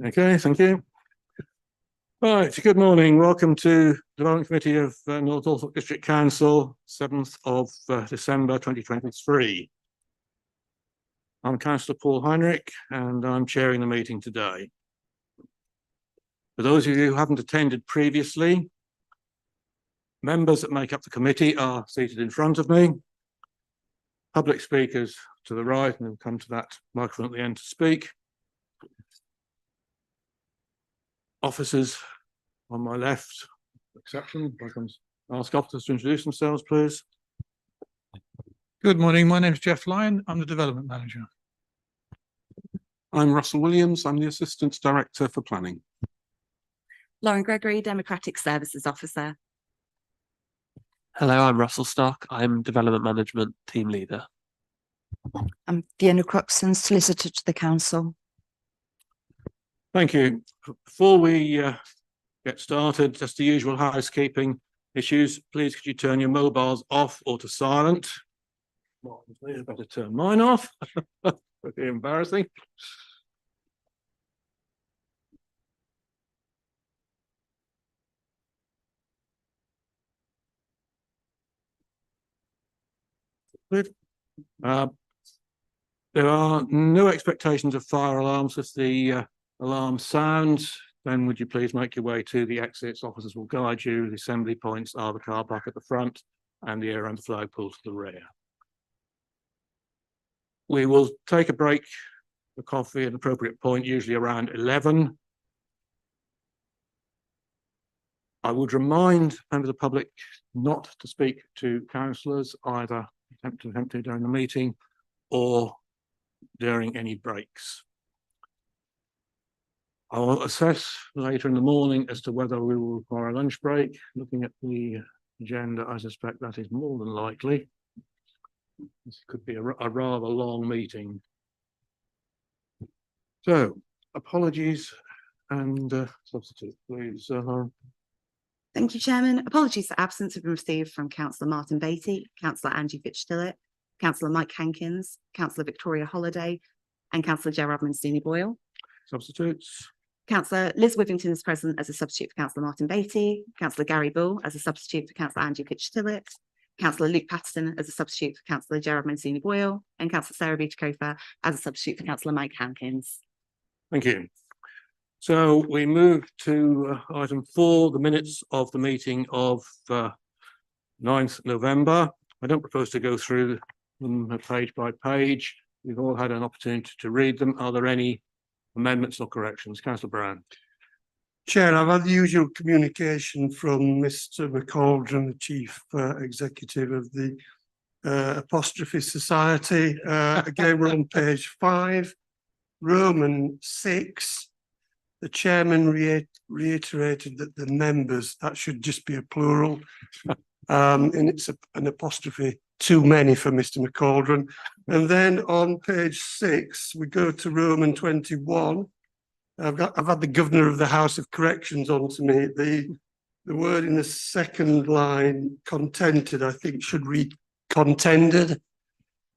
Okay, thank you. Right, good morning. Welcome to the Development Committee of North Norfolk District Council, 7th of December 2023. I'm Councillor Paul Heinrich and I'm chairing the meeting today. For those of you who haven't attended previously, members that make up the committee are seated in front of me. Public speakers to the right, and we'll come to that microphone at the end to speak. Officers on my left, exception. I can ask officers to introduce themselves, please. Good morning. My name is Jeff Lyon. I'm the Development Manager. I'm Russell Williams. I'm the Assistant Director for Planning. Lauren Gregory, Democratic Services Officer. Hello, I'm Russell Stock. I'm Development Management Team Leader. I'm Fiona Croxton, Solicitor to the Council. Thank you. Before we get started, just the usual housekeeping issues. Please could you turn your mobiles off or to silent? Well, I better turn mine off. Would be embarrassing. Good. There are no expectations of fire alarms. If the alarm sounds, then would you please make your way to the exits? Officers will guide you. The assembly points are the car park at the front and the air and flag pool to the rear. We will take a break for coffee at an appropriate point, usually around 11. I would remind members of the public not to speak to councillors, either attempted during the meeting or during any breaks. I will assess later in the morning as to whether we will require a lunch break. Looking at the agenda, I suspect that is more than likely. This could be a rather long meeting. So, apologies and substitute, please. Thank you, Chairman. Apologies for absence have been received from Councillor Martin Beattie, Councillor Angie Fitch-Tillett, Councillor Mike Hankins, Councillor Victoria Holliday, and Councillor Gerard Mancini-Boyle. Substitutes. Councillor Liz Withington is present as a substitute for Councillor Martin Beattie, Councillor Gary Bull as a substitute for Councillor Angie Fitch-Tillett, Councillor Luke Patterson as a substitute for Councillor Gerard Mancini-Boyle, and Councillor Sarah Vitacofa as a substitute for Councillor Mike Hankins. Thank you. So we move to item 4, the minutes of the meeting of 9th November. I don't propose to go through them page by page. We've all had an opportunity to read them. Are there any amendments or corrections? Councillor Brown. Chair, I've had the usual communication from Mr. McCauldron, the Chief Executive of the Apostrophe Society. Again, we're on page 5, Roman 6. The chairman reiterated that the members, that should just be a plural, and it's an apostrophe too many for Mr. McCauldron. And then on page 6, we go to Roman 21. I've had the Governor of the House of Corrections on to me. The word in the second line, contented, I think should read contended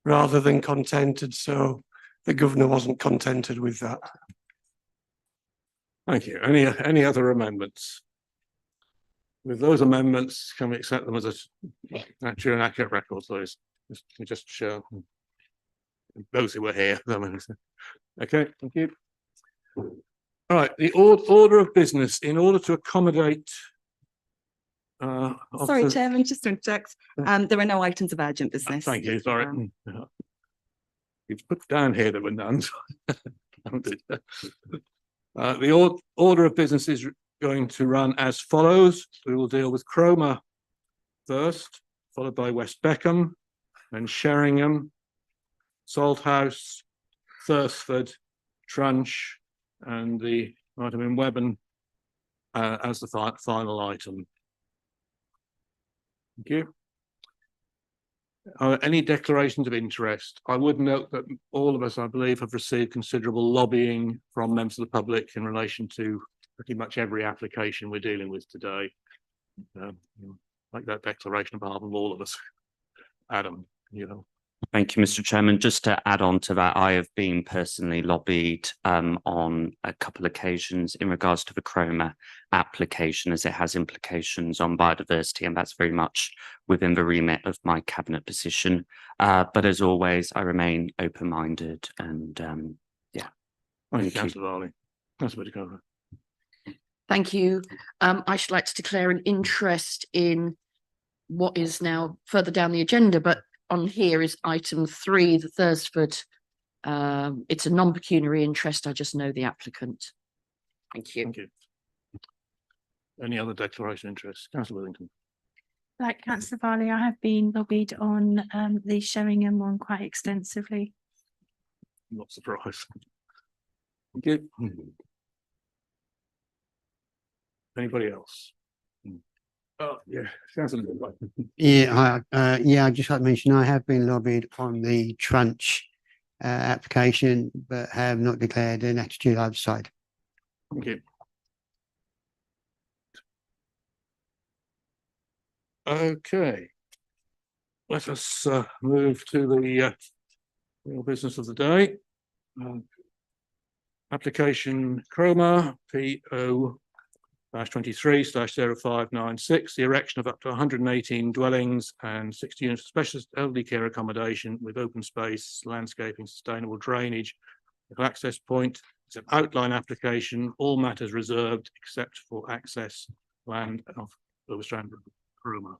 rather than contented. So the Governor wasn't contented with that. Thank you. Any other amendments? With those amendments, can we accept them as a true and accurate record, please? Just show those who were here. Okay, thank you. All right, the order of business in order to accommodate. Sorry, Chairman, just to interject. There are no items of urgent business. Thank you. Sorry, you've put down here there were none. The order of business is going to run as follows. We will deal with Cromer first, followed by West Beckham, then Sheringham, Salthouse, Thursford, Trunch, and the item in Weben as the final item. Thank you. Any declarations of interest? I would note that all of us, I believe, have received considerable lobbying from members of the public in relation to pretty much every application we're dealing with today. Like that declaration on behalf of all of us. Adam, you know. Thank you, Mr. Chairman. Just to add on to that, I have been personally lobbied on a couple of occasions in regards to the Cromer application, as it has implications on biodiversity, and that's very much within the remit of my cabinet position. But as always, I remain open-minded and yeah. Thank you, Thank you. councillor Varley. Councillor Whitaker. Thank you. I should like to declare an interest in what is now further down the agenda, but on here is item 3, the Thursford. It's a non-pecuniary interest. I just know the applicant. Thank you. Thank you. Any other declaration of interest? Councillor Withington. Like councillor Varley, I have been lobbied on the Sheringham one quite extensively. Not surprised. Thank you. Anybody else? Oh, yeah. Councillor Whitaker. Yeah, I just like to mention I have been lobbied on the Trunch application, but have not declared an attitude either side. Thank you. Okay. Let us move to the real business of the day. Application Cromer PO /23/0596, the erection of up to 118 dwellings and 60 units of specialist elderly care accommodation with open space, landscaping, sustainable drainage, with access point. It's an outline application, all matters reserved except for access land of Overstrand Cromer.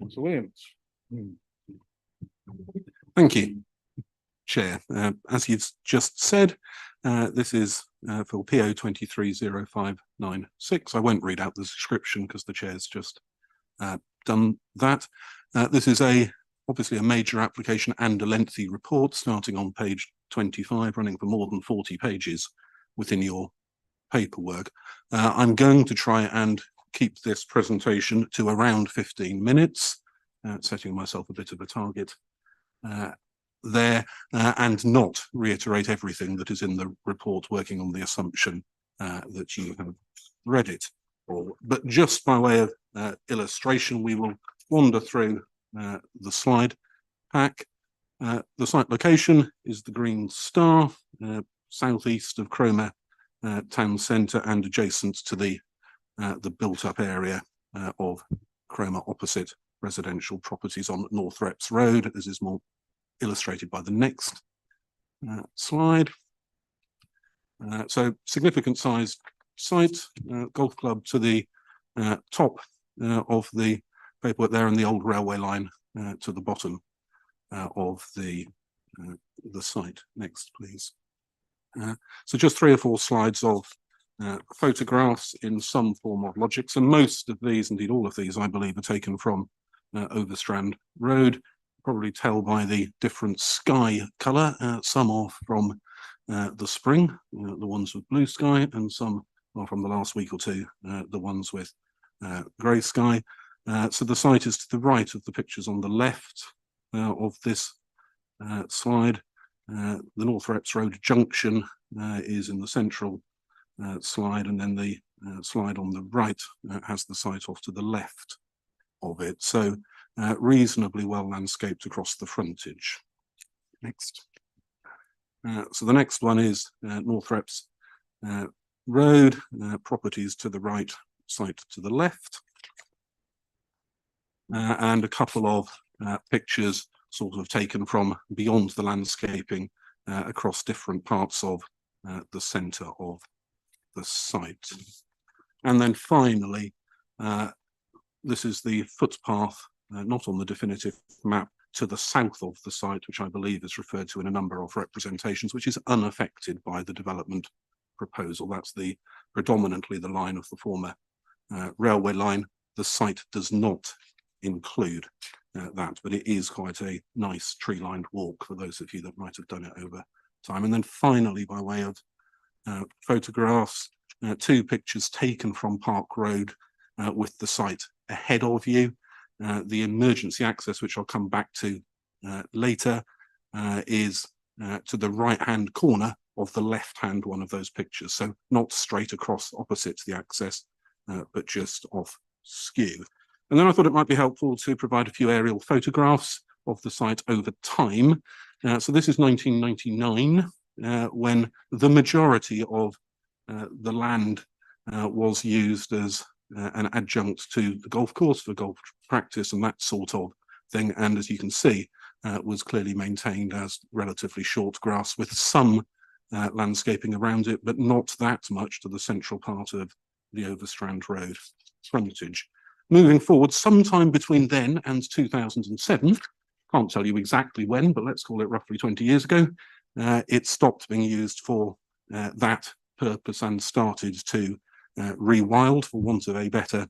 Councillor Williams. Thank you, Chair. As you've just said, this is for PO 230596. I won't read out the description because the Chair's just done that. This is obviously a major application and a lengthy report starting on page 25, running for more than 40 pages within your paperwork. I'm going to try and keep this presentation to around 15 minutes, setting myself a bit of a target there, and not reiterate everything that is in the report, working on the assumption that you have read it. But just by way of illustration, we will wander through the slide pack. The site location is the Green Star, southeast of Cromer town centre and adjacent to the built-up area of Cromer, opposite residential properties on North Reps Road. This is more illustrated by the next slide. So significant sized site, golf club to the top of the paperwork there, and the old railway line to the bottom of the site. Next, please. So just 3 or 4 slides of photographs in some form of logics, and most of these, indeed all of these, I believe, are taken from Overstrand Road. Probably tell by the different sky colour. Some are from the spring, the ones with blue sky, and some are from the last week or two, the ones with grey sky. So the site is to the right of the pictures on the left of this slide. The North Reps Road junction is in the central slide, and then the slide on the right has the site off to the left of it. So reasonably well landscaped across the frontage. Next. So the next one is North Reps Road, properties to the right, site to the left. And a couple of pictures sort of taken from beyond the landscaping across different parts of the centre of the site. And then finally, this is the footpath, not on the definitive map, to the south of the site, which I believe is referred to in a number of representations, which is unaffected by the development proposal. That's predominantly the line of the former railway line. The site does not include that, but it is quite a nice tree-lined walk for those of you that might have done it over time. And then finally, by way of photographs, 2 pictures taken from Park Road with the site ahead of you. The emergency access, which I'll come back to later, is to the right-hand corner of the left-hand one of those pictures. So not straight across opposite the access, but just off skew. And then I thought it might be helpful to provide a few aerial photographs of the site over time. So this is 1999, when the majority of the land was used as an adjunct to the golf course for golf practice and that sort of thing. And as you can see, was clearly maintained as relatively short grass with some landscaping around it, but not that much to the central part of the Overstrand Road frontage. Moving forward, sometime between then and 2007, can't tell you exactly when, but let's call it roughly 20 years ago, it stopped being used for that purpose and started to rewild, for want of a better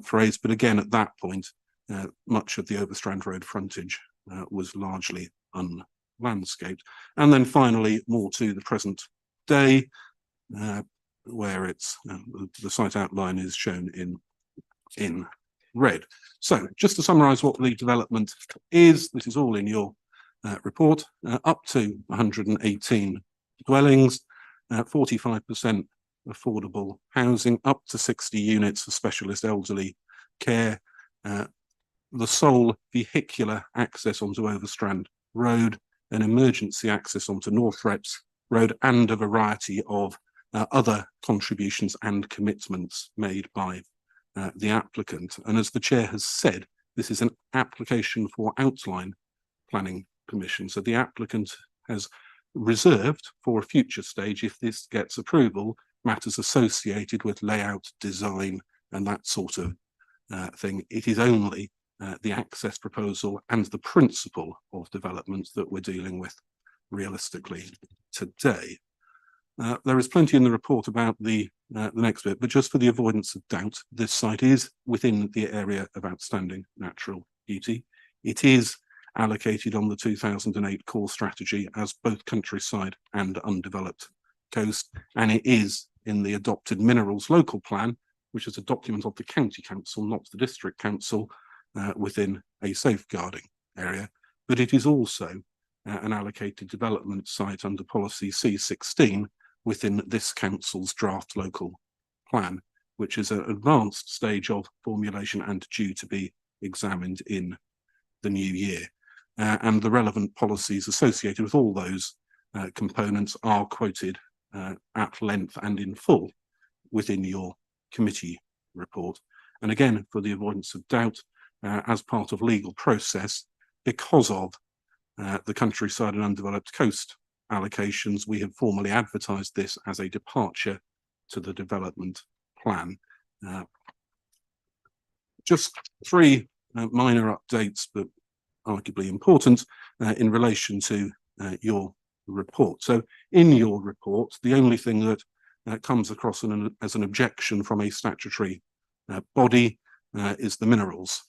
phrase. But again, at that point, much of the Overstrand Road frontage was largely unlandscaped. And then finally, more to the present day, where it's the site outline is shown in red. So just to summarize what the development is, this is all in your report, up to 118 dwellings, 45% affordable housing, up to 60 units of specialist elderly care, the sole vehicular access onto Overstrand Road, an emergency access onto North Reps Road, and a variety of other contributions and commitments made by the applicant. And as the chair has said, this is an application for outline planning permission. So the applicant has reserved for a future stage, if this gets approval, matters associated with layout, design, and that sort of thing. It is only the access proposal and the principle of development that we're dealing with realistically today. There is plenty in the report about the next bit, but just for the avoidance of doubt, this site is within the area of outstanding natural beauty. It is allocated on the 2008 core strategy as both countryside and undeveloped coast, and it is in the adopted minerals local plan, which is a document of the county council, not the district council, within a safeguarding area. But it is also an allocated development site under policy C16 within this council's draft local plan, which is an advanced stage of formulation and due to be examined in the new year. And the relevant policies associated with all those components are quoted at length and in full within your committee report. And again, for the avoidance of doubt, as part of legal process, because of the countryside and undeveloped coast allocations, we have formally advertised this as a departure to the development plan. Just three minor updates, but arguably important in relation to your report. So in your report, the only thing that comes across as an objection from a statutory body is the minerals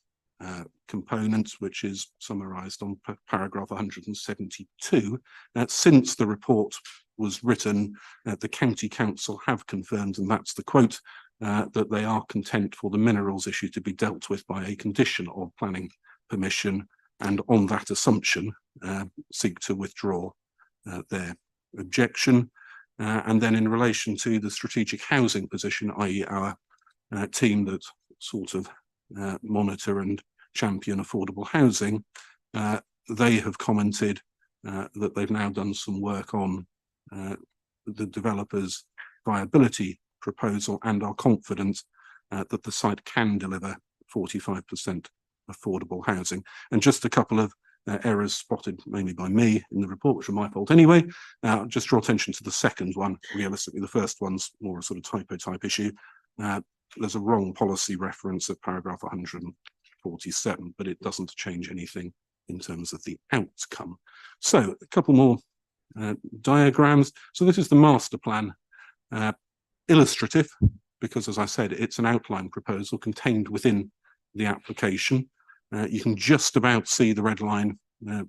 component, which is summarised on paragraph 172. Since the report was written, the County Council have confirmed, and that's the quote, that they are content for the minerals issue to be dealt with by a condition of planning permission, and on that assumption seek to withdraw their objection. And then in relation to the strategic housing position, i.e. our team that sort of monitor and champion affordable housing, they have commented that they've now done some work on the developer's viability proposal and are confident that the site can deliver 45% affordable housing. And just a couple of errors spotted mainly by me in the report, which are my fault anyway. Just draw attention to the second one. Realistically, the first one's more a sort of typo type issue. There's a wrong policy reference at paragraph 147, but it doesn't change anything in terms of the outcome. So a couple more diagrams. So this is the master plan, illustrative, because as I said, it's an outline proposal contained within the application. You can just about see the red line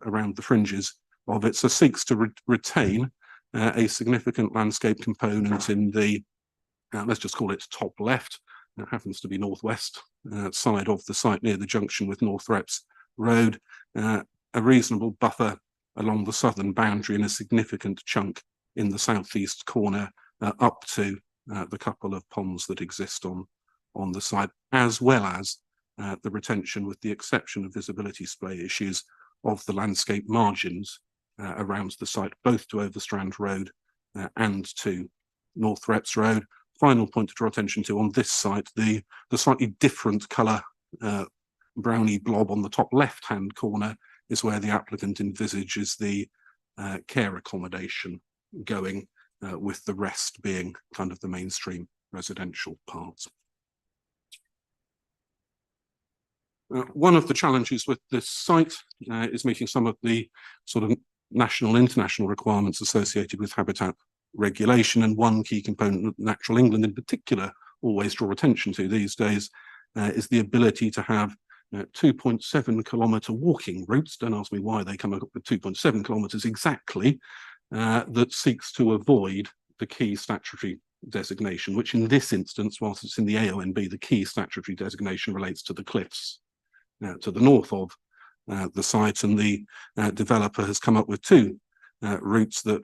around the fringes of it. So seeks to retain a significant landscape component in the, let's just call it top left. It happens to be northwest side of the site near the junction with North Reps Road. A reasonable buffer along the southern boundary and a significant chunk in the southeast corner up to the couple of ponds that exist on the site, as well as the retention, with the exception of visibility splay issues, of the landscape margins around the site, both to Overstrand Road and to North Reps Road. Final point to draw attention to on this site, the slightly different colour browny blob on the top left-hand corner is where the applicant envisages the care accommodation going, with the rest being kind of the mainstream residential parts. One of the challenges with this site is meeting some of the sort of national, international requirements associated with habitat regulation, and one key component that Natural England in particular always draw attention to these days is the ability to have 2.7 kilometre walking routes. Don't ask me why they come up with 2.7 kilometres exactly, that seeks to avoid the key statutory designation, which in this instance, whilst it's in the AONB, the key statutory designation relates to the cliffs to the north of the site, and the developer has come up with two routes that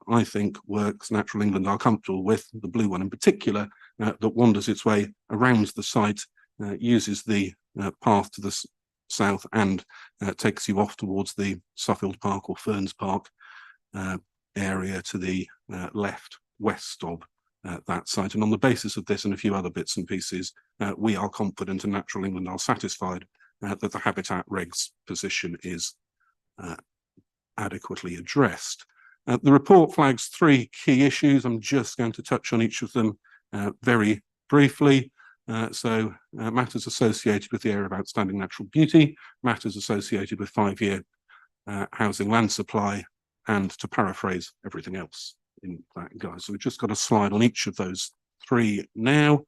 I think works. Natural England are comfortable with, the blue one in particular, that wanders its way around the site, uses the path to the south and takes you off towards the Suffield Park or Ferns Park area to the left west of that site. And on the basis of this and a few other bits and pieces, we are confident, and Natural England are satisfied, that the habitat regs position is adequately addressed. The report flags three key issues. I'm just going to touch on each of them very briefly. Matters associated with the area of outstanding natural beauty, matters associated with 5-year housing land supply, and, to paraphrase, everything else in that guise. So we've just got a slide on each of those three now.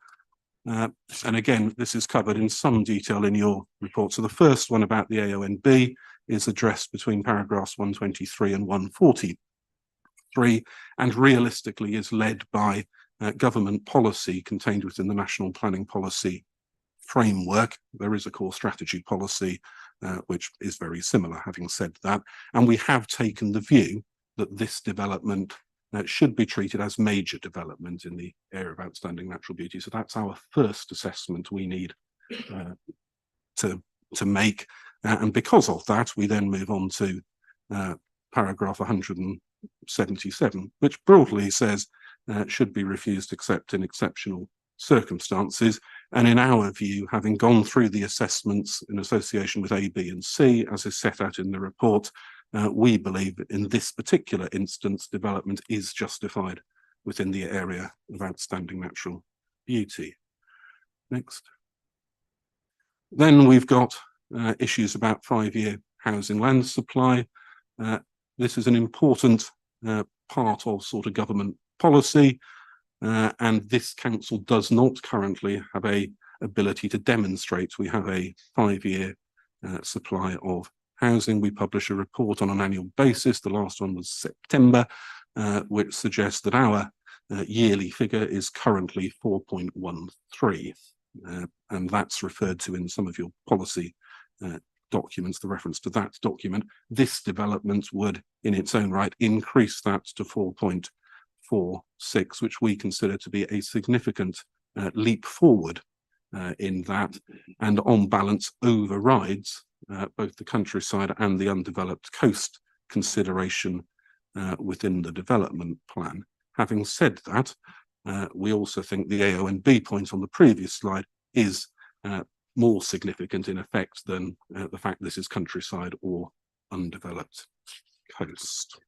And again, this is covered in some detail in your report. So the first one about the AONB is addressed between paragraphs 123 and 143, and realistically is led by government policy contained within the National Planning Policy framework. There is a core strategy policy which is very similar, having said that. And we have taken the view that this development should be treated as major development in the area of outstanding natural beauty. So that's our first assessment we need to make. And because of that, we then move on to paragraph 177, which broadly says should be refused except in exceptional circumstances. And in our view, having gone through the assessments in association with A, B and C, as is set out in the report, we believe in this particular instance, development is justified within the area of outstanding natural beauty. Next. Then we've got issues about 5-year housing land supply. This is an important part of sort of government policy, and this council does not currently have a ability to demonstrate we have a 5-year supply of housing. We publish a report on an annual basis. The last one was September, which suggests that our yearly figure is currently 4.13, and that's referred to in some of your policy documents, the reference to that document. This development would in its own right increase that to 4.46, which we consider to be a significant leap forward in that, and on balance overrides both the countryside and the undeveloped coast consideration within the development plan. Having said that, we also think the AONB point on the previous slide is more significant in effect than the fact this is countryside or undeveloped coast.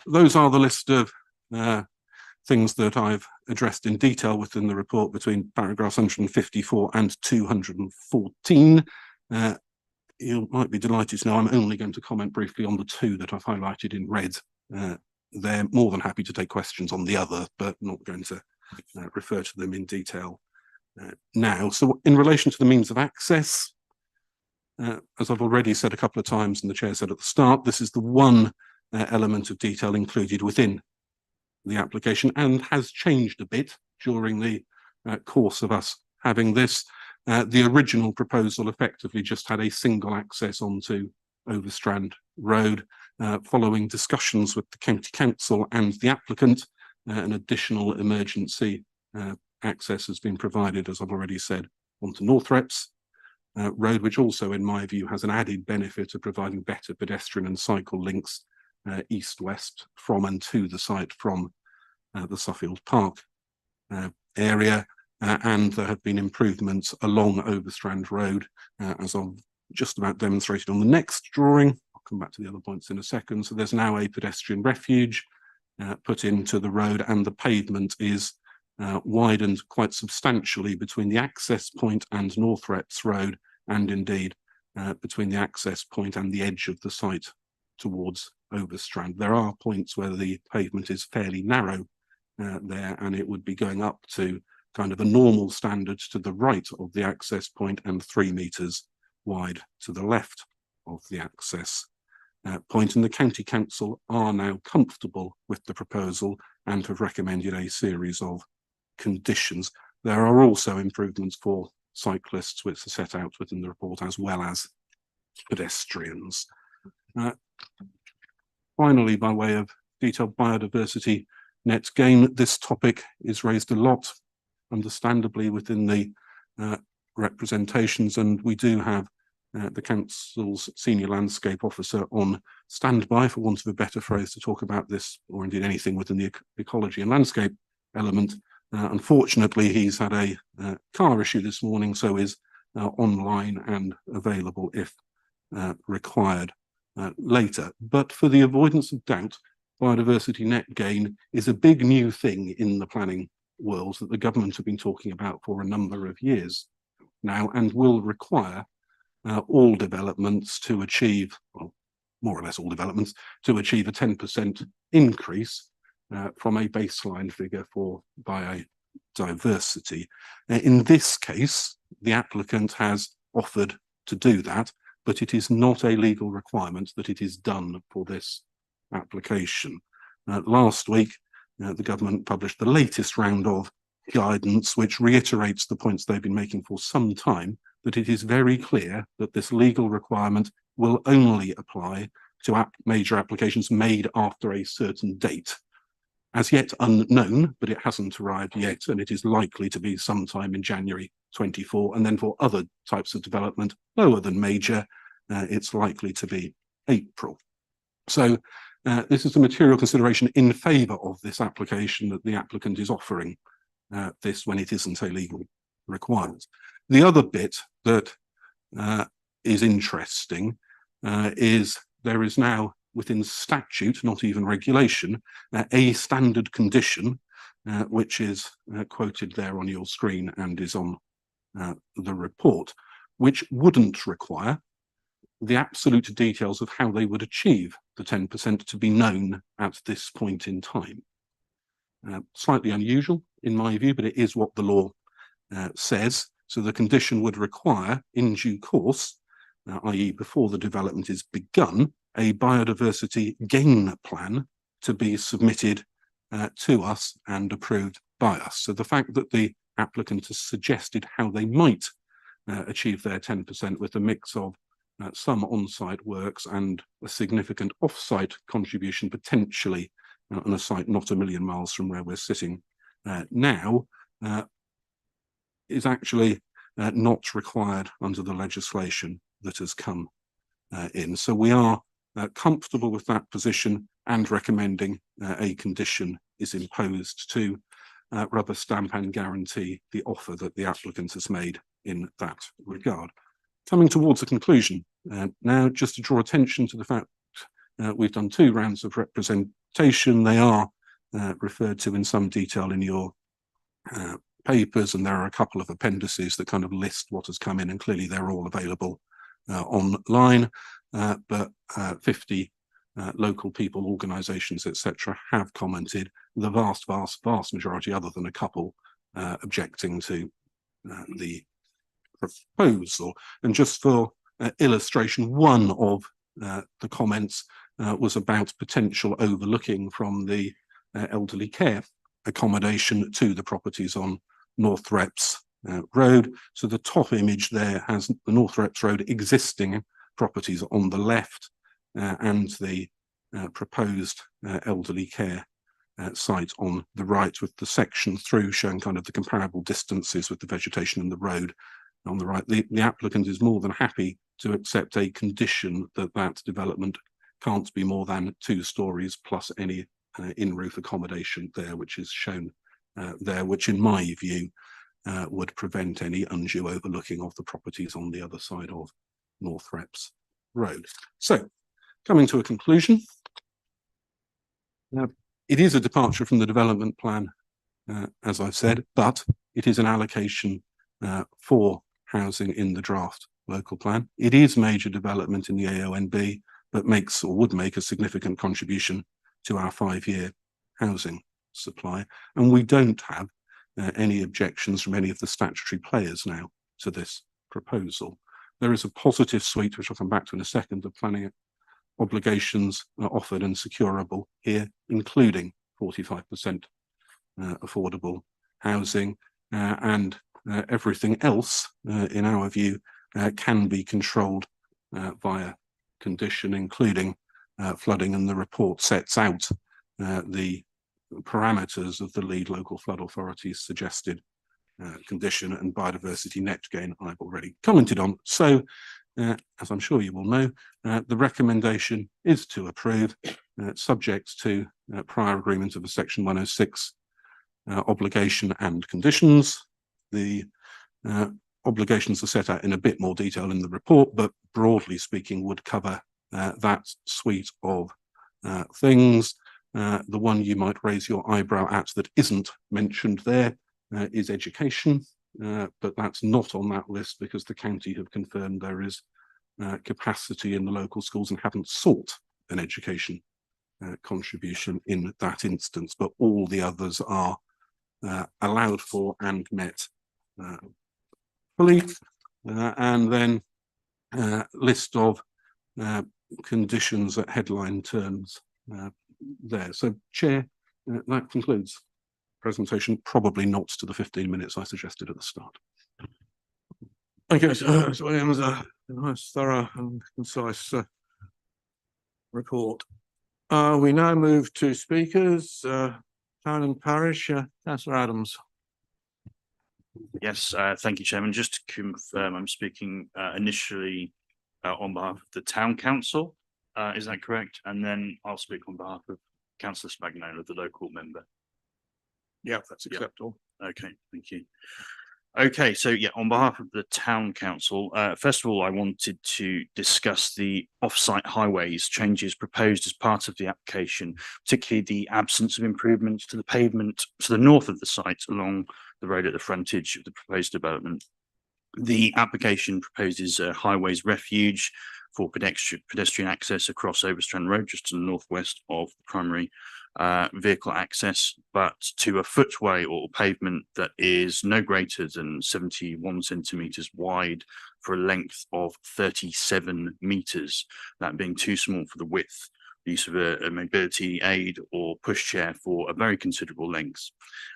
Those are the list of things that I've addressed in detail within the report between paragraphs 154 and 214. You might be delighted to know I'm only going to comment briefly on the two that I've highlighted in red. They're more than happy to take questions on the other, but not going to refer to them in detail now. So in relation to the means of access, as I've already said a couple of times and the chair said at the start, this is the one element of detail included within the application and has changed a bit during the course of us having this. The original proposal effectively just had a single access onto Overstrand Road. Following discussions with the County Council and the applicant, an additional emergency access has been provided, as I've already said, onto Northreps Road, which also, in my view, has an added benefit of providing better pedestrian and cycle links east-west from and to the site from the Suffield Park area. And there have been improvements along Overstrand Road, as I've just about demonstrated on the next drawing. I'll come back to the other points in a second. So there's now a pedestrian refuge put into the road, and the pavement is widened quite substantially between the access point and Northreps Road, and indeed between the access point and the edge of the site towards Overstrand. There are points where the pavement is fairly narrow there, and it would be going up to kind of a normal standard to the right of the access point and 3 metres wide to the left of the access point. And the County Council are now comfortable with the proposal and have recommended a series of conditions. There are also improvements for cyclists, which are set out within the report, as well as pedestrians. Finally, by way of detailed biodiversity net gain, this topic is raised a lot, understandably, within the representations, and we do have the council's senior landscape officer on standby, for want of a better phrase, to talk about this, or indeed anything within the ecology and landscape element. Unfortunately, he's had a car issue this morning, so is online and available if required later. But for the avoidance of doubt, biodiversity net gain is a big new thing in the planning world that the government have been talking about for a number of years now, and will require all developments to achieve, well, more or less all developments, to achieve a 10% increase from a baseline figure for biodiversity. In this case, the applicant has offered to do that, but it is not a legal requirement that it is done for this application. Last week, the government published the latest round of guidance, which reiterates the points they've been making for some time, that it is very clear that this legal requirement will only apply to major applications made after a certain date. As yet unknown, but it hasn't arrived yet, and it is likely to be sometime in January 24. And then for other types of development lower than major, it's likely to be April. So this is a material consideration in favour of this application, that the applicant is offering this when it isn't a legal requirement. The other bit that is interesting is there is now, within statute, not even regulation, a standard condition, which is quoted there on your screen and is on the report, which wouldn't require the absolute details of how they would achieve the 10% to be known at this point in time. Slightly unusual in my view, but it is what the law says. So the condition would require, in due course, i.e. before the development is begun, a biodiversity gain plan to be submitted to us and approved by us. So the fact that the applicant has suggested how they might achieve their 10% with a mix of some on-site works and a significant off-site contribution, potentially on a site not a million miles from where we're sitting now, is actually not required under the legislation that has come in. So we are comfortable with that position and recommending a condition is imposed to rubber stamp and guarantee the offer that the applicant has made in that regard. Coming towards a conclusion now, just to draw attention to the fact we've done 2 rounds of representation. They are referred to in some detail in your papers, and there are a couple of appendices that kind of list what has come in, and clearly they're all available online, but 50 local people, organisations, etc. have commented. The vast majority, other than a couple, objecting to the proposal. And just for illustration, one of the comments was about potential overlooking from the elderly care accommodation to the properties on Northreps Road. So the top image there has the Northreps Road existing properties on the left and the proposed elderly care site on the right, with the section through showing kind of the comparable distances with the vegetation and the road on the right, the applicant is more than happy to accept a condition that that development can't be more than 2 stories plus any in-roof accommodation there, which is shown there, which in my view would prevent any undue overlooking of the properties on the other side of North Reps Road. So, coming to a conclusion, it is a departure from the development plan, as I've said, but it is an allocation for housing in the draft local plan. It is major development in the AONB, but makes or would make a significant contribution to our 5-year housing supply. And we don't have any objections from any of the statutory players now to this proposal. There is a positive suite, which I'll come back to in a second, of planning obligations offered and securable here, including 45% affordable housing, and everything else, in our view, can be controlled via condition, including flooding, and the report sets out the parameters of the lead local flood authority's suggested condition and biodiversity net gain I've already commented on. So, as I'm sure you will know, the recommendation is to approve, subject to prior agreement of a Section 106 obligation and conditions. The obligations are set out in a bit more detail in the report, but broadly speaking would cover that suite of things. The one you might raise your eyebrow at that isn't mentioned there is education, but that's not on that list because the county have confirmed there is capacity in the local schools and haven't sought an education contribution in that instance, but all the others are allowed for and met fully. And then list of conditions at headline terms there. So, Chair, that concludes presentation, probably not to the 15 minutes I suggested at the start. Thank you, Mr. Williams. A nice, thorough and concise report. We now move to speakers. Town and Parish, Councillor Adams. Yes, thank you, Chairman. Just to confirm, I'm speaking initially on behalf of the Town Council. Is that correct? And then I'll speak on behalf of Councillor Spagnola, the local member. Yeah, that's acceptable. Okay, thank you. Okay, so yeah, on behalf of the Town Council, first of all, I wanted to discuss the off-site highways changes proposed as part of the application, particularly the absence of improvements to the pavement to the north of the site along the road at the frontage of the proposed development. The application proposes a highways refuge for pedestrian access across Overstrand Road, just to the northwest of the primary vehicle access, but to a footway or pavement that is no greater than 71 centimetres wide for a length of 37 metres, that being too small for the width. The use of a mobility aid or pushchair for a very considerable length.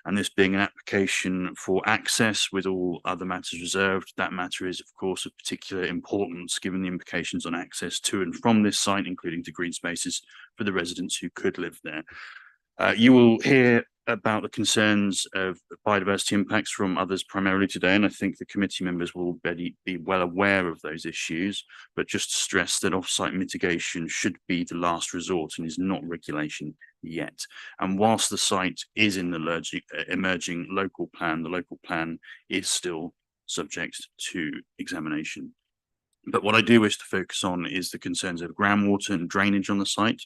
And this being an application for access with all other matters reserved, that matter is of course of particular importance given the implications on access to and from this site, including to green spaces for the residents who could live there. You will hear about the concerns of biodiversity impacts from others primarily today, and I think the committee members will already be well aware of those issues, but just to stress that off-site mitigation should be the last resort and is not regulation yet. And whilst the site is in the emerging local plan, the local plan is still subject to examination. But what I do wish to focus on is the concerns of groundwater and drainage on the site.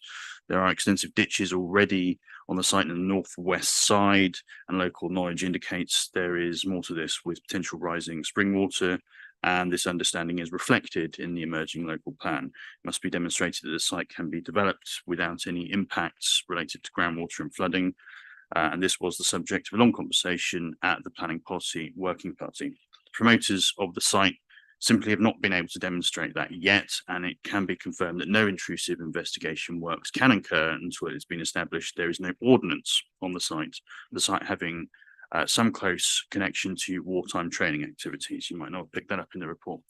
There are extensive ditches already on the site in the northwest side, and local knowledge indicates there is more to this with potential rising spring water, and this understanding is reflected in the emerging local plan. It must be demonstrated that the site can be developed without any impacts related to groundwater and flooding, and this was the subject of a long conversation at the Planning Policy Working Party. Promoters of the site simply have not been able to demonstrate that yet, and it can be confirmed that no intrusive investigation works can occur until it's been established there is no ordnance on the site having some close connection to wartime training activities. You might not have picked that up in the report.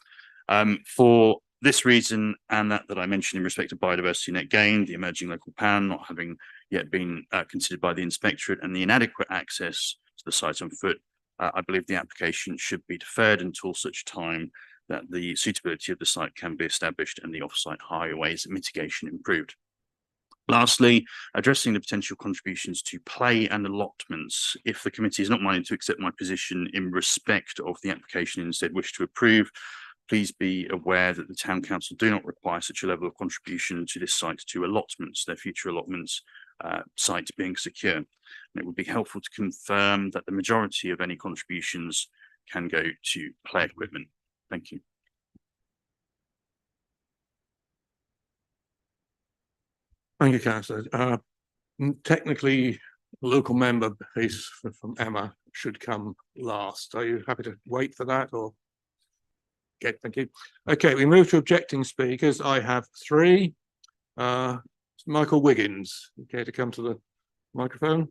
For this reason, and that I mentioned in respect of biodiversity net gain, the emerging local plan not having yet been considered by the inspectorate, and the inadequate access to the site on foot, I believe the application should be deferred until such time that the suitability of the site can be established and the off-site highways mitigation improved. Lastly, addressing the potential contributions to play and allotments. If the committee is not minded to accept my position in respect of the application and instead wish to approve, please be aware that the Town Council do not require such a level of contribution to this site to allotments, their future allotments site being secure. And it would be helpful to confirm that the majority of any contributions can go to play equipment. Thank you. Thank you, councillor. Technically, the local member piece from Emma should come last. Are you happy to wait for that or? Okay, thank you. Okay, we move to objecting speakers. I have three. Michael Wiggins, okay, to come to the microphone.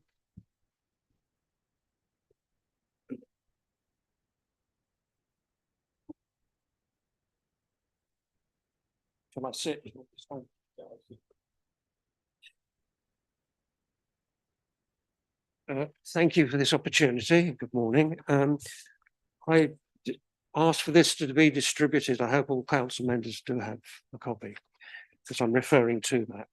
Can I sit? Thank you for this opportunity. Good morning. I asked for this to be distributed. I hope all council members do have a copy because I'm referring to that.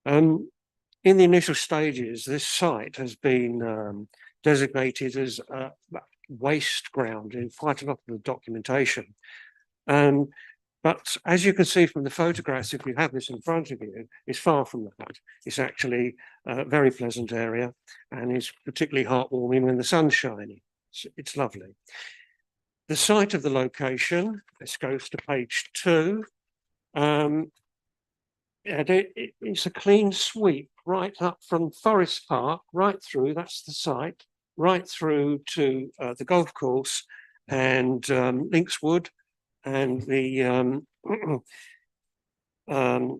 In the initial stages, this site has been designated as a waste ground in quite a lot of the documentation. But as you can see from the photographs, if you have this in front of you, it's far from that. It's actually a very pleasant area and is particularly heartwarming when the sun's shining. It's lovely. The site of the location, this goes to page 2. It's a clean sweep right up from Forest Park, right through, that's the site, right through to the golf course and Linkswood and the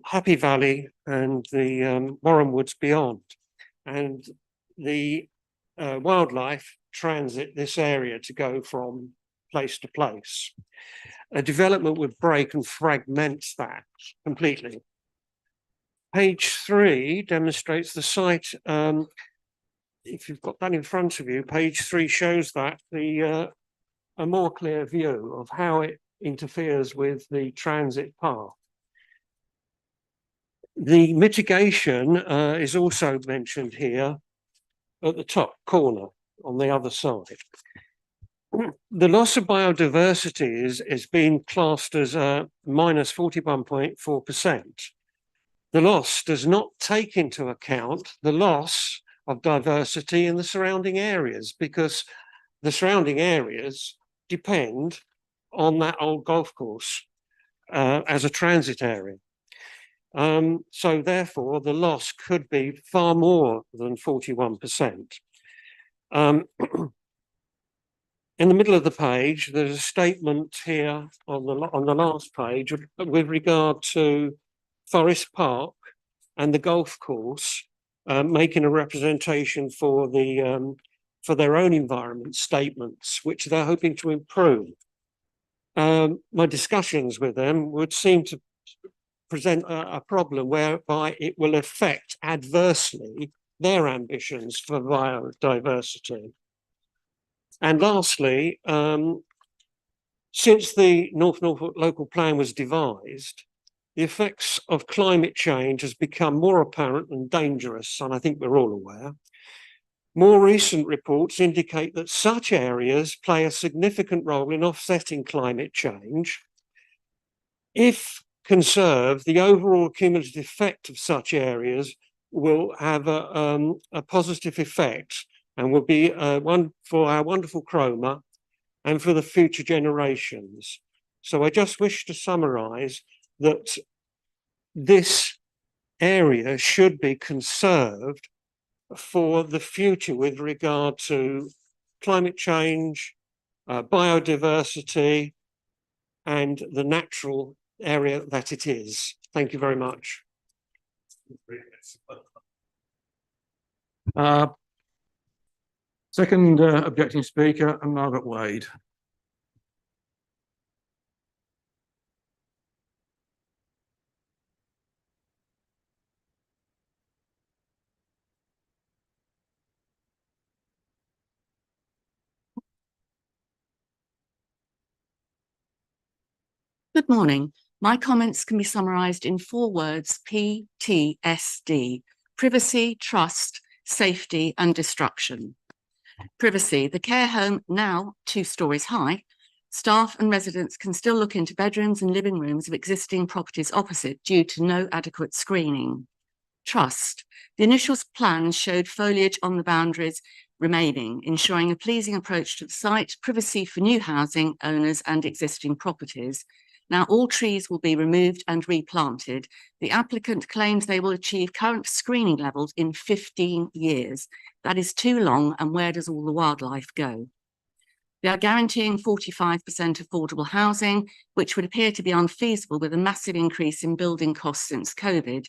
Happy Valley and the Warren Woods beyond. And the wildlife transit this area to go from place to place. A development would break and fragment that completely. Page 3 demonstrates the site. If you've got that in front of you, page 3 shows that a more clear view of how it interferes with the transit path. The mitigation is also mentioned here at the top corner on the other side. The loss of biodiversity is being classed as minus 41.4%. The loss does not take into account the loss of diversity in the surrounding areas because the surrounding areas depend on that old golf course as a transit area. So therefore, the loss could be far more than 41%. In the middle of the page, there's a statement here on the last page with regard to Forest Park and the golf course, making a representation for their own environment statements, which they're hoping to improve. My discussions with them would seem to present a problem whereby it will affect adversely their ambitions for biodiversity. And lastly, since the North Norfolk local plan was devised, the effects of climate change has become more apparent and dangerous, and I think we're all aware. More recent reports indicate that such areas play a significant role in offsetting climate change. If conserved, the overall cumulative effect of such areas will have a positive effect and will be one for our wonderful Cromer and for the future generations. So I just wish to summarise that this area should be conserved for the future with regard to climate change, biodiversity, and the natural area that it is. Thank you very much. Second objecting speaker, Margaret Wade. Good morning. My comments can be summarised in 4 words: PTSD: privacy, trust, safety and destruction. Privacy. The care home, now 2 stories high, staff and residents can still look into bedrooms and living rooms of existing properties opposite due to no adequate screening. Trust. The initial plans showed foliage on the boundaries remaining, ensuring a pleasing approach to the site, privacy for new housing owners and existing properties. Now all trees will be removed and replanted. The applicant claims they will achieve current screening levels in 15 years. That is too long, and where does all the wildlife go? They are guaranteeing 45% affordable housing, which would appear to be unfeasible with a massive increase in building costs since COVID,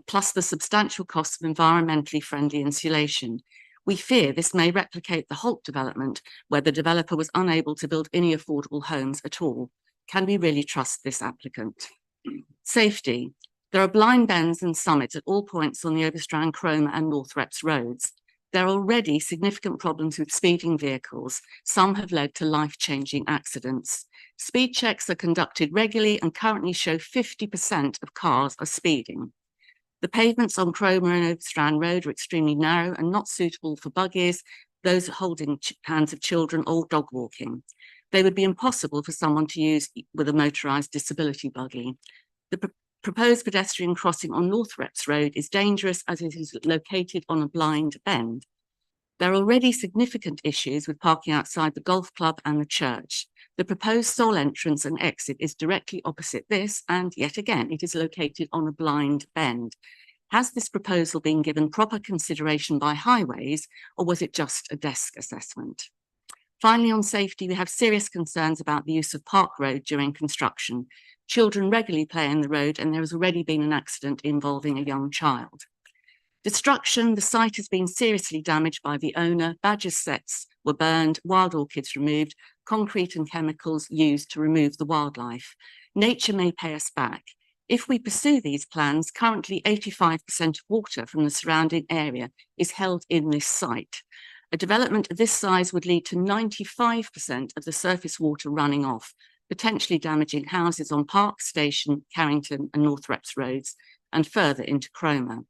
plus the substantial cost of environmentally friendly insulation. We fear this may replicate the Holt development, where the developer was unable to build any affordable homes at all. Can we really trust this applicant? Safety. There are blind bends and summits at all points on the Overstrand, Cromer and North Reps roads. There are already significant problems with speeding vehicles. Some have led to life-changing accidents. Speed checks are conducted regularly and currently show 50% of cars are speeding. The pavements on Cromer and Overstrand Road are extremely narrow and not suitable for buggies, those holding hands of children or dog walking. They would be impossible for someone to use with a motorised disability buggy. The proposed pedestrian crossing on North Reps Road is dangerous as it is located on a blind bend. There are already significant issues with parking outside the golf club and the church. The proposed sole entrance and exit is directly opposite this, and yet again, it is located on a blind bend. Has this proposal been given proper consideration by Highways, or was it just a desk assessment? Finally, on safety, we have serious concerns about the use of Park Road during construction. Children regularly play in the road, and there has already been an accident involving a young child. Destruction. The site has been seriously damaged by the owner. Badger sets were burned, wild orchids removed, concrete and chemicals used to remove the wildlife. Nature may pay us back. If we pursue these plans, currently 85% of water from the surrounding area is held in this site. A development of this size would lead to 95% of the surface water running off, potentially damaging houses on Park, Station, Carrington and North Reps roads, and further into Cromer.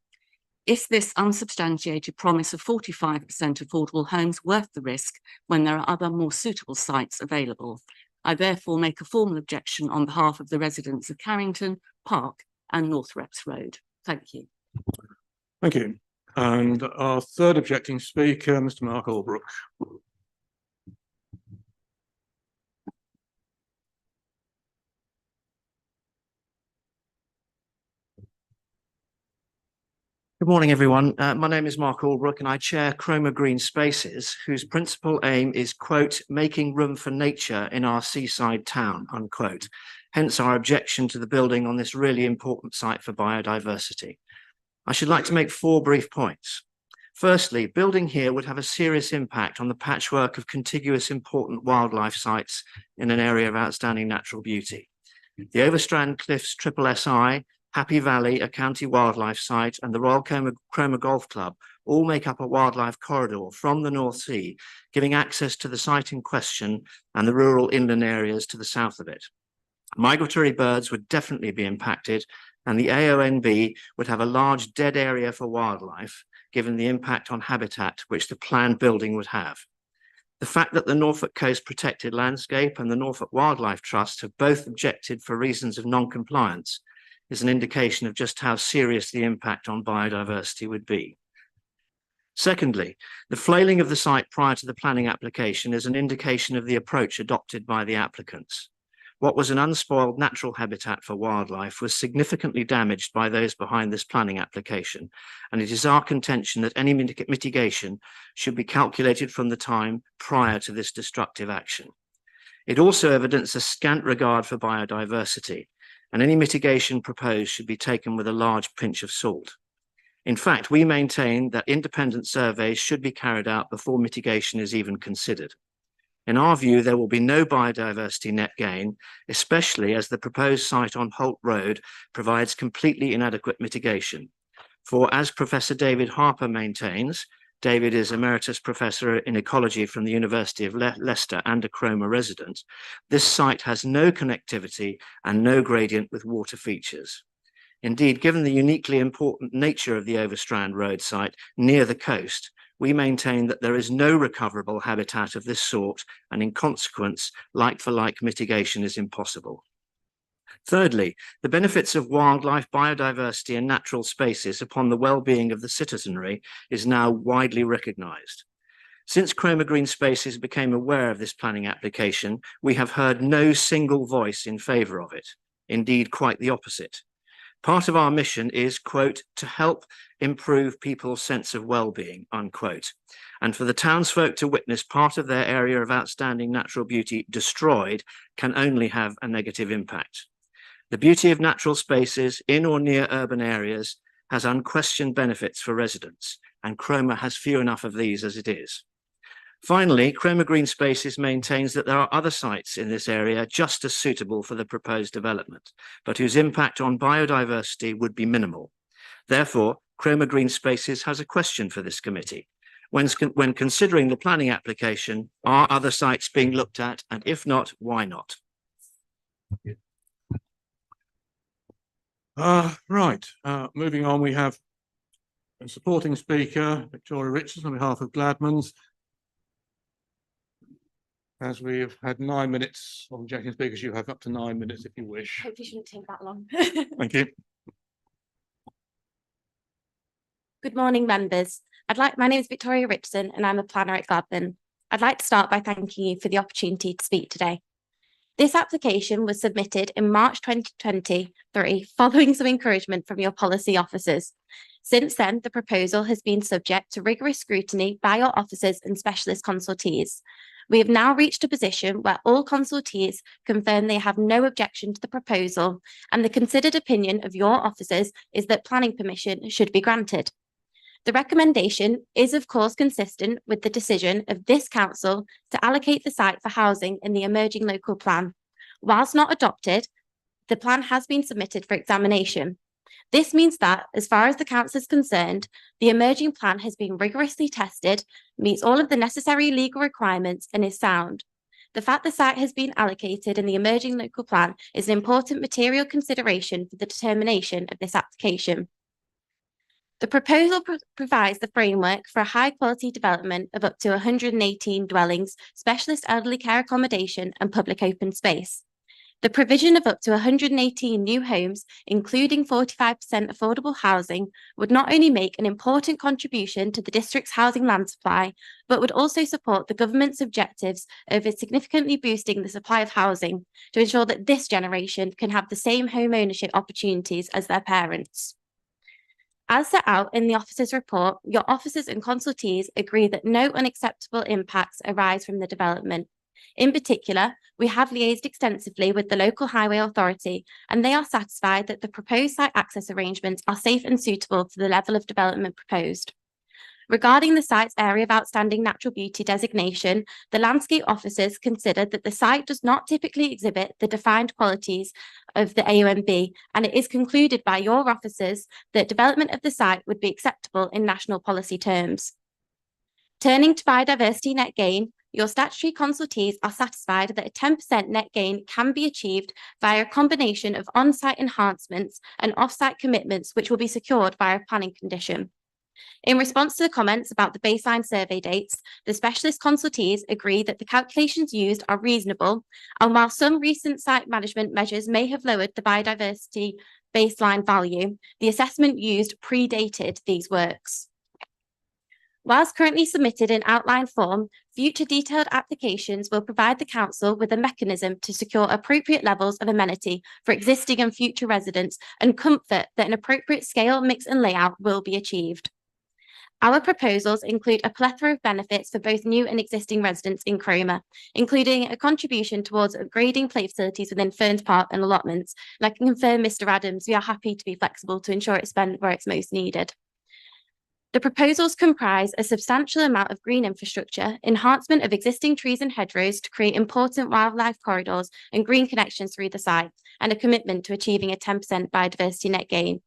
Is this unsubstantiated promise of 45% affordable homes worth the risk when there are other more suitable sites available? I therefore make a formal objection on behalf of the residents of Carrington, Park and North Reps Road. Thank you. Thank you. And our third objecting speaker, Mr. Mark Albrook. Good morning, everyone. My name is Mark Albrook and I chair Cromer Green Spaces, whose principal aim is, quote, making room for nature in our seaside town, unquote. Hence our objection to the building on this really important site for biodiversity. I should like to make 4 brief points. Firstly, building here would have a serious impact on the patchwork of contiguous important wildlife sites in an area of outstanding natural beauty. The Overstrand Cliffs SSSI, Happy Valley, a county wildlife site, and the Royal Cromer Golf Club all make up a wildlife corridor from the North Sea, giving access to the site in question and the rural inland areas to the south of it. Migratory birds would definitely be impacted, and the AONB would have a large dead area for wildlife, given the impact on habitat which the planned building would have. The fact that the Norfolk Coast Protected Landscape and the Norfolk Wildlife Trust have both objected for reasons of non-compliance is an indication of just how serious the impact on biodiversity would be. Secondly, the flailing of the site prior to the planning application is an indication of the approach adopted by the applicants. What was an unspoiled natural habitat for wildlife was significantly damaged by those behind this planning application, and it is our contention that any mitigation should be calculated from the time prior to this destructive action. It also evidences a scant regard for biodiversity, and any mitigation proposed should be taken with a large pinch of salt. In fact, we maintain that independent surveys should be carried out before mitigation is even considered. In our view, there will be no biodiversity net gain, especially as the proposed site on Holt Road provides completely inadequate mitigation. For, as Professor David Harper maintains, David is Emeritus Professor in Ecology from the University of Leicester and a Cromer resident. This site has no connectivity and no gradient with water features. Indeed, given the uniquely important nature of the Overstrand Road site near the coast, we maintain that there is no recoverable habitat of this sort, and in consequence, like-for-like mitigation is impossible. Thirdly, the benefits of wildlife, biodiversity and natural spaces upon the well-being of the citizenry is now widely recognised. Since Cromer Green Spaces became aware of this planning application, we have heard no single voice in favour of it. Indeed, quite the opposite. Part of our mission is, quote, to help improve people's sense of well-being, unquote. And for the townsfolk to witness part of their area of outstanding natural beauty destroyed can only have a negative impact. The beauty of natural spaces in or near urban areas has unquestioned benefits for residents, and Cromer has few enough of these as it is. Finally, Cromer Green Spaces maintains that there are other sites in this area just as suitable for the proposed development, but whose impact on biodiversity would be minimal. Therefore, Cromer Green Spaces has a question for this committee. When considering the planning application, are other sites being looked at, and if not, why not? Moving on, we have a supporting speaker, Victoria Richards, on behalf of Gladman's. As we've had 9 minutes of objecting speakers, you have up to 9 minutes if you wish. Hopefully shouldn't take that long. Thank you. Good morning, members. My name is Victoria Richardson and I'm a planner at Gladman. I'd like to start by thanking you for the opportunity to speak today. This application was submitted in March 2023 following some encouragement from your policy officers. Since then, the proposal has been subject to rigorous scrutiny by your officers and specialist consultees. We have now reached a position where all consultees confirm they have no objection to the proposal, and the considered opinion of your officers is that planning permission should be granted. The recommendation is, of course, consistent with the decision of this council to allocate the site for housing in the emerging local plan. Whilst not adopted, the plan has been submitted for examination. This means that, as far as the council is concerned, the emerging plan has been rigorously tested, meets all of the necessary legal requirements, and is sound. The fact the site has been allocated in the emerging local plan is an important material consideration for the determination of this application. The proposal provides the framework for a high-quality development of up to 118 dwellings, specialist elderly care accommodation, and public open space. The provision of up to 118 new homes, including 45% affordable housing, would not only make an important contribution to the district's housing land supply, but would also support the government's objectives of significantly boosting the supply of housing to ensure that this generation can have the same home ownership opportunities as their parents. As set out in the officer's report, your officers and consultees agree that no unacceptable impacts arise from the development. In particular, we have liaised extensively with the local highway authority, and they are satisfied that the proposed site access arrangements are safe and suitable to the level of development proposed. Regarding the site's area of outstanding natural beauty designation, the landscape officers considered that the site does not typically exhibit the defined qualities of the AONB, and it is concluded by your officers that development of the site would be acceptable in national policy terms. Turning to biodiversity net gain, your statutory consultees are satisfied that a 10% net gain can be achieved via a combination of on-site enhancements and off-site commitments, which will be secured via a planning condition. In response to the comments about the baseline survey dates, the specialist consultees agree that the calculations used are reasonable, and while some recent site management measures may have lowered the biodiversity baseline value, the assessment used predated these works. Whilst currently submitted in outline form, future detailed applications will provide the council with a mechanism to secure appropriate levels of amenity for existing and future residents and comfort that an appropriate scale, mix and layout will be achieved. Our proposals include a plethora of benefits for both new and existing residents in Cromer, including a contribution towards upgrading play facilities within Ferns Park and allotments. And I can confirm, Mr. Adams, we are happy to be flexible to ensure it's spent where it's most needed. The proposals comprise a substantial amount of green infrastructure, enhancement of existing trees and hedgerows to create important wildlife corridors and green connections through the site, and a commitment to achieving a 10% biodiversity net gain.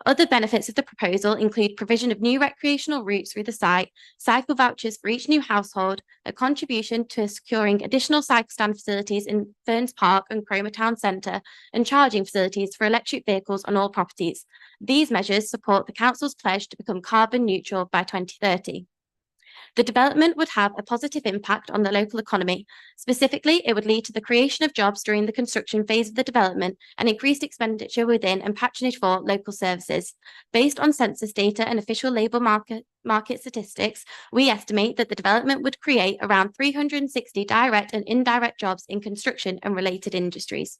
Other benefits of the proposal include provision of new recreational routes through the site, cycle vouchers for each new household, a contribution to securing additional cycle stand facilities in Ferns Park and Cromer Town Centre, and charging facilities for electric vehicles on all properties. These measures support the council's pledge to become carbon neutral by 2030. The development would have a positive impact on the local economy. Specifically, it would lead to the creation of jobs during the construction phase of the development and increased expenditure within and patronage for local services. Based on census data and official labour market statistics, we estimate that the development would create around 360 direct and indirect jobs in construction and related industries.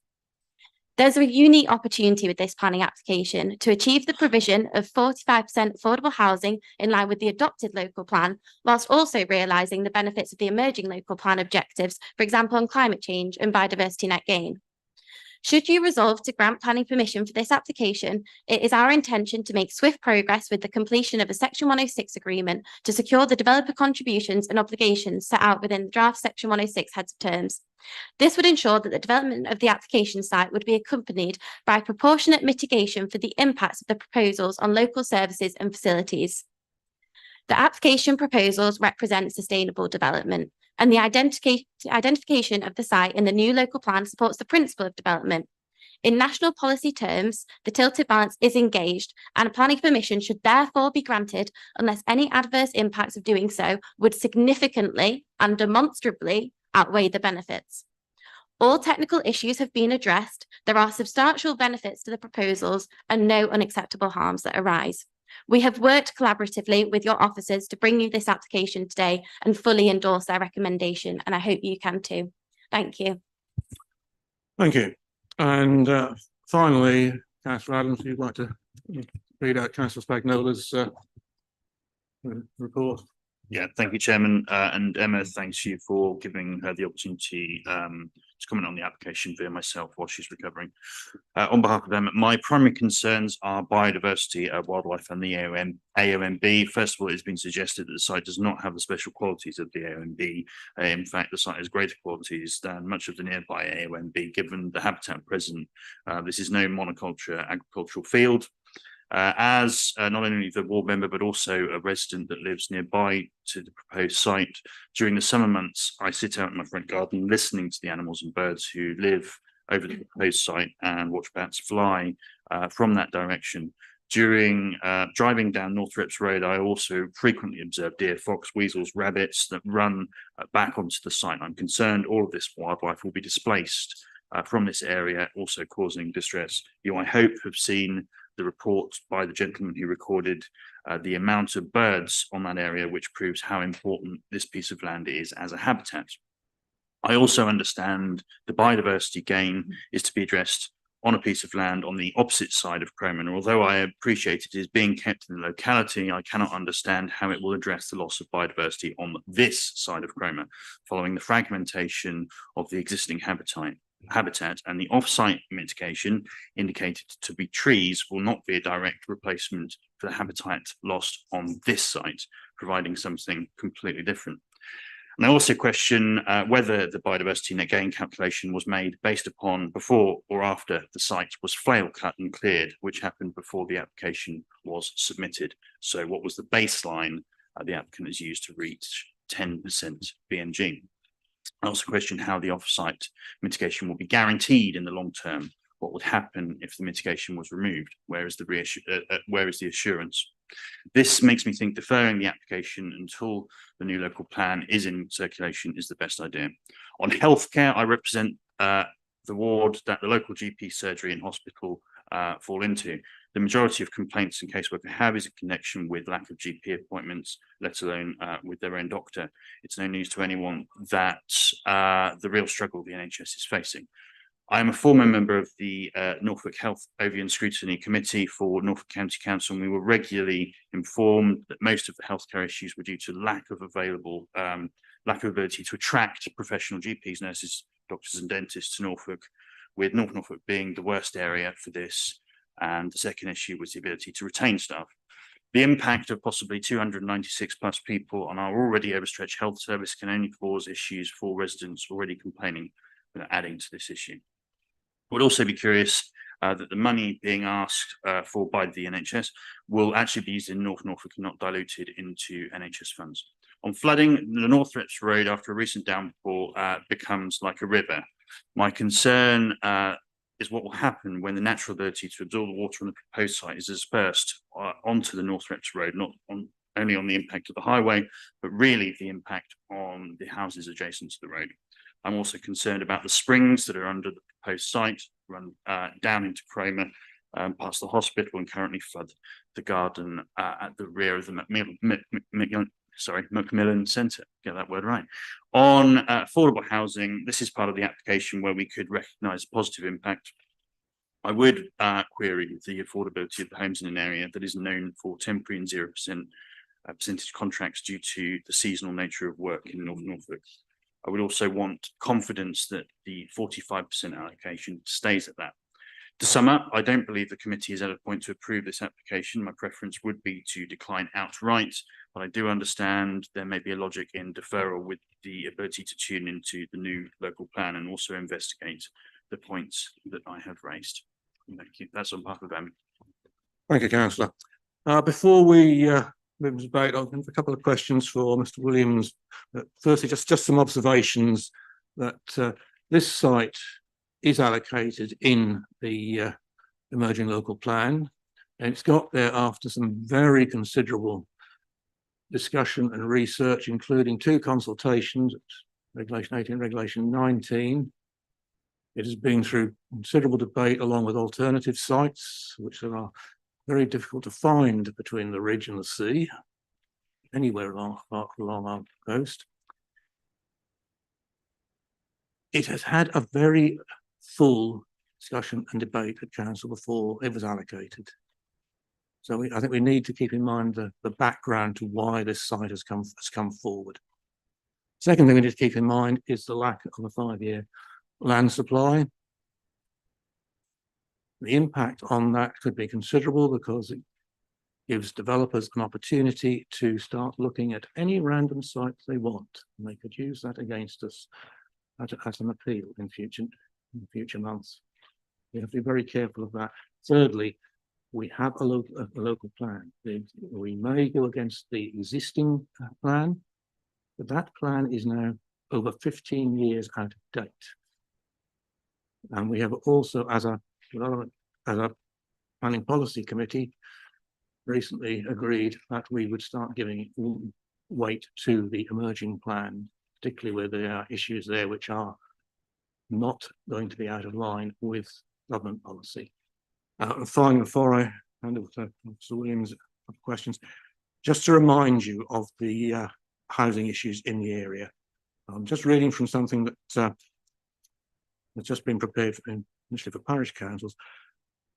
There's a unique opportunity with this planning application to achieve the provision of 45% affordable housing in line with the adopted local plan, whilst also realising the benefits of the emerging local plan objectives, for example, on climate change and biodiversity net gain. Should you resolve to grant planning permission for this application, it is our intention to make swift progress with the completion of a Section 106 agreement to secure the developer contributions and obligations set out within the draft Section 106 heads of terms. This would ensure that the development of the application site would be accompanied by proportionate mitigation for the impacts of the proposals on local services and facilities. The application proposals represent sustainable development, and the identification of the site in the new local plan supports the principle of development. In national policy terms, the tilted balance is engaged, and a planning permission should therefore be granted unless any adverse impacts of doing so would significantly and demonstrably outweigh the benefits. All technical issues have been addressed. There are substantial benefits to the proposals and no unacceptable harms that arise. We have worked collaboratively with your officers to bring you this application today and fully endorse their recommendation, and I hope you can too. Thank you. Thank you. And finally, Councillor Adams, if you'd like to read out Councillor Spagnola's report. Yeah, thank you, Chairman. And Emma, thanks you for giving her the opportunity to comment on the application via myself while she's recovering. On behalf of Emma, my primary concerns are biodiversity, wildlife and the AONB. First of all, it's been suggested that the site does not have the special qualities of the AONB. In fact, the site has greater qualities than much of the nearby AONB, given the habitat present. This is no monoculture agricultural field. As not only the ward member, but also a resident that lives nearby to the proposed site, during the summer months, I sit out in my front garden listening to the animals and birds who live over the proposed site and watch bats fly from that direction. During driving down North Rips Road, I also frequently observe deer, fox, weasels, rabbits that run back onto the site. I'm concerned all of this wildlife will be displaced from this area, also causing distress. You, I hope, have seen the report by the gentleman who recorded the amount of birds on that area, which proves how important this piece of land is as a habitat. I also understand the biodiversity gain is to be addressed on a piece of land on the opposite side of Cromer. And although I appreciate it is being kept in the locality, I cannot understand how it will address the loss of biodiversity on this side of Cromer, following the fragmentation of the existing habitat, and the off-site mitigation indicated to be trees will not be a direct replacement for the habitat lost on this site, providing something completely different. And I also question whether the biodiversity net gain calculation was made based upon before or after the site was flail cut and cleared, which happened before the application was submitted. So what was the baseline the applicant has used to reach 10% BNG? I also question how the off-site mitigation will be guaranteed in the long term. What would happen if the mitigation was removed? Where is the assurance? This makes me think deferring the application until the new local plan is in circulation is the best idea. On healthcare, I represent the ward that the local GP surgery and hospital fall into. The majority of complaints and caseworker have is a connection with lack of GP appointments, let alone with their own doctor. It's no news to anyone that the real struggle the NHS is facing. I am a former member of the Norfolk Health Overview and Scrutiny Committee for Norfolk County Council, and we were regularly informed that most of the healthcare issues were due to lack of ability to attract professional GPs, nurses, doctors and dentists to Norfolk, with North Norfolk being the worst area for this. And the second issue was the ability to retain staff. The impact of possibly 296 plus people on our already overstretched health service can only cause issues for residents already complaining, adding to this issue. I would also be curious that the money being asked for by the NHS will actually be used in North Norfolk and not diluted into NHS funds. On flooding, the North Reps Road after a recent downpour becomes like a river. My concern is what will happen when the natural ability to absorb the water on the proposed site is dispersed onto the North Reps Road, not only on the impact of the highway, but really the impact on the houses adjacent to the road. I'm also concerned about the springs that are under the proposed site, run down into Cromer, past the hospital, and currently flood the garden at the rear of the Macmillan Centre, get that word right. On affordable housing, this is part of the application where we could recognise a positive impact. I would query the affordability of the homes in an area that is known for temporary and 0% percentage contracts due to the seasonal nature of work in North Norfolk. I would also want confidence that the 45% allocation stays at that. To sum up, I don't believe the committee is at a point to approve this application. My preference would be to decline outright, but I do understand there may be a logic in deferral with the ability to tune into the new local plan and also investigate the points that I have raised. Thank you. That's on behalf of them. Thank you, councillor. Before we move to debate, I'll have a couple of questions for Mr. Williams. Firstly, just some observations that this site is allocated in the emerging local plan, and it's got there after some very considerable discussion and research, including 2 consultations, Regulation 18, Regulation 19. It has been through considerable debate along with alternative sites, which are very difficult to find between the ridge and the sea, anywhere along our coast. It has had a very full discussion and debate at council before it was allocated. So I think we need to keep in mind the background to why this site has come forward. Second thing we need to keep in mind is the lack of a 5-year land supply. The impact on that could be considerable because it gives developers an opportunity to start looking at any random sites they want, and they could use that against us as an appeal in future months. We have to be very careful of that. Thirdly, we have a local plan. We may go against the existing plan, but that plan is now over 15 years out of date. And we have also, as a planning policy committee, recently agreed that we would start giving weight to the emerging plan, particularly where there are issues there which are not going to be out of line with government policy. And finally, before I hand over to Mr. Williams for questions, just to remind you of the housing issues in the area. I'm just reading from something that has just been prepared initially for parish councils.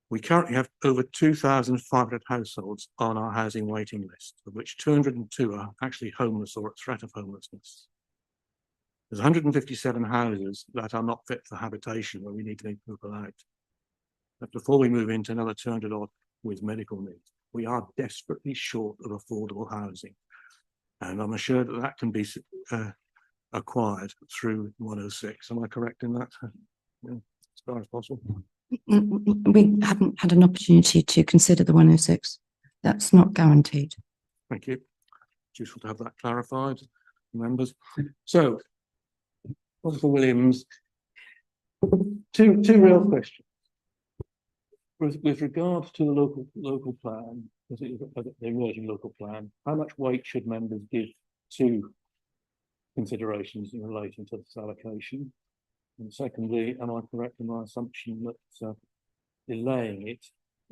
We currently have over 2,500 households on our housing waiting list, of which 202 are actually homeless or at threat of homelessness. There's 157 houses that are not fit for habitation where we need to move people out. But before we move into another 200 odd with medical needs, we are desperately short of affordable housing. And I'm assured that that can be acquired through 106. Am I correct in that? Yeah, as far as possible. We haven't had an opportunity to consider the 106. That's not guaranteed. Thank you. It's useful to have that clarified, members. So, Councillor Williams, two real questions. With regard to the local plan, the emerging local plan, how much weight should members give to considerations in relation to this allocation? And secondly, am I correct in my assumption that delaying it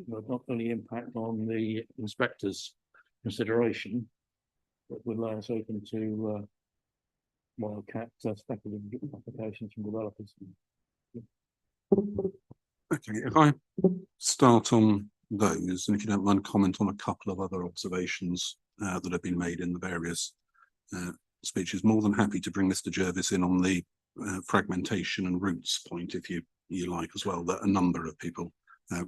would not only impact on the inspector's consideration, but would lay us open to wildcat speculative applications from developers? Okay, if I start on those, and if you don't mind, comment on a couple of other observations that have been made in the various speeches. More than happy to bring Mr. Jervis in on the fragmentation and roots point, if you like, as well, that a number of people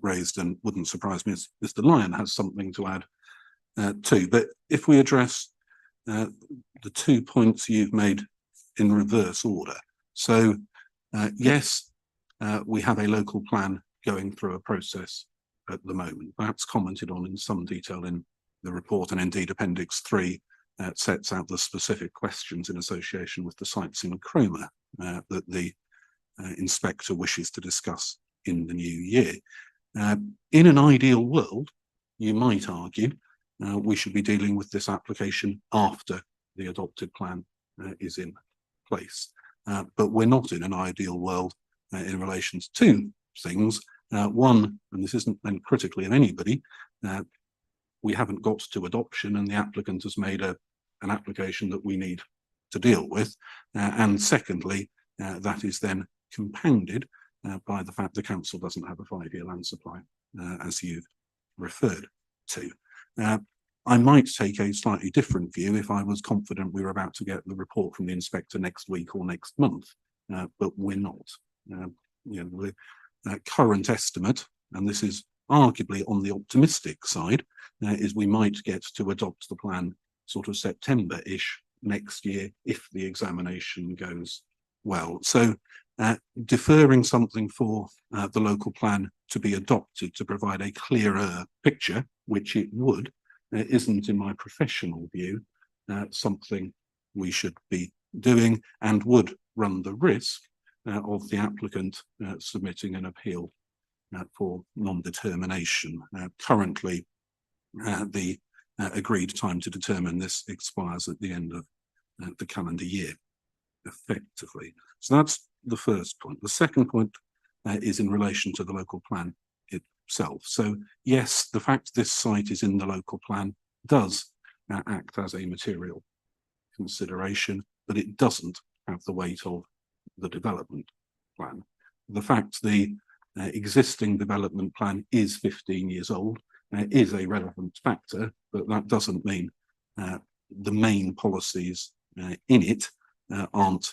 raised, and wouldn't surprise me if Mr. Lyon has something to add too. But if we address the 2 points you've made in reverse order. So yes, we have a local plan going through a process at the moment. That's commented on in some detail in the report, and indeed Appendix 3 sets out the specific questions in association with the sites in Cromer that the inspector wishes to discuss in the new year. In an ideal world, you might argue, we should be dealing with this application after the adopted plan is in place. But we're not in an ideal world in relation to two things. One, and this isn't meant critically of anybody, we haven't got to adoption and the applicant has made an application that we need to deal with. And secondly, that is then compounded by the fact the council doesn't have a 5-year land supply, as you've referred to. I might take a slightly different view if I was confident we were about to get the report from the inspector next week or next month, but we're not. The current estimate, and this is arguably on the optimistic side, is we might get to adopt the plan sort of September-ish next year if the examination goes well. So deferring something for the local plan to be adopted to provide a clearer picture, which it would, isn't, in my professional view, something we should be doing, and would run the risk of the applicant submitting an appeal for non-determination. Currently, the agreed time to determine this expires at the end of the calendar year, effectively. So that's the first point. The second point is in relation to the local plan itself. So yes, the fact this site is in the local plan does act as a material consideration, but it doesn't have the weight of the development plan. The fact the existing development plan is 15 years old is a relevant factor, but that doesn't mean the main policies in it aren't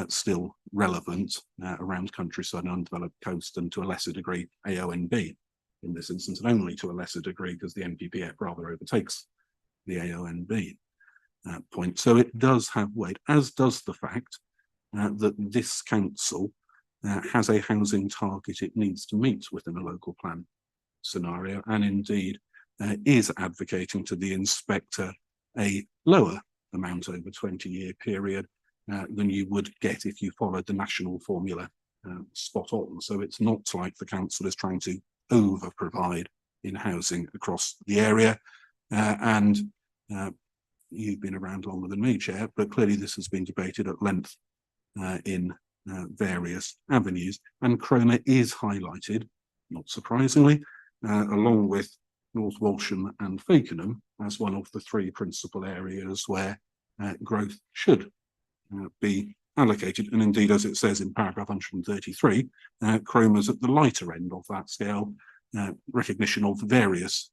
still relevant around countryside and undeveloped coast, and to a lesser degree AONB in this instance, and only to a lesser degree because the NPPF rather overtakes the AONB point. So it does have weight, as does the fact that this council has a housing target it needs to meet within a local plan scenario, and indeed is advocating to the inspector a lower amount over 20-year period than you would get if you followed the national formula spot on. So it's not like the council is trying to over provide in housing across the area. And you've been around longer than me, Chair, but clearly this has been debated at length in various avenues, and Cromer is highlighted, not surprisingly, along with North Walsham and Fakenham as one of the three principal areas where growth should be allocated. And indeed, as it says in paragraph 133, Cromer's at the lighter end of that scale, recognition of various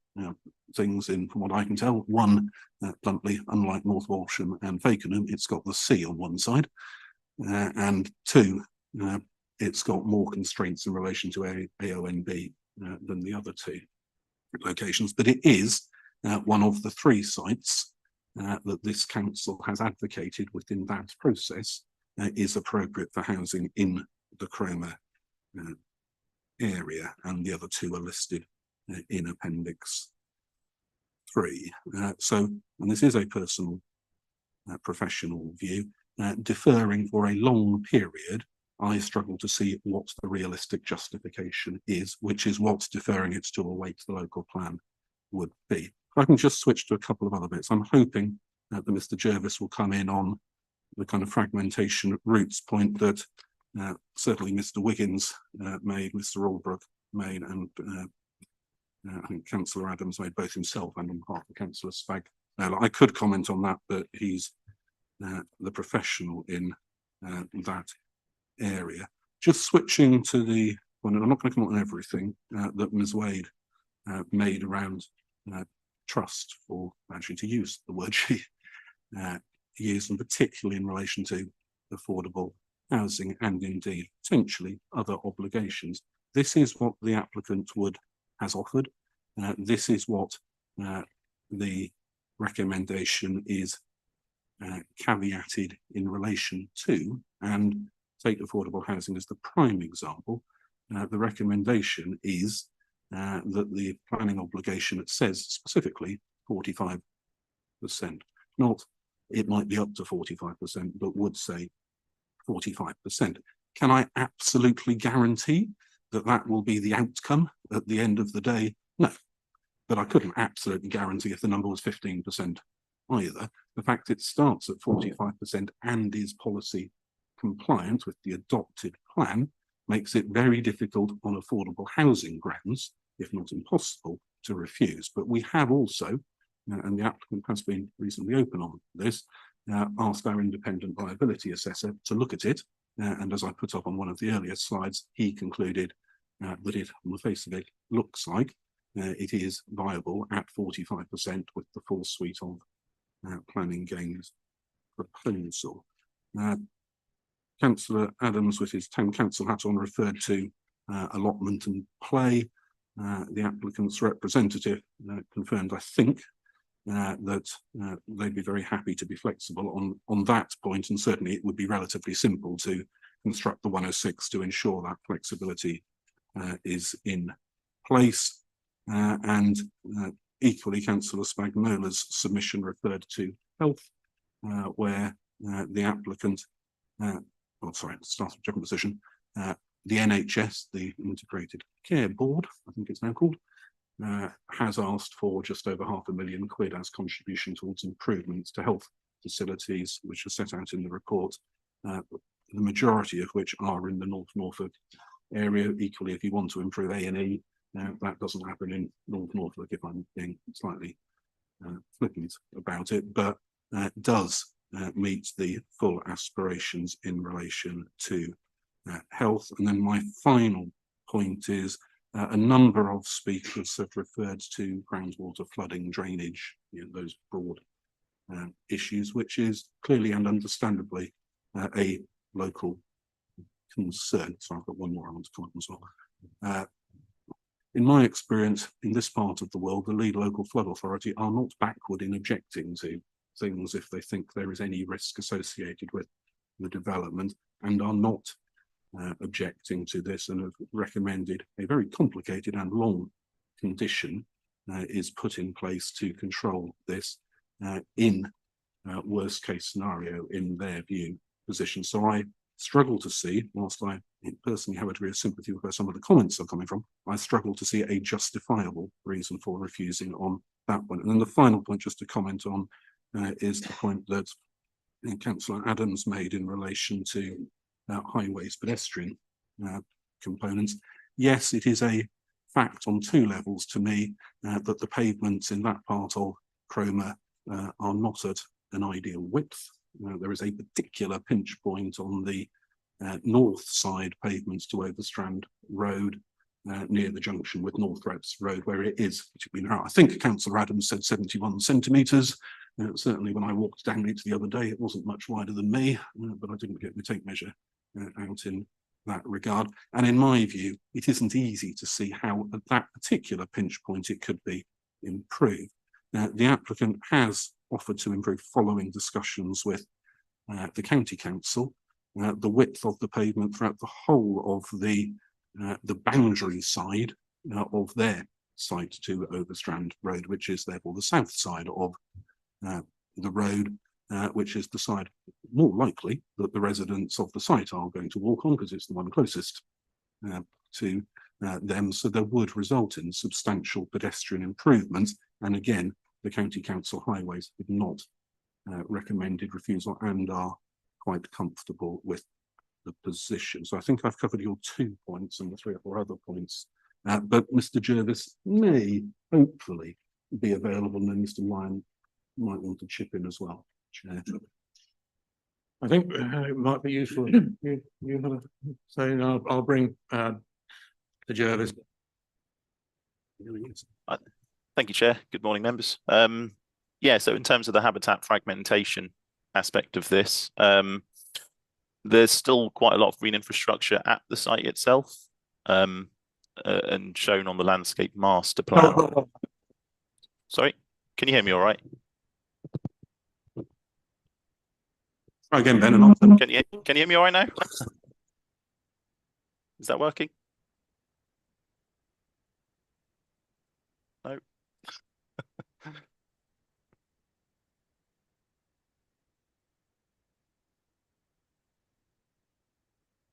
things in, from what I can tell. One, bluntly, unlike North Walsham and Fakenham, it's got the sea on one side, and two, it's got more constraints in relation to AONB than the other two locations. But it is one of the three sites that this council has advocated within that process is appropriate for housing in the Cromer area, and the other two are listed in Appendix 3. So, and this is a personal professional view, deferring for a long period, I struggle to see what the realistic justification is, which is what deferring it to await the local plan would be. If I can just switch to a couple of other bits. I'm hoping that Mr. Jervis will come in on the kind of fragmentation roots point that certainly Mr. Wiggins made, Mr. Albrook made, and I think Councillor Adams made, both himself and on behalf of Councillor Spag. I could comment on that, but he's the professional in that area. Just switching to the one, and I'm not going to come on everything that Ms. Wade made around trust, or actually to use the word she used, and particularly in relation to affordable housing and indeed potentially other obligations. This is what the applicant has offered. This is what the recommendation is caveated in relation to, and take affordable housing as the prime example. the recommendation is that the planning obligation, it says specifically 45%, not it might be up to 45%, but would say 45%. Can I absolutely guarantee that that will be the outcome at the end of the day? No, but I couldn't absolutely guarantee if the number was 15% either. The fact it starts at 45% and is policy compliant with the adopted plan makes it very difficult on affordable housing grounds, if not impossible, to refuse. But we have also, and the applicant has been reasonably open on this, asked our independent viability assessor to look at it. And as I put up on one of the earlier slides, he concluded that it, on the face of it, looks like it is viable at 45% with the full suite of planning gains proposal. Councillor Adams, with his town council hat on, referred to allotment and play. The applicant's representative confirmed, I think, that they'd be very happy to be flexible on that point, and certainly it would be relatively simple to construct the 106 to ensure that flexibility is in place. And equally, Councillor Spagnola's submission referred to health, where the applicant, start with different position, the NHS, the Integrated Care Board, I think it's now called, has asked for just over £500,000 as contribution towards improvements to health facilities, which are set out in the report, the majority of which are in the North Norfolk area. Equally, if you want to improve A&E, that doesn't happen in North Norfolk, if I'm being slightly flippant about it, but does meet the full aspirations in relation to health. And then my final point is a number of speakers have referred to groundwater flooding, drainage, those broad issues, which is clearly and understandably a local concern. So I've got one more I want to comment as well. In my experience, in this part of the world, the lead local flood authority are not backward in objecting to things if they think there is any risk associated with the development, and are not objecting to this, and have recommended a very complicated and long condition is put in place to control this in worst case scenario, in their view, position. So I struggle to see, whilst I personally have a degree of sympathy with where some of the comments are coming from, I struggle to see a justifiable reason for refusing on that one. And then the final point just to comment on is the point that Councillor Adams made in relation to highways pedestrian components. Yes, it is a fact on two levels to me that the pavements in that part of Cromer are not at an ideal width. There is a particular pinch point on the north side pavements to Overstrand Road near the junction with North Reps Road, where it is particularly narrow. I think Councillor Adams said 71 centimetres. Certainly when I walked down it the other day, it wasn't much wider than me, but I didn't get my tape measure out in that regard. And in my view, it isn't easy to see how at that particular pinch point it could be improved. The applicant has offered to improve following discussions with the county council, the width of the pavement throughout the whole of the boundary side of their site to Overstrand Road, which is therefore the south side of the road, which is the side more likely that the residents of the site are going to walk on, because it's the one closest to them. So there would result in substantial pedestrian improvements. And again, the County Council Highways have not recommended refusal and are quite comfortable with the position. So I think I've covered your 2 points and the 3 or 4 other points. But Mr. Jervis may hopefully be available, and then Mr. Lyon might want to chip in as well. Chair. I think it might be useful. You have a say. I'll bring the Jervis. Thank you, Chair. Good morning, members. Yeah, so in terms of the habitat fragmentation aspect of this, there's still quite a lot of green infrastructure at the site itself, and shown on the landscape master plan. Sorry, can you hear me all right? Try again, Ben. And Can you hear me all right now? Is that working?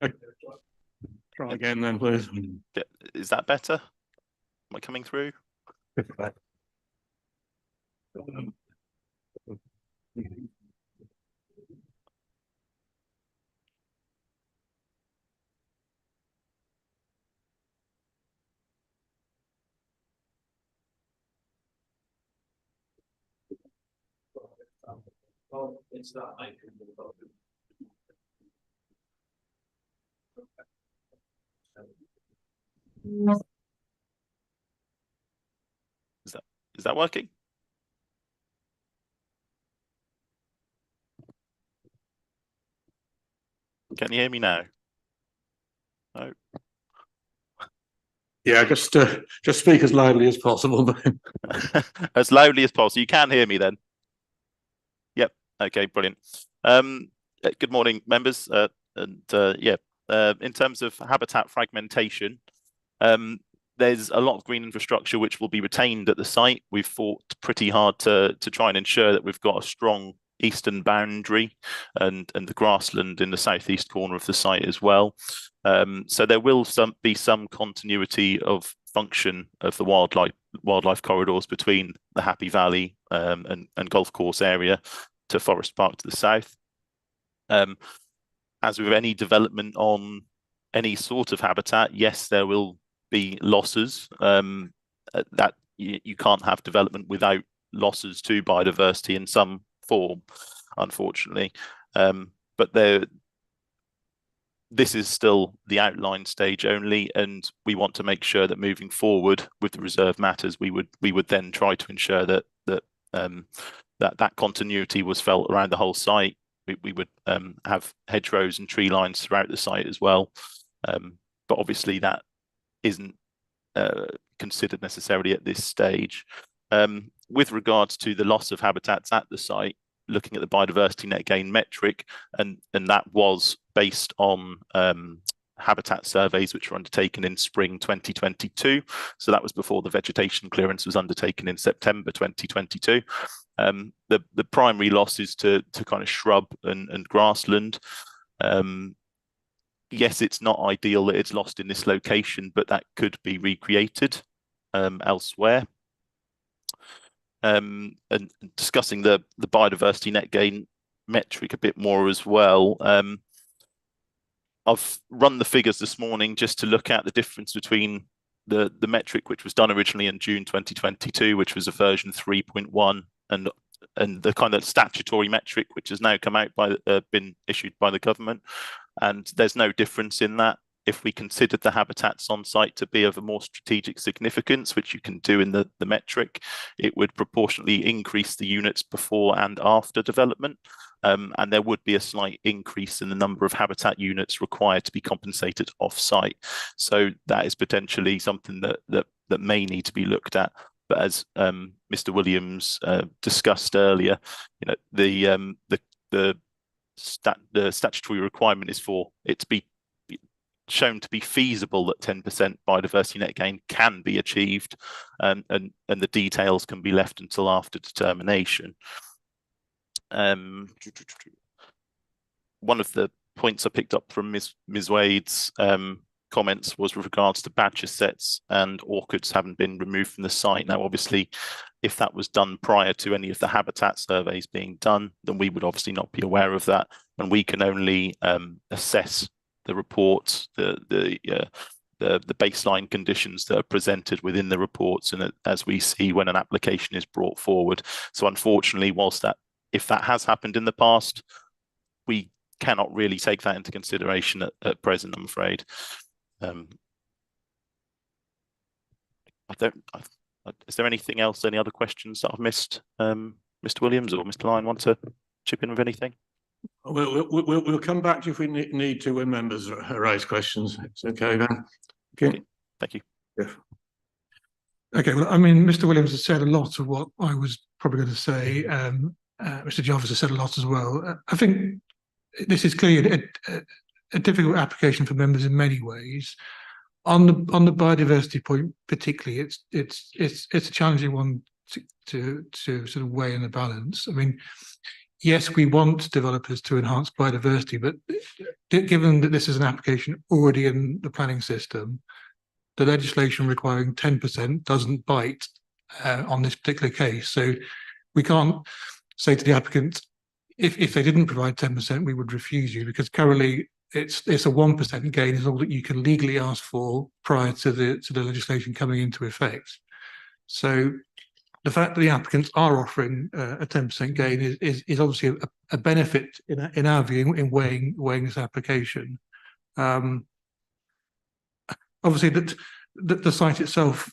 Try again then, please. Is that better? Am I coming through? Is that working? Can you hear me now? No. Yeah, just speak as loudly as possible. Then. As loudly as possible. You can hear me then. Yep. Okay. Brilliant. Good morning, members. In terms of habitat fragmentation, there's a lot of green infrastructure which will be retained at the site. We've fought pretty hard to try and ensure that we've got a strong eastern boundary and the grassland in the southeast corner of the site as well. So there will be some continuity of function of the wildlife corridors between the Happy Valley and golf course area to Forest Park to the south. As with any development on any sort of habitat, yes, there will be losses. That you can't have development without losses to biodiversity in some form, unfortunately. But this is still the outline stage only, and we want to make sure that moving forward with the reserve matters, we would then try to ensure that continuity was felt around the whole site. We would have hedgerows and tree lines throughout the site as well, but obviously that isn't considered necessarily at this stage. With regards to the loss of habitats at the site, looking at the biodiversity net gain metric, and that was based on habitat surveys which were undertaken in spring 2022. So that was before the vegetation clearance was undertaken in September 2022. The primary loss is to kind of shrub and grassland. Yes, it's not ideal that it's lost in this location, but that could be recreated elsewhere. And discussing the biodiversity net gain metric a bit more as well. I've run the figures this morning just to look at the difference between the metric which was done originally in June 2022, which was a version 3.1, and the kind of statutory metric which has now come out been issued by the government. And there's no difference in that. If we considered the habitats on site to be of a more strategic significance, which you can do in the metric, it would proportionately increase the units before and after development. And there would be a slight increase in the number of habitat units required to be compensated off-site. So that is potentially something that may need to be looked at. But as Mr. Williams discussed earlier, the statutory requirement is for it to be shown to be feasible that 10% biodiversity net gain can be achieved, and the details can be left until after determination. One of the points I picked up from Ms. Wade's comments was with regards to badger sets and orchids having been removed from the site. Now, obviously, if that was done prior to any of the habitat surveys being done, then we would obviously not be aware of that, and we can only assess the reports, the baseline conditions that are presented within the reports, and as we see when an application is brought forward. So unfortunately, whilst if that has happened in the past, we cannot really take that into consideration at present, I'm afraid. Is there anything else, any other questions that I've missed? Mr. Williams or Mr. Lyon want to chip in with anything? We'll come back to you if we need to when members raise questions. It's okay, then. Okay. Thank you. Yeah. Okay, well, I mean, Mr. Williams has said a lot of what I was probably going to say. Mr. Jarvis has said a lot as well. I think this is clearly a difficult application for members in many ways. On the biodiversity point, particularly, it's a challenging one to sort of weigh in the balance. I mean, yes, we want developers to enhance biodiversity, but given that this is an application already in the planning system, the legislation requiring 10% doesn't bite on this particular case. So we can't say to the applicant, if they didn't provide 10%, we would refuse you, because currently it's a 1% gain is all that you can legally ask for prior to the legislation coming into effect. So the fact that the applicants are offering a 10% gain is obviously a benefit in our view in weighing this application. Obviously, the site itself,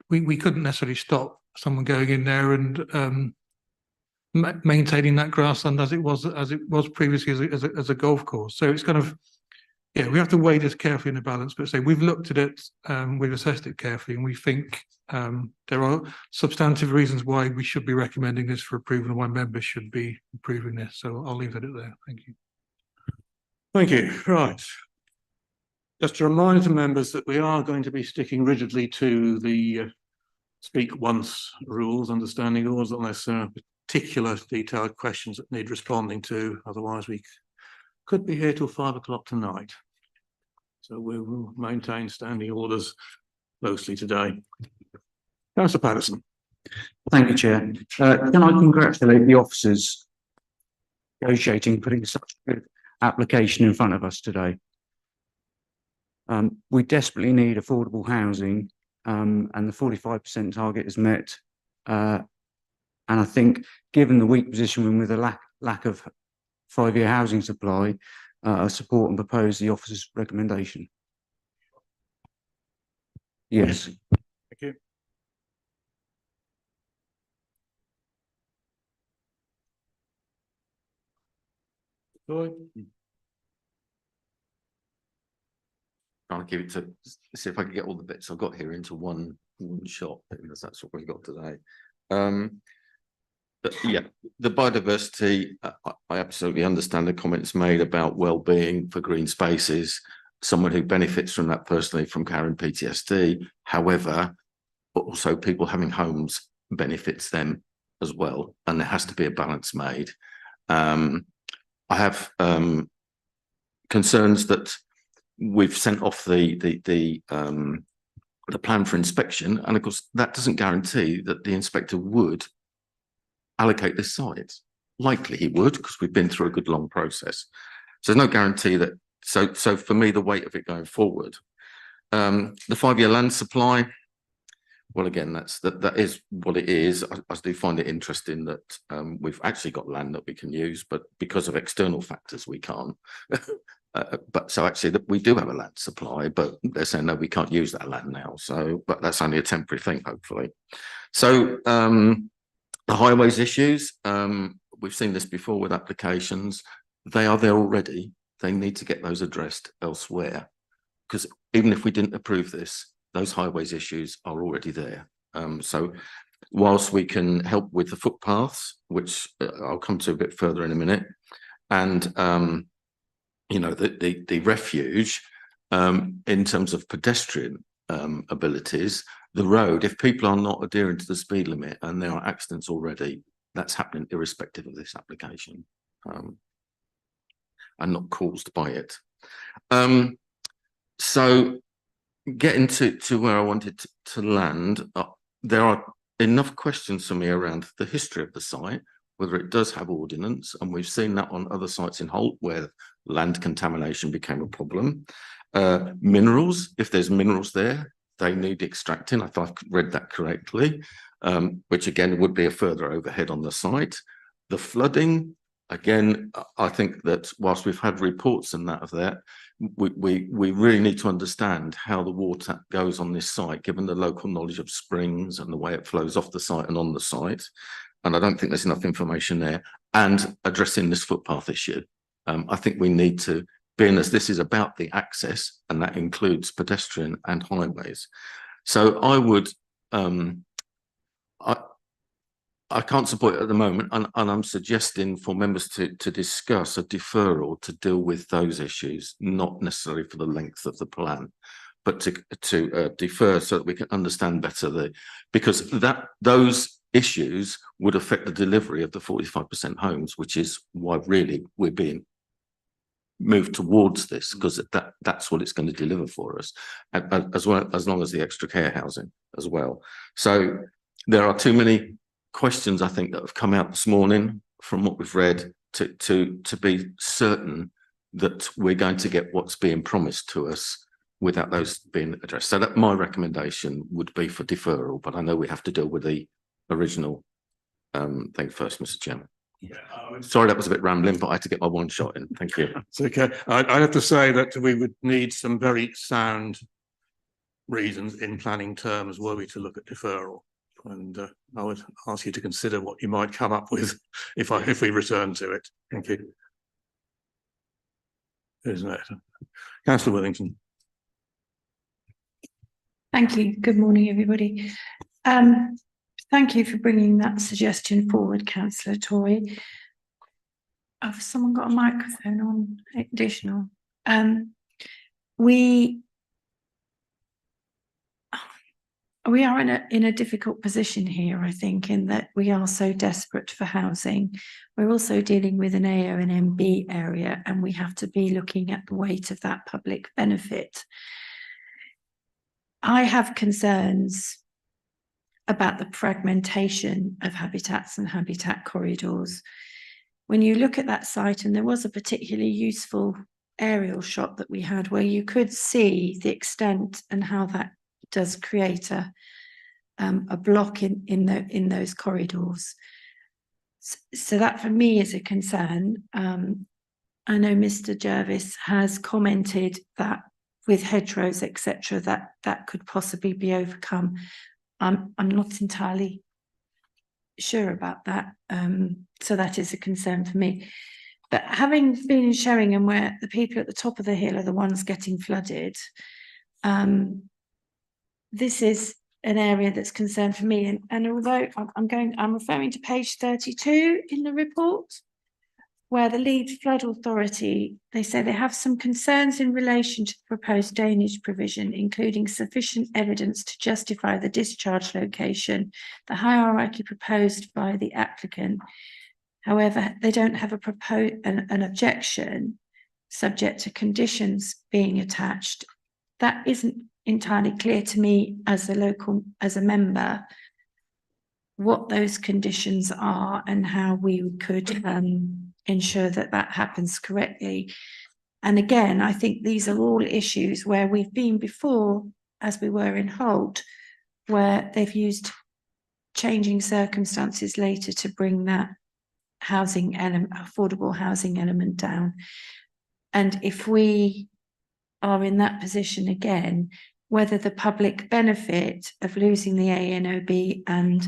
we couldn't necessarily stop someone going in there and maintaining that grassland as it was previously as a golf course. So it's kind of, yeah, we have to weigh this carefully in a balance. But say we've looked at it, we've assessed it carefully, and we think there are substantive reasons why we should be recommending this for approval and why members should be approving this. So I'll leave it at there. Thank you. Thank you. Right. Just to remind the members that we are going to be sticking rigidly to the speak once rules, understanding rules, unless particular detailed questions that need responding to. Otherwise, we could be here till 5 o'clock tonight. So we will maintain standing orders closely today. Councillor Patterson. Thank you, Chair. Can I congratulate the officers negotiating, putting such a good application in front of us today. We desperately need affordable housing, and the 45% target is met. And I think, given the weak position we're in with a lack of 5-year housing supply, I support and propose the officer's recommendation. Yes. Thank you. Roy? Trying to give it to see if I can get all the bits I've got here into one shot, because that's what we got today. But yeah, the biodiversity, I absolutely understand the comments made about well-being for green spaces. Someone who benefits from that personally from carrying PTSD. However, also people having homes benefits them as well, and there has to be a balance made. I have concerns that we've sent off the plan for inspection, and of course that doesn't guarantee that the inspector would allocate this site. Likely he would, because we've been through a good long process. So there's no guarantee that. So for me, the weight of it going forward, the 5-year land supply. Well, again, that is what it is. I do find it interesting that we've actually got land that we can use, but because of external factors, we can't. But so actually that we do have a land supply, but they're saying no, we can't use that land now. So, but that's only a temporary thing, hopefully. So the highways issues, we've seen this before with applications. They are there already. They need to get those addressed elsewhere, because even if we didn't approve this, those highways issues are already there. So whilst we can help with the footpaths, which I'll come to a bit further in a minute, and you know, the refuge, in terms of pedestrian abilities, the road, if people are not adhering to the speed limit and there are accidents already, that's happening irrespective of this application, and not caused by it. So getting to where I wanted to land, there are enough questions for me around the history of the site, whether it does have ordinance, and we've seen that on other sites in Holt where land contamination became a problem. Minerals, if there's minerals there, they need extracting, if I've read that correctly, which again would be a further overhead on the site. The flooding, again, I think that whilst we've had reports and that of that, we really need to understand how the water goes on this site, given the local knowledge of springs and the way it flows off the site and on the site. And I don't think there's enough information there. And addressing this footpath issue, I think we need to, being as this is about the access, and that includes pedestrian and highways. So I would, I can't support it at the moment, and I'm suggesting for members to discuss a deferral to deal with those issues, not necessarily for the length of the plan. but to defer so that we can understand better because those issues would affect the delivery of the 45% homes, which is why really we're being moved towards this, because that's what it's going to deliver for us, as well as long as the extra care housing as well. So there are too many questions, I think, that have come out this morning from what we've read to be certain that we're going to get what's being promised to us without those being addressed. So that my recommendation would be for deferral, but I know we have to deal with the original thing first, Mr. Chairman. Yeah, sorry, that was a bit rambling, but I had to get my one shot in. Thank you. It's okay. I have to say that we would need some very sound reasons in planning terms were we to look at deferral. And I would ask you to consider what you might come up with if we return to it. Thank you. Isn't it? Councillor Withington. Thank you. Good morning, everybody. Thank you for bringing that suggestion forward, Councillor Tory. Have someone got a microphone on? Additional. We are in a difficult position here, I think, in that we are so desperate for housing. We're also dealing with an AO and MB area, and we have to be looking at the weight of that public benefit. I have concerns about the fragmentation of habitats and habitat corridors. When you look at that site, and there was a particularly useful aerial shot that we had where you could see the extent and how that does create a block in those corridors. So that for me is a concern. I know Mr. Jervis has commented that with hedgerows, etc., that could possibly be overcome. I'm not entirely sure about that. So that is a concern for me. But having been in Sheringham, where the people at the top of the hill are the ones getting flooded, this is an area that's concerned for me. And although I'm referring to page 32 in the report, where the lead flood authority, they say they have some concerns in relation to the proposed drainage provision, including sufficient evidence to justify the discharge location, the hierarchy proposed by the applicant. However, they don't have an objection subject to conditions being attached. That isn't entirely clear to me as a member, what those conditions are and how we could ensure that that happens correctly. And again, I think these are all issues where we've been before, as we were in Holt, where they've used changing circumstances later to bring that housing element, affordable housing element down. And if we are in that position again, whether the public benefit of losing the ANOB and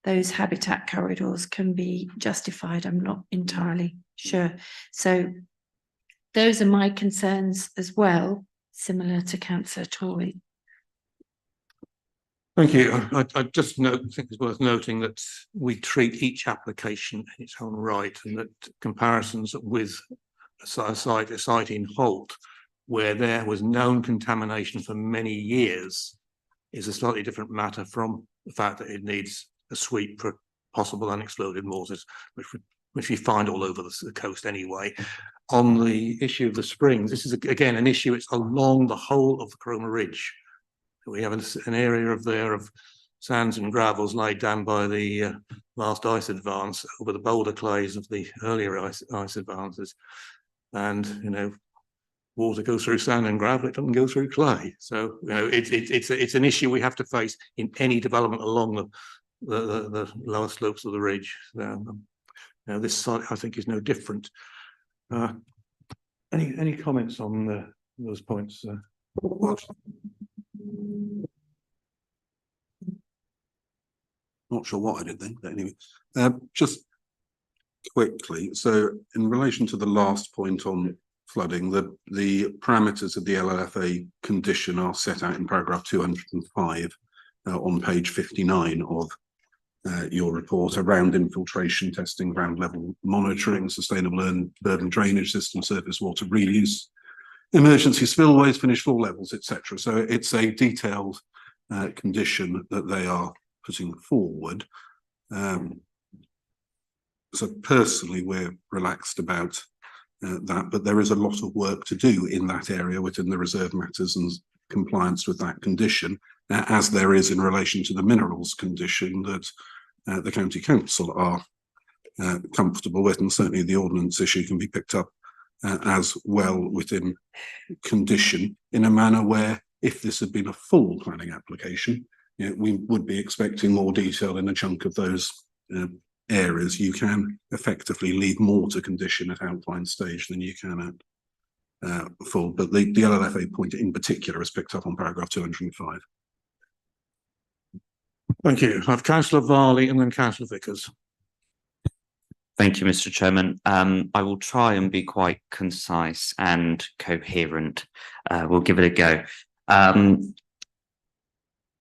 those habitat corridors can be justified, I'm not entirely sure. So those are my concerns as well, similar to Councillor Tory. Thank you. I just think it's worth noting that we treat each application in its own right, and that comparisons with a site in Holt, where there was known contamination for many years, is a slightly different matter from the fact that it needs a sweep for possible unexploded mortars, which we find all over the coast anyway. On the issue of the springs, this is again an issue. It's along the whole of the Cromer Ridge. We have an area of sands and gravels laid down by the last ice advance over the boulder clays of the earlier ice advances, and water goes through sand and gravel, it doesn't go through clay. So it's an issue we have to face in any development along the lower slopes of the ridge. This site, I think, is no different. Any comments on those points? Not sure what I did then, but anyway, just quickly. So in relation to the last point on flooding, the parameters of the LLFA condition are set out in paragraph 205 on page 59 of your report around infiltration testing, ground level monitoring, sustainable urban drainage system, surface water reuse, emergency spillways, finished floor levels, etc. So it's a detailed condition that they are putting forward. So personally, we're relaxed about that, but there is a lot of work to do in that area within the reserve matters and compliance with that condition, as there is in relation to the minerals condition that the county council are comfortable with, and certainly the ordnance issue can be picked up as well within condition in a manner where, if this had been a full planning application, we would be expecting more detail in a chunk of those areas. You can effectively leave more to condition at outline stage than you can at full, but the LLFA point in particular is picked up on paragraph 205. Thank you. I have Councillor Varley and then Councillor Vickers. Thank you, Mr. Chairman. I will try and be quite concise and coherent. We'll give it a go.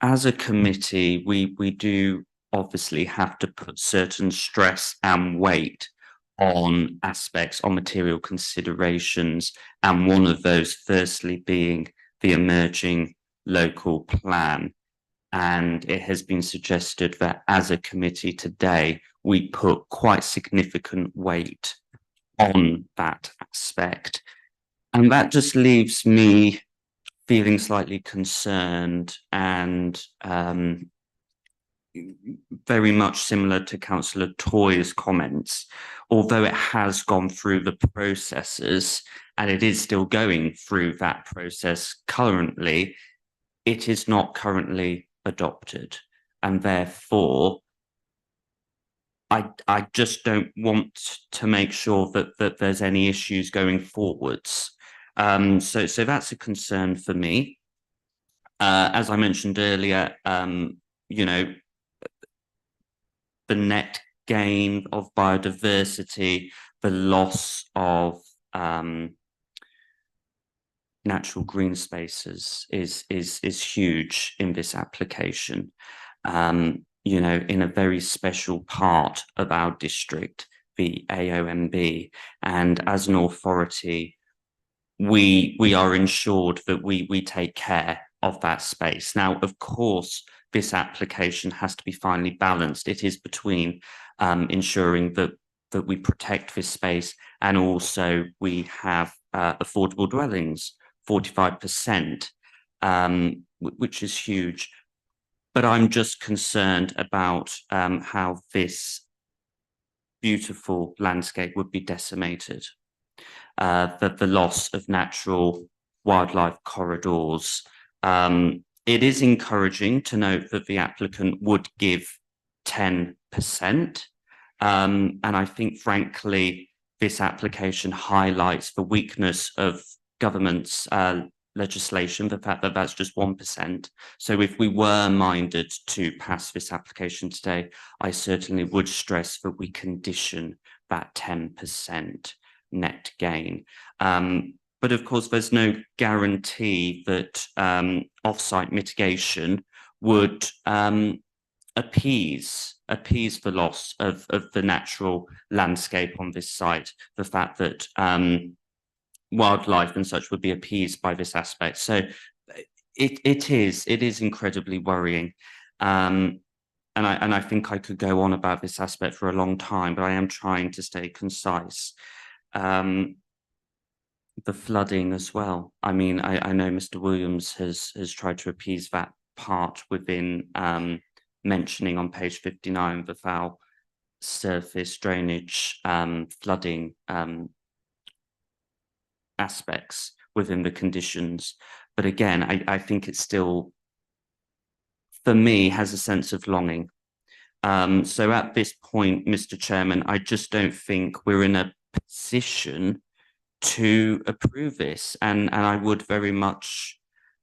As a committee, we do obviously have to put certain stress and weight on aspects, on material considerations, and one of those firstly being the emerging local plan. And it has been suggested that as a committee today, we put quite significant weight on that aspect. And that just leaves me feeling slightly concerned and very much similar to Councillor Toy's comments. Although it has gone through the processes and it is still going through that process currently, it is not currently adopted, and therefore I just don't want to make sure that there's any issues going forwards. So that's a concern for me. As I mentioned earlier, you know, the net gain of biodiversity, the loss of natural green spaces is huge in this application. You know, in a very special part of our district, the AOMB, and as an authority, we are ensured that we take care of that space. Now, of course, this application has to be finely balanced. It is between ensuring that we protect this space, and also we have affordable dwellings, 45%, which is huge. But I'm just concerned about how this beautiful landscape would be decimated. The loss of natural wildlife corridors. It is encouraging to note that the applicant would give 10%. And I think, frankly, this application highlights the weakness of government's legislation, the fact that that's just 1%. So if we were minded to pass this application today, I certainly would stress that we condition that 10% net gain. But of course, there's no guarantee that off-site mitigation would appease the loss of the natural landscape on this site, the fact that wildlife and such would be appeased by this aspect. So it is incredibly worrying. And I think I could go on about this aspect for a long time, but I am trying to stay concise. The flooding as well. I mean, I know Mr. Williams has tried to appease that part within mentioning on page 59 the foul surface drainage flooding aspects within the conditions. But again, I think it still, for me, has a sense of longing. So at this point, Mr. Chairman, I just don't think we're in a position to approve this, and I would very much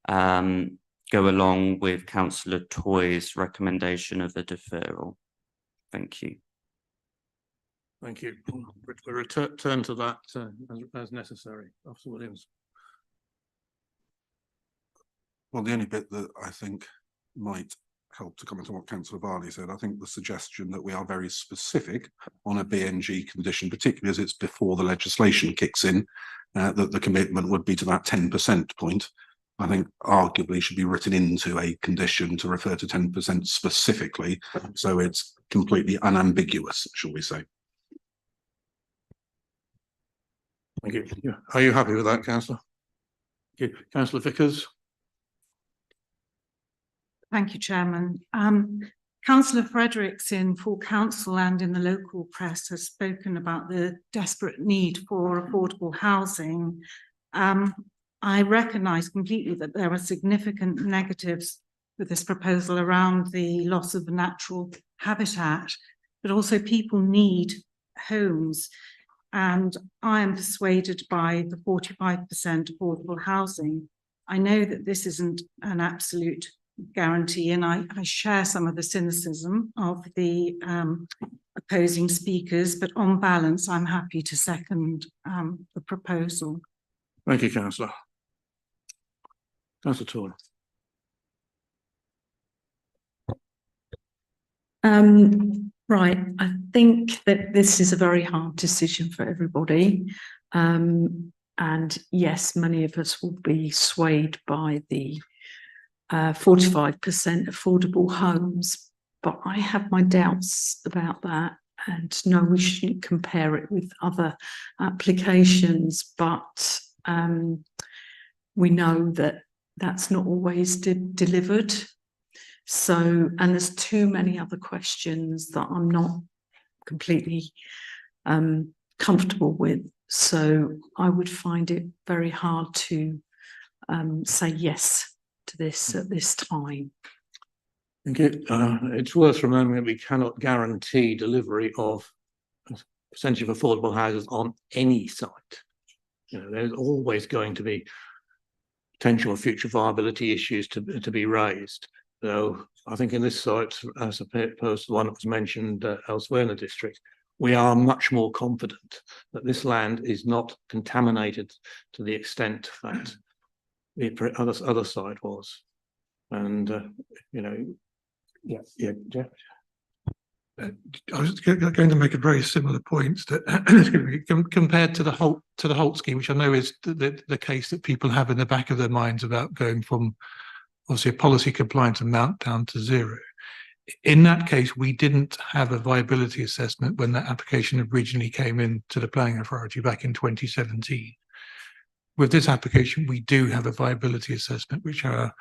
go along with Councillor Toy's recommendation of a deferral. Thank you. Thank you. We'll return to that as necessary. Officer Williams. Well, the only bit that I think might help to comment on what Councillor Varley said, I think the suggestion that we are very specific on a BNG condition, particularly as it's before the legislation kicks in, that the commitment would be to that 10% point, I think arguably should be written into a condition to refer to 10% specifically, so it's completely unambiguous, shall we say. Thank you. Yeah. Are you happy with that, Councillor? Thank you. Councillor Vickers? Thank you, Chairman. Councillor Fredericks in full council and in the local press has spoken about the desperate need for affordable housing. I recognise completely that there are significant negatives with this proposal around the loss of natural habitat, but also people need homes. And I am persuaded by the 45% affordable housing. I know that this isn't an absolute guarantee, and I share some of the cynicism of the opposing speakers, but on balance, I'm happy to second the proposal. Thank you, Councillor. Councillor Tory. Right, I think that this is a very hard decision for everybody. And yes, many of us will be swayed by the 45% affordable homes, but I have my doubts about that. And no, we shouldn't compare it with other applications, but we know that that's not always delivered. So, and there's too many other questions that I'm not completely comfortable with. So I would find it very hard to say yes to this at this time. Thank you. It's worth remembering that we cannot guarantee delivery of a percentage of affordable houses on any site. You know, there's always going to be potential future viability issues to be raised. So I think in this site, as opposed to the one that was mentioned elsewhere in the district, we are much more confident that this land is not contaminated to the extent that the other side was. And, you know, yeah. I was going to make a very similar point that compared to the Holt scheme, which I know is the case that people have in the back of their minds about going from obviously a policy compliance amount down to zero. In that case, we didn't have a viability assessment when that application originally came in to the planning authority back in 2017. With this application, we do have a viability assessment, which our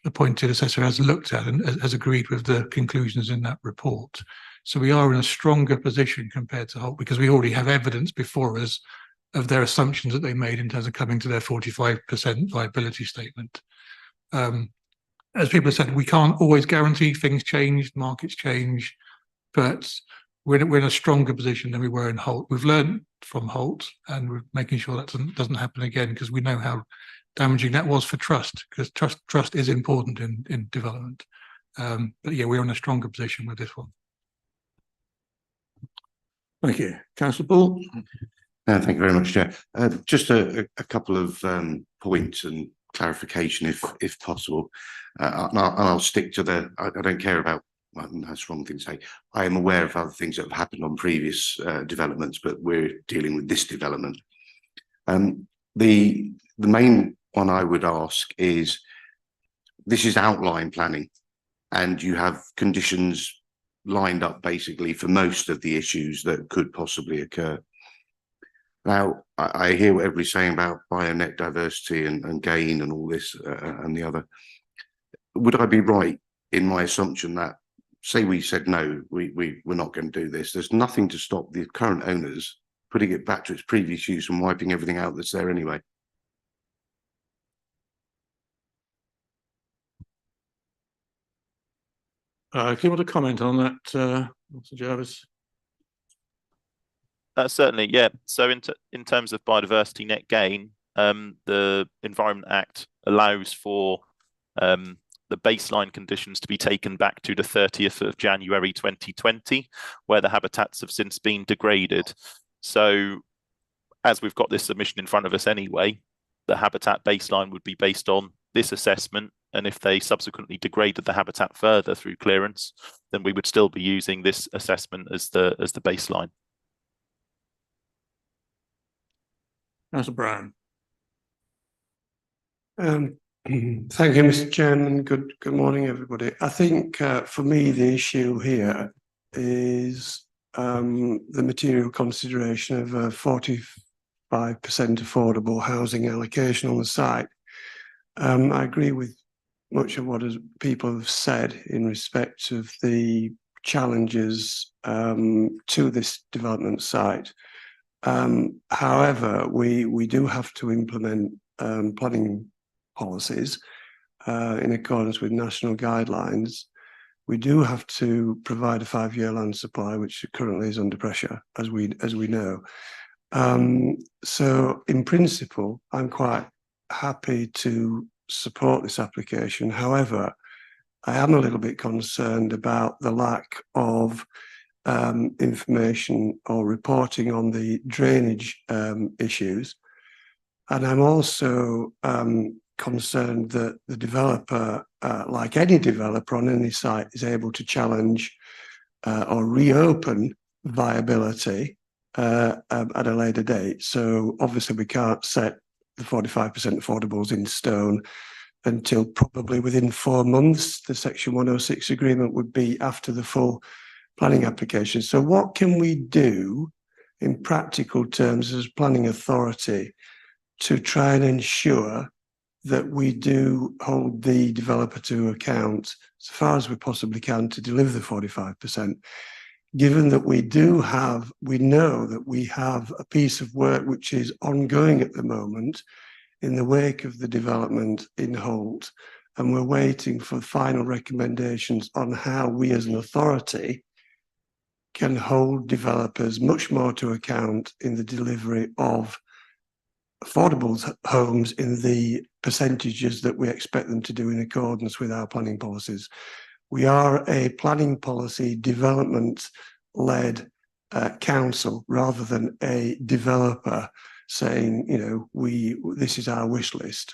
appointed assessor has looked at and has agreed with the conclusions in that report. So we are in a stronger position compared to Holt because we already have evidence before us of their assumptions that they made in terms of coming to their 45% viability statement. As people have said, we can't always guarantee things change, markets change, but we're in a stronger position than we were in Holt. We've learned from Holt and we're making sure that doesn't happen again because we know how damaging that was for trust, because trust is important in development. But yeah, we're in a stronger position with this one. Thank you. Councillor Ball. Thank you very much, Chair. Just a couple of points and clarification, if possible. And I'll stick to the. I don't care about. Well, that's the wrong thing to say. I am aware of other things that have happened on previous developments, but we're dealing with this development. The main one I would ask is, this is outline planning, and you have conditions lined up basically for most of the issues that could possibly occur. Now, I hear what everybody's saying about bionet diversity and gain and all this and the other. Would I be right in my assumption that, say we said, no, we're not going to do this, there's nothing to stop the current owners putting it back to its previous use and wiping everything out that's there anyway? Do you want to comment on that, Mr. Jarvis? Certainly, yeah. So in terms of biodiversity net gain, the Environment Act allows for the baseline conditions to be taken back to the 30th of January 2020, where the habitats have since been degraded. So as we've got this submission in front of us anyway, the habitat baseline would be based on this assessment. And if they subsequently degraded the habitat further through clearance, then we would still be using this assessment as the baseline. Councillor Brown. Thank you, Mr. Chairman. Good morning, everybody. I think for me, the issue here is the material consideration of a 45% affordable housing allocation on the site. I agree with much of what people have said in respect of the challenges to this development site. However, we do have to implement planning policies in accordance with national guidelines. We do have to provide a 5-year land supply, which currently is under pressure, as we know. So in principle, I'm quite happy to support this application. However, I am a little bit concerned about the lack of information or reporting on the drainage issues. And I'm also concerned that the developer, like any developer on any site, is able to challenge or reopen viability at a later date. So obviously we can't set the 45% affordables in stone until probably within 4 months. The Section 106 agreement would be after the full planning application. So what can we do in practical terms as planning authority to try and ensure that we do hold the developer to account as far as we possibly can to deliver the 45%, given that we know that we have a piece of work which is ongoing at the moment in the wake of the development in Holt, and we're waiting for final recommendations on how we as an authority can hold developers much more to account in the delivery of affordable homes in the percentages that we expect them to do in accordance with our planning policies. We are a planning policy development-led council rather than a developer saying, you know, this is our wish list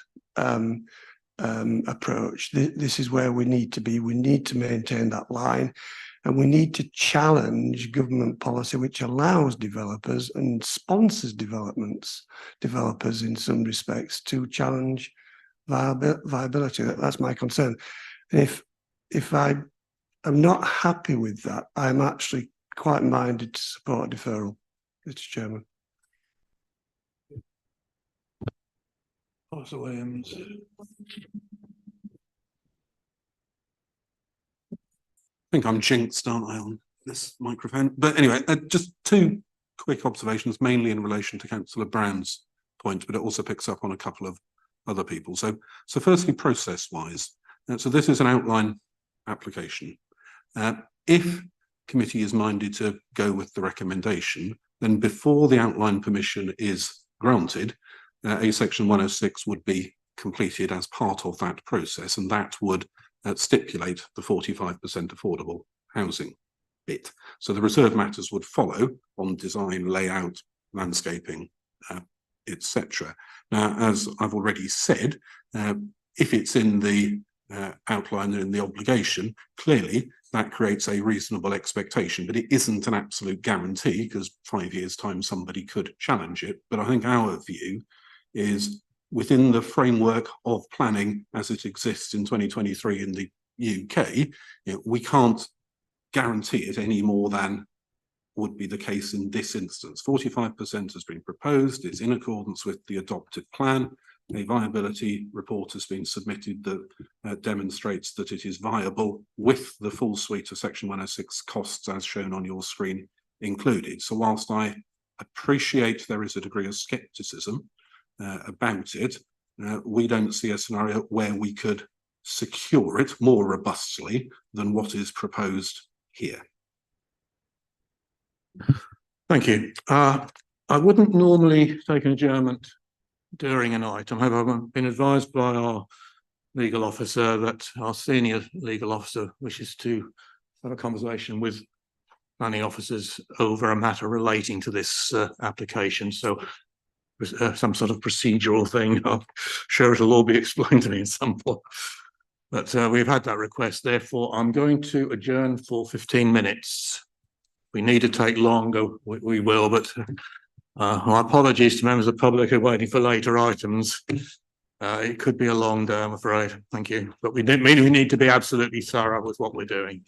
approach. This is where we need to be. We need to maintain that line. And we need to challenge government policy which allows developers and sponsors developers in some respects to challenge viability. That's my concern. And if I am not happy with that, I'm actually quite minded to support a deferral, Mr. Chairman. Councillor Williams. I think I'm jinxed, aren't I, on this microphone? But anyway, just 2 quick observations, mainly in relation to Councillor Brown's point, but it also picks up on a couple of other people. So firstly, process-wise, so this is an outline application. If committee is minded to go with the recommendation, then before the outline permission is granted, a Section 106 would be completed as part of that process, and that would stipulate the 45% affordable housing bit. So the reserve matters would follow on design, layout, landscaping, etc. Now, as I've already said, if it's in the outline and in the obligation, clearly that creates a reasonable expectation, but it isn't an absolute guarantee because 5 years' time somebody could challenge it. But I think our view is within the framework of planning as it exists in 2023 in the UK, we can't guarantee it any more than would be the case in this instance. 45% has been proposed, it's in accordance with the adopted plan. A viability report has been submitted that demonstrates that it is viable with the full suite of Section 106 costs as shown on your screen included. So whilst I appreciate there is a degree of scepticism about it, we don't see a scenario where we could secure it more robustly than what is proposed here. Thank you. I wouldn't normally take an adjournment during an item. However, I've been advised by our legal officer that our senior legal officer wishes to have a conversation with planning officers over a matter relating to this application. So some sort of procedural thing. I'm sure it'll all be explained to me in some point. But we've had that request. Therefore, I'm going to adjourn for 15 minutes. We need to take longer, we will, but My apologies to members of the public who are waiting for later items. It could be a long day, I'm afraid. Thank you. But we need to be absolutely thorough with what we're doing.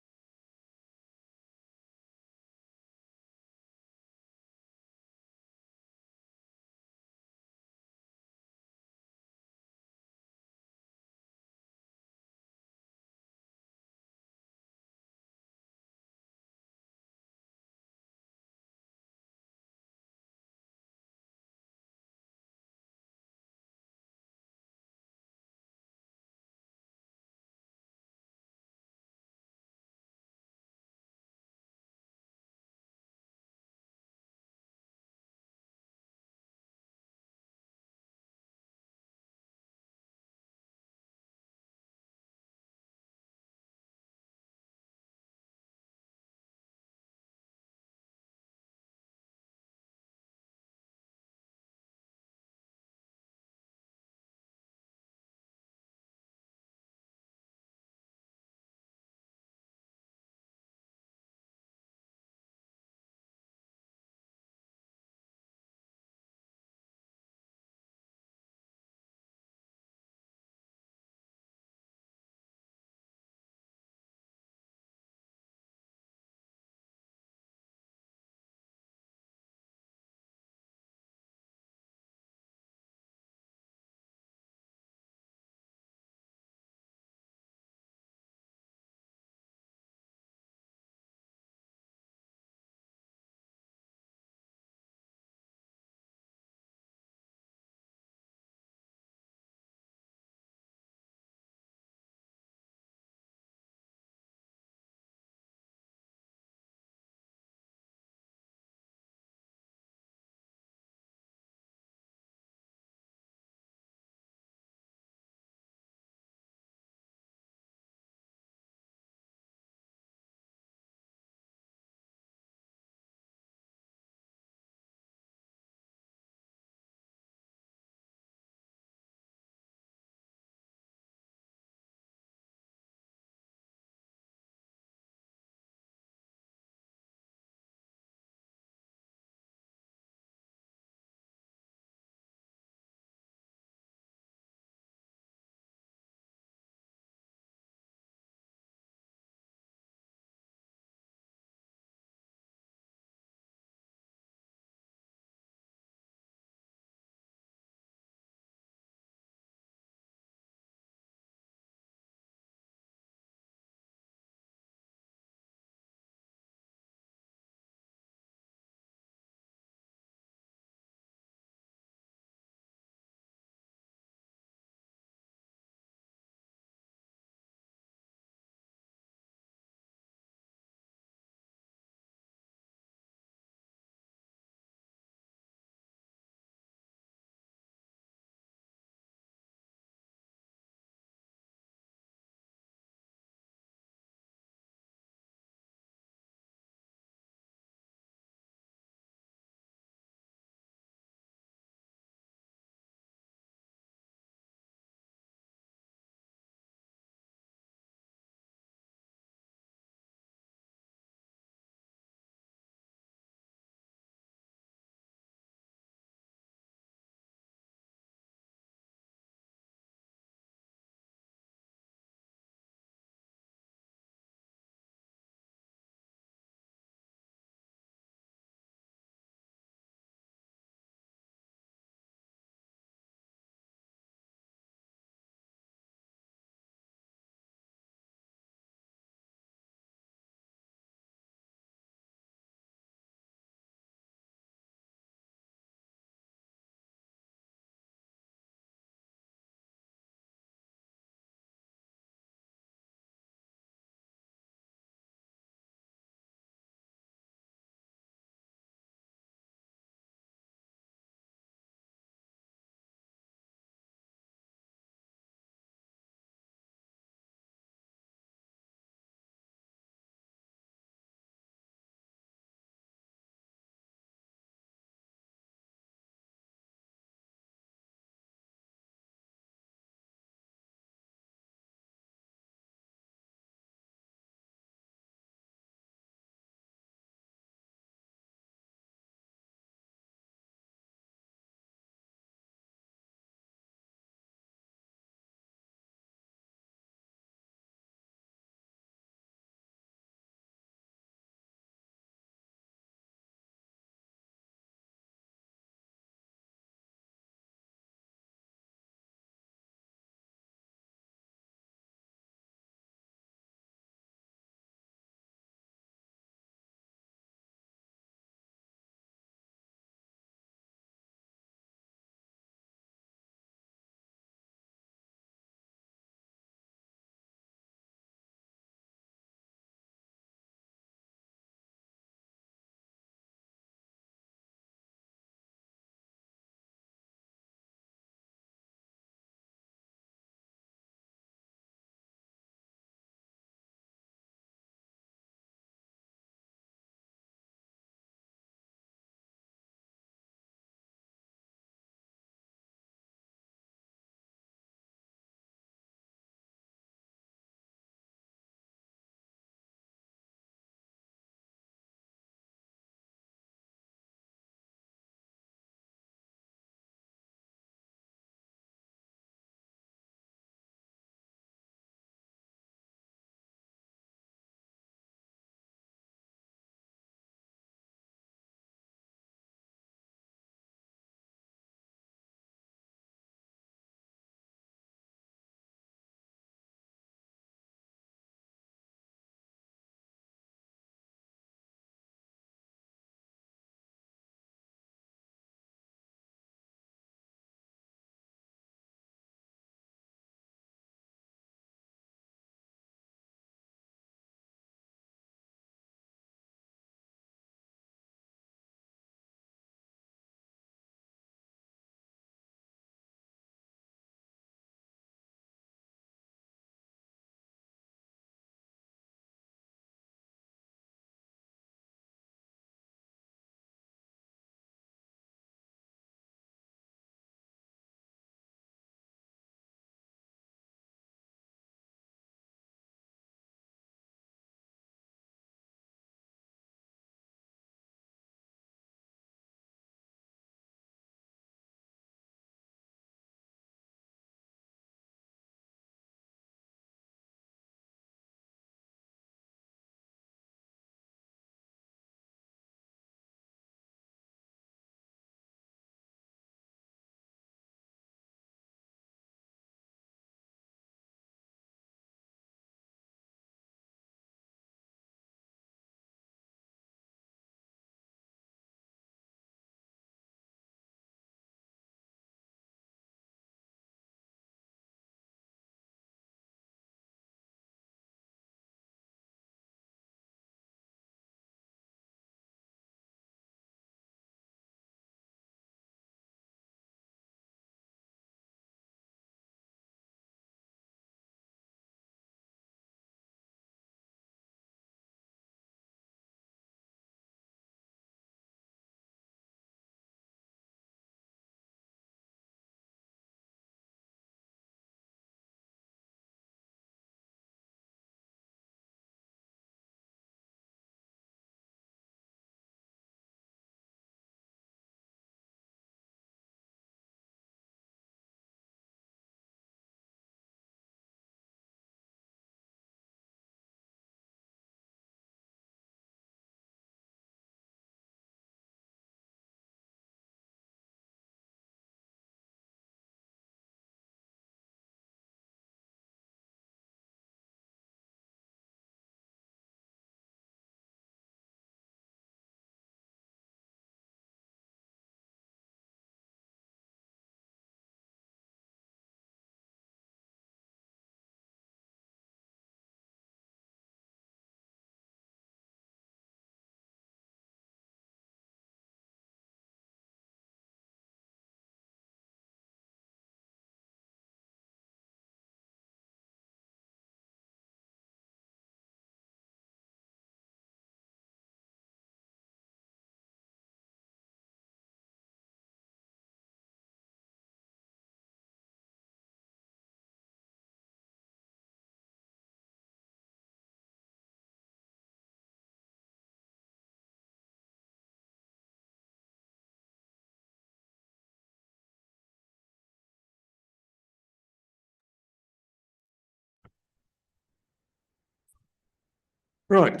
Right,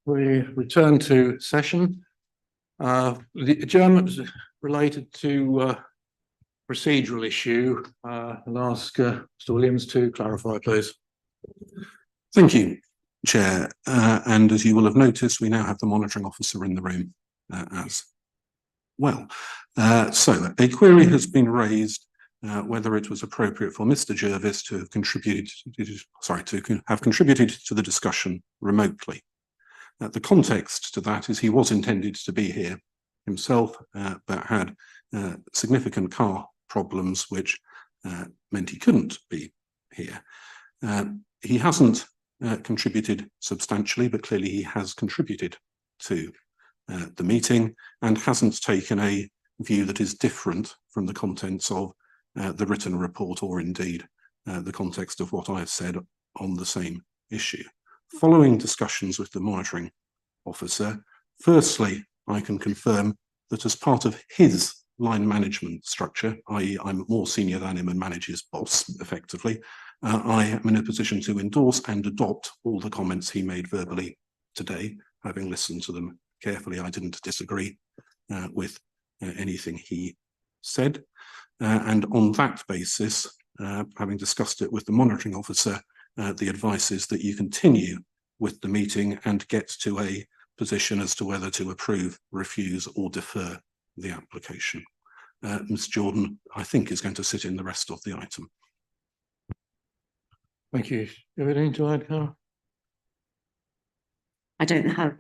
we return to session. The adjournment was related to procedural issue. I'll ask Mr. Williams to clarify, please. Thank you, Chair. And as you will have noticed, we now have the monitoring officer in the room as well. So a query has been raised whether it was appropriate for Mr. Jervis to have contributed, to have contributed to the discussion remotely. The context to that is he was intended to be here himself, but had significant car problems, which meant he couldn't be here. He hasn't contributed substantially, but clearly he has contributed to the meeting and hasn't taken a view that is different from the contents of the written report, or indeed the context of what I have said on the same issue. Following discussions with the monitoring officer, firstly, I can confirm that as part of his line management structure, i.e. I'm more senior than him and manage his boss effectively, I am in a position to endorse and adopt all the comments he made verbally today. Having listened to them carefully, I didn't disagree with anything he said. And on that basis, having discussed it with the monitoring officer, the advice is that you continue with the meeting and get to a position as to whether to approve, refuse or defer the application. Ms. Jordan, I think, is going to sit in the rest of the item. Thank you. You have anything to add, Carl? I don't have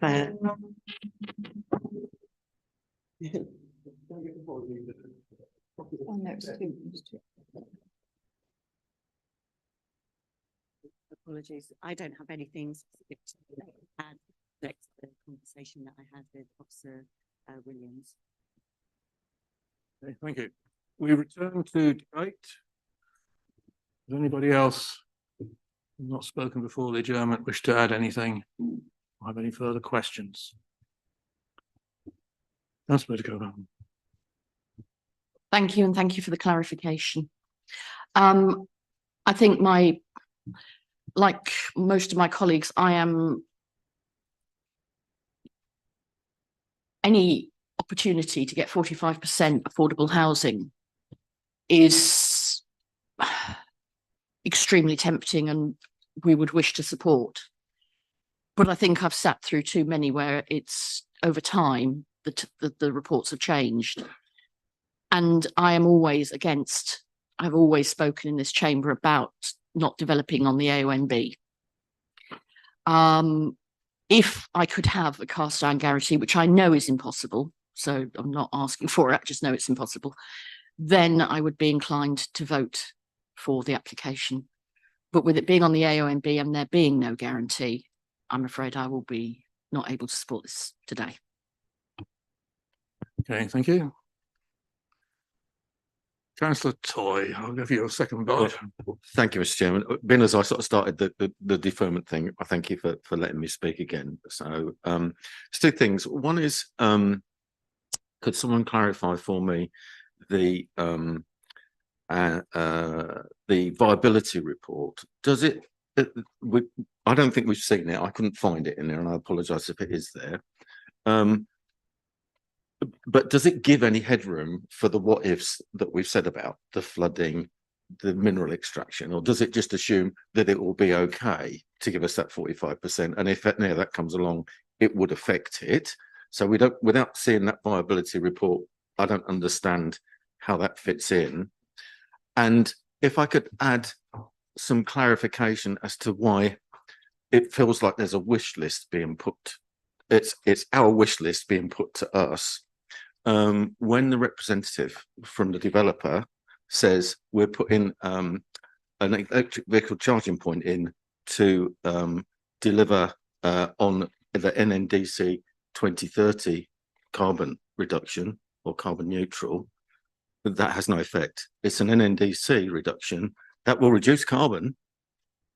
apologies. I don't have anything specific to add next to the conversation that I had with Officer Williams. Okay, thank you. We return to debate. Does anybody else not spoken before the adjournment wish to add anything? Or have any further questions? Councillor Beckham. Thank you, and thank you for the clarification. I think like most of my colleagues, I am any opportunity to get 45% affordable housing is extremely tempting and we would wish to support. But I think I've sat through too many where it's over time that the reports have changed. And I am always against, I've always spoken in this chamber about not developing on the AONB. If I could have a cast iron guarantee, which I know is impossible, so I'm not asking for it, I just know it's impossible, then I would be inclined to vote for the application. But with it being on the AONB and there being no guarantee, I'm afraid I will be not able to support this today. Okay, thank you. Councillor Toy, I'll give you a second bite. Thank you, Mr. Chairman. Being as I sort of started the deferment thing, I thank you for letting me speak again. So there's two things. One is, could someone clarify for me the viability report? Does it, I don't think we've seen it. I couldn't find it in there and I apologise if it is there. But does it give any headroom for the what ifs that we've said about the flooding, the mineral extraction, or does it just assume that it will be okay to give us that 45%? And if that comes along, it would affect it. So we don't, without seeing that viability report, I don't understand how that fits in. And if I could add some clarification as to why it feels like there's a wish list being put, it's our wish list being put to us. When the representative from the developer says we're putting an electric vehicle charging point in to deliver on the NNDC 2030 carbon reduction or carbon neutral, that has no effect. It's an NNDC reduction that will reduce carbon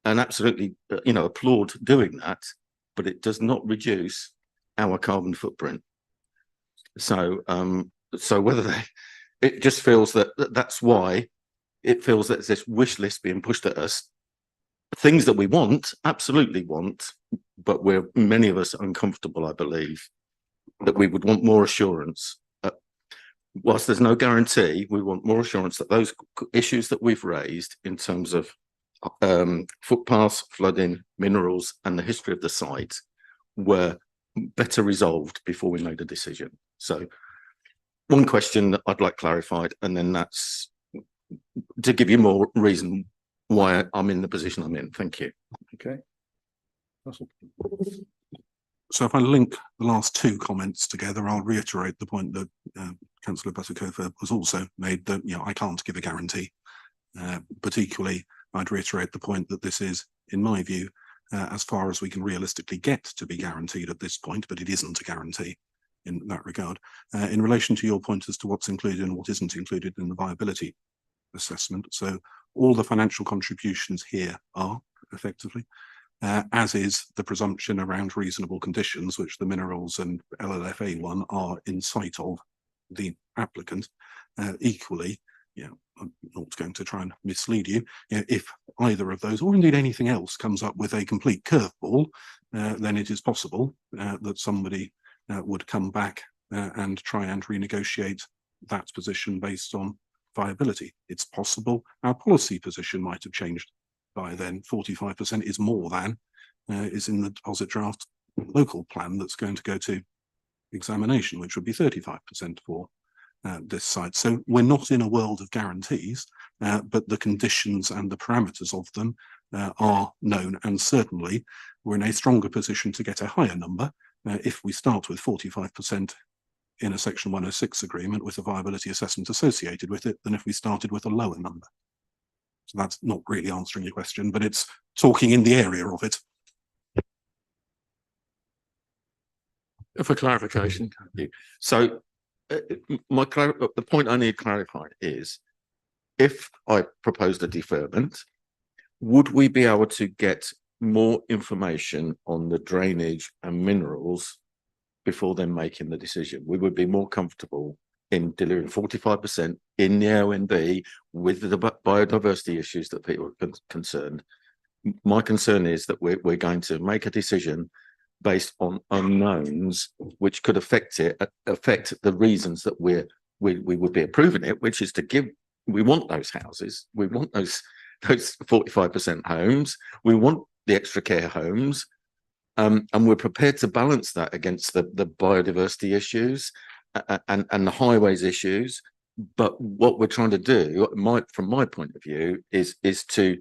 and absolutely, applaud doing that, but it does not reduce our carbon footprint. So, so whether it just feels that that's why it feels that there's this wish list being pushed at us things that we want, absolutely want, but many of us are uncomfortable, I believe, that we would want more assurance. Whilst there's no guarantee, we want more assurance that those issues that we've raised in terms of footpaths, flooding, minerals, and the history of the site were better resolved before we made a decision. So one question that I'd like clarified, and then that's to give you more reason why I'm in the position I'm in. Thank you. Okay. So if I link the last two comments together, I'll reiterate the point that Councillor Buttercofer has also made, that I can't give a guarantee. But equally, I'd reiterate the point that this is, in my view, as far as we can realistically get to be guaranteed at this point, but it isn't a guarantee in that regard. In relation to your point as to what's included and what isn't included in the viability assessment, so all the financial contributions here are effectively, as is the presumption around reasonable conditions, which the minerals and LLFA one are in sight of the applicant. Equally, I'm not going to try and mislead you. If either of those, or indeed anything else, comes up with a complete curveball, then it is possible that somebody would come back and try and renegotiate that position based on viability. It's possible our policy position might have changed by then. 45% is more than is in the deposit draft local plan that's going to go to examination, which would be 35% for this site. So we're not in a world of guarantees, but the conditions and the parameters of them are known, and certainly we're in a stronger position to get a higher number if we start with 45% in a Section 106 agreement with a viability assessment associated with it than if we started with a lower number. So that's not really answering your question, but it's talking in the area of it. For clarification. So the point I need clarified is, if I proposed a deferment, would we be able to get more information on the drainage and minerals before then making the decision? We would be more comfortable in delivering 45% in the ONB with the biodiversity issues that people are concerned. My concern is that we're going to make a decision based on unknowns, which could affect the reasons that we would be approving it, which is to give. We want those houses. We want those 45% homes. We want the extra care homes. And we're prepared to balance that against the biodiversity issues and the highways issues. But what we're trying to do, from my point of view, is to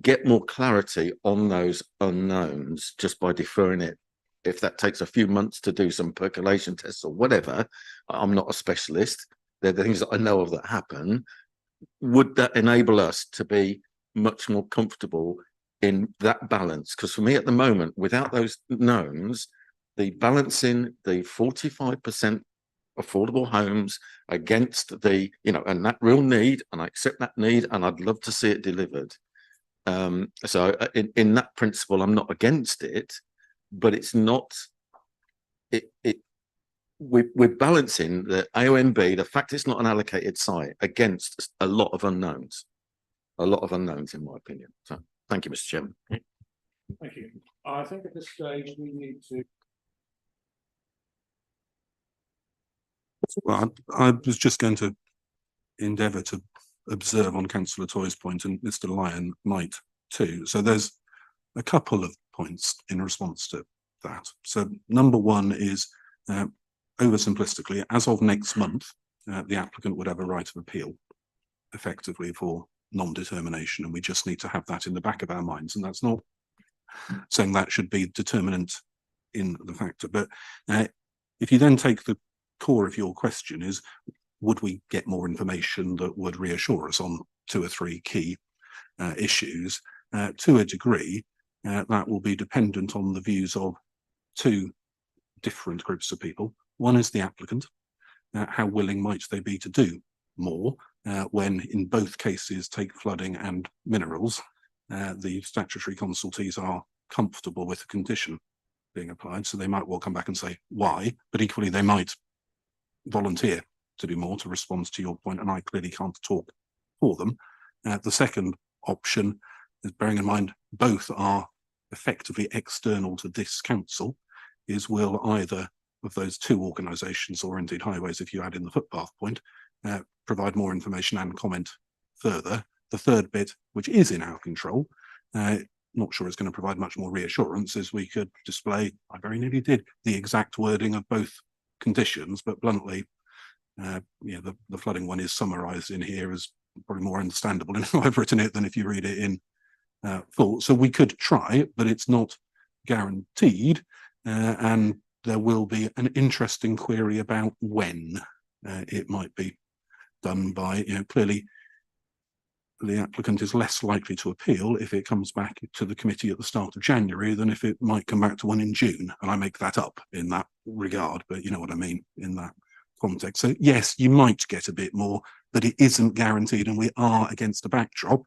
get more clarity on those unknowns just by deferring it. If that takes a few months to do some percolation tests or whatever, I'm not a specialist. They're the things that I know of that happen. Would that enable us to be much more comfortable in that balance? Because for me at the moment, without those knowns, the balancing the 45% affordable homes against the, and that real need, and I accept that need, and I'd love to see it delivered. So in that principle, I'm not against it, but it's not, we're balancing the AONB, the fact it's not an allocated site, against a lot of unknowns in my opinion. So thank you, Mr. Chairman. Thank you. I think at this stage we need to. Well, I was just going to endeavour to observe on Councillor Toy's point, and Mr. Lyon might too. So there's a couple of points in response to that. So number one is, oversimplistically, as of next month, the applicant would have a right of appeal effectively for non-determination, and we just need to have that in the back of our minds. And that's not saying that should be determinant in the factor, but if you then take the core of your question is, would we get more information that would reassure us on 2 or 3 key issues? To a degree, that will be dependent on the views of 2 different groups of people. One is the applicant. How willing might they be to do more when, in both cases, take flooding and minerals, the statutory consultees are comfortable with the condition being applied. So they might well come back and say why, but equally they might volunteer to do more, to respond to your point, and I clearly can't talk for them. The second option bearing in mind both are effectively external to this council, is will either of those two organisations, or indeed highways if you add in the footpath point, provide more information and comment further. The third bit, which is in our control, not sure it's going to provide much more reassurance, is we could display, I very nearly did, the exact wording of both conditions, but bluntly, the flooding one is summarised in here as probably more understandable if I've written it than if you read it in full. So we could try, but it's not guaranteed, and there will be an interesting query about when it might be done by, clearly the applicant is less likely to appeal if it comes back to the committee at the start of January than if it might come back to one in June. And I make that up in that regard, but you know what I mean in that context. So yes, you might get a bit more, but it isn't guaranteed. And we are against a backdrop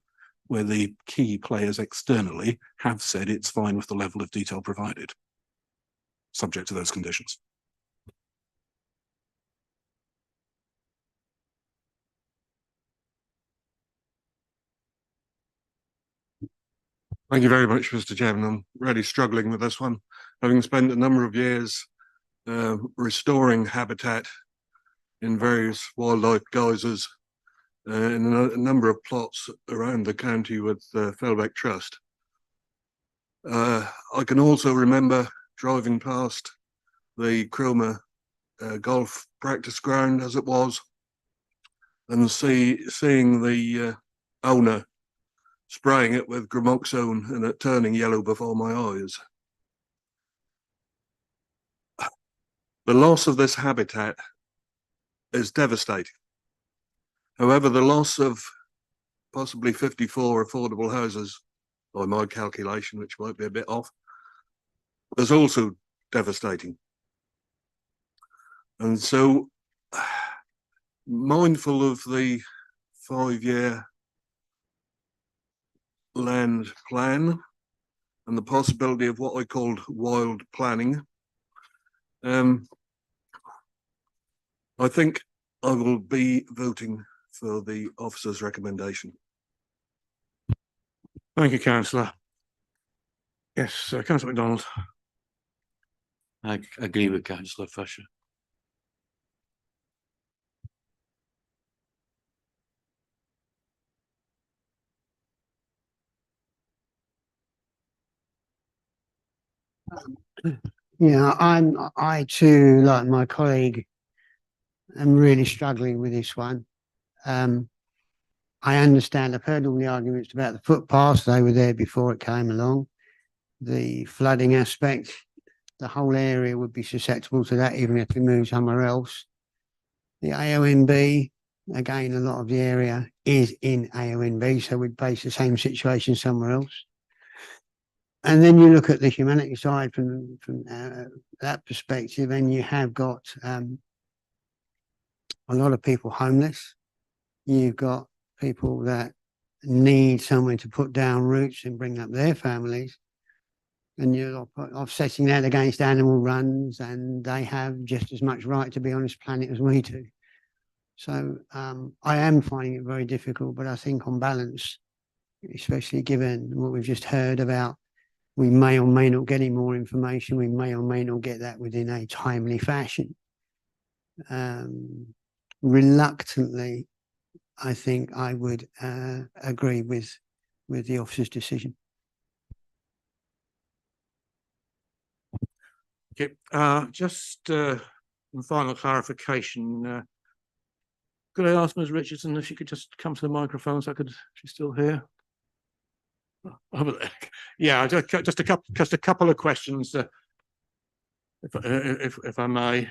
where the key players externally have said it's fine with the level of detail provided, subject to those conditions. Thank you very much, Mr. Chairman. I'm really struggling with this one, having spent a number of years restoring habitat in various wildlife guises in a number of plots around the county with Felbeck Trust. I can also remember driving past the Cromer golf practice ground as it was, and seeing the owner spraying it with gramoxone and it turning yellow before my eyes. The loss of this habitat is devastating. However, the loss of possibly 54 affordable houses, by my calculation, which might be a bit off, is also devastating. And so, mindful of the 5-year land plan and the possibility of what I called wild planning, I think I will be voting for the officer's recommendation. Thank you, Councillor. Yes, Councillor MacDonald. I agree with Councillor Fisher. Yeah, I too, like my colleague, am really struggling with this one. I understand, I've heard all the arguments about the footpaths, they were there before it came along. The flooding aspect, the whole area would be susceptible to that even if we move somewhere else. The AONB, again, a lot of the area is in AONB, so we'd face the same situation somewhere else. And then you look at the humanity side from that perspective, and you have got a lot of people homeless. You've got people that need somewhere to put down roots and bring up their families. And you're offsetting that against animal runs, and they have just as much right to be on this planet as we do. So I am finding it very difficult, but I think on balance, especially given what we've just heard about, we may or may not get any more information. We may or may not get that within a timely fashion. Reluctantly, I think I would agree with the officer's decision. Okay, just final clarification. Could I ask Ms. Richardson if she could just come to the microphone so she's still here? Yeah, just a couple of questions, if I may,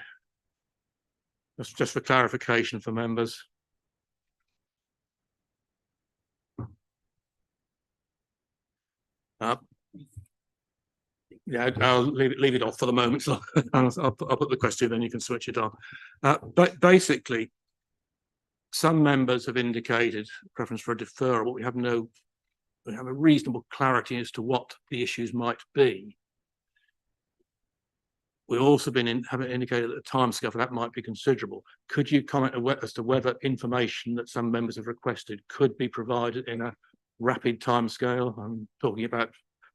just for clarification for members. Yeah, I'll leave it off for the moment. So I'll put the question, then you can switch it on. But basically, some members have indicated preference for a deferral, but we have a reasonable clarity as to what the issues might be. We've also have indicated that the timescale for that might be considerable. Could you comment as to whether information that some members have requested could be provided in a rapid timescale. I'm talking about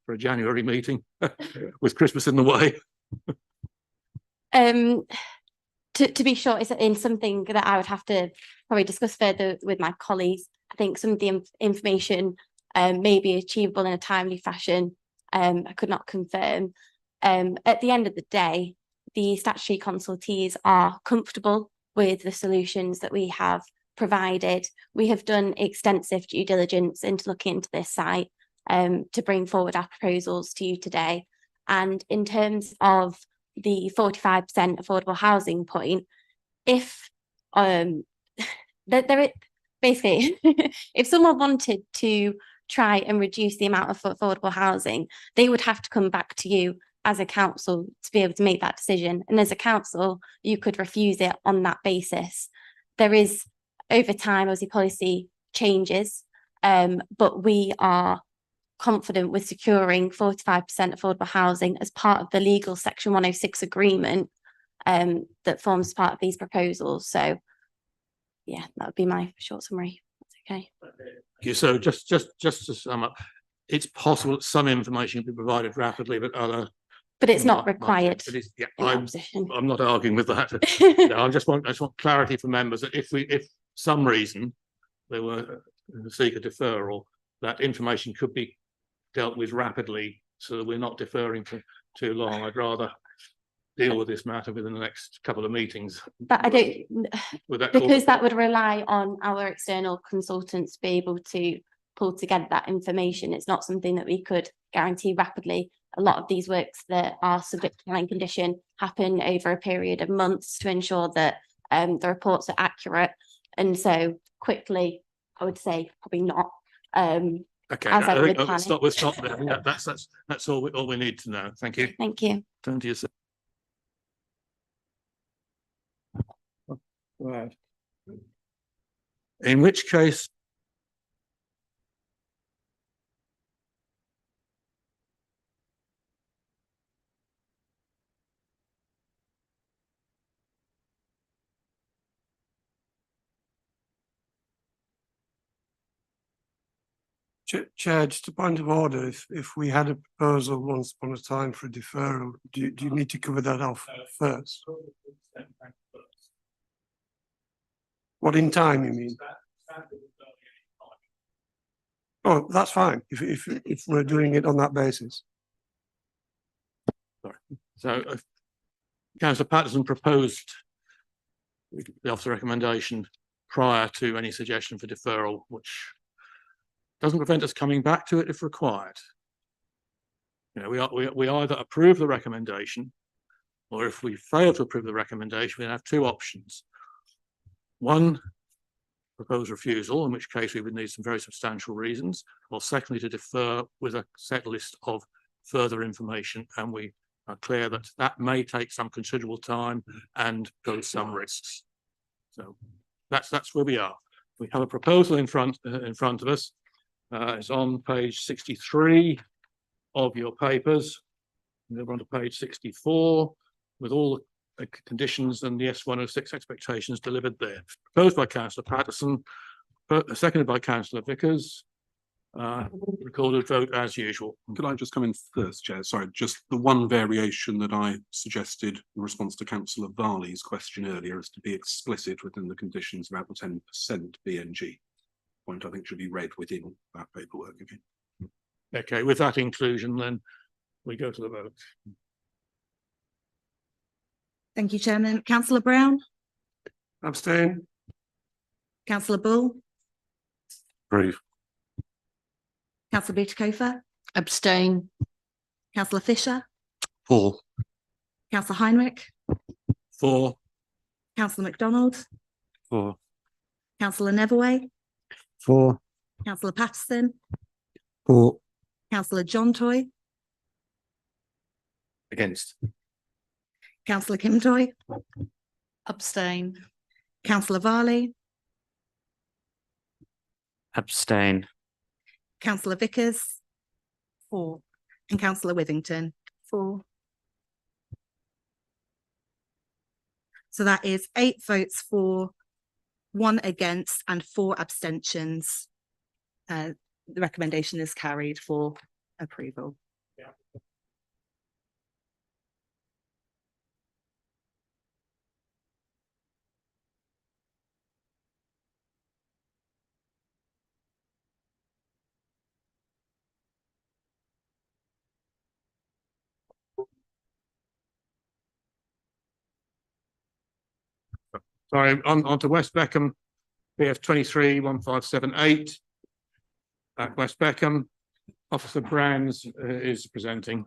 for a January meeting with Christmas in the way. To be short, it's in something that I would have to probably discuss further with my colleagues. I think some of the information may be achievable in a timely fashion. I could not confirm. At the end of the day, the statutory consultees are comfortable with the solutions that we have provided. We have done extensive due diligence into looking into this site to bring forward our proposals to you today. And in terms of the 45% affordable housing point, if basically if someone wanted to try and reduce the amount of affordable housing, they would have to come back to you as a council to be able to make that decision. And as a council, you could refuse it on that basis. There is, over time, obviously policy changes, but we are confident with securing 45% affordable housing as part of the legal Section 106 agreement that forms part of these proposals. So yeah, that would be my short summary. That's okay. Okay, so just to sum up, it's possible that some information can be provided rapidly, but it's not required. Yeah, I'm not arguing with that. No, I just want clarity for members that if some reason they were to seek a deferral, that information could be dealt with rapidly, so that we're not deferring for too long. I'd rather deal with this matter within the next couple of meetings. But I don't, because that would rely on our external consultants to be able to pull together that information. It's not something that we could guarantee rapidly. A lot of these works that are subject to planning condition happen over a period of months to ensure that the reports are accurate. And so quickly, I would say probably not. Okay, as I would we'll plan it. stop there. Yeah, that's all we need to know. Thank you. Thank you. Turn to yourself. Right. In which case, Chair, just a point of order, if we had a proposal once upon a time for a deferral, do you need to cover that off first? What, in time, you mean? Oh, that's fine, if we're doing it on that basis. sorry. So Councillor Patterson proposed the officer recommendation prior to any suggestion for deferral, which doesn't prevent us coming back to it if required. You know, we either approve the recommendation, or if we fail to approve the recommendation, we have two options. One, propose refusal, in which case we would need some very substantial reasons, or secondly, to defer with a set list of further information, and we are clear that that may take some considerable time and pose some risks. So that's where we are. We have a proposal in front of us. It's on page 63 of your papers. We're on to page 64 with all the conditions and the S106 expectations delivered there. Proposed by Councillor Patterson, seconded by Councillor Vickers. Recorded vote as usual. Could I just come in first, Chair? Sorry, just the one variation that I suggested in response to Councillor Varley's question earlier is to be explicit within the conditions about the 10% BNG. Point I think should be read within that paperwork. Okay, with that inclusion, then we go to the vote. Thank you, Chairman. Councillor Brown? Abstain. Councillor Bull? Approve. Councillor Butikofer? Abstain. Councillor Fisher? For. Councillor Heinrich? For. Councillor MacDonald? For. Councillor Neverway? For. Councillor Patterson? For. Councillor John Toy? Against. Councillor Kim Toy? Abstain. Councillor Varley? Abstain. Councillor Vickers? For. And Councillor Withington? For. So that is 8 votes for, 1 against and 4 abstentions. The recommendation is carried for approval. Sorry, on to West Beckham, BF 23-1578. At West Beckham, Officer Brands is presenting.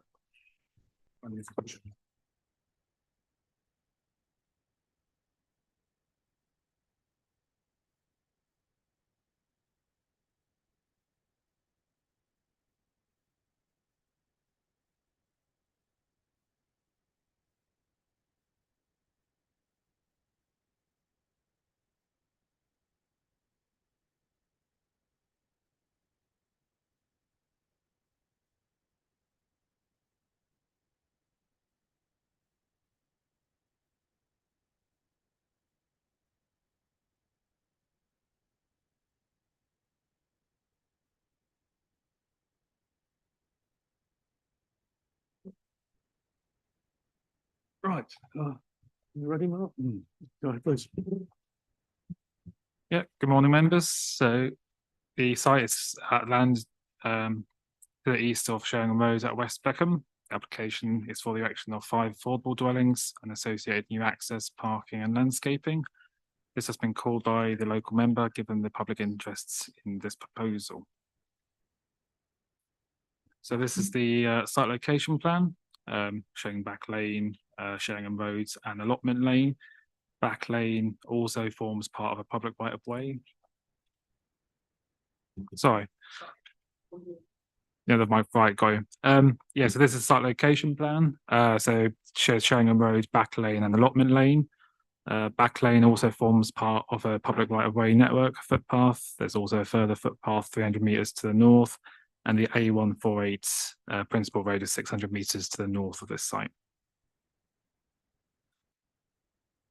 Right. You ready, Mark? Go ahead, please. Yeah, good morning, members. So the site is at land to the east of Sheringham Road at West Beckham. The application is for the erection of 5 affordable dwellings and associated new access, parking and landscaping. This has been called by the local member given the public interests in this proposal. So this is the site location plan showing Back Lane, Sheringham Road and Allotment Lane. Back Lane also forms part of a public right of way. Sorry. Yeah, the mic right go. Yeah, so this is site location plan. So it shows Sheringham Road, Back Lane and Allotment Lane. Back Lane also forms part of a public right of way network footpath. There's also a further footpath 300 meters to the north, and the A148 principal road is 600 meters to the north of this site.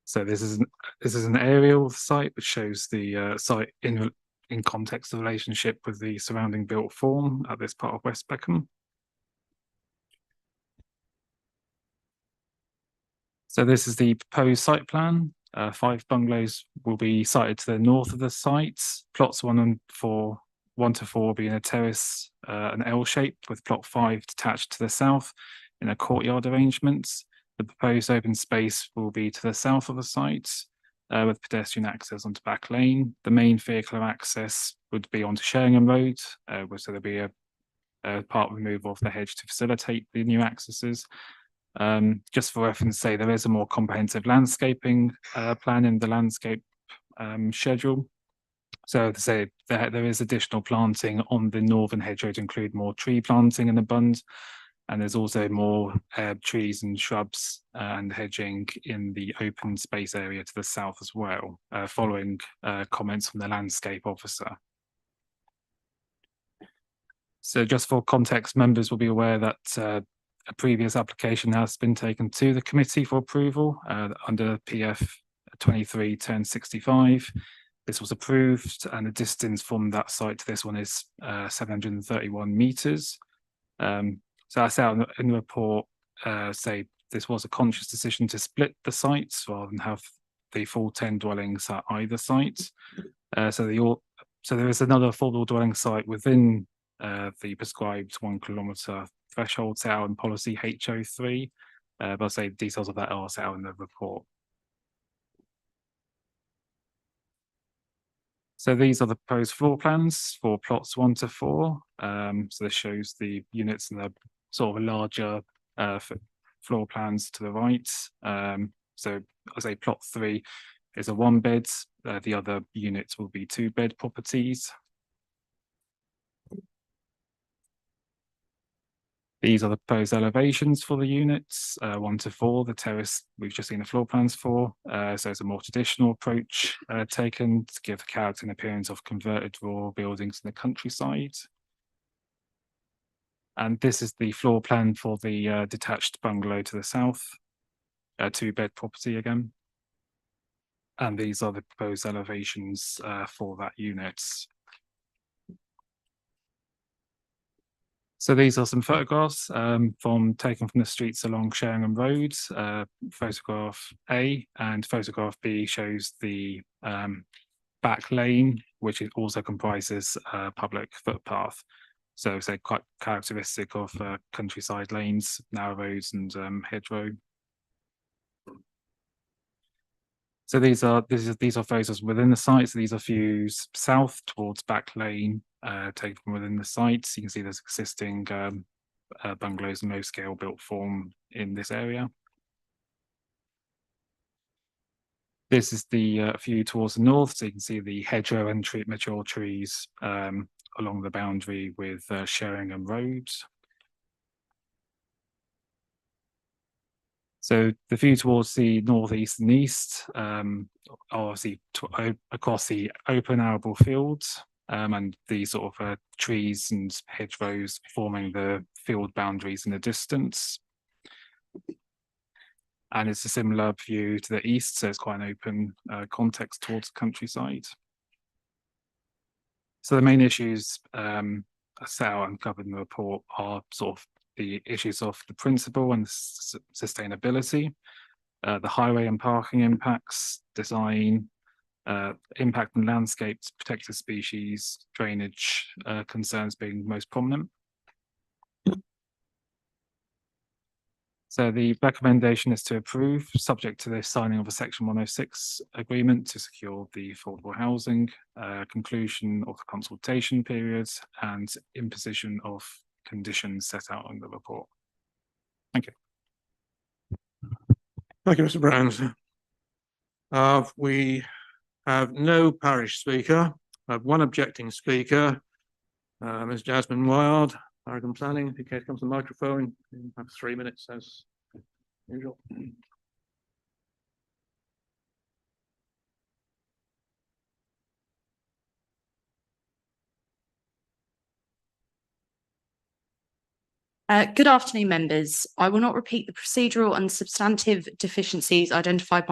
So this is an aerial of the site which shows the site in context of relationship with the surrounding built form at this part of West Beckham. So this is the proposed site plan. 5 bungalows will be sited to the north of the site. Plots 1 to 4 being a terrace, an L shape, with plot 5 detached to the south in a courtyard arrangement. The proposed open space will be to the south of the site, with pedestrian access onto Back Lane. The main vehicular access would be onto Sheringham Road, so there'll be a part removal of the hedge to facilitate the new accesses. Just for reference, say there is a more comprehensive landscaping plan in the landscape schedule. So to say there is additional planting on the northern hedgerow to include more tree planting in the bund. And there's also more trees and shrubs and hedging in the open space area to the south as well, following comments from the landscape officer. So just for context, members will be aware that a previous application has been taken to the committee for approval under PF 23-1065. This was approved, and the distance from that site to this one is 731 meters. So that's out in the report, say this was a conscious decision to split the sites rather than have the full 10 dwellings at either site. So there is another affordable dwelling site within the prescribed 1 kilometre threshold set out in policy HO3, but I'll say details of that are set out in the report. So these are the proposed floor plans for plots 1 to 4. So this shows the units in the sort of a larger floor plans to the right. So I say plot 3 is a 1-bed. The other units will be 2-bed properties. These are the proposed elevations for the units, 1 to 4, the terrace we've just seen the floor plans for. So it's a more traditional approach taken to give the character and appearance of converted rural buildings in the countryside. And this is the floor plan for the detached bungalow to the south, a 2-bed property again. And these are the proposed elevations for that unit. So these are some photographs taken from the streets along Sheringham Road. Photograph A and photograph B shows the back lane, which also comprises a public footpath. So it's quite characteristic of countryside lanes, narrow roads and hedgerow. So these are photos within the site. So these are views south towards Back Lane, taken from within the site. So you can see there's existing bungalows and low scale built form in this area. This is the view towards the north. So you can see the hedgerow and mature trees along the boundary with Sheringham Road. So the view towards the northeast and east, obviously across the open arable fields and the sort of trees and hedgerows forming the field boundaries in the distance. And it's a similar view to the east, so it's quite an open context towards the countryside. So the main issues set out and covered in the report are sort of the issues of the principle and sustainability, the highway and parking impacts, design, impact on landscapes, protected species, drainage concerns being most prominent. So the recommendation is to approve, subject to the signing of a Section 106 agreement to secure the affordable housing, conclusion of the consultation periods, and imposition of conditions set out in the report. Thank you. Thank you, Mr. Brown. We have no parish speaker. I have one objecting speaker, Ms. Jasmine Wild, Paragon Planning. If you care to come to the microphone, you have 3 minutes as usual. Good afternoon, members. I will not repeat the procedural and substantive deficiencies identified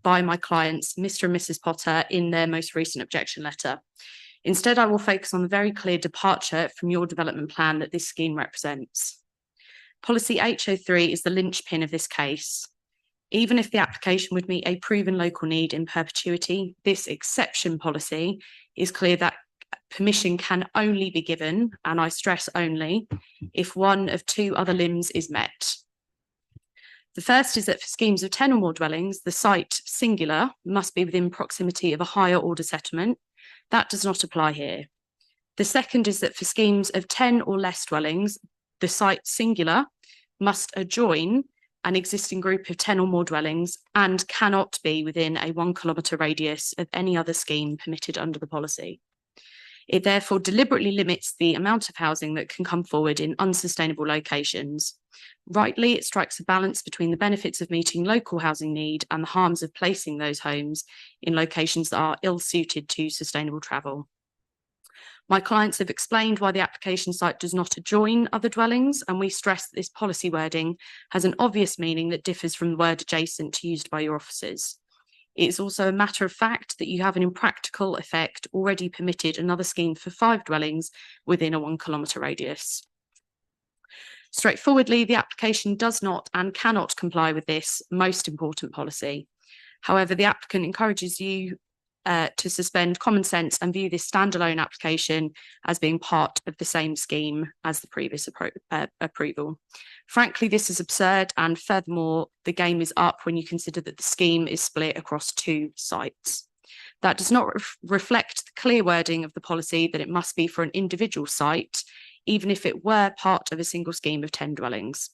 by my clients, Mr. and Mrs. Potter, in their most recent objection letter. Instead, I will focus on the very clear departure from your development plan that this scheme represents. Policy H03 is the linchpin of this case. Even if the application would meet a proven local need in perpetuity, this exception policy is clear that permission can only be given, and I stress only, if one of two other limbs is met. The first is that for schemes of 10 or more dwellings, the site singular must be within proximity of a higher order settlement. That does not apply here. The second is that for schemes of 10 or less dwellings, the site singular must adjoin an existing group of 10 or more dwellings and cannot be within a 1 kilometre radius of any other scheme permitted under the policy. It therefore deliberately limits the amount of housing that can come forward in unsustainable locations. Rightly, it strikes a balance between the benefits of meeting local housing need and the harms of placing those homes in locations that are ill-suited to sustainable travel. My clients have explained why the application site does not adjoin other dwellings, and we stress that this policy wording has an obvious meaning that differs from the word adjacent used by your officers. It's also a matter of fact that you have an impractical effect already permitted another scheme for 5 dwellings within a 1 kilometre radius. Straightforwardly, the application does not and cannot comply with this most important policy. However, the applicant encourages you to suspend common sense and view this standalone application as being part of the same scheme as the previous approval. Frankly, this is absurd, and furthermore, the game is up when you consider that the scheme is split across 2 sites. That does not reflect the clear wording of the policy that it must be for an individual site, even if it were part of a single scheme of 10 dwellings.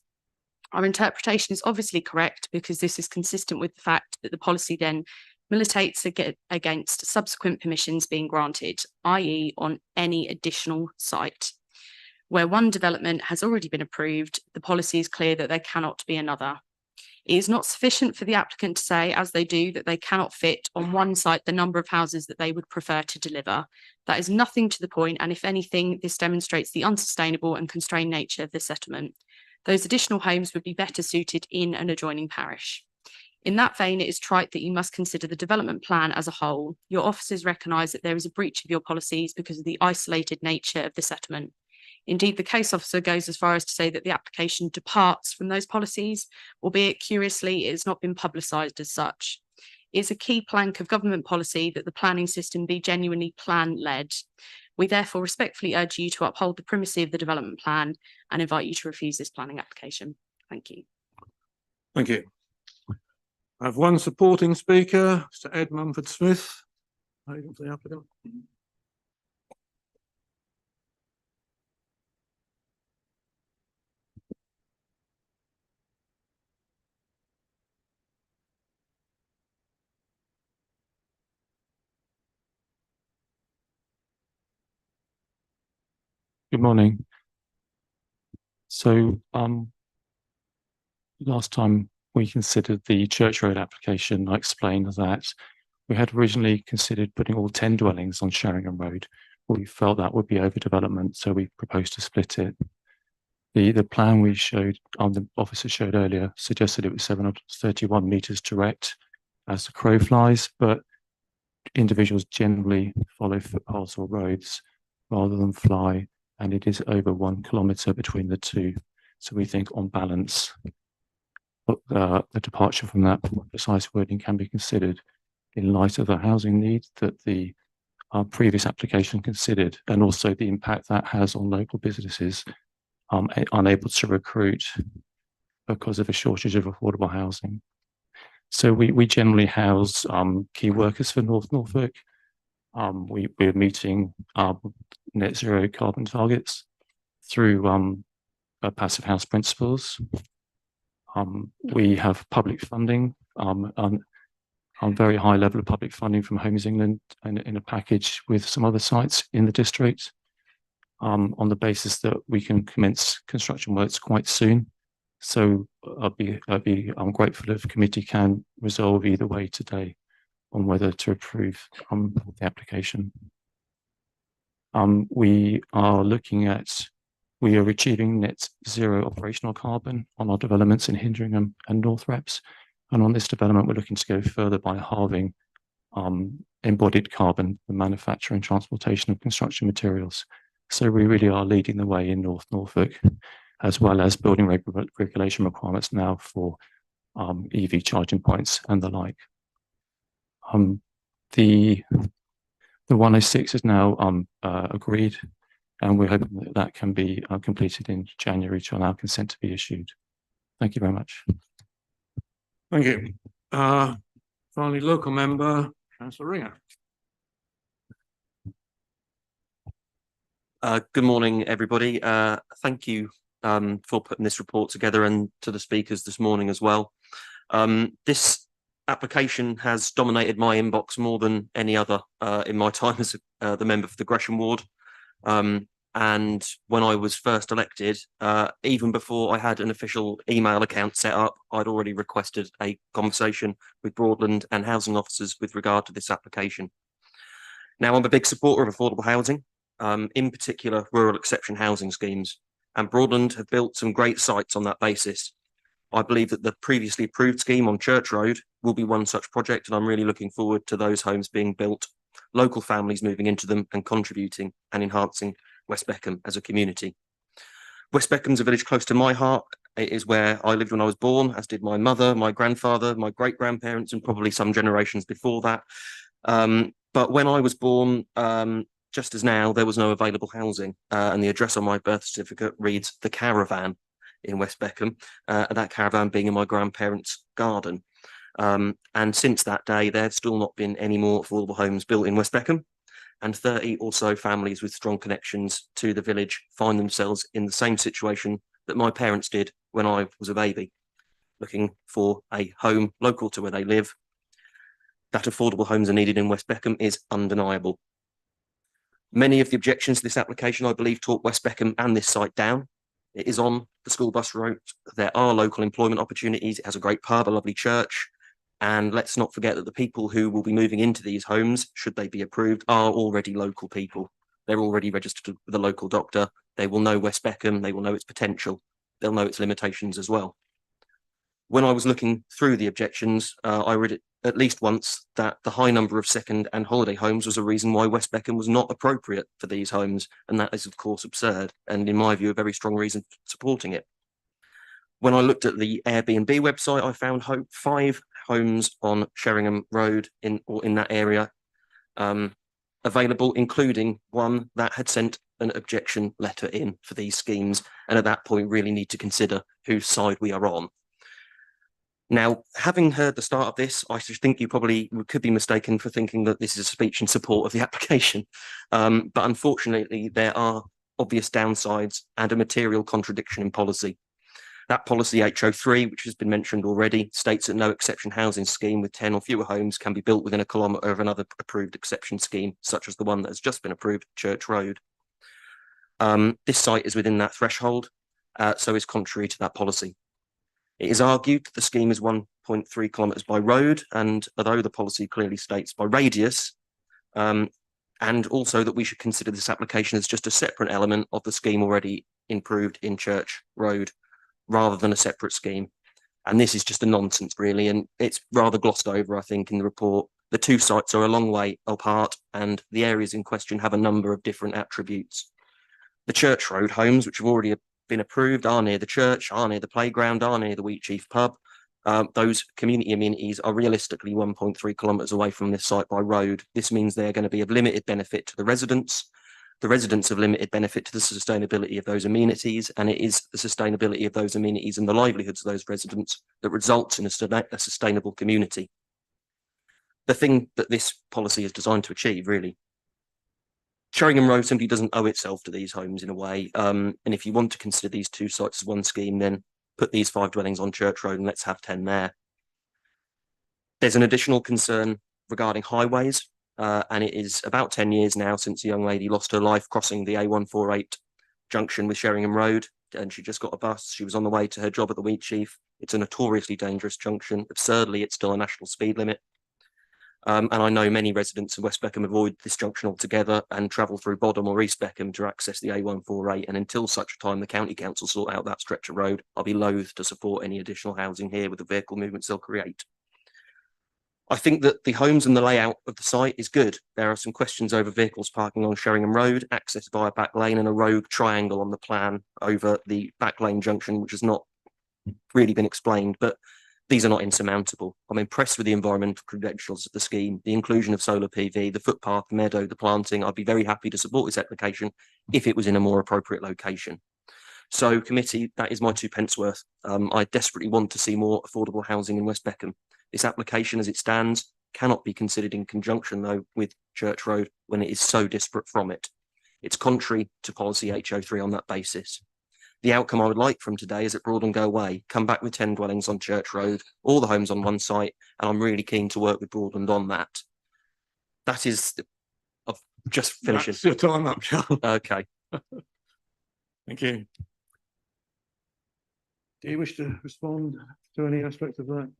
Our interpretation is obviously correct because this is consistent with the fact that the policy then militates against subsequent permissions being granted, i.e. on any additional site. Where one development has already been approved, the policy is clear that there cannot be another. It is not sufficient for the applicant to say, as they do, that they cannot fit on one site the number of houses that they would prefer to deliver. That is nothing to the point, and if anything, this demonstrates the unsustainable and constrained nature of the settlement. Those additional homes would be better suited in an adjoining parish. In that vein, it is trite that you must consider the development plan as a whole. Your officers recognise that there is a breach of your policies because of the isolated nature of the settlement. Indeed, the case officer goes as far as to say that the application departs from those policies, albeit curiously, it has not been publicised as such. It's a key plank of government policy that the planning system be genuinely plan-led. We therefore respectfully urge you to uphold the primacy of the development plan and invite you to refuse this planning application. Thank you. Thank you. I have one supporting speaker, Mr. Ed Mumford-Smith. The applicant. Good morning. So, last time we considered the Church Road application, I explained that we had originally considered putting all 10 dwellings on Sheringham Road. We felt that would be overdevelopment, so we proposed to split it. The plan we showed, the officer showed earlier, suggested it was 731 metres direct as the crow flies, but individuals generally follow footpaths or roads rather than fly, and it is over 1 kilometre between the two. So we think on balance, the departure from that precise wording can be considered in light of the housing needs that the previous application considered, and also the impact that has on local businesses unable to recruit because of a shortage of affordable housing. So we generally house key workers for North Norfolk. We're meeting net zero carbon targets through passive house principles. We have public funding, very high level of public funding from Homes England and in a package with some other sites in the district, on the basis that we can commence construction works quite soon. So I'm grateful if the committee can resolve either way today on whether to approve the application. We are achieving net zero operational carbon on our developments in Hindringham and North Reps. And on this development, we're looking to go further by halving embodied carbon, the manufacture and transportation of construction materials. So we really are leading the way in North Norfolk, as well as building regulation requirements now for EV charging points and the like. The 106 is now agreed, and we're hoping that that can be completed in January to allow consent to be issued. Thank you very much. Thank you. Finally, local member, Councillor Ringer. Good morning, everybody. Thank you for putting this report together, and to the speakers this morning as well. This application has dominated my inbox more than any other in my time as the member for the Gresham Ward. And when I was first elected, even before I had an official email account set up, I'd already requested a conversation with Broadland and housing officers with regard to this application. Now, I'm a big supporter of affordable housing, in particular rural exception housing schemes, and Broadland have built some great sites on that basis. I believe that the previously approved scheme on Church Road will be one such project, and I'm really looking forward to those homes being built, local families moving into them and contributing and enhancing West Beckham as a community. West Beckham's a village close to my heart. It is where I lived when I was born, as did my mother, my grandfather, my great-grandparents, and probably some generations before that. But when I was born, just as now, there was no available housing, and the address on my birth certificate reads The Caravan in West Beckham, and that caravan being in my grandparents' garden. And since that day, there have still not been any more affordable homes built in West Beckham, and 30 or so families with strong connections to the village find themselves in the same situation that my parents did when I was a baby, looking for a home local to where they live. That affordable homes are needed in West Beckham is undeniable. Many of the objections to this application, I believe, talk West Beckham and this site down. It is on the school bus route. There are local employment opportunities. It has a great pub, a lovely church. And let's not forget that the people who will be moving into these homes, should they be approved, are already local people. They're already registered with a local doctor. They will know West Beckham. They will know its potential. They'll know its limitations as well. When I was looking through the objections, I at least once that the high number of second and holiday homes was a reason why West Beckham was not appropriate for these homes. And that is, of course, absurd. And in my view, a very strong reason for supporting it. When I looked at the Airbnb website, I found 5 homes on Sheringham Road in that area available, including one that had sent an objection letter in for these schemes. And at that point, really need to consider whose side we are on. Now, having heard the start of this, I think you probably could be mistaken for thinking that this is a speech in support of the application. But unfortunately, there are obvious downsides and a material contradiction in policy. That policy H03, which has been mentioned already, states that no exception housing scheme with 10 or fewer homes can be built within a kilometre of another approved exception scheme, such as the one that has just been approved, Church Road. This site is within that threshold, so is contrary to that policy. It is argued that the scheme is 1.3 kilometres by road, and although the policy clearly states by radius, and also that we should consider this application as just a separate element of the scheme already improved in Church Road, rather than a separate scheme. And this is just a nonsense, really, and it's rather glossed over, I think, in the report. The two sites are a long way apart, and the areas in question have a number of different attributes. The Church Road homes, which have already been approved, are near the church, are near the playground, are near the Wheatsheaf pub. Those community amenities are realistically 1.3 kilometres away from this site by road. This means they're going to be of limited benefit to the residents of limited benefit to the sustainability of those amenities, and it is the sustainability of those amenities and the livelihoods of those residents that results in a sustainable community. The thing that this policy is designed to achieve, really. Sheringham Road simply doesn't owe itself to these homes in a way. And if you want to consider these two sites as one scheme, then put these 5 dwellings on Church Road and let's have 10 there. There's an additional concern regarding highways, and it is about 10 years now since a young lady lost her life crossing the A148 junction with Sheringham Road, and she just got a bus. She was on the way to her job at the Wheatsheaf. It's a notoriously dangerous junction. Absurdly, it's still a national speed limit. And I know many residents of West Beckham avoid this junction altogether and travel through Bodham or East Beckham to access the A148. And until such time the County Council sort out that stretch of road, I'll be loath to support any additional housing here with the vehicle movements they'll create. I think that the homes and the layout of the site is good. There are some questions over vehicles parking on Sheringham Road, access via back lane, and a rogue triangle on the plan over the back lane junction, which has not really been explained, but these are not insurmountable. I'm impressed with the environmental credentials of the scheme, the inclusion of solar PV, the footpath, the meadow, the planting. I'd be very happy to support this application if it was in a more appropriate location. So, committee, that is my 2 pence worth. I desperately want to see more affordable housing in West Beckham. This application, as it stands, cannot be considered in conjunction, though, with Church Road when it is so disparate from it. It's contrary to policy H03 on that basis. The outcome I would like from today is that Broadland go away, come back with 10 dwellings on Church Road, all the homes on one site, and I'm really keen to work with Broadland on that. That is, I've just finished. That's your time up, John. Okay. Thank you. Do you wish to respond to any aspect of that?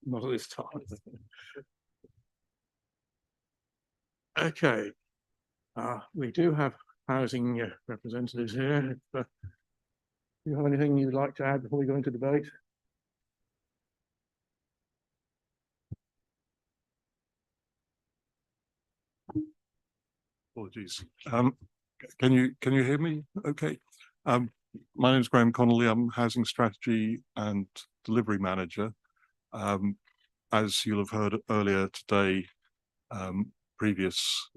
Not at this time. Okay. We do have housing representatives here. If, do you have anything you'd like to add before we go into debate? Apologies. Can you hear me? Okay. My name is Graham Connolly. I'm Housing Strategy and Delivery Manager. As you'll have heard earlier today, previous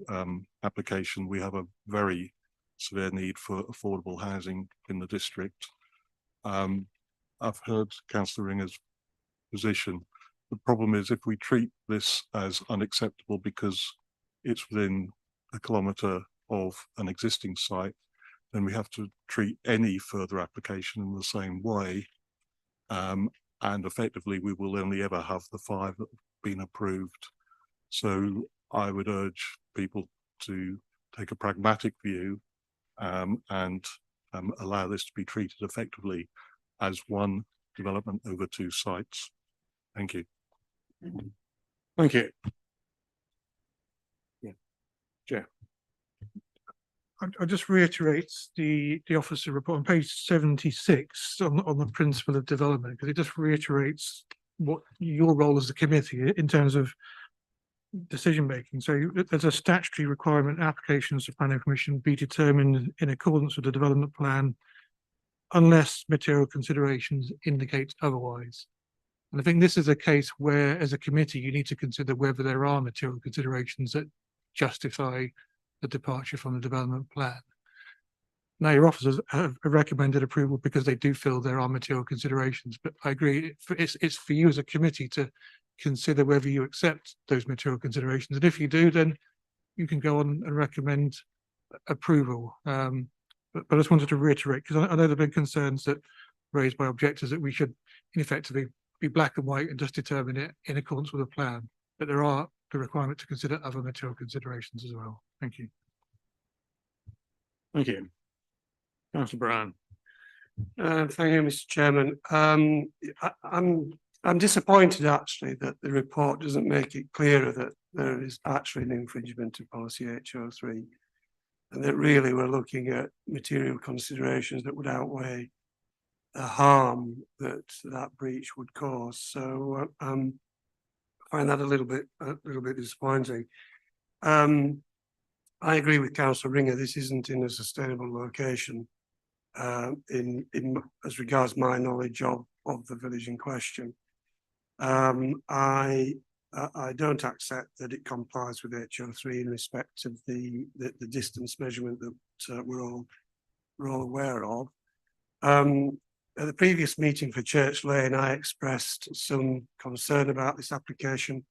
application, we have a very severe need for affordable housing in the district. I've heard Councillor Ringer's position. The problem is if we treat this as unacceptable because it's within a kilometre of an existing site, then we have to treat any further application in the same way. And effectively, we will only ever have the 5 that have been approved. So I would urge people to take a pragmatic view and allow this to be treated effectively as one development over 2 sites. Thank you. Thank you. Yeah, Jeff. I just reiterate the officer report on page 76 on the principle of development, because it just reiterates what your role as a committee in terms of decision making. So there's a statutory requirement applications to planning commission be determined in accordance with the development plan unless material considerations indicate otherwise. And I think this is a case where, as a committee, you need to consider whether there are material considerations that justify the departure from the development plan. Now, your officers have recommended approval because they do feel there are material considerations, but I agree, it's for you as a committee to consider whether you accept those material considerations. And if you do, then you can go on and recommend approval. But I just wanted to reiterate, because I know there have been concerns that raised by objectors that we should, in effect, be black and white and just determine it in accordance with the plan. But there are the requirement to consider other material considerations as well. Thank you. Thank you. Councillor Brown. Thank you, Mr. Chairman. I'm disappointed actually that the report doesn't make it clearer that there is actually an infringement of policy HO3, and that really we're looking at material considerations that would outweigh the harm that that breach would cause. So I find that a little bit disappointing. I agree with Councillor Ringer. This isn't in a sustainable location in as regards my knowledge of the village in question. I don't accept that it complies with HO3 in respect of the distance measurement that we're all aware of. At the previous meeting for Church Lane, I expressed some concern about this application.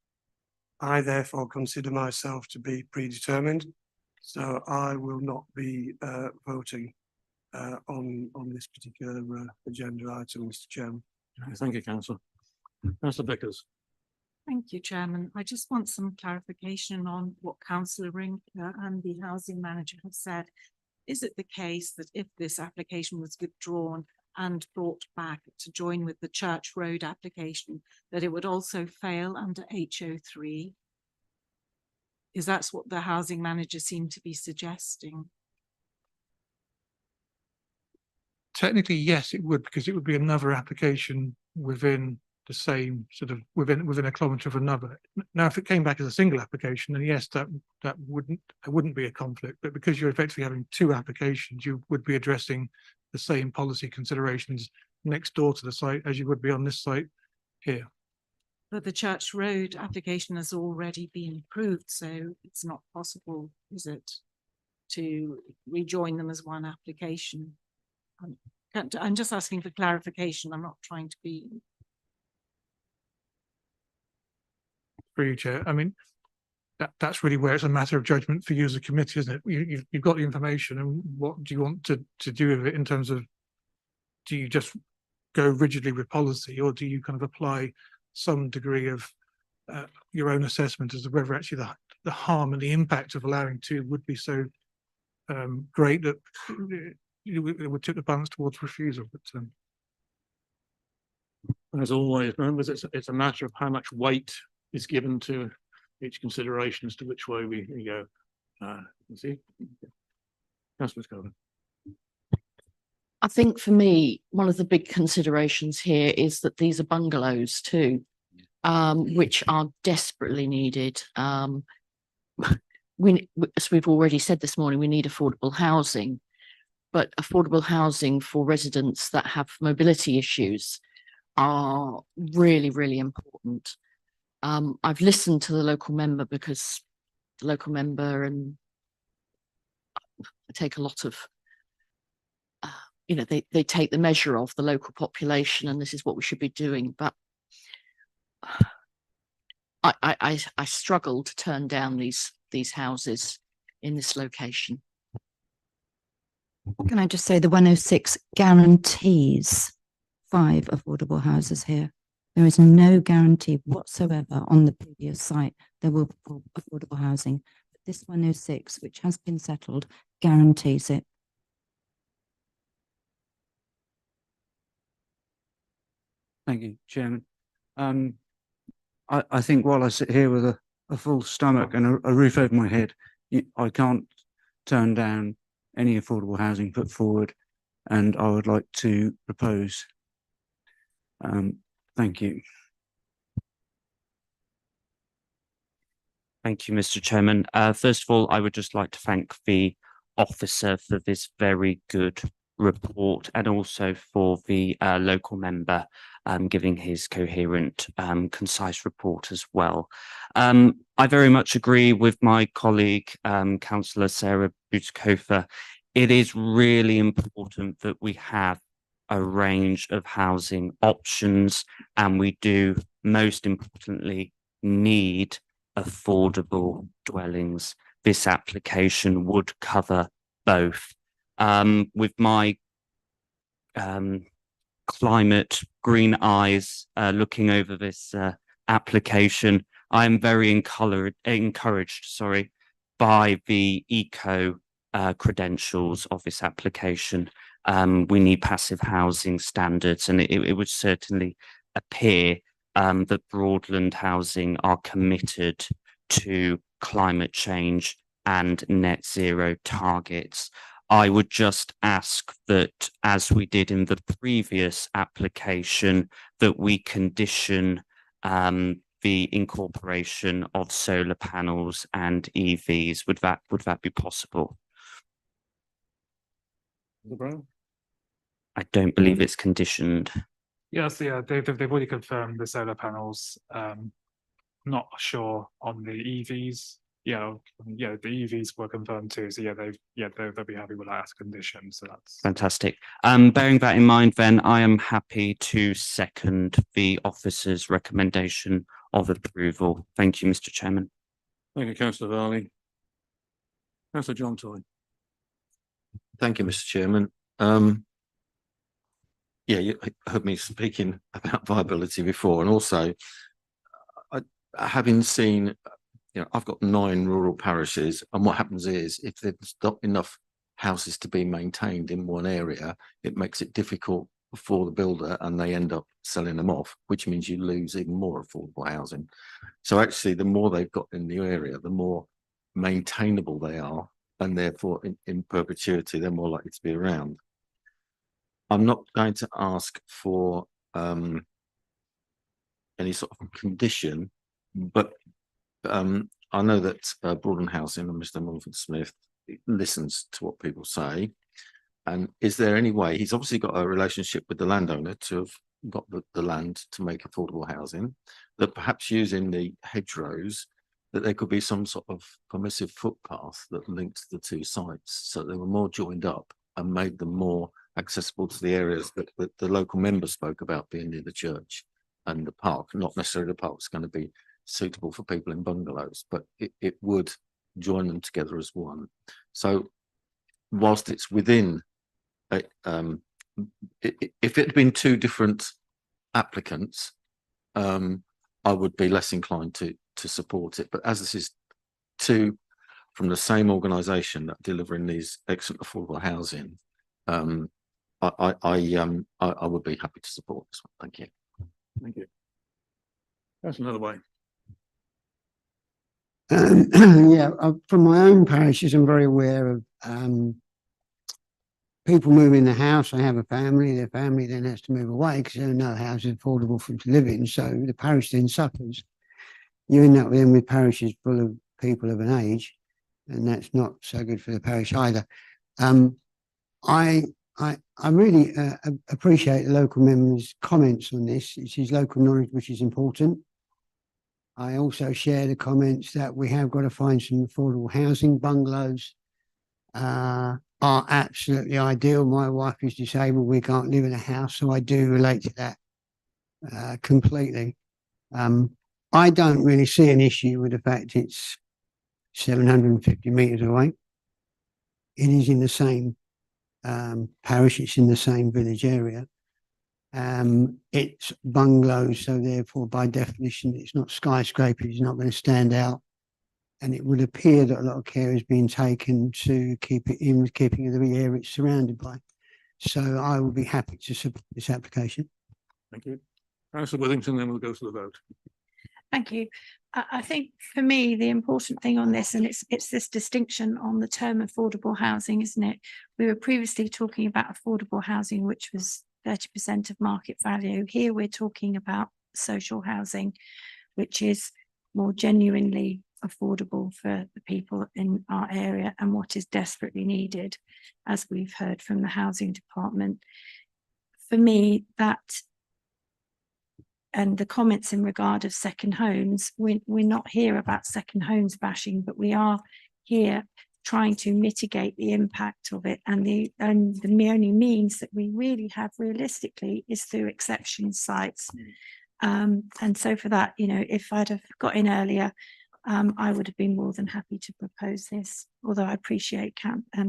I therefore consider myself to be predetermined, so I will not be voting on this particular agenda item, Mr. Chairman. Thank you, Councillor. Councillor Vickers. Thank you, Chairman. I just want some clarification on what Councillor Ring and the housing manager have said. Is it the case that if this application was withdrawn and brought back to join with the Church Road application, that it would also fail under HO3? Is that what the housing manager seemed to be suggesting? Technically, yes, it would, because it would be another application within the same sort of within a kilometre of another. Now, if it came back as a single application, then yes, that wouldn't be a conflict. But because you're effectively having two applications, you would be addressing the same policy considerations next door to the site as you would be on this site here. But the Church Road application has already been approved, so it's not possible, is it, to rejoin them as one application? I'm just asking for clarification. I'm not trying to be. Through you, Chair. I mean, that's really where it's a matter of judgment for you as a committee, isn't it? You've got the information, and what do you want to do with it in terms of, do you just go rigidly with policy, or do you kind of apply some degree of your own assessment as to whether actually the harm and the impact of allowing two would be so great that it would tip the balance towards refusal? But as always, members, it's a matter of how much weight is given to each consideration as to which way we go. You see, Councillor Scotland. I think for me, one of the big considerations here is that these are bungalows too, which are desperately needed. As we've already said this morning, we need affordable housing, but affordable housing for residents that have mobility issues are really, really important. I've listened to the local member, because the local member and I take a lot of they take the measure of the local population, and this is what we should be doing. But I struggle to turn down these houses in this location. Can I just say the 106 guarantees 5 affordable houses here. There is no guarantee whatsoever on the previous site there will be affordable housing. But this 106, which has been settled, guarantees it. Thank you, Chairman. I think while I sit here with a full stomach and a roof over my head, I can't turn down any affordable housing put forward, and I would like to propose. Thank you. Thank you, Mr. Chairman. First of all, I would just like to thank the officer for this very good report, and also for the local member giving his coherent, concise report as well. I very much agree with my colleague, Councillor Sarah Butikofer. It is really important that we have a range of housing options, and we do, most importantly, need affordable dwellings. This application would cover both. With my climate green eyes looking over this application, I am very encouraged by the eco credentials of this application. We need passive housing standards, and it would certainly appear that Broadland Housing are committed to climate change and net zero targets. I would just ask that, as we did in the previous application, that we condition the incorporation of solar panels and EVs. Would that be possible? I don't believe it's conditioned. Yes, yeah, they've already confirmed the solar panels. Not sure on the EVs. Yeah, the EVs were confirmed too. So they'll be happy with that as a condition. So that's fantastic. Bearing that in mind, then I am happy to second the officer's recommendation of approval. Thank you, Mr. Chairman. Thank you, Councillor Varley. Councillor John Toy. Thank you, Mr. Chairman. Yeah, you heard me speaking about viability before, and also having seen, I've got 9 rural parishes, and what happens is, if there's not enough houses to be maintained in one area, it makes it difficult for the builder, and they end up selling them off, which means you lose even more affordable housing. So actually, the more they've got in the area, the more maintainable they are, and therefore in perpetuity, they're more likely to be around. I'm not going to ask for any sort of condition, but I know that Broadland Housing and Mr. Mulford Smith listens to what people say. And is there any way, he's obviously got a relationship with the landowner to have got the land to make affordable housing, that perhaps using the hedgerows, that there could be some sort of permissive footpath that linked the two sites, so they were more joined up and made them more accessible to the areas that the local member spoke about, being near the church and the park. Not necessarily the park's going to be suitable for people in bungalows, but it would join them together as one. So whilst it's within, if it had been 2 different applicants, I would be less inclined to support it. But as this is 2 from the same organisation that are delivering these excellent affordable housing, I would be happy to support this one. Thank you. Thank you. That's another way. Yeah, from my own parishes, I'm very aware of people moving the house. They have a family, their family then has to move away because there are no houses affordable for them to live in. So the parish then suffers. You end up then with parishes full of people of an age, and that's not so good for the parish either. I really appreciate the local members' comments on this. It's his local knowledge which is important. I also share the comments that we have got to find some affordable housing. Bungalows are absolutely ideal. My wife is disabled. We can't live in a house, so I do relate to that completely. I don't really see an issue with the fact it's 750 metres away. It is in the same parish, it's in the same village area. It's bungalows, so therefore by definition it's not skyscrapers, it's not going to stand out, and it would appear that a lot of care is being taken to keep it in with keeping the area it's surrounded by. So I will be happy to support this application. Thank you. Councillor Withington, then we'll go to the vote. Thank you. I think for me, the important thing on this, and it's this distinction on the term affordable housing, isn't it? We were previously talking about affordable housing, which was 30% of market value. Here we're talking about social housing, which is more genuinely affordable for the people in our area and what is desperately needed, as we've heard from the housing department. For me, that and the comments in regard of second homes, we're not here about second homes bashing, but we are here trying to mitigate the impact of it. And the only means that we really have realistically is through exception sites. And so for that, you know, if I'd have got in earlier, I would have been more than happy to propose this, although I appreciate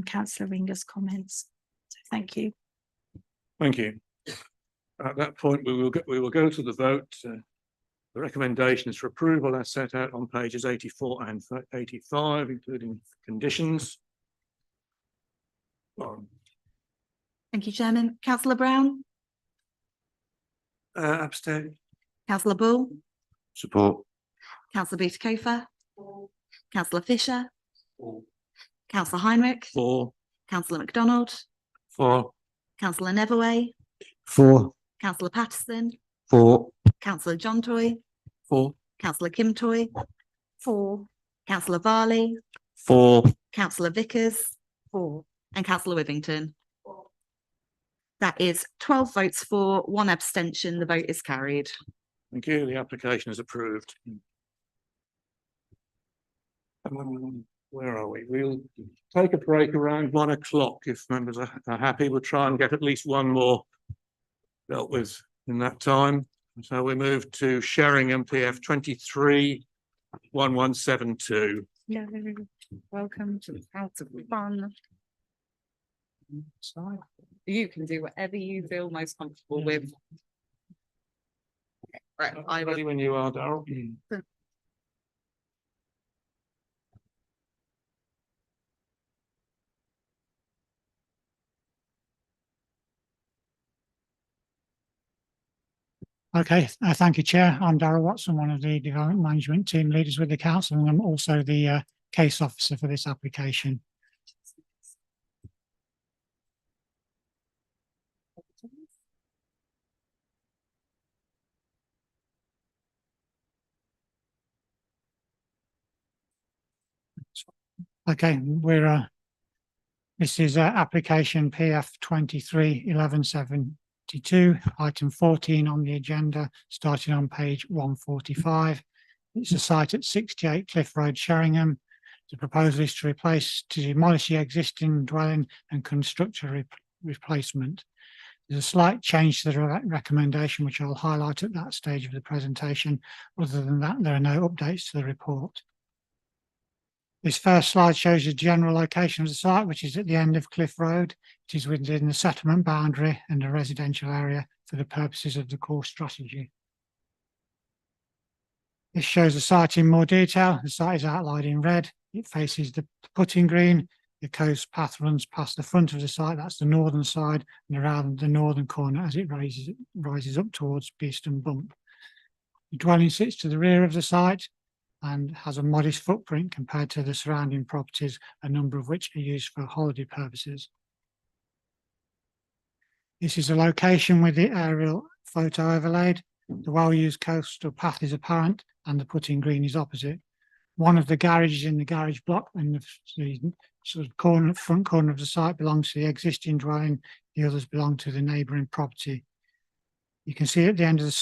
Councillor Ringer's comments. So thank you. Thank you. At that point, we will go to the vote. The recommendations for approval are set out on pages 84 and 85, including conditions. Thank you, Chairman. Councillor Brown? Abstain. Councillor Bull? Support. Councillor Butikofer? Councillor Fisher? Councillor Heinrich? For. Councillor MacDonald? For. Councillor Neverway? For. Councillor Patterson? For. Councillor John Toy? For. Councillor Kim Toy? For. Councillor Varley? For. Councillor Vickers? For. And Councillor Withington? That is 12 votes for, 1 abstention. The vote is carried. Thank you. The application is approved. Where are we? We'll take a break around 1 o'clock if members are happy. We'll try and get at least one more dealt with in that time. So we move to Sheringham PF 23-1172. No, welcome to the house of fun. You can do whatever you feel most comfortable with. Right, I Ready when you are, Darryl. Okay, thank you, Chair. I'm Darryl Watson, one of the development management team leaders with the council, and I'm also the case officer for this application. Okay, this is application PF 23-1172, item 14 on the agenda, starting on page 145. It's a site at 68 Cliff Road, Sheringham. The proposal is to demolish the existing dwelling and construct a replacement. There's a slight change to the recommendation, which I'll highlight at that stage of the presentation. Other than that, there are no updates to the report. This first slide shows the general location of the site, which is at the end of Cliff Road. It is within the settlement boundary and a residential area for the purposes of the core strategy. This shows the site in more detail. The site is outlined in red. It faces the putting green. The coast path runs past the front of the site. That's the northern side and around the northern corner as it rises up towards Beeston Bump. The dwelling sits to the rear of the site and has a modest footprint compared to the surrounding properties, a number of which are used for holiday purposes. This is a location with the aerial photo overlaid. The well-used coastal path is apparent and the putting green is opposite. One of the garages in the garage block and the sort of front corner of the site belongs to the existing dwelling. The others belong to the neighbouring property. You can see at the end of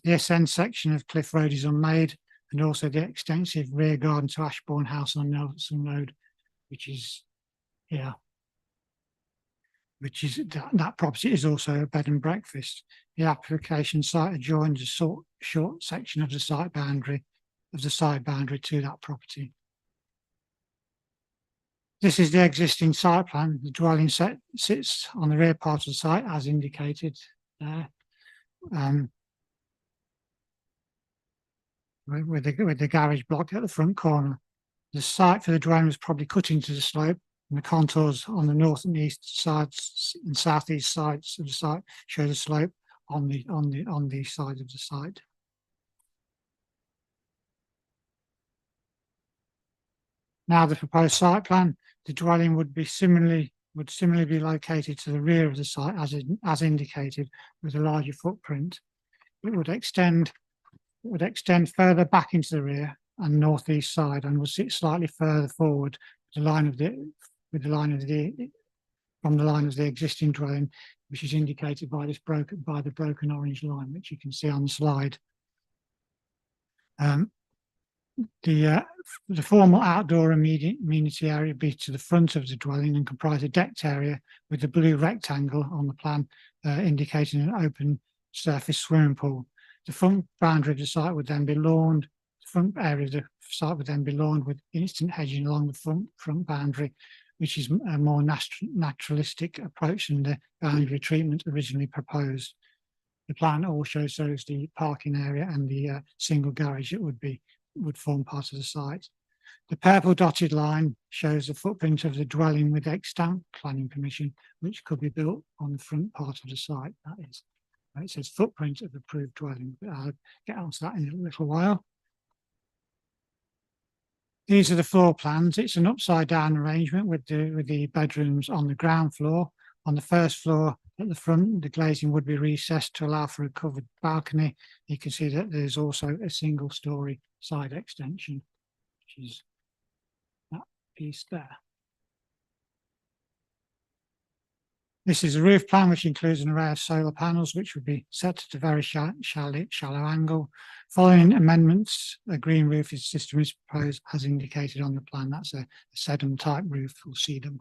this end section of Cliff Road is unmade, and also the extensive rear garden to Ashbourne House on Nelson Road, which is here. That property is also a bed and breakfast. The application site adjoins a short section of the side boundary to that property. This is the existing site plan. The dwelling sits on the rear part of the site, as indicated there. With the garage block at the front corner. The site for the dwelling was probably cut into the slope, and the contours on the north and east sides and southeast sides of the site show the slope on the side of the site. Now the proposed site plan, the dwelling would similarly be located to the rear of the site as indicated with a larger footprint. It would extend further back into the rear and northeast side and will sit slightly further forward from the line of the existing dwelling, which is indicated by the broken orange line, which you can see on the slide. The formal outdoor amenity area would be to the front of the dwelling and comprise a decked area with the blue rectangle on the plan indicating an open surface swimming pool. The front boundary of the site would then be lawned. The front area of the site would then be lawned with instant hedging along the front boundary, which is a more naturalistic approach than the boundary treatment originally proposed. The plan also shows the parking area and the single garage that would form part of the site. The purple dotted line shows the footprint of the dwelling with extant planning permission, which could be built on the front part of the site. That is, it says footprint of approved dwelling, but I'll get onto that in a little while. These are the floor plans. It's an upside down arrangement with the bedrooms on the ground floor. On the first floor at the front, the glazing would be recessed to allow for a covered balcony. You can see that there's also a single story side extension, which is that piece there. This is a roof plan which includes an array of solar panels which would be set at a very shallow angle. Following amendments, a green roof system is proposed as indicated on the plan. That's a sedum type roof or sedum.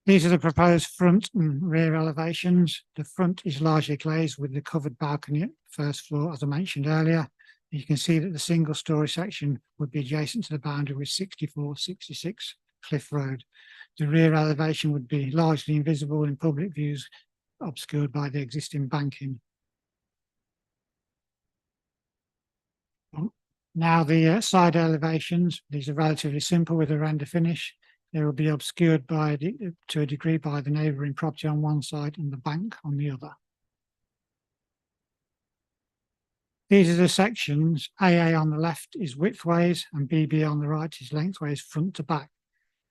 These are the proposed front and rear elevations. The front is largely glazed with the covered balcony at the first floor, as I mentioned earlier. You can see that the single story section would be adjacent to the boundary with 6466 Cliff Road. The rear elevation would be largely invisible in public views, obscured by the existing banking. Now the side elevations, these are relatively simple with a render finish. They will be obscured to a degree by the neighbouring property on one side and the bank on the other. These are the sections. AA on the left is widthways and BB on the right is lengthways front to back.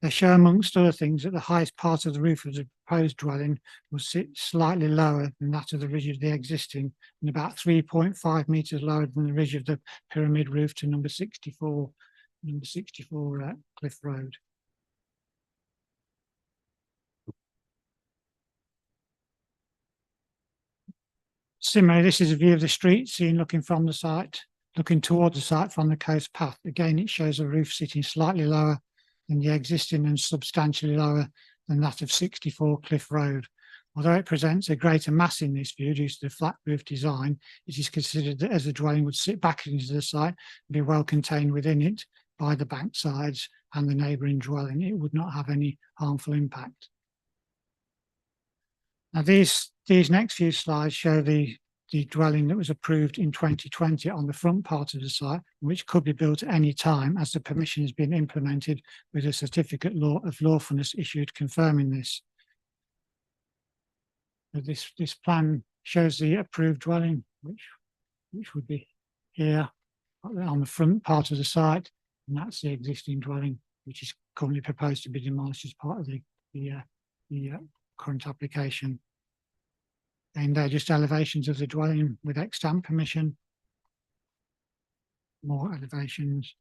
They show, amongst other things, that the highest part of the roof of the proposed dwelling will sit slightly lower than that of the ridge of the existing and about 3.5 metres lower than the ridge of the pyramid roof to number 64 Cliff Road. Similarly, this is a view of the street seen looking from the site, looking towards the site from the coast path. Again, it shows a roof sitting slightly lower than the existing and substantially lower than that of 64 Cliff Road. Although it presents a greater mass in this view due to the flat roof design, it is considered that as the dwelling would sit back into the site and be well contained within it by the bank sides and the neighbouring dwelling, it would not have any harmful impact. Now these next few slides show the dwelling that was approved in 2020 on the front part of the site, which could be built at any time as the permission has been implemented with a certificate of lawfulness issued confirming this. So this plan shows the approved dwelling, which would be here on the front part of the site, and that's the existing dwelling, which is currently proposed to be demolished as part of the current application. And they're just elevations of the dwelling with extant permission. More elevations.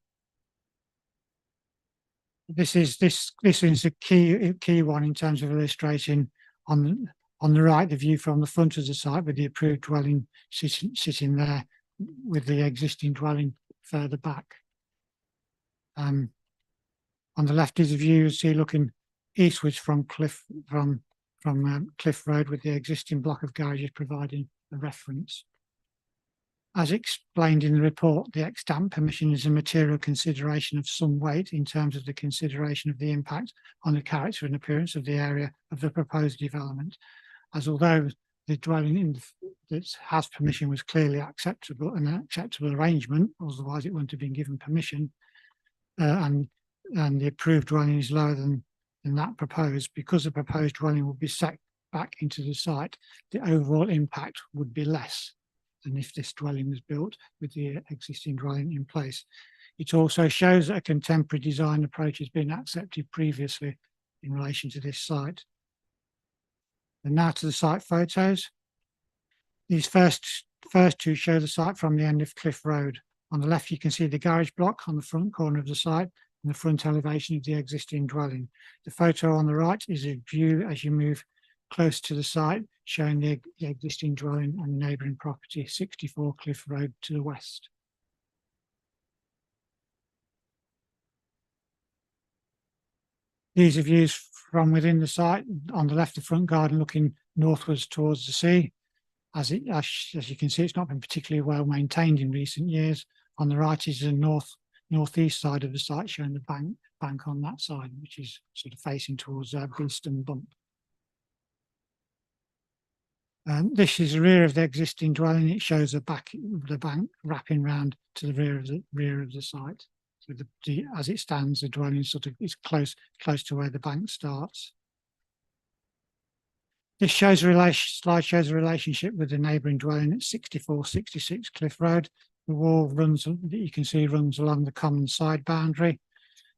This is a key one in terms of illustrating on the right the view from the front of the site with the approved dwelling sitting there with the existing dwelling further back. On the left is a view you see looking eastwards from Cliff Road with the existing block of garages providing a reference. As explained in the report, the extant permission is a material consideration of some weight in terms of the consideration of the impact on the character and appearance of the area of the proposed development, as although the dwelling that has permission was clearly acceptable, an acceptable arrangement, otherwise it wouldn't have been given permission, and the approved dwelling is lower than that proposed, because the proposed dwelling would be set back into the site, the overall impact would be less than if this dwelling was built with the existing dwelling in place. It also shows that a contemporary design approach has been accepted previously in relation to this site. And now to the site photos. These first two show the site from the end of Cliff Road. On the left, you can see the garage block on the front corner of the site and the front elevation of the existing dwelling. The photo on the right is a view as you move close to the site, showing the existing dwelling and the neighbouring property, 64 Cliff Road to the west. These are views from within the site. On the left, the front garden looking northwards towards the sea. As you can see, it's not been particularly well maintained in recent years. On the right is the northeast side of the site, showing the bank on that side, which is sort of facing towards Beeston Bump. This is the rear of the existing dwelling. It shows the bank wrapping round to the rear of the site. So as it stands, the dwelling is close to where the bank starts. This slide shows a relationship with the neighbouring dwelling at 6466 Cliff Road. The wall that you can see runs along the common side boundary.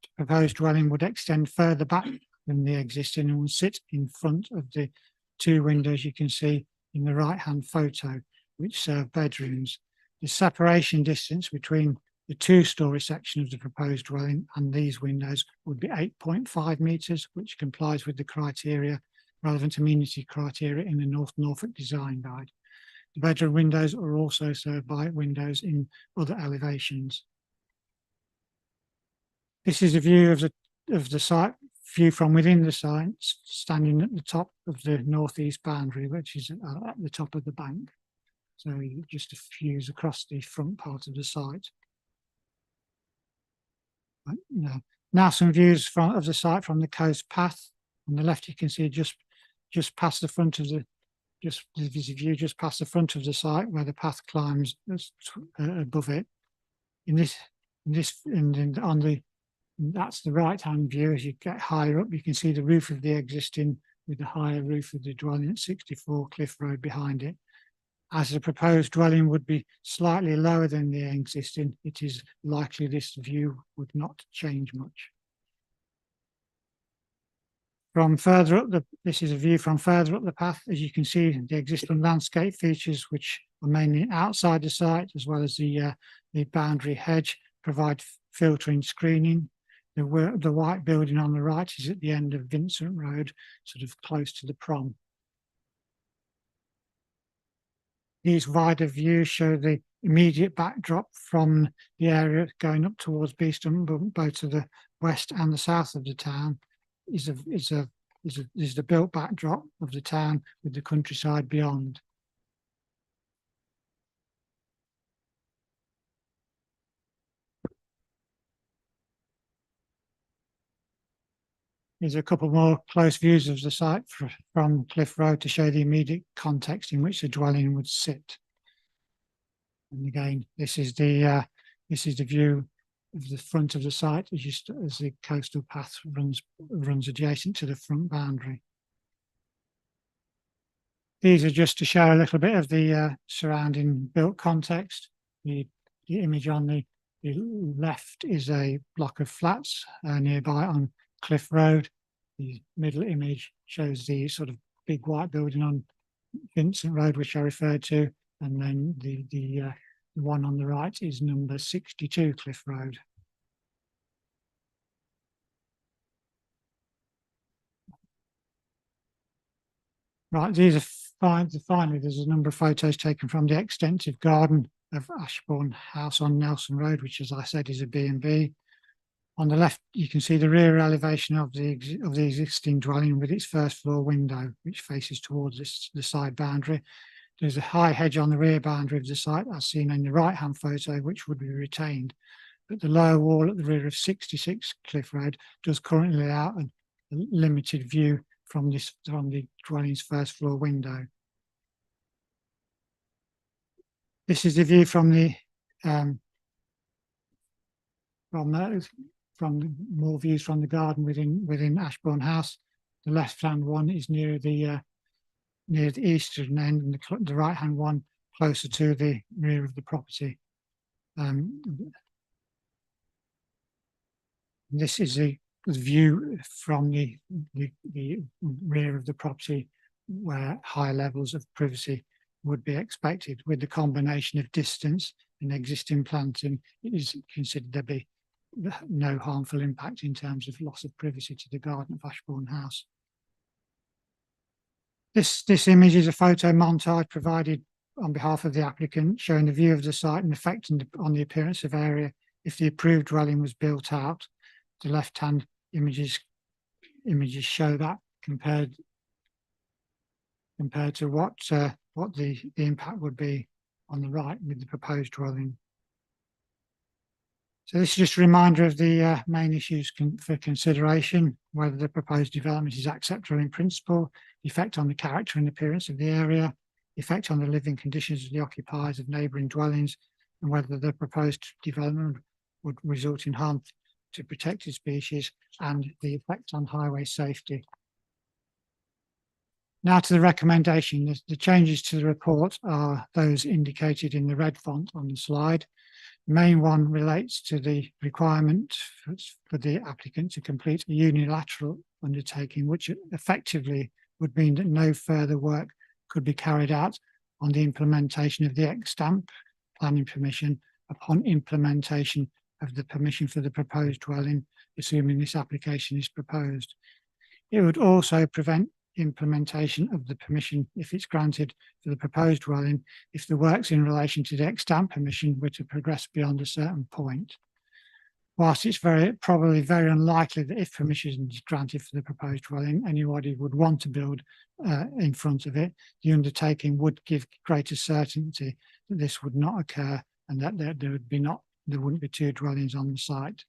The proposed dwelling would extend further back than the existing and would sit in front of the two windows you can see in the right-hand photo, which serve bedrooms. The separation distance between the two-storey section of the proposed dwelling and these windows would be 8.5 metres, which complies with the criteria, relevant amenity criteria in the North Norfolk Design Guide. The bedroom windows are also served by windows in other elevations. This is a view of the site, view from within the site, standing at the top of the northeast boundary, which is at the top of the bank. So just a views across the front part of the site. Now some views of the site from the coast path. On the left, you can see just past the front of there's a view just past the front of the site where the path climbs above it. That's the right-hand view. As you get higher up, you can see the roof of the existing with the higher roof of the dwelling at 64 Cliff Road behind it. As the proposed dwelling would be slightly lower than the existing, it is likely this view would not change much. From further up, this is a view from further up the path. As you can see, the existing landscape features, which are mainly outside the site, as well as the boundary hedge, provide filtering screening. The white building on the right is at the end of Vincent Road, sort of close to the prom. These wider views show the immediate backdrop from the area going up towards Beeston, both to the west and the south of the town. Is the built backdrop of the town with the countryside beyond. There's a couple more close views of the site from Cliff Road to show the immediate context in which the dwelling would sit. And again, this is the view of the front of the site as the coastal path runs adjacent to the front boundary. These are just to show a little bit of the surrounding built context. The image on the left is a block of flats nearby on Cliff Road. The middle image shows the sort of big white building on Vincent Road, which I referred to, and then the one on the right is number 62 Cliff Road. Right, these are finally, there's a number of photos taken from the extensive garden of Ashbourne House on Nelson Road, which, as I said, is a B&B. On the left, you can see the rear elevation of the existing dwelling with its first floor window, which faces towards the side boundary. There's a high hedge on the rear boundary of the site, as seen in the right-hand photo, which would be retained. But the lower wall at the rear of 66 Cliff Road does currently allow a limited view from the dwelling's first floor window. This is the view from more views from the garden within Ashbourne House. The left-hand one is near the eastern end, and the right-hand one closer to the rear of the property. This is the view from the rear of the property where high levels of privacy would be expected. With the combination of distance and existing planting, it is considered there be no harmful impact in terms of loss of privacy to the garden of Ashbourne House. This image is a photo montage provided on behalf of the applicant showing the view of the site and effect on the appearance of area if the approved dwelling was built out. The left-hand images show that compared to what the impact would be on the right with the proposed dwelling. So this is just a reminder of the main issues for consideration: whether the proposed development is acceptable in principle, the effect on the character and appearance of the area, the effect on the living conditions of the occupiers of neighbouring dwellings, and whether the proposed development would result in harm to protected species, and the effect on highway safety. Now to the recommendation. The changes to the report are those indicated in the red font on the slide. The main one relates to the requirement for the applicant to complete a unilateral undertaking, which effectively would mean that no further work could be carried out on the implementation of the ex-stamp planning permission upon implementation of the permission for the proposed dwelling, assuming this application is proposed. It would also prevent implementation of the permission, if it's granted for the proposed dwelling, if the works in relation to the ex-stamp permission were to progress beyond a certain point. Whilst it's probably very unlikely that if permission is granted for the proposed dwelling, anybody would want to build in front of it, the undertaking would give greater certainty that this would not occur and that there wouldn't be two dwellings on the site.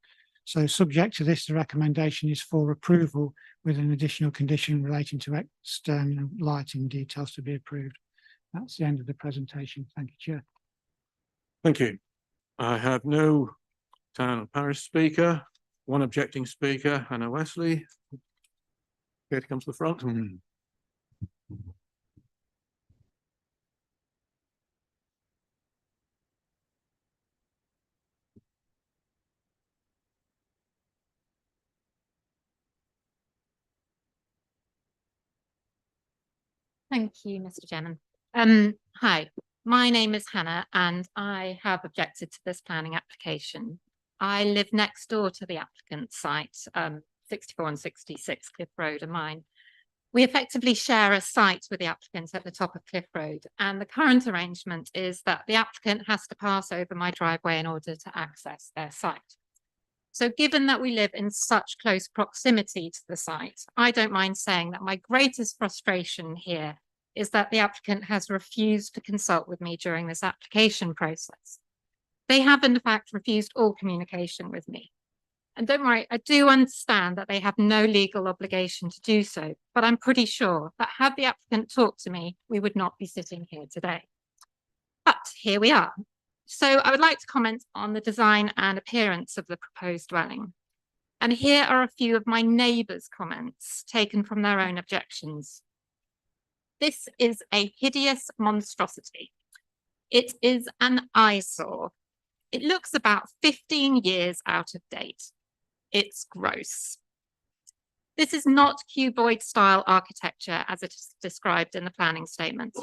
So subject to this, the recommendation is for approval with an additional condition relating to external lighting details to be approved. That's the end of the presentation. Thank you, Chair. Thank you. I have no town and parish speaker, one objecting speaker, Hannah Wesley. Here to come to the front. Thank you, Mr. Chairman. Hi, my name is Hannah and I have objected to this planning application. I live next door to the applicant's site, 64 and 66 Cliff Road are mine. We effectively share a site with the applicant at the top of Cliff Road, and the current arrangement is that the applicant has to pass over my driveway in order to access their site. So given that we live in such close proximity to the site, I don't mind saying that my greatest frustration here is that the applicant has refused to consult with me during this application process. They have in fact refused all communication with me. And don't worry, I do understand that they have no legal obligation to do so, but I'm pretty sure that had the applicant talked to me, we would not be sitting here today. But here we are. So I would like to comment on the design and appearance of the proposed dwelling. And here are a few of my neighbours' comments taken from their own objections. This is a hideous monstrosity. It is an eyesore. It looks about 15 years out of date. It's gross. This is not cuboid style architecture as it is described in the planning statement.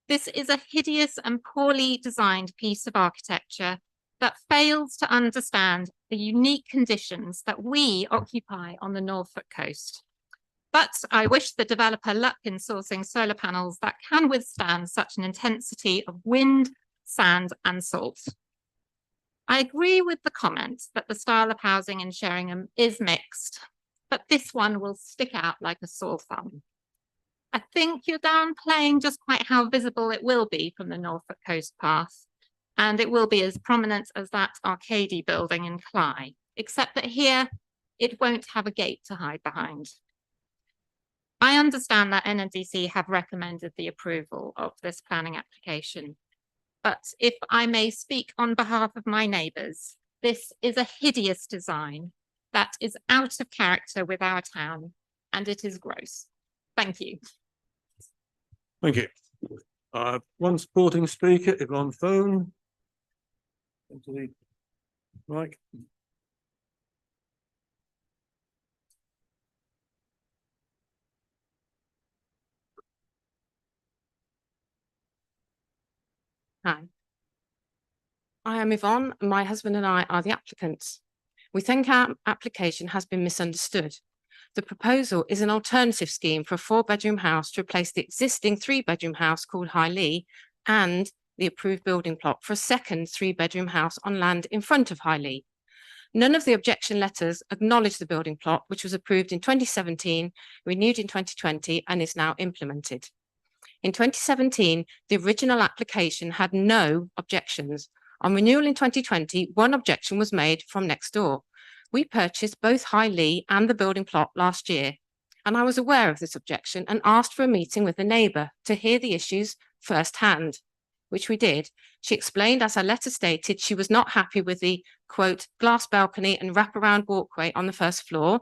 This is a hideous and poorly designed piece of architecture that fails to understand the unique conditions that we occupy on the Norfolk coast. But I wish the developer luck in sourcing solar panels that can withstand such an intensity of wind, sand, and salt. I agree with the comment that the style of housing in Sheringham is mixed, but this one will stick out like a sore thumb. I think you're downplaying just quite how visible it will be from the Norfolk Coast Path, and it will be as prominent as that Arcady building in Cly, except that here it won't have a gate to hide behind. I understand that NNDC have recommended the approval of this planning application, but if I may speak on behalf of my neighbours, this is a hideous design that is out of character with our town, and it is gross. Thank you. Thank you. One supporting speaker, if on phone. Into the mic. Hi. I am Yvonne, and my husband and I are the applicants. We think our application has been misunderstood. The proposal is an alternative scheme for a 4-bedroom house to replace the existing 3-bedroom house called High Lee and the approved building plot for a second 3-bedroom house on land in front of High Lee. None of the objection letters acknowledge the building plot, which was approved in 2017, renewed in 2020, and is now implemented. In 2017, the original application had no objections. On renewal in 2020, one objection was made from next door. We purchased both High Lee and the building plot last year, and I was aware of this objection and asked for a meeting with the neighbour to hear the issues firsthand, which we did. She explained, as her letter stated, she was not happy with the, quote, glass balcony and wraparound walkway on the first floor,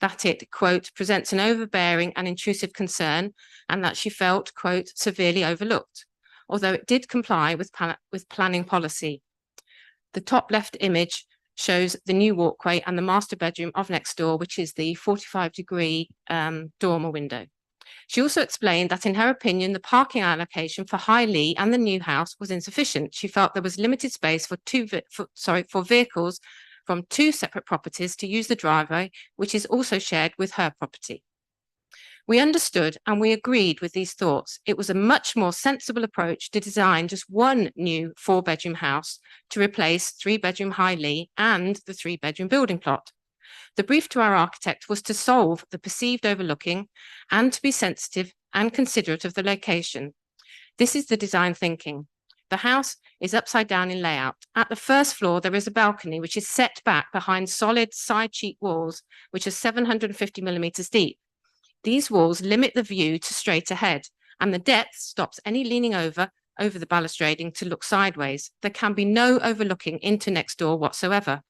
that it, quote, presents an overbearing and intrusive concern, and that she felt, quote, severely overlooked, although it did comply with planning policy. The top left image shows the new walkway and the master bedroom of next door, which is the 45-degree dormer window. She also explained that in her opinion, the parking allocation for High Lee and the new house was insufficient. She felt there was limited space for vehicles from 2 separate properties to use the driveway, which is also shared with her property. We understood and we agreed with these thoughts. It was a much more sensible approach to design just one new 4-bedroom house to replace 3-bedroom High Lee and the 3-bedroom building plot. The brief to our architect was to solve the perceived overlooking and to be sensitive and considerate of the location. This is the design thinking. The house is upside down in layout. At the first floor, there is a balcony which is set back behind solid side sheet walls, which are 750 millimeters deep. These walls limit the view to straight ahead, and the depth stops any leaning over the balustrading to look sideways. There can be no overlooking into next door whatsoever.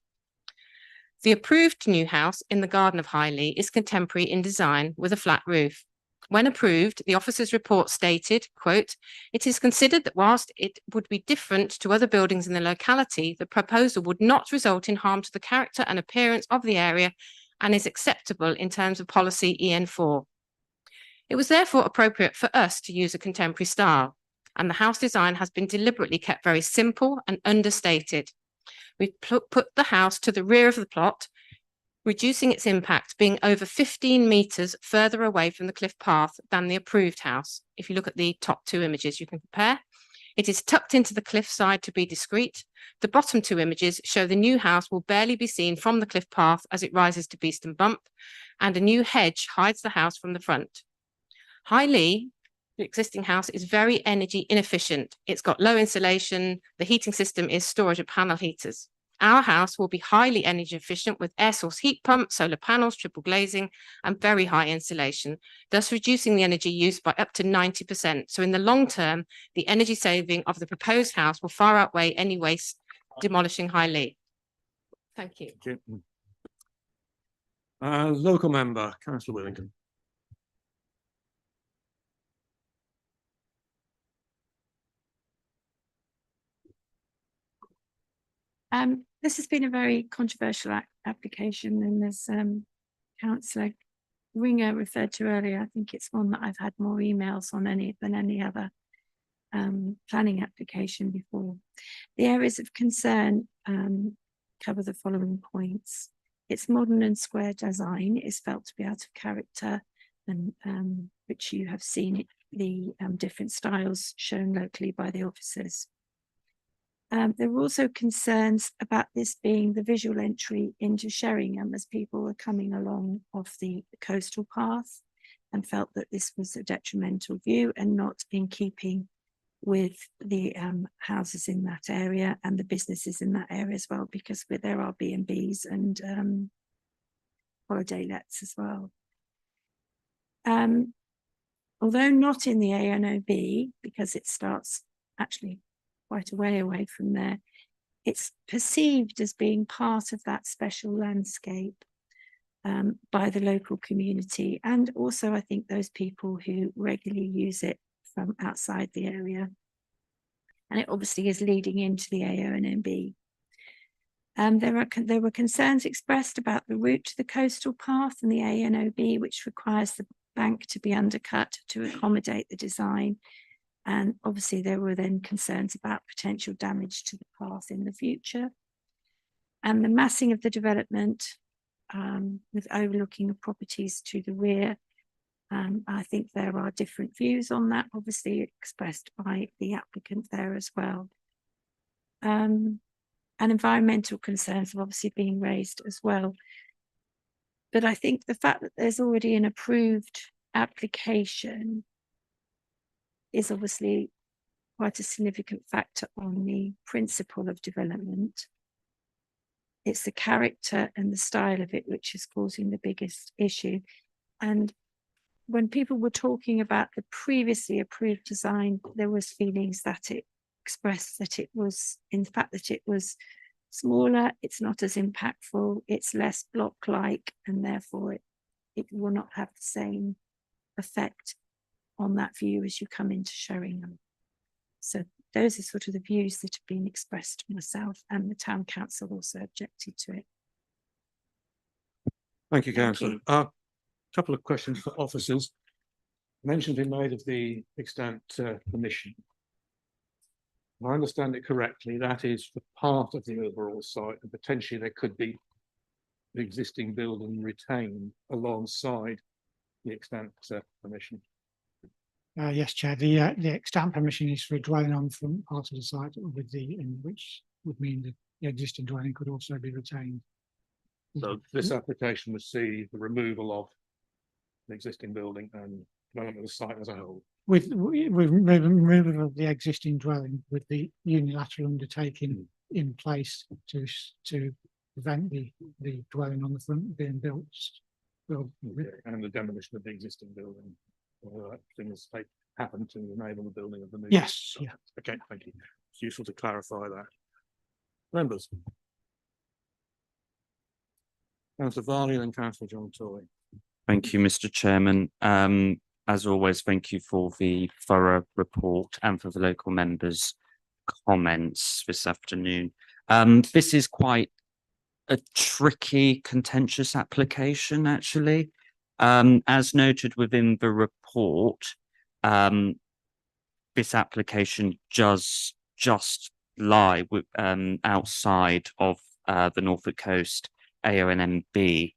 The approved new house in the garden of High Lee is contemporary in design with a flat roof. When approved, the officer's report stated, quote, it is considered that whilst it would be different to other buildings in the locality, the proposal would not result in harm to the character and appearance of the area and is acceptable in terms of policy EN4. It was therefore appropriate for us to use a contemporary style, and the house design has been deliberately kept very simple and understated. We've put the house to the rear of the plot, reducing its impact, being over 15 metres further away from the cliff path than the approved house. If you look at the top 2 images, you can compare. It is tucked into the cliff side to be discreet. The bottom 2 images show the new house will barely be seen from the cliff path as it rises to Beeston Bump, and a new hedge hides the house from the front. High Lee, the existing house, is very energy inefficient. It's got low insulation. The heating system is storage of panel heaters. Our house will be highly energy efficient with air source heat pump, solar panels, triple glazing, and very high insulation, thus reducing the energy use by up to 90%. So in the long term, the energy saving of the proposed house will far outweigh any waste demolishing High Lee. Thank you. Thank you. Local member, Councillor Willington. This has been a very controversial application, and as Councillor Ringer referred to earlier, I think it's one that I've had more emails on than any other planning application before. The areas of concern cover the following points. Its modern and square design is felt to be out of character, and which you have seen the different styles shown locally by the officers. There were also concerns about this being the visual entry into Sheringham as people were coming along off the coastal path, and felt that this was a detrimental view and not in keeping with the houses in that area and the businesses in that area as well, because there are B&Bs and holiday lets as well. Although not in the ANOB, because it starts actually quite a way away from there, it's perceived as being part of that special landscape by the local community, and also I think those people who regularly use it from outside the area. And it obviously is leading into the AONB. There were concerns expressed about the route to the coastal path and the ANOB, which requires the bank to be undercut to accommodate the design. And obviously there were then concerns about potential damage to the path in the future. And the massing of the development with overlooking of properties to the rear. I think there are different views on that, obviously expressed by the applicant there as well. And environmental concerns have obviously been raised as well. But I think the fact that there's already an approved application is obviously quite a significant factor on the principle of development. It's the character and the style of it which is causing the biggest issue. And when people were talking about the previously approved design, there was feelings that it expressed that it was, in fact, that it was smaller, it's not as impactful, it's less block-like, and therefore it will not have the same effect on that view as you come into Sheringham. So those are sort of the views that have been expressed myself, and the town council also objected to it. Thank you, councillor. Couple of questions for officers. Mention been made of the extent permission. If I understand it correctly, that is for part of the overall site, and potentially there could be the existing building retained alongside the extent permission. Yes, Chair. The extant permission is for a dwelling on the front part of the site, with which would mean that the existing dwelling could also be retained. So this application would see the removal of the existing building and development of the site as a whole. With removal of the existing dwelling, with the unilateral undertaking in place to prevent the dwelling on the front being built. And the demolition of the existing building. Things happen to enable the building of the new. Yes. Yeah. Okay, thank you. It's useful to clarify that. Members. Councillor Varley and Councillor John Tory. Thank you, Mr. Chairman. As always, thank you for the thorough report and for the local members' comments this afternoon. This is quite a tricky, contentious application, actually. As noted within the report, this application does just lie with, outside of the Norfolk Coast AONMB.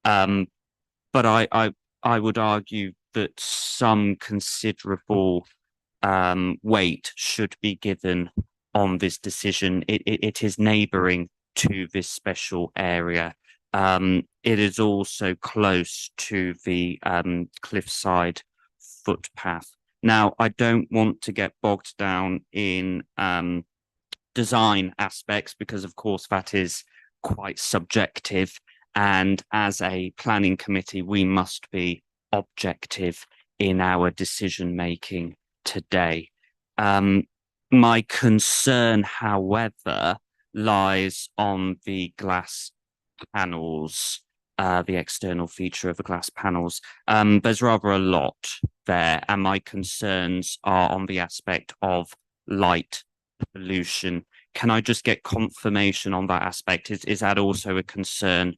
But I would argue that some considerable weight should be given on this decision. It is neighbouring to this special area. It is also close to the cliffside footpath. Now, I don't want to get bogged down in design aspects, because of course that is quite subjective. And as a planning committee, we must be objective in our decision making today. My concern, however, lies on the glass panels, the external feature of the glass panels. There's rather a lot there, and my concerns are on the aspect of light pollution. Can I just get confirmation on that aspect? Is that also a concern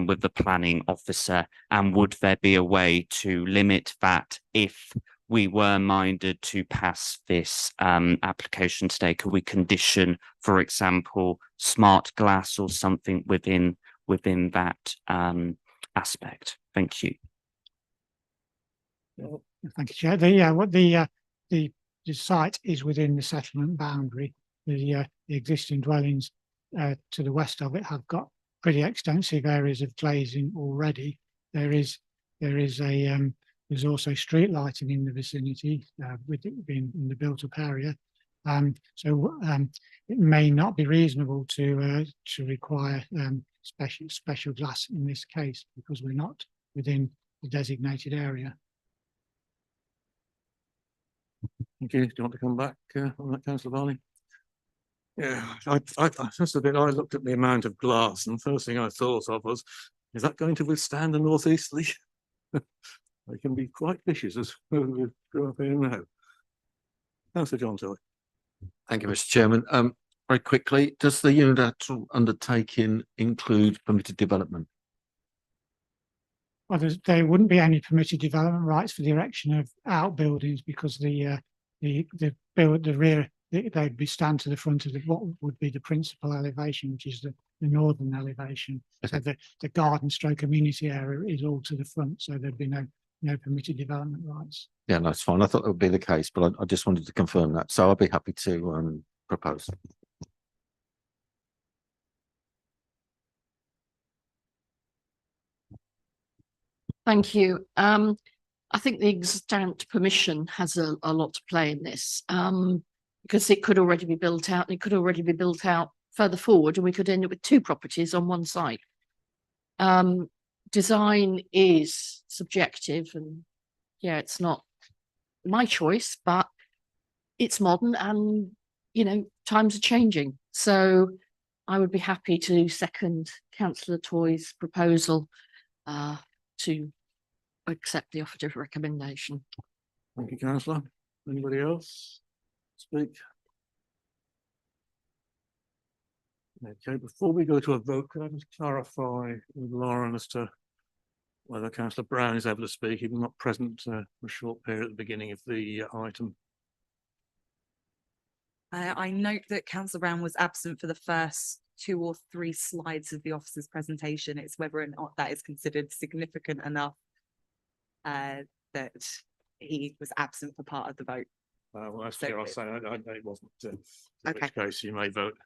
with the planning officer, and would there be a way to limit that if we were minded to pass this application today? Could we condition, for example, smart glass or something within that aspect? Thank you. Thank you, Chair. The site is within the settlement boundary. The existing dwellings to the west of it have got pretty extensive areas of glazing already. There's also street lighting in the vicinity, with it being in the built-up area. So it may not be reasonable to require special glass in this case, because we're not within the designated area. Thank you. Do you want to come back on that, Councillor Varley? Yeah, I just a bit. I looked at the amount of glass, and the first thing I thought of was, is that going to withstand a northeasterly? They can be quite vicious, as we grew up here now. Councillor John Tory. Thank you, Mr. Chairman. Very quickly, does the unilateral undertaking include permitted development? Well, there wouldn't be any permitted development rights for the erection of outbuildings, because the the rear, they'd be stand to the front of what would be the principal elevation, which is the northern elevation. So the garden stroke community area is all to the front, so there'd be no permitted development rights. Yeah, no, it's fine. I thought that would be the case, but I just wanted to confirm that. So I'll be happy to propose. Thank you. I think the extant permission has a lot to play in this, because it could already be built out, and it could already be built out further forward, and we could end up with two properties on one site. Design is subjective, and yeah, it's not my choice, but it's modern, and times are changing. So I would be happy to second Councillor Toy's proposal to accept the offered recommendation. Thank you, councillor. Anybody else speak? Okay, before we go to a vote, could I just clarify with Lauren as to whether councillor Brown is able to speak? He was not present for a short period at the beginning of the item. I note that councillor Brown was absent for the first 2 or 3 slides of the officer's presentation. It's whether or not that is considered significant enough that he was absent for part of the vote. Well, that's clear. I'll say it wasn't. In Okay. which case you may vote.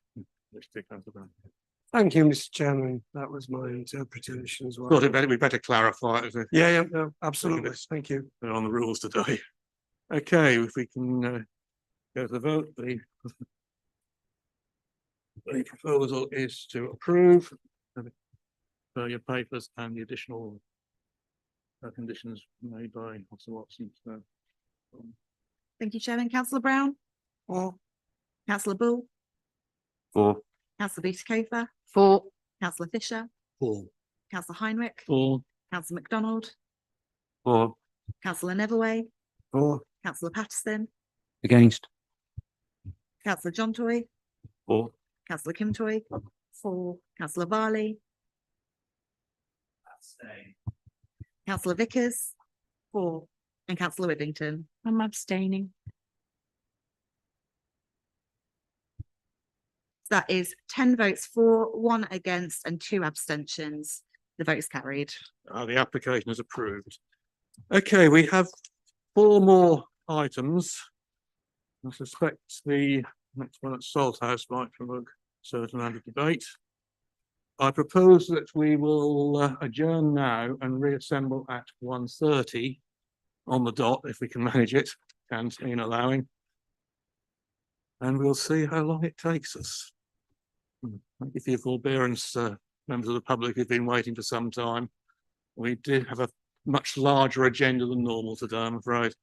Councillor Brown. Thank you, Mr. Chairman. That was my interpretation as well. Thought we better clarify it. Yeah, no, absolutely. Thank you. They're on the rules today. Okay, if we can go to the vote, the proposal is to approve your papers and the additional conditions made by Officer Watson. So, Thank you, Chairman. Councillor Brown? For. Councillor Bull? For. Councillor Butikofer? For. Councillor Fisher? For. Councillor Heinrich? For. Councillor MacDonald? For. Councillor Neverway? For. Councillor Patterson? Against. Councillor John Toy? For. Councillor Kim Toy? For. Councillor Varley? Councillor Vickers? For. And Councillor Whittington? I'm abstaining. That is 10 votes for, 1 against and 2 abstentions. The vote is carried. the application is approved. Okay, we have 4 more items. I suspect the next one at Salthouse might provoke a certain amount of debate. I propose that we will adjourn now and reassemble at 1:30 on the dot, if we can manage it, and in allowing. And we'll see how long it takes us. Thank you for your forbearance, members of the public who've been waiting for some time. We did have a much larger agenda than normal today, I'm afraid.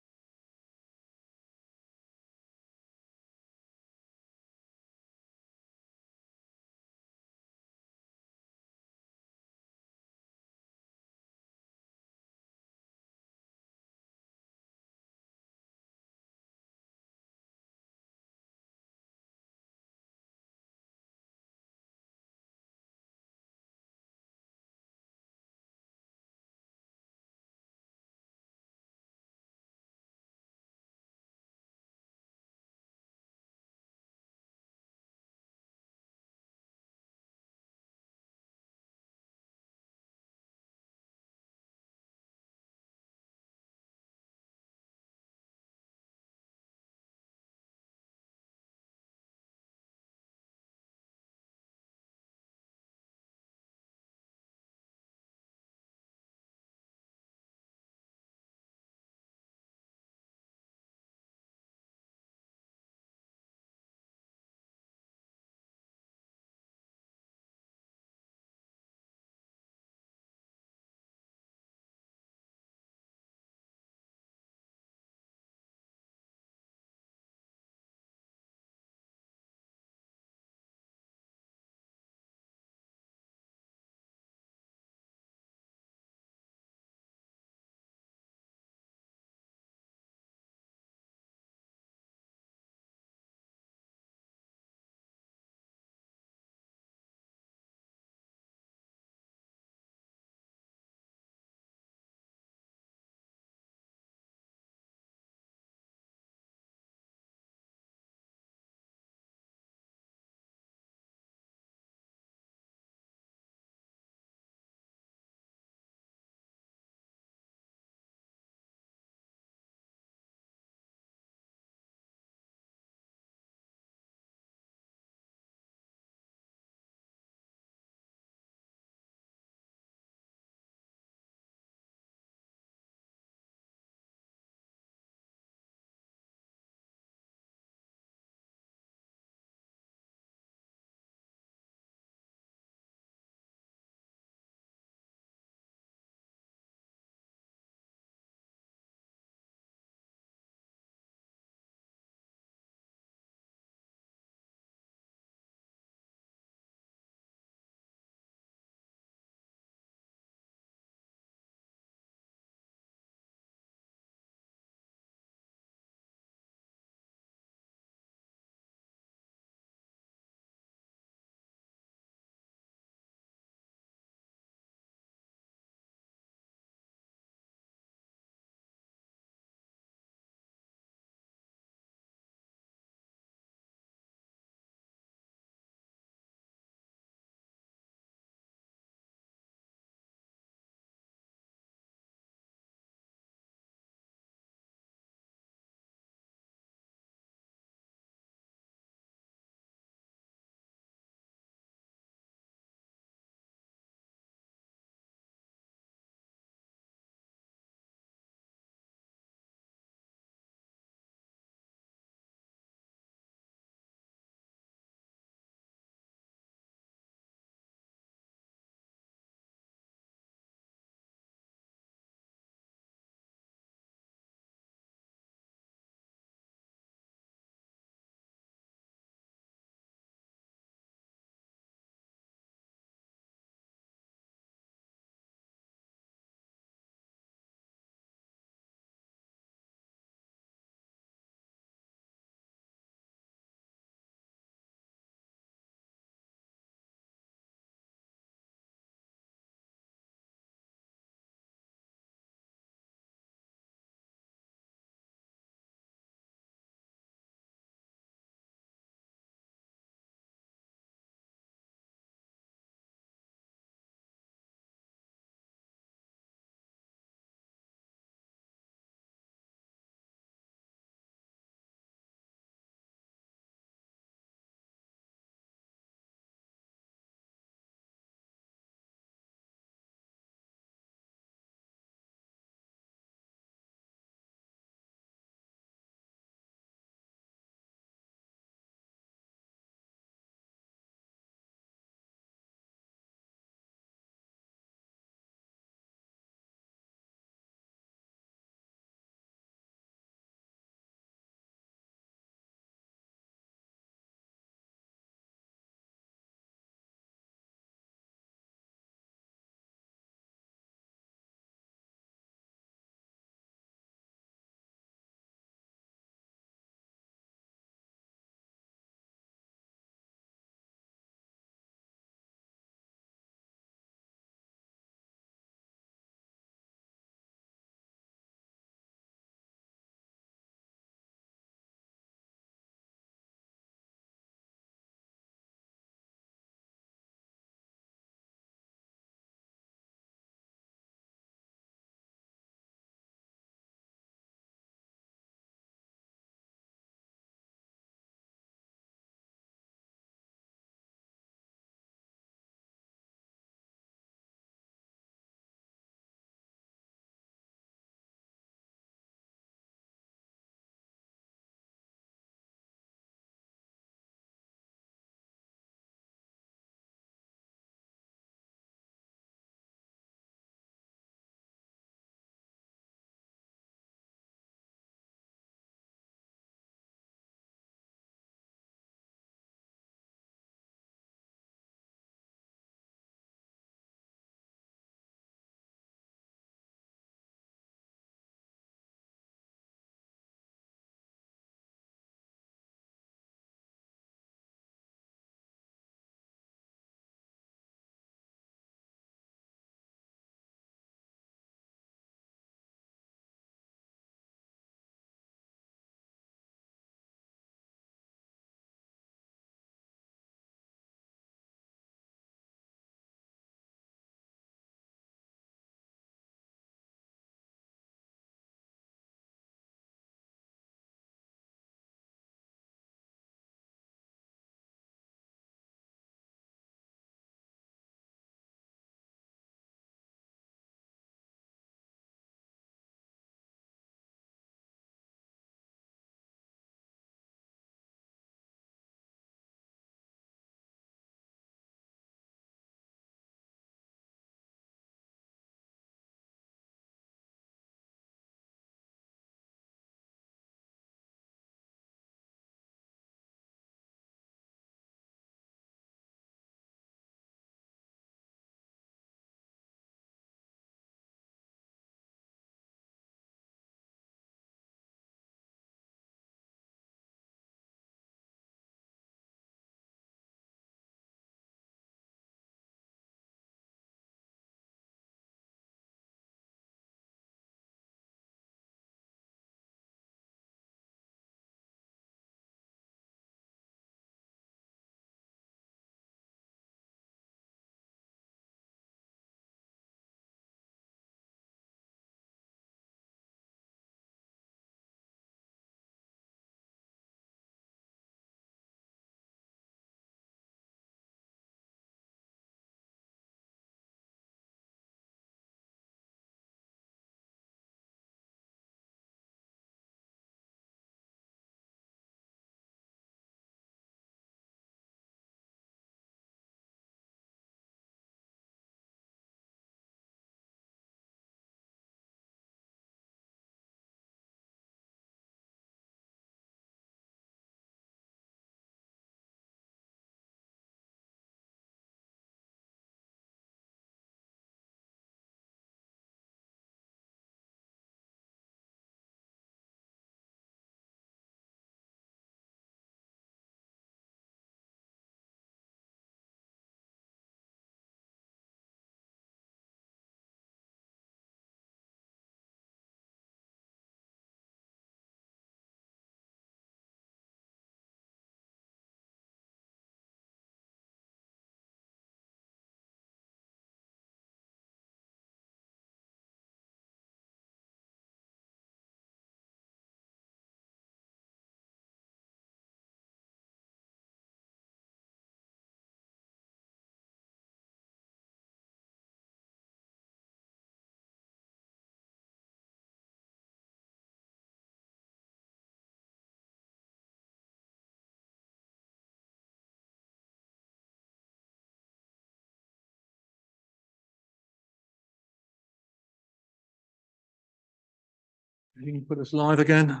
You can put us live again.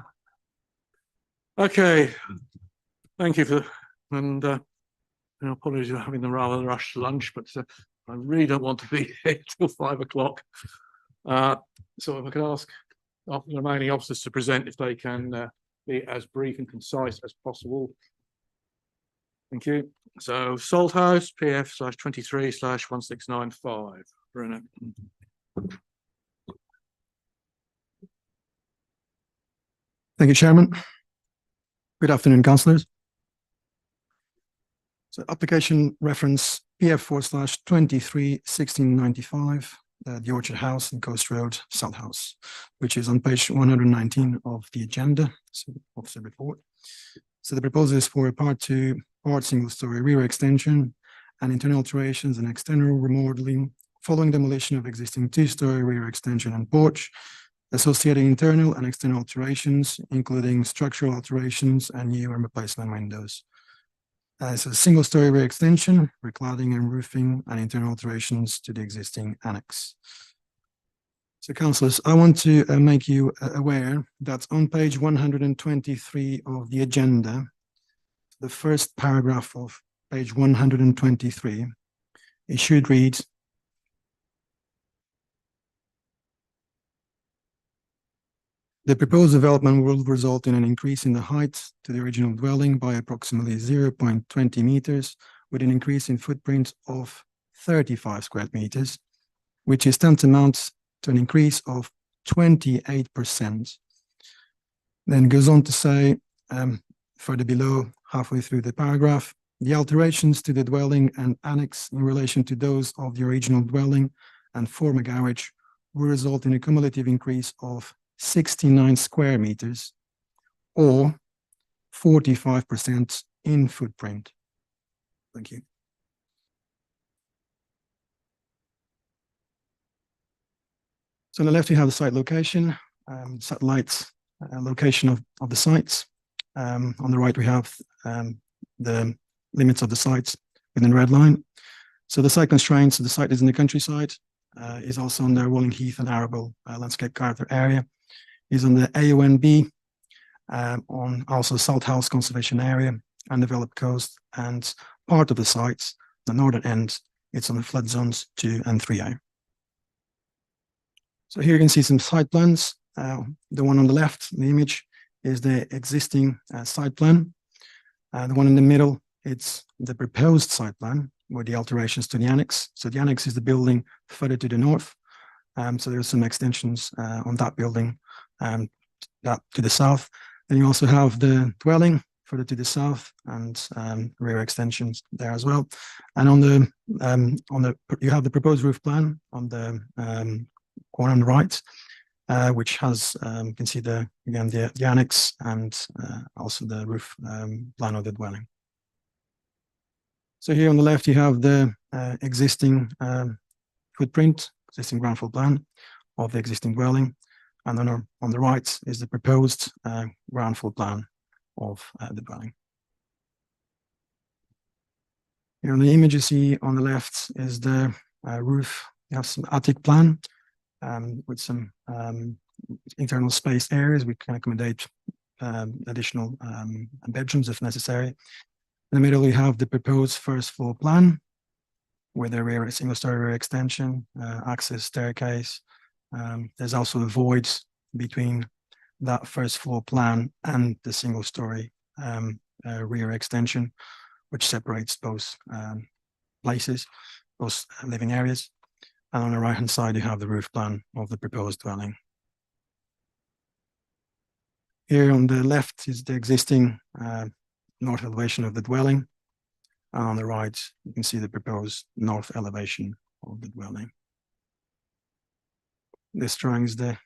Okay. Thank you for, and apologies for having the rather rushed lunch, but I really don't want to be here till 5 o'clock. So if I could ask the remaining officers to present, if they can be as brief and concise as possible. Thank you. So Salthouse, PF/23/1695. Bruno. Thank you, Chairman. Good afternoon, councillors. So application reference PF4/23/1695, the Orchard House in Coast Road, Salthouse, which is on page 119 of the agenda, so officer report. So the proposal is for a part 2, part single-story rear extension and internal alterations and external remodeling following demolition of existing 2-story rear extension and porch, associated internal and external alterations, including structural alterations and new and replacement windows. It's a single-story rear extension, recladding and roofing, and internal alterations to the existing annex. So, councillors, I want to make you aware that on page 123 of the agenda, the first paragraph of page 123, it should read, the proposed development will result in an increase in the height to the original dwelling by approximately 0.20 meters, with an increase in footprint of 35 square meters, which is tantamount to an increase of 28%. Then goes on to say, further below, halfway through the paragraph, the alterations to the dwelling and annex in relation to those of the original dwelling and former garage will result in a cumulative increase of 69 square meters or 45% in footprint. Thank you. So on the left, we have the site location, satellite location of the sites. On the right, we have the limits of the sites within red line. So the site constraints, so the site is in the countryside, is also on the rolling heath and arable landscape character area, is on the AONB, on also Salthouse conservation area and developed coast, and part of the sites, the northern end, it's on the flood zones 2 and 3A. So here you can see some site plans. The one on the left, the image, is the existing site plan. The one in the middle, it's the proposed site plan with the alterations to the annex. So the annex is the building further to the north. So there's some extensions on that building that to the south. Then you also have the dwelling further to the south and rear extensions there as well. And on the you have the proposed roof plan on the corner on the right, which has you can see the annex and also the roof plan of the dwelling. So here on the left you have the existing footprint, existing ground floor plan of the existing dwelling, and then on the right is the proposed ground floor plan of the dwelling. Here on the image you see on the left is the roof. You have some attic plan with some internal space areas. We can accommodate additional bedrooms if necessary. In the middle, we have the proposed first floor plan with a rear single-story rear extension, access staircase. There's also a void between that first floor plan and the single-story rear extension, which separates both places, both living areas. And on the right-hand side, you have the roof plan of the proposed dwelling. Here on the left is the existing north elevation of the dwelling. And on the right, you can see the proposed north elevation of the dwelling. This drawing is the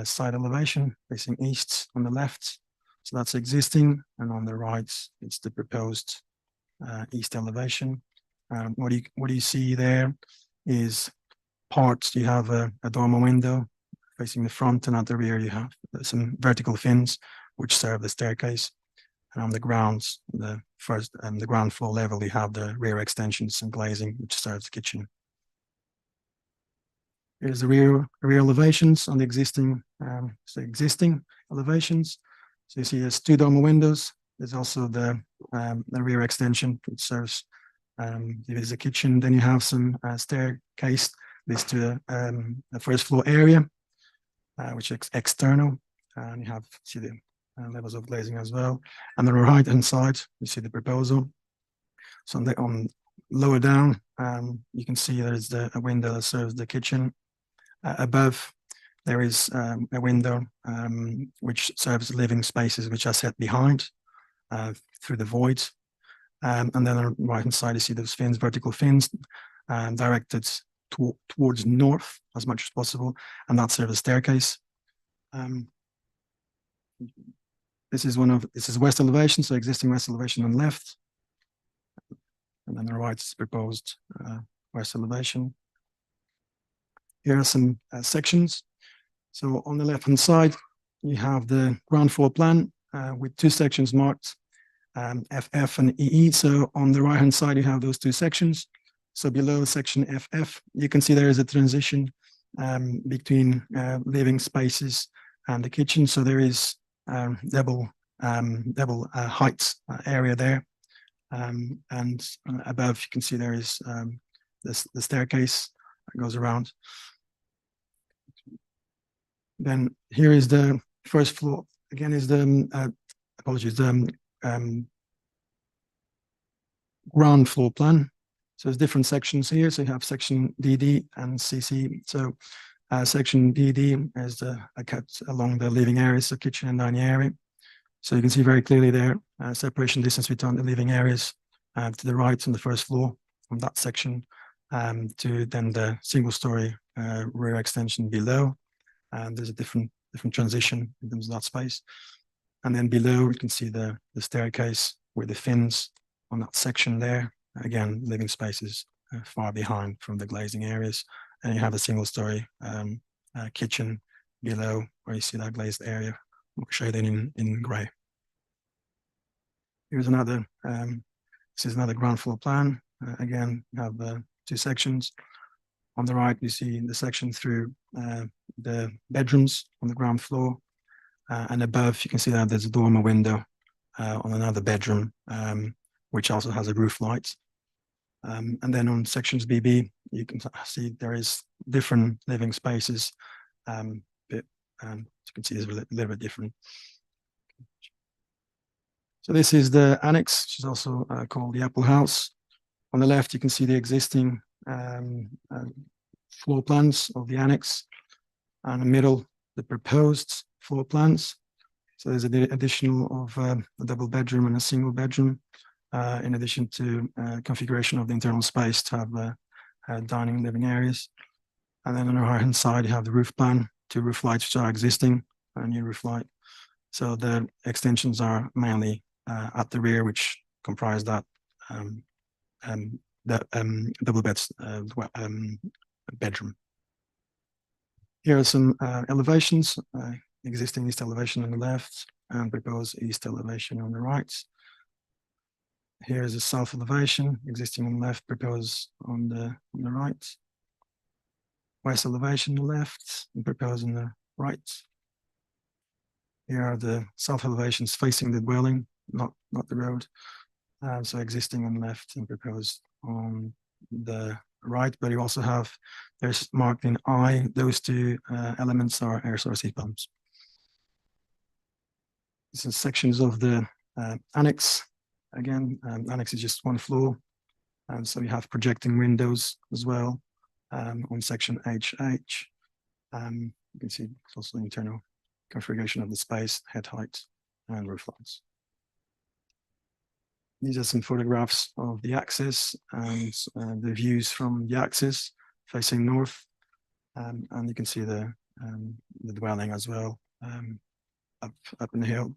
side elevation facing east on the left. So that's existing. And on the right, it's the proposed east elevation. What do you see there is parts. You have a dormer window facing the front, and at the rear you have some vertical fins which serve the staircase. And on the grounds, the first and the ground floor level, you have the rear extensions and glazing which serves the kitchen. Here's the rear elevations on the existing elevations. So you see there's two dormer windows. There's also the rear extension, which serves there's a kitchen. Then you have some staircase leads to the first floor area, which is external. And you have see the levels of glazing as well. And on the right hand side, you see the proposal. So on lower down, you can see there's a window that serves the kitchen. Above, there is a window which serves living spaces which are set behind through the void. And then on the right hand side, you see those fins, vertical fins, directed towards north as much as possible, and that serves a staircase. This is west elevation, so existing west elevation on the left, and then the right is proposed west elevation. Here are some sections. So on the left hand side, you have the ground floor plan with two sections marked FF and EE. So on the right hand side, you have those two sections. So below section FF, you can see there is a transition between living spaces and the kitchen. So there is double height area there. And above, you can see there is the staircase that goes around. Then here is the first floor. Again, is the apologies, the ground floor plan. So there's different sections here. So you have section DD and CC. So section DD is a cut along the living areas, so kitchen and dining area. So you can see very clearly there, separation distance between the living areas to the right on the first floor from that section to then the single story rear extension below. And there's a different transition in terms of that space. And then below, you can see the staircase with the fins on that section there. Again, living spaces far behind from the glazing areas. And you have a single story kitchen below where you see that glazed area shaded in grey. Here's another, this is another ground floor plan. Again, you have two sections. On the right, you see the section through the bedrooms on the ground floor. And above, you can see that there's a dormer window on another bedroom, which also has a roof light. And then on sections BB, you can see there is different living spaces. But you can see it's a little bit different. So this is the annex, which is also called the Apple House. On the left, you can see the existing floor plans of the annex, and in the middle, the proposed floor plans. So there's an additional of a double bedroom and a single bedroom, in addition to configuration of the internal space to have dining living areas. And then on the right hand side, you have the roof plan, two roof lights which are existing, a new roof light. So the extensions are mainly at the rear, which comprise that double beds bedroom. Here are some elevations, existing east elevation on the left and proposed east elevation on the right. Here is a south elevation, existing on the left, proposed on the right. West elevation on the left and proposed on the right. Here are the south elevations facing the dwelling, not the road. So existing on the left and proposed on the right, but you also have, there's marked in I, those two elements are air source heat pumps. This is sections of the annex. Again, annex is just one floor. And so you have projecting windows as well on section HH. You can see it's also the internal configuration of the space, head height, and roof lights. These are some photographs of the axis and the views from the axis facing north. And you can see the dwelling as well up in the hill.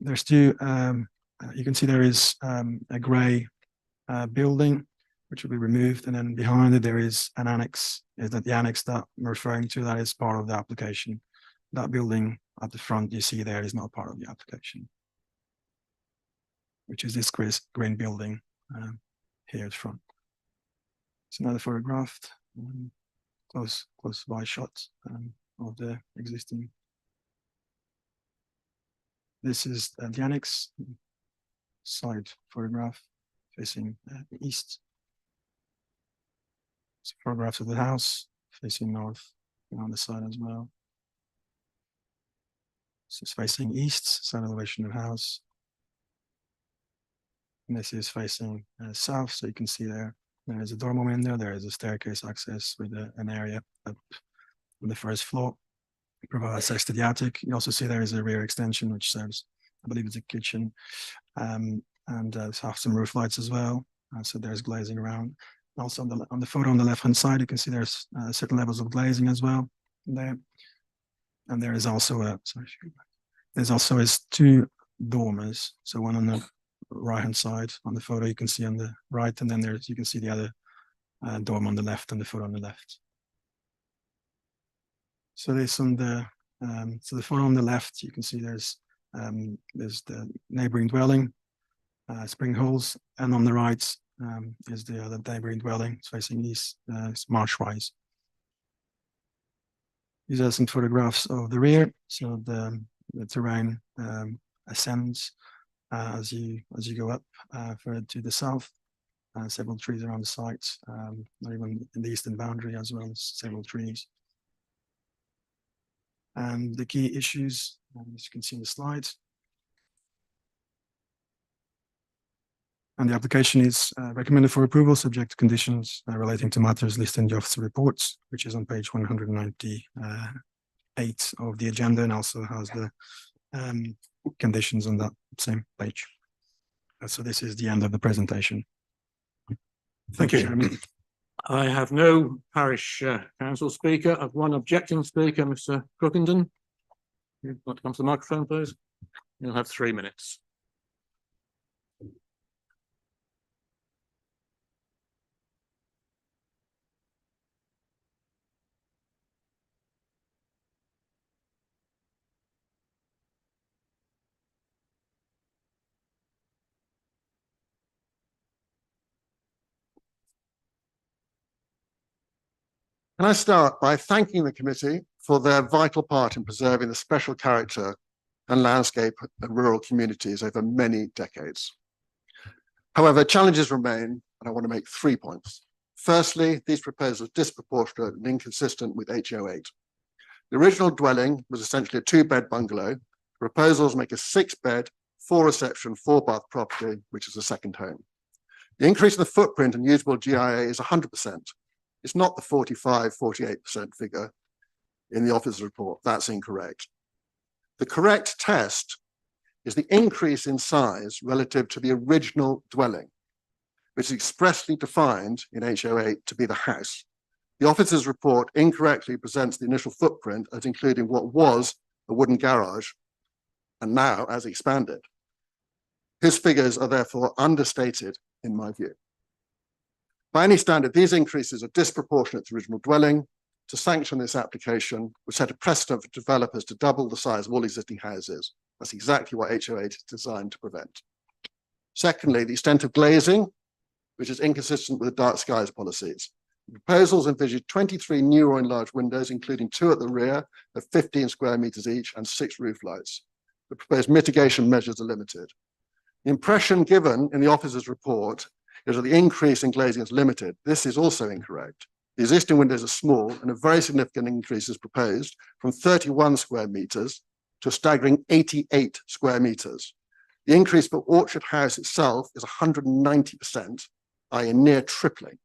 There's two, you can see there is a grey building which will be removed, and then behind it there is an annex. Is that the annex that I'm referring to? That is part of the application. That building at the front you see there is not part of the application, which is this green building here at front. It's another photograph close by shot of the existing. This is the annex side photograph facing east. It's a photograph of the house facing north and on the side as well. This is facing east, side elevation of house. And this is facing south, so you can see there is a dormer window, there is a staircase access with an area up on the first floor. It provides access to the attic. You also see there is a rear extension which serves, I believe it's a kitchen, and have some roof lights as well. So there's glazing around. Also on the photo on the left hand side, you can see there's certain levels of glazing as well there. And there is also two dormers. So one on the right hand side on the photo you can see on the right, and then you can see the other dorm on the left and the photo on the left. So this on the the photo on the left, you can see there's the neighboring dwelling, spring holes, and on the right is the other neighboring dwelling. It's facing east, it's marsh-wise. These are some photographs of the rear. So the terrain ascends as you go up further to the south. Several trees around the site, not even in the eastern boundary, as well as several trees. And the key issues, as you can see in the slide. And the application is recommended for approval, subject to conditions relating to matters listed in the officer reports, which is on page 198 of the agenda, and also has the conditions on that same page. So this is the end of the presentation. Thank you, Chairman. I have no parish council speaker. I've one objecting speaker, Mr. Crookenden. You'd like to come to the microphone, please? You'll have 3 minutes. Can I start by thanking the committee for their vital part in preserving the special character and landscape of rural communities over many decades. However, challenges remain, and I want to make 3 points. Firstly, these proposals are disproportionate and inconsistent with HO8. The original dwelling was essentially a 2-bed bungalow. The proposals make a 6-bed, 4-reception, 4-bath property, which is a second home. The increase in the footprint and usable GIA is 100%. It's not the 45-48% figure in the officer's report. That's incorrect. The correct test is the increase in size relative to the original dwelling, which is expressly defined in HO8 to be the house. The officer's report incorrectly presents the initial footprint as including what was a wooden garage and now as expanded. His figures are therefore understated in my view. By any standard, these increases are disproportionate to the original dwelling. To sanction this application would set a precedent for developers to double the size of all existing houses. That's exactly what HO8 is designed to prevent. Secondly, the extent of glazing, which is inconsistent with the dark skies policies. The proposals envisage 23 new or enlarged windows, including 2 at the rear of 15 square meters each and 6 roof lights. The proposed mitigation measures are limited. The impression given in the officer's report is that the increase in glazing is limited. This is also incorrect. The existing windows are small, and a very significant increase is proposed from 31 square meters to a staggering 88 square meters. The increase for Orchard House itself is 190%, i.e. near tripling.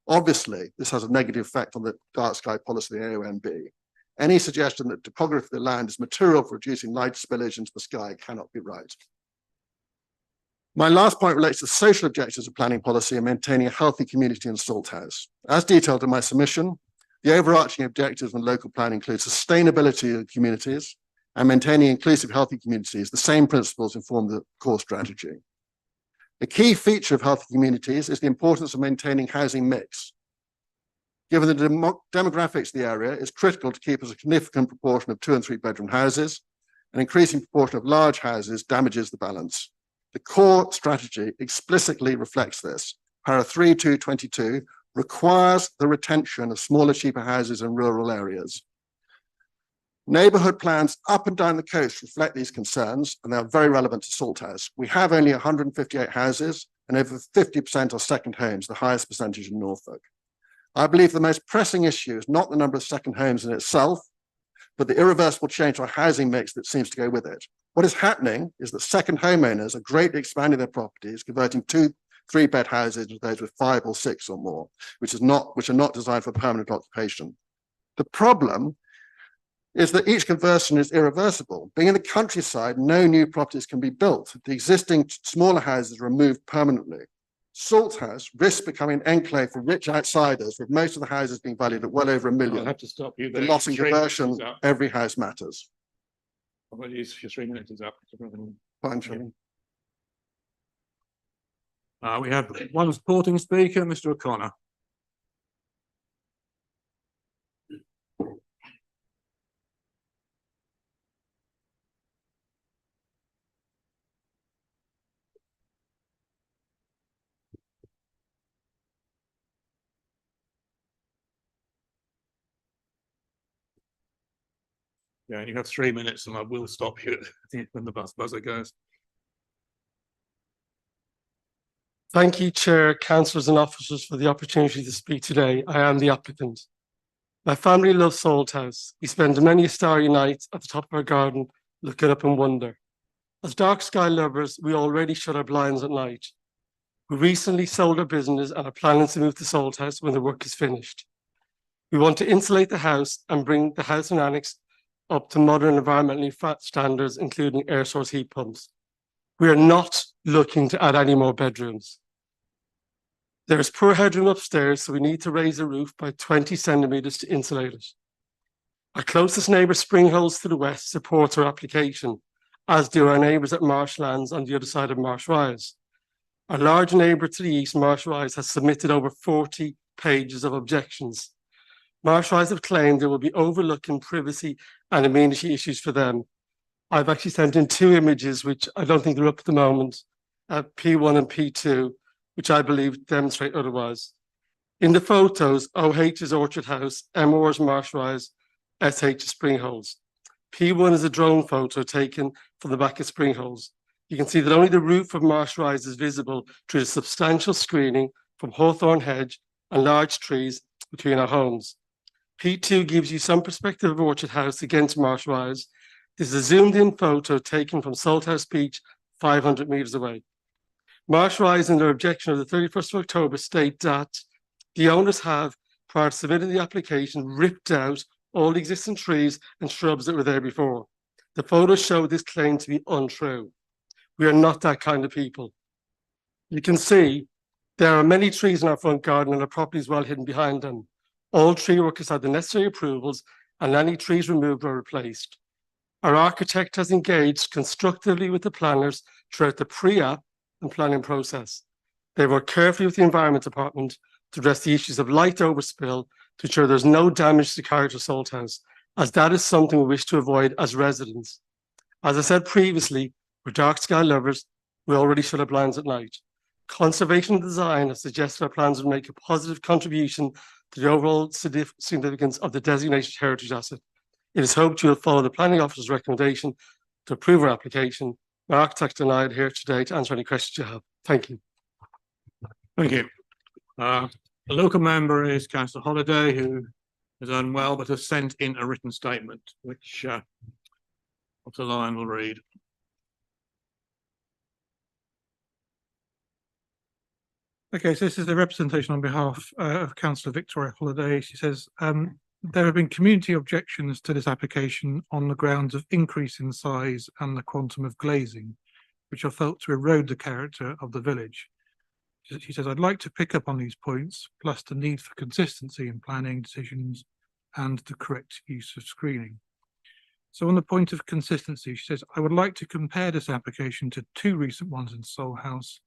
Obviously, this has a negative effect on the dark sky policy of the AONB. Any suggestion that topography of the land is material for reducing light spillage into the sky cannot be right. My last point relates to the social objectives of planning policy and maintaining a healthy community in Salthouse. As detailed in my submission, the overarching objectives in local plan include sustainability of communities and maintaining inclusive, healthy communities. The same principles inform the core strategy. A key feature of healthy communities is the importance of maintaining housing mix. Given the demographics of the area, it's critical to keep a significant proportion of 2- and 3-bedroom houses. An increasing proportion of large houses damages the balance. The core strategy explicitly reflects this. Para 3.2.22 requires the retention of smaller, cheaper houses in rural areas. Neighbourhood plans up and down the coast reflect these concerns, and they are very relevant to Salthouse. We have only 158 houses, and over 50% are second homes, the highest percentage in Norfolk. I believe the most pressing issue is not the number of second homes in itself, but the irreversible change to our housing mix that seems to go with it. What is happening is that second homeowners are greatly expanding their properties, converting 2-3 bed houses into those with 5 or 6 or more, which are not designed for permanent occupation. The problem is that each conversion is irreversible. Being in the countryside, no new properties can be built. The existing smaller houses are removed permanently. Salthouse risks becoming an enclave for rich outsiders, with most of the houses being valued at well over £1 million. I'll have to stop you The there. loss in 3 conversion, minutes is up. every house matters. Apologies, your 3 minutes is up. Fine, Chairman. We have one supporting speaker, Mr. O'Connor. Yeah, you have 3 minutes and I will stop you when the buzzer goes. Thank you, Chair, councillors and officers for the opportunity to speak today. I am the applicant. My family loves Salthouse. We spend many a starry night at the top of our garden looking up in wonder. As dark sky lovers, we already shut our blinds at night. We recently sold our business and are planning to move to Salthouse when the work is finished. We want to insulate the house and bring the house and annex up to modern environmentally fat standards, including air source heat pumps. We are not looking to add any more bedrooms. There is poor headroom upstairs, so we need to raise the roof by 20 centimetres to insulate it. Our closest neighbour, Springholes to the west, supports our application, as do our neighbours at Marshlands on the other side of Marsh Rise. Our large neighbour to the east, Marsh Rise, has submitted over 40 pages of objections. Marsh Rise have claimed there will be overlooking privacy and amenity issues for them. I've actually sent in 2 images, which I don't think they're up at the moment, P1 and P2, which I believe demonstrate otherwise. In the photos, OH is Orchard House, MR is Marsh Rise, SH is Springholes. P1 is a drone photo taken from the back of Springholes. You can see that only the roof of Marsh Rise is visible through the substantial screening from hawthorn hedge and large trees between our homes. P2 gives you some perspective of Orchard House against Marsh Rise. This is a zoomed in photo taken from Salthouse Beach, 500 metres away. Marsh Rise, in their objection of the 31st of October, state that the owners have, prior to submitting the application, ripped out all the existing trees and shrubs that were there before. The photos show this claim to be untrue. We are not that kind of people. You can see there are many trees in our front garden and our property is well hidden behind them. All tree workers had the necessary approvals and any trees removed or replaced. Our architect has engaged constructively with the planners throughout the pre-app and planning process. They worked carefully with the Environment Department to address the issues of light overspill to ensure there's no damage to the character of Salthouse, as that is something we wish to avoid as residents. As I said previously, we're dark sky lovers. We already shut our blinds at night. Conservation design has suggested our plans would make a positive contribution to the overall significance of the designated heritage asset. It is hoped you will follow the planning officer's recommendation to approve our application. My architect and I are here today to answer any questions you have. Thank you. Thank you. The local member is Councillor Holliday, who is unwell but has sent in a written statement, which Dr. Lyon will read. Okay, so this is the representation on behalf of Councillor Victoria Holliday. She says, there have been community objections to this application on the grounds of increase in size and the quantum of glazing, which are felt to erode the character of the village. She says, I'd like to pick up on these points, plus the need for consistency in planning decisions and the correct use of screening. So on the point of consistency, she says, I would like to compare this application to 2 recent ones in Salthouse,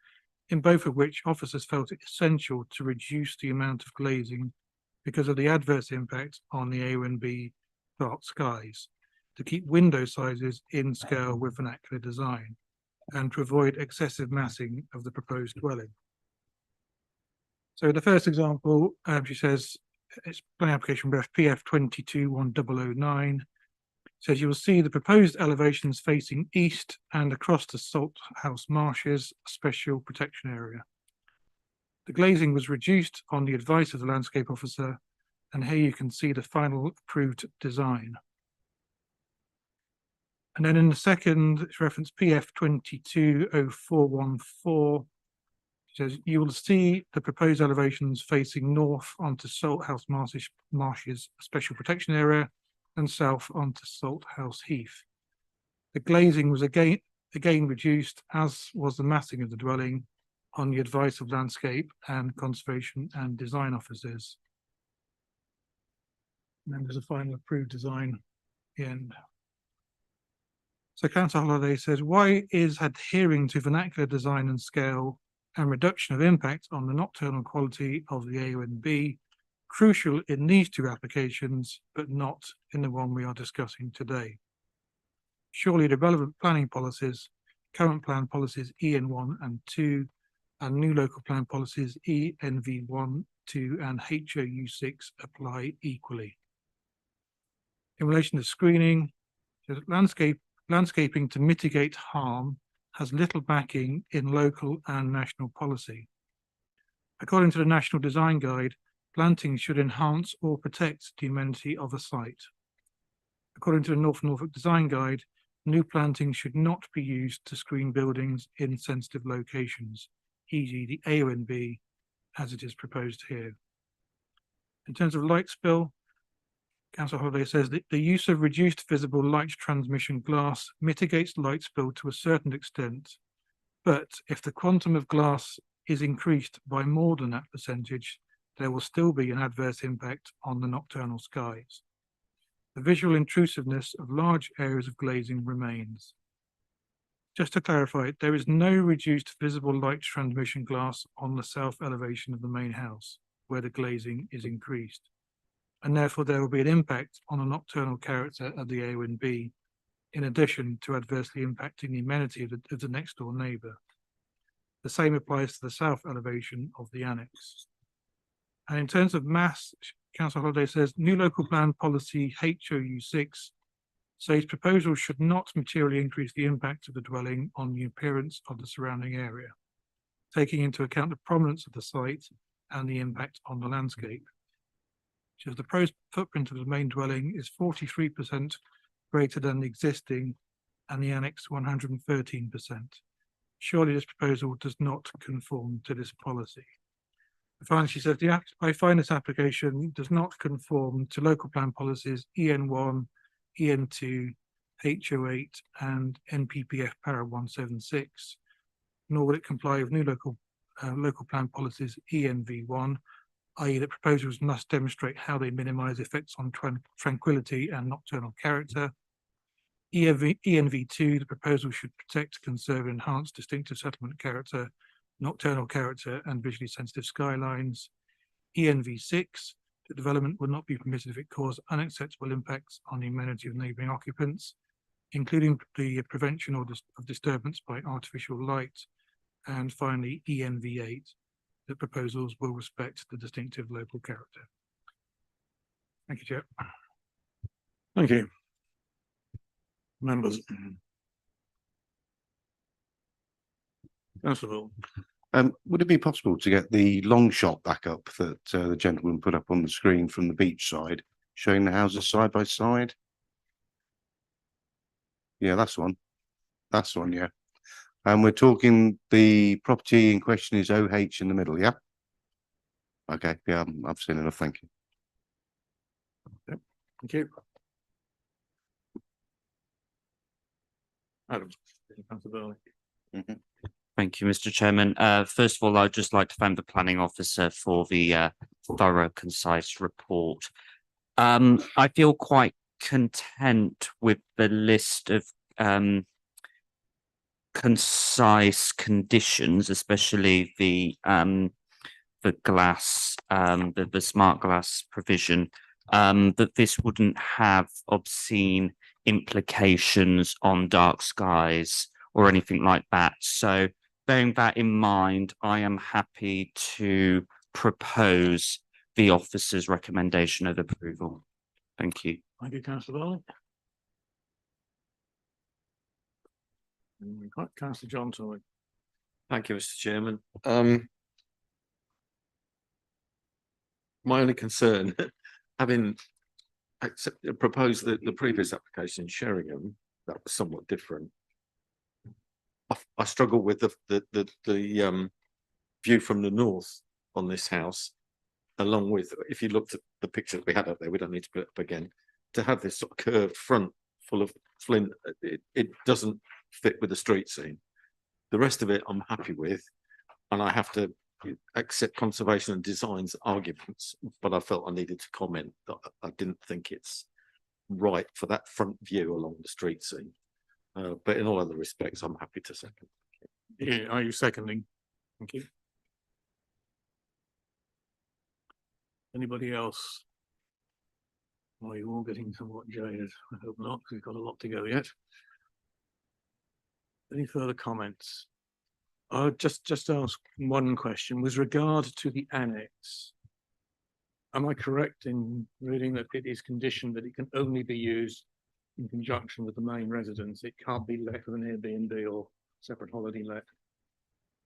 in both of which officers felt it essential to reduce the amount of glazing because of the adverse impact on the A and B dark skies, to keep window sizes in scale with vernacular design, and to avoid excessive massing of the proposed dwelling. She says, I would like to compare this application to 2 recent ones in Salthouse, in both of which officers felt it essential to reduce the amount of glazing because of the adverse impact on the A and B dark skies, to keep window sizes in scale with vernacular design, and to avoid excessive massing of the proposed dwelling. So the first example, she says, it's planning application ref PF 22-1009. Says you will see the proposed elevations facing east and across the Salthouse marshes special protection area. The glazing was reduced on the advice of the landscape officer, and here you can see the final approved design. And then in the second, it's reference PF 220414. Says you will see the proposed elevations facing north onto Salthouse marshes special protection area and south onto Salthouse Heath. The glazing was again reduced, as was the massing of the dwelling, on the advice of landscape and conservation and design officers. And then there's a final approved design at the end. So Councillor Holliday says, why is adhering to vernacular design and scale and reduction of impact on the nocturnal quality of the AONB crucial in these two applications, but not in the one we are discussing today? Surely the relevant planning policies, current plan policies EN1 and 2, and new local plan policies ENV1, 2, and HOU6 apply equally. In relation to screening, landscaping to mitigate harm has little backing in local and national policy. According to the National Design Guide, planting should enhance or protect the amenity of a site. According to the North Norfolk Design Guide, new planting should not be used to screen buildings in sensitive locations, e.g. the AONB, as it is proposed here. In terms of light spill, Councillor Holliday says that the use of reduced visible light transmission glass mitigates light spill to a certain extent, but if the quantum of glass is increased by more than that percentage, there will still be an adverse impact on the nocturnal skies. The visual intrusiveness of large areas of glazing remains. Just to clarify, there is no reduced visible light transmission glass on the south elevation of the main house, where the glazing is increased, and therefore there will be an impact on the nocturnal character of the AONB, in addition to adversely impacting the amenity of the next door neighbour. The same applies to the south elevation of the annex. And in terms of mass, Councillor Holliday says new local plan policy HOU6 says proposals should not materially increase the impact of the dwelling on the appearance of the surrounding area, taking into account the prominence of the site and the impact on the landscape. So the proposed footprint of the main dwelling is 43% greater than the existing, and the annex 113%. Surely this proposal does not conform to this policy. Finally, she says, I find this application does not conform to local plan policies EN1, EN2, HO8, and NPPF para 176, nor will it comply with new local plan policies ENV1, i.e. that proposals must demonstrate how they minimise effects on tranquility and nocturnal character. ENV2, the proposal should protect, conserve, and enhance distinctive settlement character, nocturnal character, and visually sensitive skylines. ENV6, the development will not be permitted if it causes unacceptable impacts on the amenity of neighbouring occupants, including the prevention of disturbance by artificial light. And finally, ENV8, the proposals will respect the distinctive local character. Thank you, Chair. Thank you. Members. Councillor. Would it be possible to get the long shot back up that the gentleman put up on the screen from the beach side, showing the houses side by side? Yeah, that's one. That's one, yeah. And we're talking, the property in question is OH in the middle, yeah? Okay, yeah, I've seen enough, thank you. Yep. Thank you. Adam. Thank you, Mr. Chairman. First of all, I'd just like to thank the planning officer for the thorough, concise report. I feel quite content with the list of concise conditions, especially the glass, the smart glass provision, that this wouldn't have obscene implications on dark skies or anything like that. So bearing that in mind, I am happy to propose the officer's recommendation of approval. Thank you. Thank you, councillor Barley. Councillor John Toy. Thank you, Mr. Chairman. My only concern, having proposed the previous application in Sheringham, that was somewhat different. I struggle with the view from the north on this house, along with, if you looked at the picture that we had up there, we don't need to put it up again, to have this sort of curved front full of flint, it doesn't fit with the street scene. The rest of it I'm happy with, and I have to accept conservation and design's arguments, but I felt I needed to comment that I didn't think it's right for that front view along the street scene. But in all other respects, I'm happy to second. Yeah, are you seconding? Thank you. Anybody else? Are you all getting somewhat jaded? I hope not, because we've got a lot to go yet. Any further comments? I'll just ask one question with regard to the annex. Am I correct in reading that it is conditioned that it can only be used in conjunction with the main residence? It can't be let with an Airbnb or separate holiday let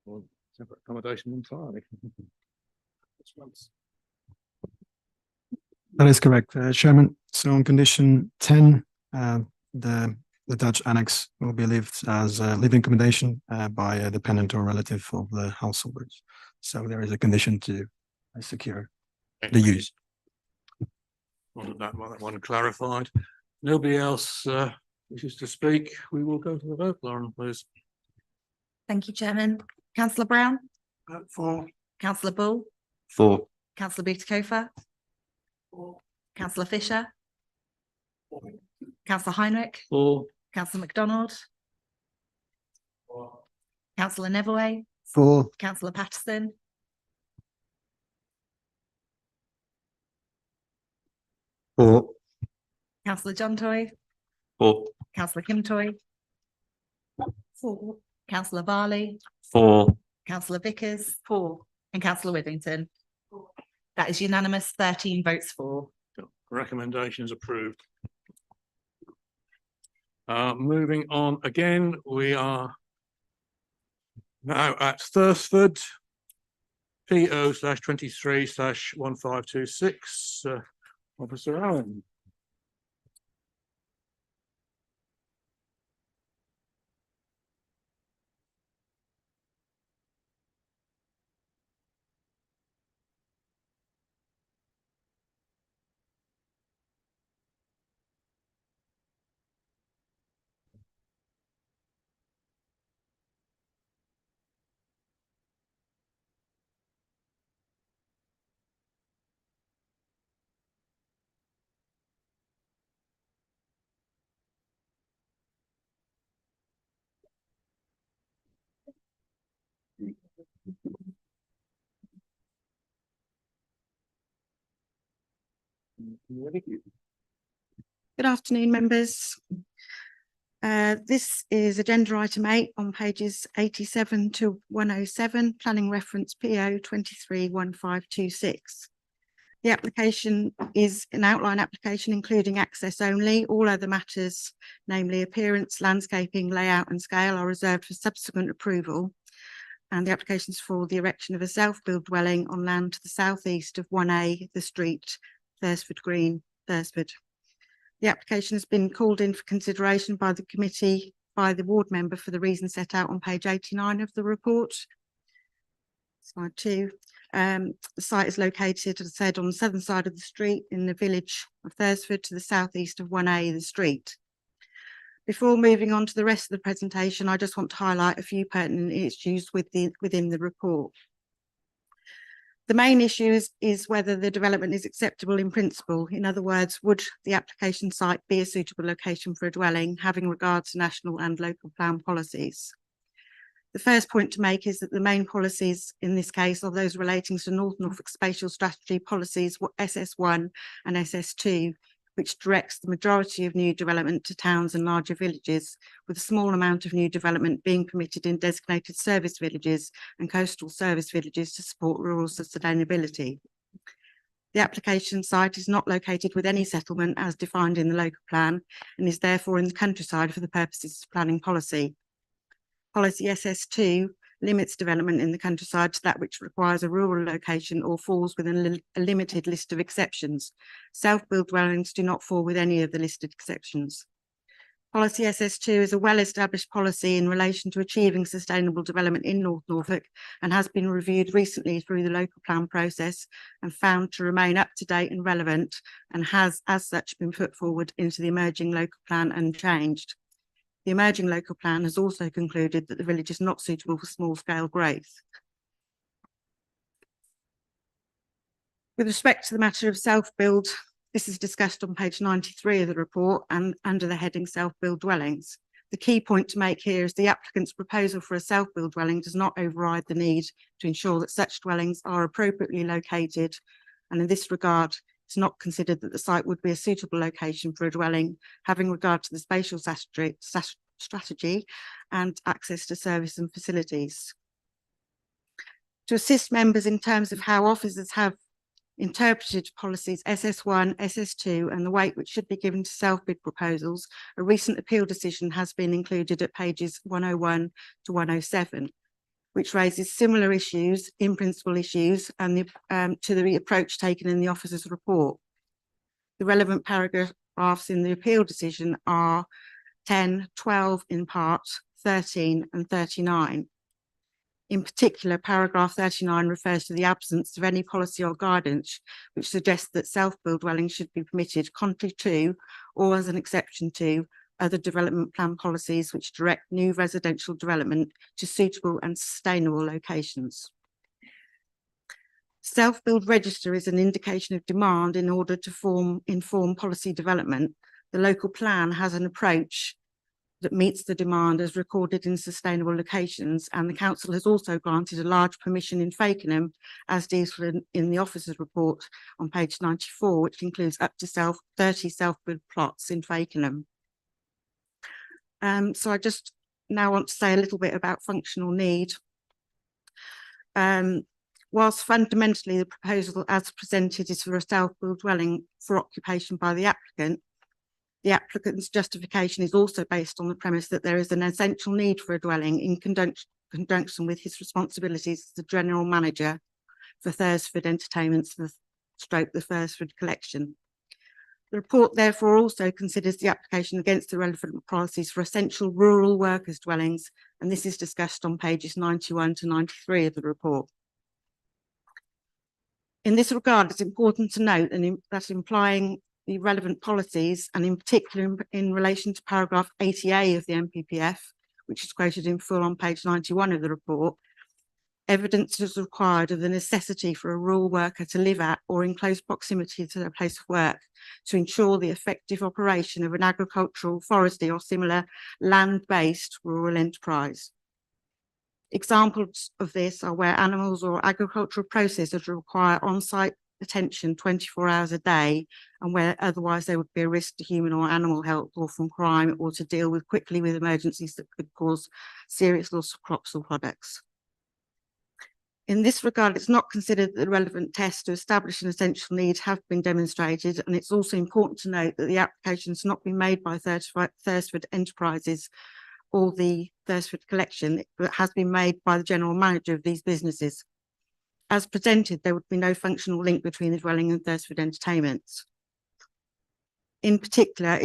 or separate accommodation entirely. That is correct, Chairman. So on condition 10, the Dutch annex will be lived as a living accommodation by a dependent or relative of the householders. So there is a condition to secure the use. Wanted that one clarified. Nobody else wishes to speak. We will go to the vote, Lauren, please. Thank you, Chairman. Councillor Brown? For. Councillor Bull? For. Councillor Butikofer? Councillor Fisher? Councillor Heinrich? For. Councillor MacDonald? Councillor Neverway? For. Councillor Patterson? For. Councillor John Toy? For. Councillor Kim Toy? For. Councillor Barley? For. Councillor Vickers? For. And Councillor Withington? That is unanimous, 13 votes for. Recommendation is approved. Moving on again, we are now at Thursford, PO/23/1526. Officer Allen. Good afternoon, members. This is agenda item 8 on pages 87 to 107, planning reference PO 231526. The application is an outline application including access only. All other matters, namely appearance, landscaping, layout and scale, are reserved for subsequent approval. And the application is for the erection of a self-built dwelling on land to the southeast of 1A, the street, Thursford Green, Thursford. The application has been called in for consideration by the committee by the ward member for the reasons set out on page 89 of the report. Slide 2. The site is located, as I said, on the southern side of the street in the village of Thursford to the southeast of 1A, the street. Before moving on to the rest of the presentation, I just want to highlight a few pertinent issues within the report. The main issue is whether the development is acceptable in principle. In other words, would the application site be a suitable location for a dwelling, having regard to national and local plan policies? The first point to make is that the main policies in this case are those relating to North Norfolk Spatial Strategy policies SS1 and SS2, which directs the majority of new development to towns and larger villages, with a small amount of new development being permitted in designated service villages and coastal service villages to support rural sustainability. The application site is not located with any settlement as defined in the local plan and is therefore in the countryside for the purposes of planning policy. Policy SS2 limits development in the countryside to that which requires a rural location or falls within a limited list of exceptions. Self-built dwellings do not fall with any of the listed exceptions. Policy SS2 is a well-established policy in relation to achieving sustainable development in North Norfolk and has been reviewed recently through the local plan process and found to remain up to date and relevant, and has as such been put forward into the emerging local plan unchanged. The emerging local plan has also concluded that the village is not suitable for small-scale growth. With respect to the matter of self-build, this is discussed on page 93 of the report and under the heading self-build dwellings. The key point to make here is the applicant's proposal for a self-build dwelling does not override the need to ensure that such dwellings are appropriately located, and in this regard, it's not considered that the site would be a suitable location for a dwelling, having regard to the spatial strategy and access to service and facilities. To assist members in terms of how officers have interpreted policies SS1, SS2 and the weight which should be given to self-bid proposals, a recent appeal decision has been included at pages 101 to 107, which raises similar issues, in principle issues, and to the approach taken in the officer's report. The relevant paragraphs in the appeal decision are 10, 12 in part, 13 and 39. In particular, paragraph 39 refers to the absence of any policy or guidance which suggests that self-build dwellings should be permitted contrary to or as an exception to other development plan policies which direct new residential development to suitable and sustainable locations. Self-build register is an indication of demand in order to inform policy development. The local plan has an approach that meets the demand as recorded in sustainable locations, and the council has also granted a large permission in Fakenham, as deals in the officer's report on page 94, which includes up to 30 self-build plots in Fakenham. So I just now want to say a little bit about functional need. Whilst fundamentally the proposal as presented is for a self-build dwelling for occupation by the applicant's justification is also based on the premise that there is an essential need for a dwelling in conjunction with his responsibilities as the general manager for Thursford Entertainments, the Thursford collection. The report therefore also considers the application against the relevant policies for essential rural workers' dwellings, and this is discussed on pages 91 to 93 of the report. In this regard, it's important to note that implying the relevant policies, and in particular in relation to paragraph 80A of the NPPF, which is quoted in full on page 91 of the report, evidence is required of the necessity for a rural worker to live at or in close proximity to their place of work to ensure the effective operation of an agricultural, forestry or similar land-based rural enterprise. Examples of this are where animals or agricultural processes require on-site attention 24 hours a day, and where otherwise there would be a risk to human or animal health or from crime, or to deal with quickly with emergencies that could cause serious loss of crops or products. In this regard, it's not considered that the relevant tests to establish an essential need have been demonstrated, and it's also important to note that the application has not been made by Thursford Enterprises or the Thursford collection, but has been made by the general manager of these businesses. As presented, there would be no functional link between the dwelling and Thursford Entertainments. In particular,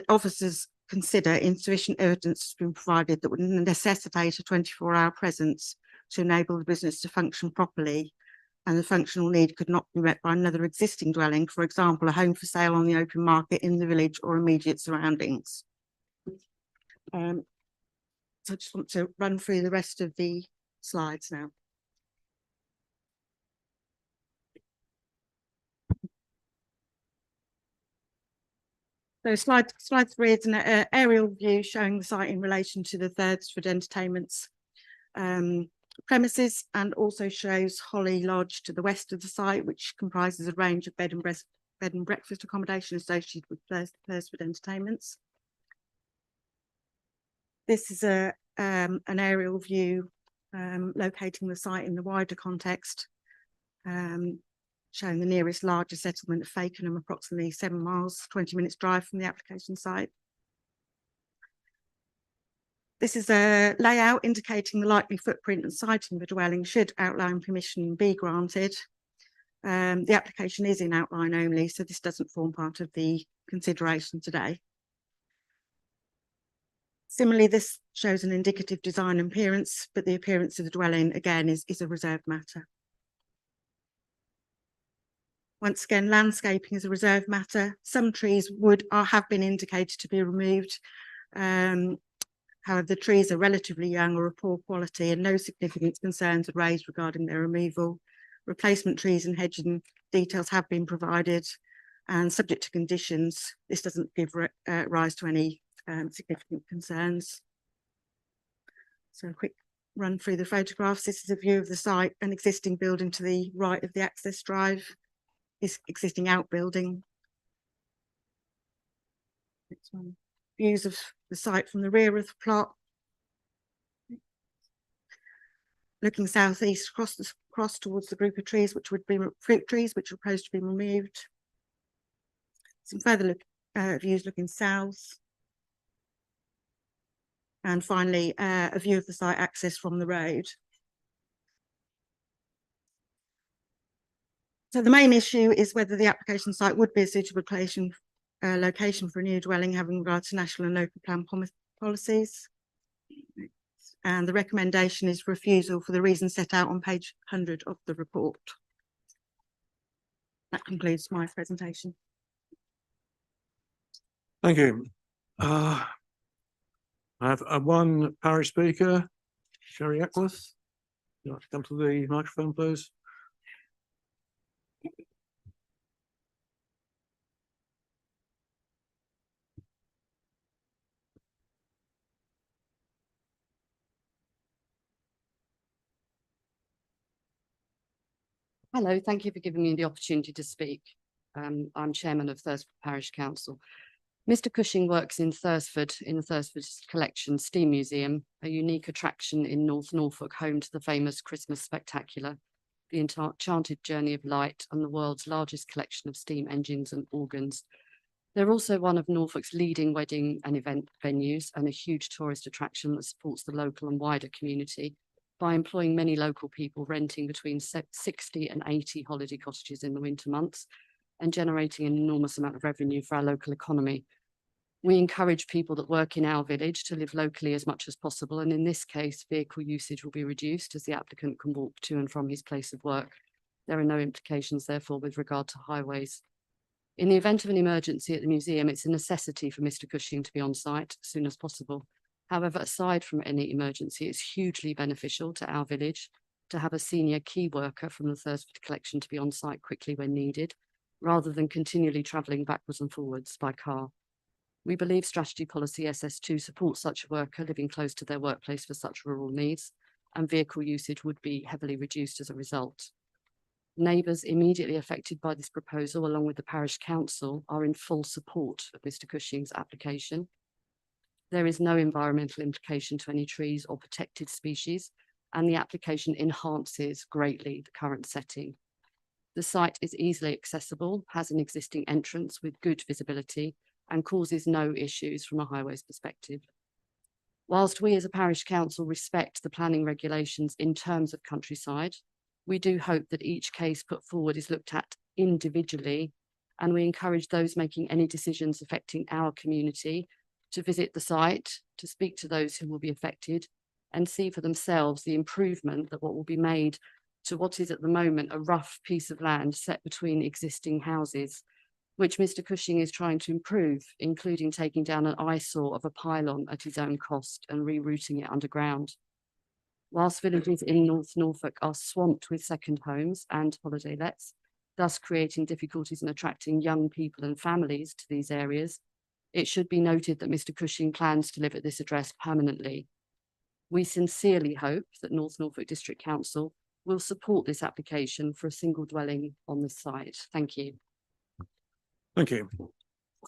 officers consider insufficient evidence has been provided that would necessitate a 24-hour presence to enable the business to function properly, and the functional need could not be met by another existing dwelling, for example, a home for sale on the open market in the village or immediate surroundings. So I just want to run through the rest of the slides now. So slide 3 is an aerial view showing the site in relation to the Thursford Entertainments premises, and also shows Holly Lodge to the west of the site, which comprises a range of bed bed and breakfast accommodation associated with Thursford Entertainments. This is an aerial view locating the site in the wider context, showing the nearest larger settlement of Fakenham, approximately 7 miles, 20 minutes drive from the application site. This is a layout indicating the likely footprint and siting of the dwelling should outline permission be granted. The application is in outline only, so this doesn't form part of the consideration today. Similarly, this shows an indicative design and appearance, but the appearance of the dwelling, again, is a reserved matter. Once again, landscaping is a reserved matter. Some trees have been indicated to be removed. However, the trees are relatively young or of poor quality, and no significant concerns are raised regarding their removal. Replacement trees and hedging details have been provided, and subject to conditions, this doesn't give rise to any significant concerns. So a quick run through the photographs. This is a view of the site, an existing building to the right of the access drive, this existing outbuilding. Next one. Views of the site from the rear of the plot. Looking southeast across towards the group of trees, which would be fruit trees, which are proposed to be removed. Some further views looking south. And finally, a view of the site access from the road. So the main issue is whether the application site would be a suitable location for a new dwelling having regard to national and local plan policies. And the recommendation is refusal for the reasons set out on page 100 of the report. That concludes my presentation. Thank you. I have one parish speaker, Sherry Eckworth. You like to come to the microphone, please? Hello, thank you for giving me the opportunity to speak. I'm chairman of Thursford Parish Council. Mr. Cushing works in Thursford, in the Thursford Collection Steam Museum, a unique attraction in North Norfolk, home to the famous Christmas spectacular, the enchanted journey of light, and the world's largest collection of steam engines and organs. They're also one of Norfolk's leading wedding and event venues, and a huge tourist attraction that supports the local and wider community by employing many local people, renting between 60 and 80 holiday cottages in the winter months and generating an enormous amount of revenue for our local economy. We encourage people that work in our village to live locally as much as possible, and in this case, vehicle usage will be reduced as the applicant can walk to and from his place of work. There are no implications, therefore, with regard to highways. In the event of an emergency at the museum, it's a necessity for Mr. Cushing to be on site as soon as possible. However, aside from any emergency, it's hugely beneficial to our village to have a senior key worker from the Thursford Collection to be on site quickly when needed, rather than continually travelling backwards and forwards by car. We believe Strategy Policy SS2 supports such a worker living close to their workplace for such rural needs, and vehicle usage would be heavily reduced as a result. Neighbours immediately affected by this proposal, along with the parish council, are in full support of Mr. Cushing's application. There is no environmental implication to any trees or protected species, and the application enhances greatly the current setting. The site is easily accessible, has an existing entrance with good visibility, and causes no issues from a highways perspective. Whilst we as a parish council respect the planning regulations in terms of countryside, we do hope that each case put forward is looked at individually, and we encourage those making any decisions affecting our community to visit the site, to speak to those who will be affected, and see for themselves the improvement that what will be made to what is at the moment a rough piece of land set between existing houses, which Mr. Cushing is trying to improve, including taking down an eyesore of a pylon at his own cost and rerouting it underground. Whilst villages in North Norfolk are swamped with second homes and holiday lets, thus creating difficulties in attracting young people and families to these areas, it should be noted that Mr. Cushing plans to live at this address permanently. We sincerely hope that North Norfolk District Council will support this application for a single dwelling on this site. Thank you. Thank you.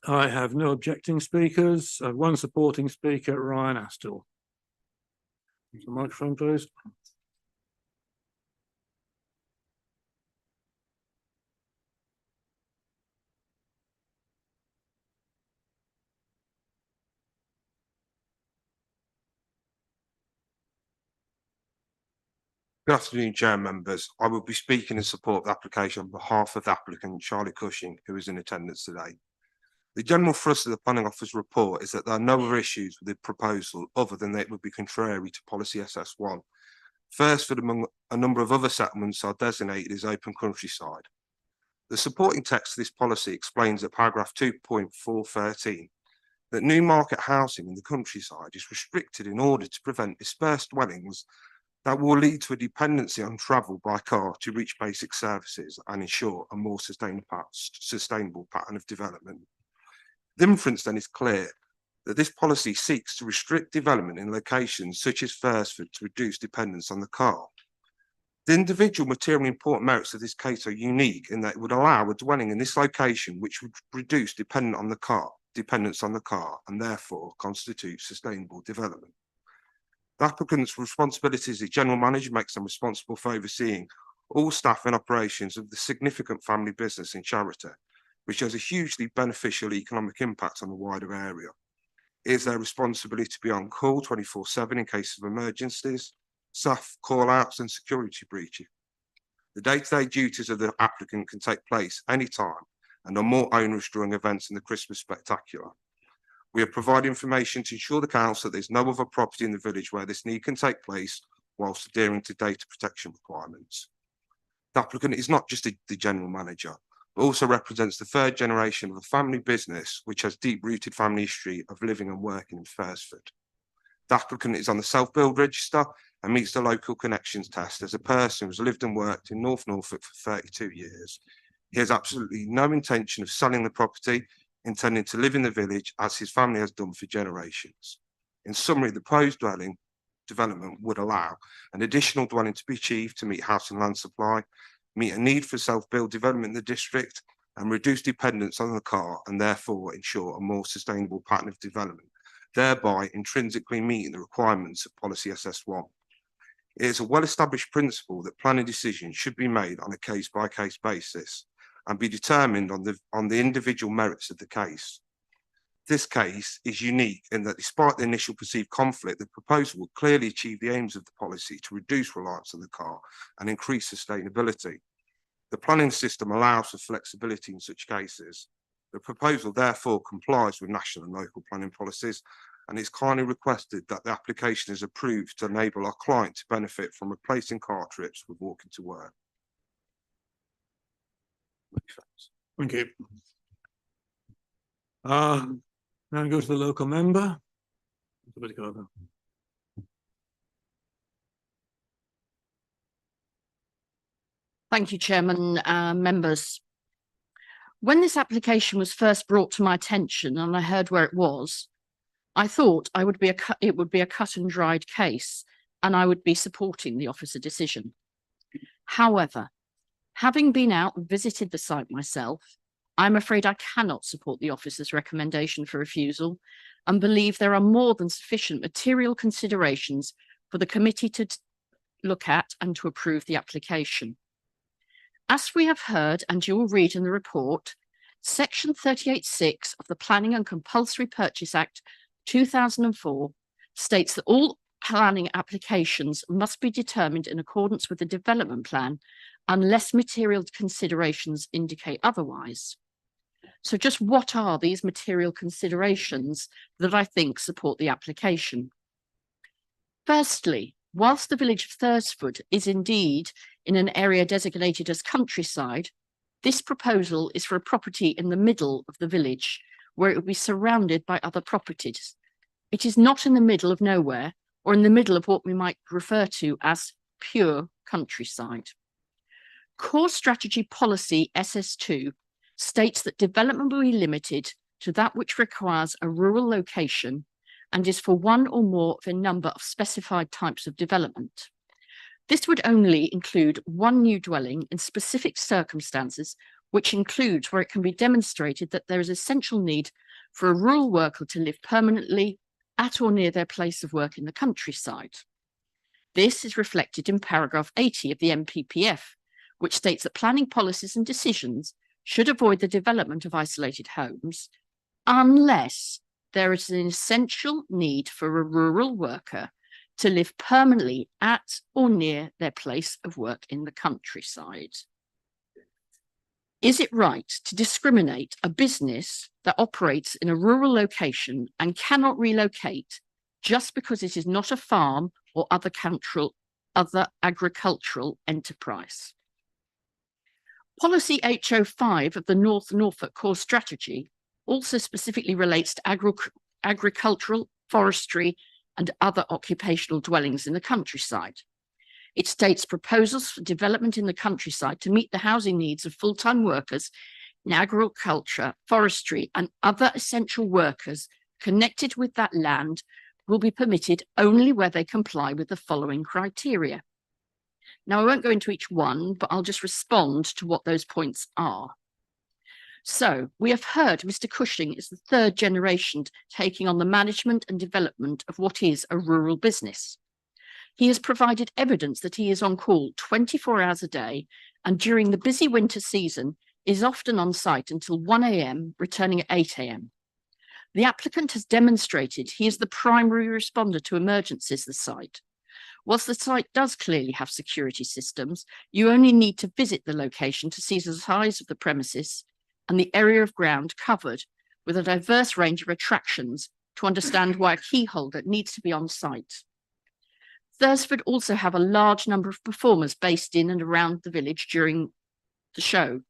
I have no objecting speakers. I have one supporting speaker, Ryan Astle. The microphone, please. Good afternoon, Chair members. I will be speaking in support of the application on behalf of the applicant, Charlie Cushing, who is in attendance today. The general thrust of the planning office report is that there are no other issues with the proposal other than that it would be contrary to policy SS1. Thursford, among a number of other settlements, are designated as open countryside. The supporting text of this policy explains at paragraph 2.413 that new market housing in the countryside is restricted in order to prevent dispersed dwellings that will lead to a dependency on travel by car to reach basic services and ensure a more sustainable pattern of development. The inference then is clear that this policy seeks to restrict development in locations such as Thursford to reduce dependence on the car. The individual materially important merits of this case are unique in that it would allow a dwelling in this location which would reduce dependence on the car and therefore constitute sustainable development. The applicant's responsibilities as general manager makes them responsible for overseeing all staff and operations of the significant family business in Charity, which has a hugely beneficial economic impact on the wider area. It is their responsibility to be on call 24/7 in case of emergencies, staff call-outs and security breaches. The day-to-day duties of the applicant can take place anytime and are more onerous during events in the Christmas Spectacular. We have provided information to ensure the council that there's no other property in the village where this need can take place whilst adhering to data protection requirements. The applicant is not just the general manager, but also represents the third generation of a family business which has deep-rooted family history of living and working in Thursford. The applicant is on the self-build register and meets the local connections test as a person who has lived and worked in North Norfolk for 32 years. He has absolutely no intention of selling the property, intending to live in the village as his family has done for generations. In summary, the proposed dwelling development would allow an additional dwelling to be achieved to meet house and land supply, meet a need for self-build development in the district, and reduce dependence on the car and therefore ensure a more sustainable pattern of development, thereby intrinsically meeting the requirements of policy SS1. It is a well-established principle that planning decisions should be made on a case-by-case basis and be determined on the individual merits of the case. This case is unique in that despite the initial perceived conflict, the proposal will clearly achieve the aims of the policy to reduce reliance on the car and increase sustainability. The planning system allows for flexibility in such cases. The proposal therefore complies with national and local planning policies, and it's kindly requested that the application is approved to enable our client to benefit from replacing car trips with walking to work. Thank you. Now go to the local member. Thank you, Chairman, members. When this application was first brought to my attention and I heard where it was, I thought it would be a cut and dried case and I would be supporting the officer decision. However, having been out and visited the site myself, I'm afraid I cannot support the officer's recommendation for refusal and believe there are more than sufficient material considerations for the committee to look at and to approve the application. As we have heard, and you will read in the report, Section 38(6) of the Planning and Compulsory Purchase Act 2004 states that all planning applications must be determined in accordance with the development plan unless material considerations indicate otherwise. So just what are these material considerations that I think support the application? Firstly, whilst the village of Thursford is indeed in an area designated as countryside, this proposal is for a property in the middle of the village where it will be surrounded by other properties. It is not in the middle of nowhere or in the middle of what we might refer to as pure countryside. Core Strategy Policy SS2 states that development will be limited to that which requires a rural location and is for one or more of a number of specified types of development. This would only include one new dwelling in specific circumstances which includes where it can be demonstrated that there is essential need for a rural worker to live permanently at or near their place of work in the countryside. This is reflected in paragraph 80 of the MPPF, which states that planning policies and decisions should avoid the development of isolated homes unless there is an essential need for a rural worker to live permanently at or near their place of work in the countryside. Is it right to discriminate a business that operates in a rural location and cannot relocate just because it is not a farm or other agricultural enterprise? Policy HO5 of the North Norfolk Core Strategy also specifically relates to agricultural, forestry, and other occupational dwellings in the countryside. It states proposals for development in the countryside to meet the housing needs of full-time workers in agriculture, forestry, and other essential workers connected with that land will be permitted only where they comply with the following criteria. Now, I won't go into each one, but I'll just respond to what those points are. So we have heard Mr. Cushing is the third generation taking on the management and development of what is a rural business. He has provided evidence that he is on call 24 hours a day and during the busy winter season is often on site until 1 a.m, returning at 8 a.m. The applicant has demonstrated he is the primary responder to emergencies at the site. Whilst the site does clearly have security systems, you only need to visit the location to see the size of the premises and the area of ground covered with a diverse range of attractions to understand why a key holder needs to be on site. Thursford also have a large number of performers based in and around the village during the show,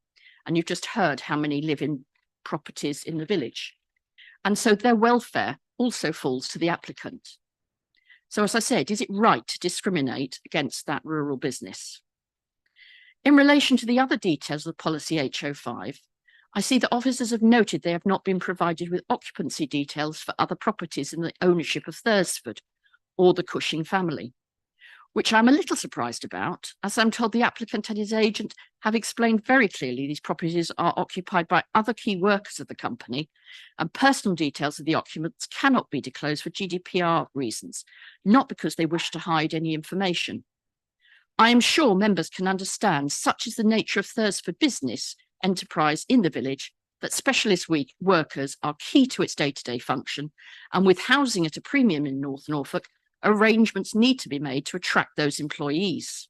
and you've just heard how many live in properties in the village. And so their welfare also falls to the applicant. So as I said, is it right to discriminate against that rural business? In relation to the other details of the policy HO5, I see that officers have noted they have not been provided with occupancy details for other properties in the ownership of Thursford or the Cushing family, which I'm a little surprised about, as I'm told the applicant and his agent have explained very clearly these properties are occupied by other key workers of the company, and personal details of the occupants cannot be disclosed for GDPR reasons, not because they wish to hide any information. I am sure members can understand such is the nature of Thursford business enterprise in the village, that specialist workers are key to its day-to-day function, and with housing at a premium in North Norfolk, arrangements need to be made to attract those employees.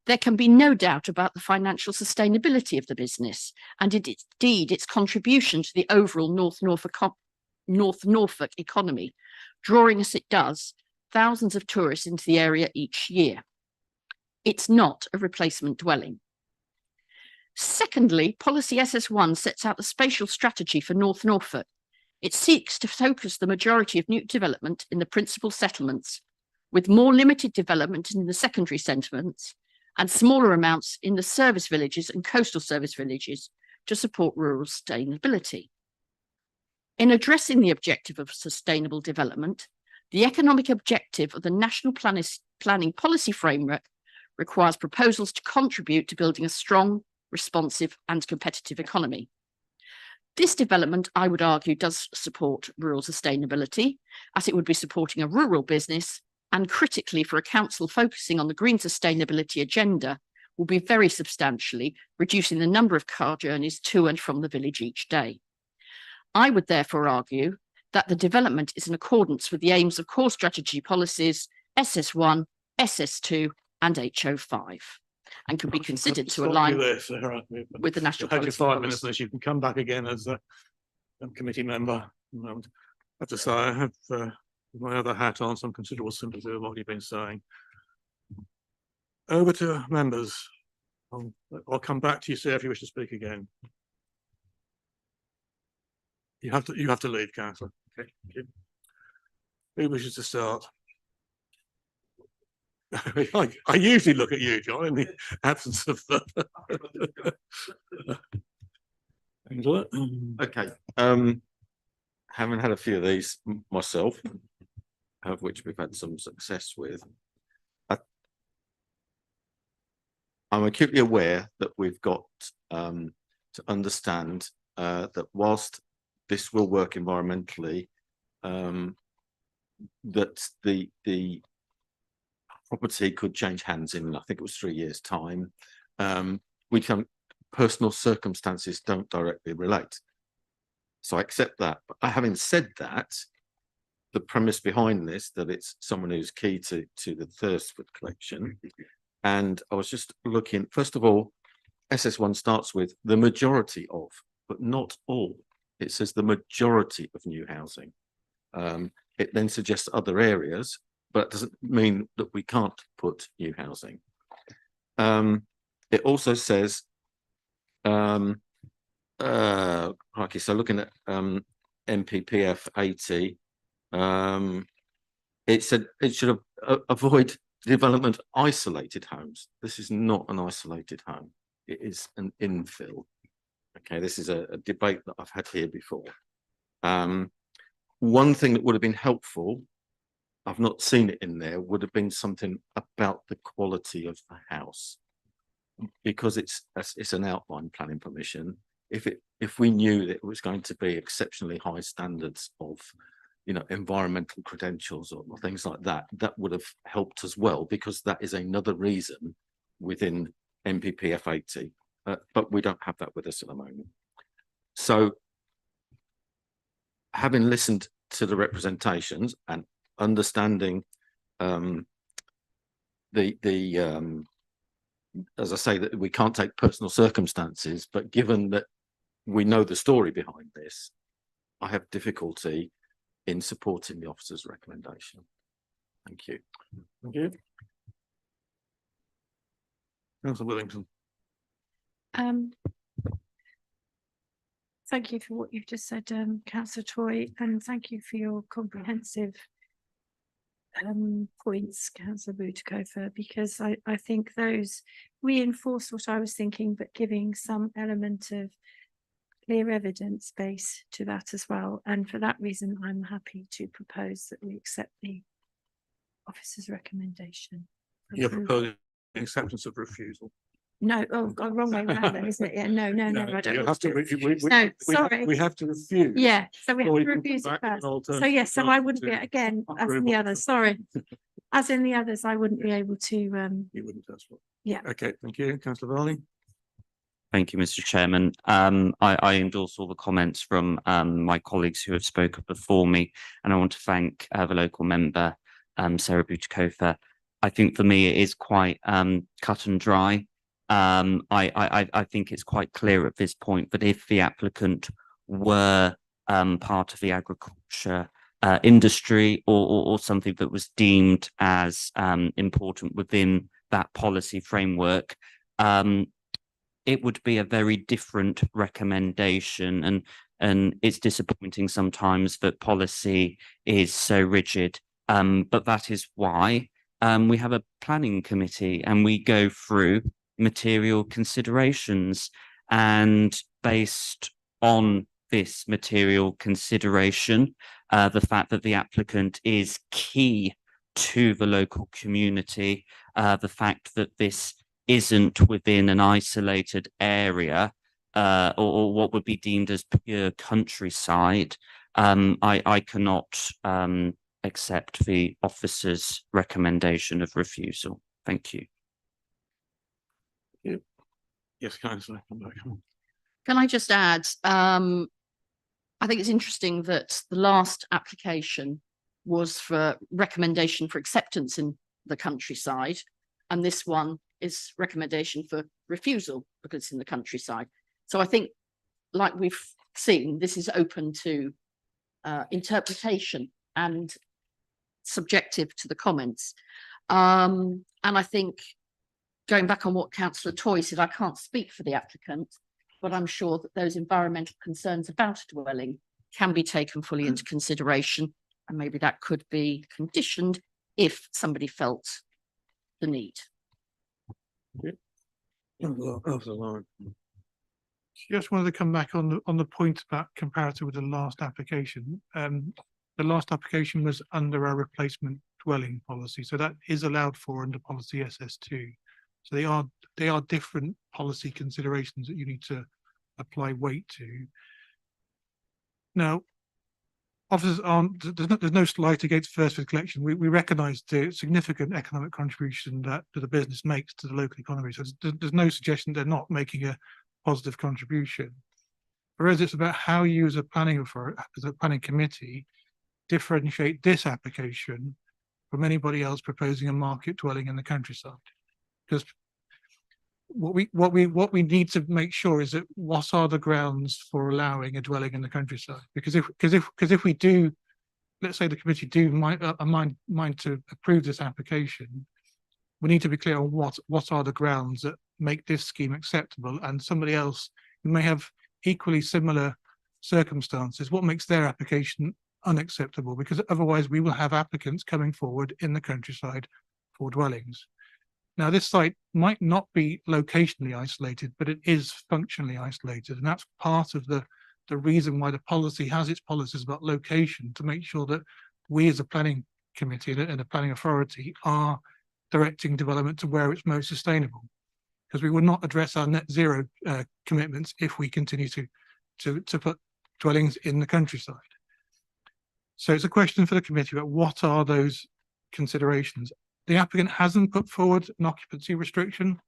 There can be no doubt about the financial sustainability of the business, and indeed its contribution to the overall North Norfolk economy, drawing as it does thousands of tourists into the area each year. It's not a replacement dwelling. Secondly, policy SS1 sets out the spatial strategy for North Norfolk. It seeks to focus the majority of new development in the principal settlements, with more limited development in the secondary settlements and smaller amounts in the service villages and coastal service villages to support rural sustainability. In addressing the objective of sustainable development, the economic objective of the National Planning Policy Framework requires proposals to contribute to building a strong, responsive and competitive economy. This development, I would argue, does support rural sustainability, as it would be supporting a rural business, and critically for a council focusing on the green sustainability agenda will be very substantially reducing the number of car journeys to and from the village each day. I would therefore argue that the development is in accordance with the aims of core strategy policies SS1, SS2 and HO5. And can be considered to align with the national policy. 5 minutes, unless you can come back again as a committee member. I have to say, I have my other hat on, some considerable sympathy with what you've been saying. Over to members. I'll come back to you, sir, if you wish to speak again. You have to leave, Councillor. Okay. Thank you. Who wishes to start? I usually look at you, John, in the absence of the. Okay. Having had a few of these myself, of which we've had some success with, I'm acutely aware that we've got to understand that whilst this will work environmentally, that the property could change hands in, I think it was 3 years' time. Personal circumstances don't directly relate. So I accept that. But having said that, the premise behind this, that it's someone who's key to the Thursford collection. And I was just looking, first of all, SS1 starts with the majority of, but not all. It says the majority of new housing. It then suggests other areas, but it doesn't mean that we can't put new housing. It also says, okay, so looking at MPPF 80, it said it should avoid development isolated homes. This is not an isolated home. It is an infill. Okay, this is a debate that I've had here before. One thing that would have been helpful, I've not seen it in there, would have been something about the quality of the house, because it's an outline planning permission. If we knew that it was going to be exceptionally high standards of, environmental credentials or things like that, that would have helped as well, because that is another reason within MPPF 80, but we don't have that with us at the moment. So, having listened to the representations and understanding as I say, that we can't take personal circumstances, but given that we know the story behind this, I have difficulty in supporting the officer's recommendation. Thank you. Thank you. Councillor Willington. Thank you for what you've just said, Councillor Toy, and thank you for your comprehensive points, Councillor Butikofer, because I think those reinforce what I was thinking, but giving some element of clear evidence base to that as well. And for that reason, I'm happy to propose that we accept the officer's recommendation. You're proposing acceptance of refusal. No, oh, wrong way around then, isn't it? Yeah, no, I don't. You have to. No, sorry. We have to refuse. Yeah, so we have Or to you can refuse come it back with an first. So alternative yes, so I wouldn't be, to again, as in the approval. others, sorry. As in the others, I wouldn't be able to, You wouldn't, that's what. yeah. Okay, thank you. Councillor Varley. Thank you, Mr. Chairman. I endorse all the comments from my colleagues who have spoken before me, and I want to thank the local member, Sarah Butikofer. I think for me it is quite cut and dry. I think it's quite clear at this point that if the applicant were part of the agriculture industry or something that was deemed as important within that policy framework, it would be a very different recommendation, and it's disappointing sometimes that policy is so rigid. But that is why we have a planning committee and we go through material considerations, and based on this material consideration, the fact that the applicant is key to the local community, the fact that this isn't within an isolated area or what would be deemed as pure countryside, I cannot accept the officer's recommendation of refusal. Thank you. Yes, Councillor. Can I just add, I think it's interesting that the last application was for recommendation for acceptance in the countryside, and this one is recommendation for refusal because it's in the countryside. So I think, like we've seen, this is open to interpretation and subjective to the comments. And I think, going back on what Councillor Toy said, I can't speak for the applicant, but I'm sure that those environmental concerns about a dwelling can be taken fully into consideration, and maybe that could be conditioned if somebody felt the need. Just wanted to come back on the point about comparative with the last application. The last application was under our replacement dwelling policy, so that is allowed for under policy SS2. So they are different policy considerations that you need to apply weight to. Now, officers aren't, there's no slight against Thursford Collection. We recognise the significant economic contribution that the business makes to the local economy. So there's no suggestion they're not making a positive contribution. Whereas it's about how you as a planning committee differentiate this application from anybody else proposing a market dwelling in the countryside. Because what we need to make sure is that what are the grounds for allowing a dwelling in the countryside? Because if we do, let's say the committee do mind to approve this application, we need to be clear on what are the grounds that make this scheme acceptable, and somebody else who may have equally similar circumstances, what makes their application unacceptable? Because otherwise we will have applicants coming forward in the countryside for dwellings. Now, this site might not be locationally isolated, but it is functionally isolated. And that's part of the reason why the policy has its policies about location, to make sure that we as a planning committee and a planning authority are directing development to where it's most sustainable. Because we will not address our net zero commitments if we continue to put dwellings in the countryside. So it's a question for the committee about what are those considerations. The applicant hasn't put forward an occupancy restriction.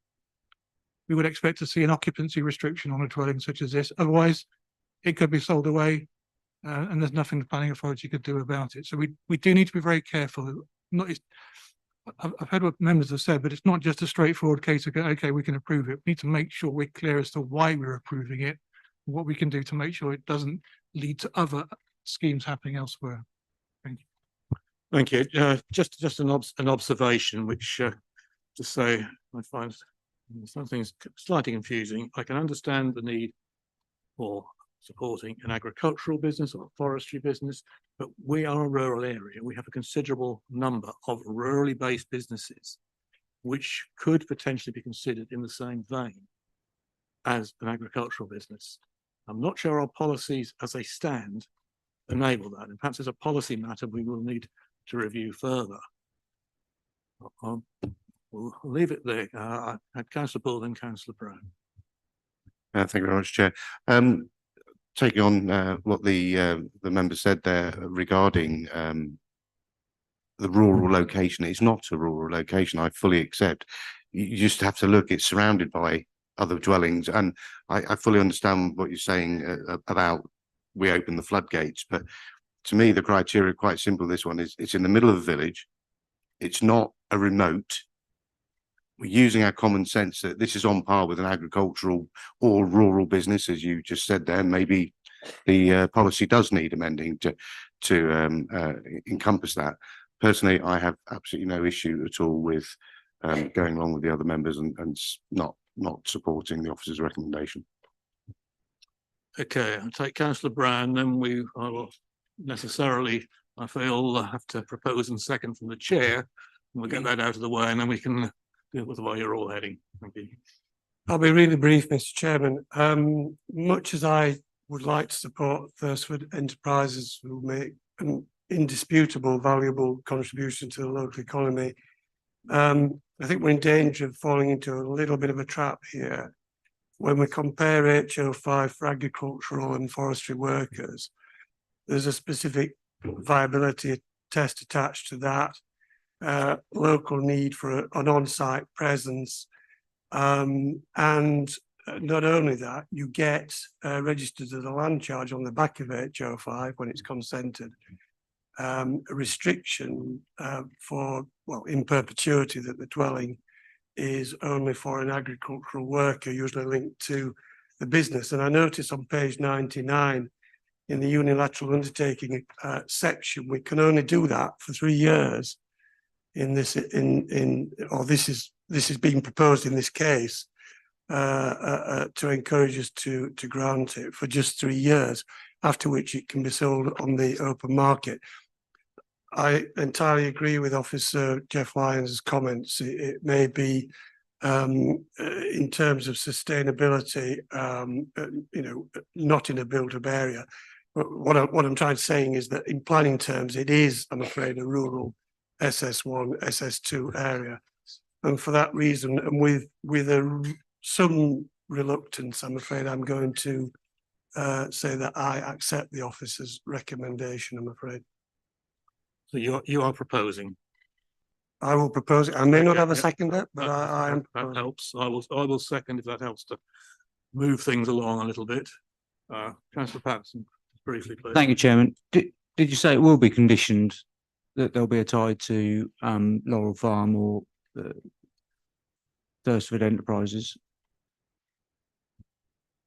We would expect to see an occupancy restriction on a dwelling such as this. Otherwise, it could be sold away and there's nothing the planning authority could do about it. So we do need to be very careful. I've heard what members have said, but it's not just a straightforward case of, okay, we can approve it. We need to make sure we're clear as to why we're approving it, what we can do to make sure it doesn't lead to other schemes happening elsewhere. Thank you. Thank you. Just an observation, which to say I find something slightly confusing. I can understand the need for supporting an agricultural business or a forestry business, but we are a rural area. We have a considerable number of rurally based businesses which could potentially be considered in the same vein as an agricultural business. I'm not sure our policies as they stand enable that, and perhaps as a policy matter we will need to review further. We'll leave it there. I had Councillor Bull and Councillor Brown. Thank you very much, Chair. Taking on what the member said there regarding the rural location, it's not a rural location. I fully accept. You just have to look. It's surrounded by other dwellings, and I fully understand what you're saying about we open the floodgates. But to me, the criteria are quite simple. This one is it's in the middle of the village. It's not a remote. We're using our common sense that this is on par with an agricultural or rural business, as you just said there. Maybe the policy does need amending to encompass that. Personally, I have absolutely no issue at all with going along with the other members and not supporting the officer's recommendation. Okay, I'll take Councillor Brown, then I will necessarily, I feel, have to propose and second from the chair, and we'll get that out of the way, and then we can deal with where you're all heading. Thank you. I'll be really brief, Mr. Chairman. Much as I would like to support Thursford enterprises who make an indisputable, valuable contribution to the local economy, I think we're in danger of falling into a little bit of a trap here. When we compare HO5 for agricultural and forestry workers, there's a specific viability test attached to that, local need for an on-site presence, and not only that, you get registered as a land charge on the back of HO5 when it's consented, a restriction for, well, in perpetuity, that the dwelling is only for an agricultural worker, usually linked to the business. And I notice on page 99 in the unilateral undertaking section, we can only do that for 3 years. This is being proposed in this case to encourage us to grant it for just 3 years, after which it can be sold on the open market. I entirely agree with Officer Jeff Lyons' comments. It may be, in terms of sustainability, not in a built-up area. But what I'm trying to say is that in planning terms, it is, I'm afraid, a rural SS1, SS2 area. And for that reason, and with some reluctance, I'm afraid I'm going to say that I accept the officer's recommendation, I'm afraid. So you are proposing. I will propose it. I may not Okay, have a yeah. seconder, but I am. That helps. I will second if that helps to move things along a little bit. Councillor Patterson, briefly, please. Thank you, Chairman. Did you say it will be conditioned that there'll be a tie to Laurel Farm or Thursford Enterprises?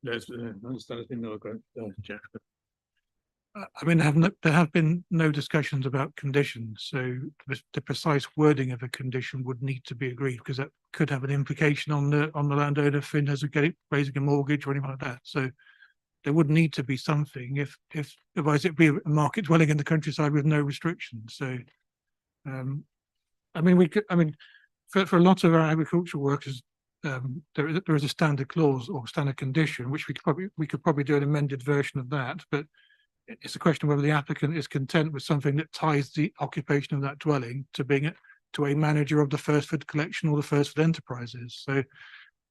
Yes, I understand. No, great, Jeff. I mean, there have been no discussions about conditions, so the precise wording of a condition would need to be agreed, because that could have an implication on the landowner if in terms of raising a mortgage or anything like that. So there would need to be something if otherwise it'd be a market dwelling in the countryside with no restrictions. So I mean, for a lot of our agricultural workers, there is a standard clause or standard condition, which we could probably do an amended version of that, but it's a question of whether the applicant is content with something that ties the occupation of that dwelling to being to a manager of the Thursford collection or the Thursford enterprises. So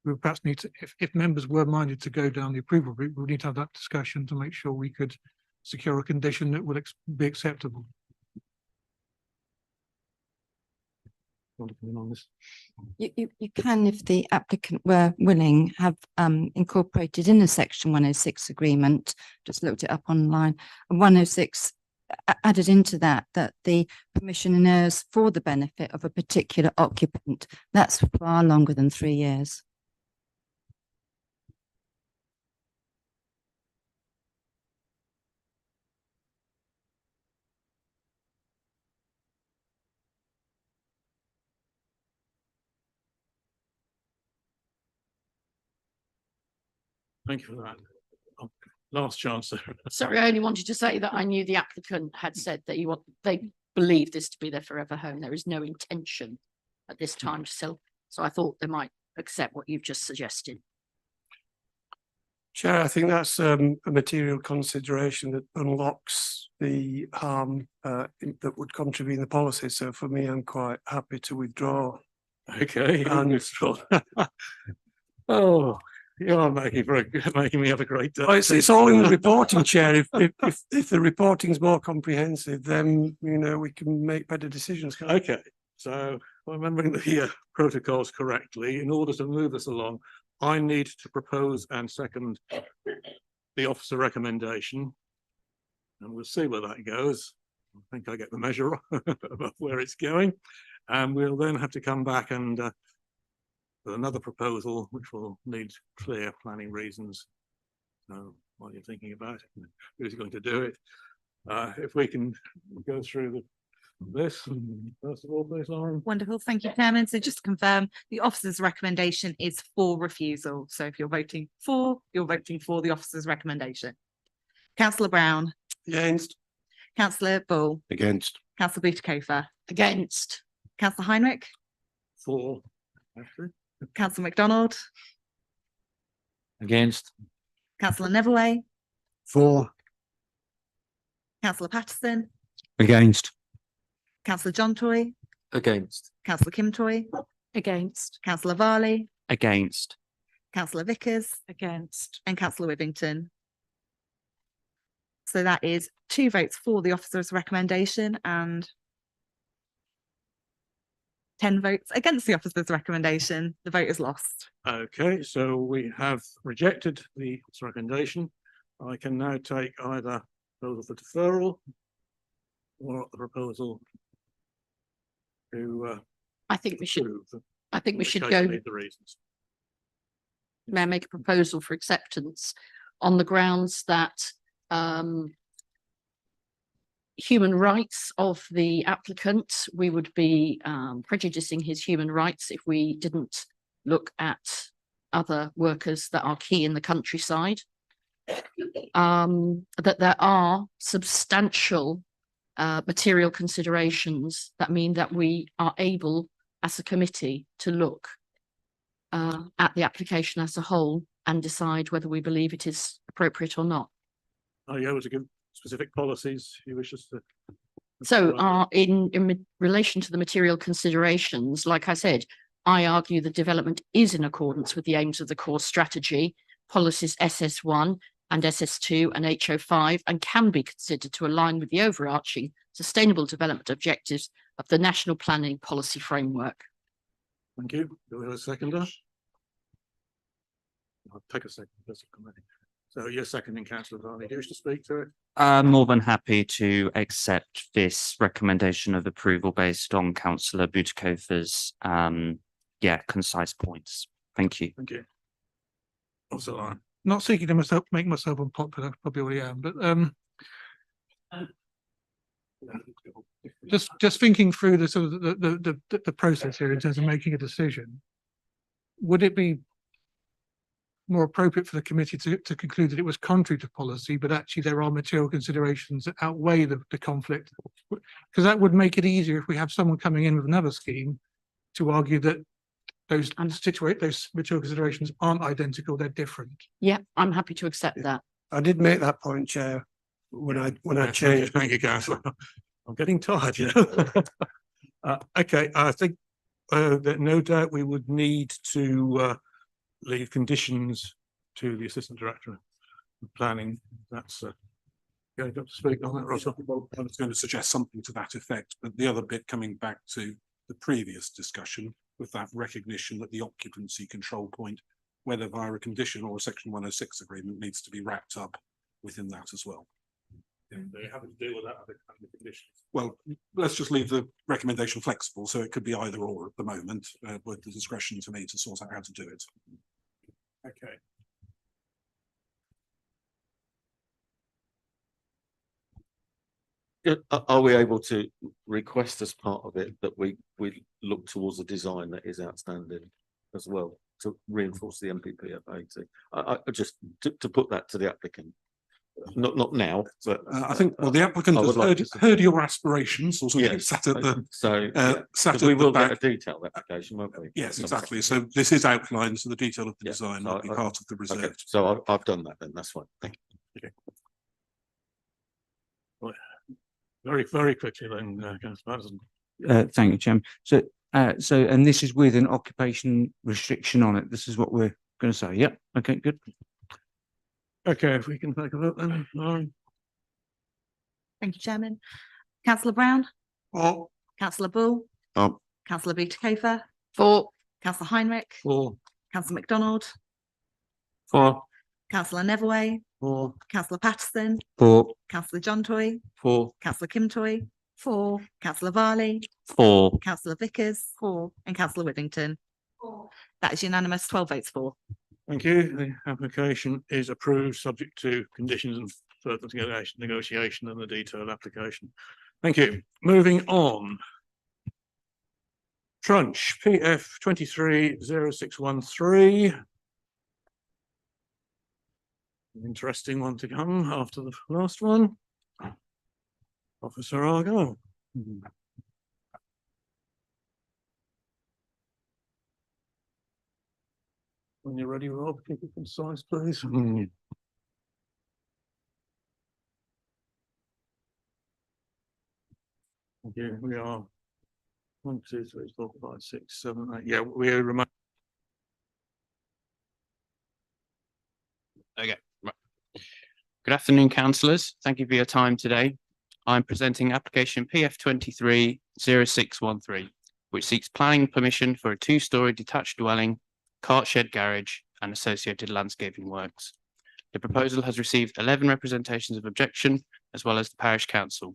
we would perhaps need to, if members were minded to go down the approval route, we would need to have that discussion to make sure we could secure a condition that would be acceptable. You can, if the applicant were willing, have incorporated in the section 106 agreement, just looked it up online, 106 added into that the permission inures for the benefit of a particular occupant. That's far longer than 3 years. Thank you for that. Last chance. Sorry, I only wanted to say that I knew the applicant had said that they believe this to be their forever home. There is no intention at this time to sell. So I thought they might accept what you've just suggested. Chair, I think that's a material consideration that unlocks the harm that would contravene the policy. So for me, I'm quite happy to withdraw. Okay. Oh, you are making me have a great day. Well, it's all in the reporting, Chair. If the reporting's more comprehensive, then we can make better decisions. Okay, so remembering the protocols correctly, in order to move us along, I need to propose and second the officer recommendation, and we'll see where that goes. I think I get the measure about where it's going, and we'll then have to come back and with another proposal, which will need clear planning reasons. So while you're thinking about it, who's going to do it? If we can go through this, first of all, please, Lauren. Wonderful. Thank you, Chairman. So just to confirm, the officer's recommendation is for refusal. So if you're voting for the officer's recommendation. Councillor Brown. Against. Councillor Bull. Against. Councillor Butikofer. Against. Councillor Heinrich. For. Councillor MacDonald. Against. Councillor Neverway. For. Councillor Patterson. Against. Councillor John Toy. Against. Councillor Kim Toy. Against. Councillor Varley. Against. Councillor Vickers. Against. And Councillor Withington. So that is 2 votes for the officer's recommendation and 10 votes against the officer's recommendation. The vote is lost. Okay, so we have rejected the recommendation. I can now take either proposal for deferral or the proposal to I think we should go. go. The reasons. May I make a proposal for acceptance on the grounds that human rights of the applicant, we would be prejudicing his human rights if we didn't look at other workers that are key in the countryside. That there are substantial material considerations that mean that we are able as a committee to look at the application as a whole and decide whether we believe it is appropriate or not. Are you able to give specific policies you wish us to? So in relation to the material considerations, like I said, I argue the development is in accordance with the aims of the core strategy, policies SS1 and SS2 and HO5, and can be considered to align with the overarching sustainable development objectives of the National Planning Policy Framework. Thank you. Do we have a seconder? I'll take a second. That's a comment. So you're seconding, councillor Varney. Do you wish to speak to it? I'm more than happy to accept this recommendation of approval based on councillor Butikova's concise points. Thank you. Thank you. Also, I'm not seeking to make myself unpopular, probably already am, but just thinking through the sort of the process here in terms of making a decision, would it be more appropriate for the committee to conclude that it was contrary to policy, but actually there are material considerations that outweigh the conflict? Because that would make it easier if we have someone coming in with another scheme to argue that those material considerations aren't identical, they're different. Yeah, I'm happy to accept that. I did make that point, Chair, when I changed. Thank you, councillor. I'm getting tired, you know. Okay, I think that no doubt we would need to leave conditions to the Assistant Director of Planning. That's going to speak on that, Russell. I was going to suggest something to that effect, but the other bit coming back to the previous discussion with that recognition that the occupancy control point, whether via a condition or a Section 106 agreement, needs to be wrapped up within that as well. Yeah, they haven't to deal with that under conditions. Well, let's just leave the recommendation flexible, so it could be either or at the moment, with the discretion to me to sort out how to do it. Okay. Are we able to request as part of it that we look towards a design that is outstanding as well to reinforce the MPPF 80? I just to put that to the applicant. Not now, but I think the applicant has heard your aspirations, also sat at the we will get a detailed application, won't we? Yes, exactly. So this is outlined, so the detail of the design will be part of the reserve. Okay. So I've done that then. That's fine. Thank you. Okay. Well, very quickly then, councillor Patterson. Thank you, Chairman. So and this is with an occupation restriction on it. This is what we're going to say. Yep. Okay, good. Okay, if we can take a look then. Lauren. Thank you, Chairman. Councillor Brown. For. Councillor Bull. For. Councillor Butikover. For. Councillor Heinrich. For. Councillor MacDonald. For. Councillor Neverway. For. Councillor Patterson. For. Councillor John Toy. For. Councillor Kim Toy. For. Councillor Varley. For. Councillor Vickers. For. And Councillor Whittington. For. That is unanimous, 12 votes for. Thank you. The application is approved, subject to conditions and further negotiation and the detailed application. Thank you. Moving on. Trunch, PF 230613. Interesting one to come after the last one. Officer Argo. When you're ready, Rob, keep it concise, please. Okay, we are 1, 2, 3, 4, 5, 6, 7, 8. Yeah, we're remote. Okay, right. Good afternoon, councillors. Thank you for your time today. I'm presenting application PF 230613, which seeks planning permission for a 2-storey detached dwelling, cart shed garage and associated landscaping works. The proposal has received 11 representations of objection as well as the parish council.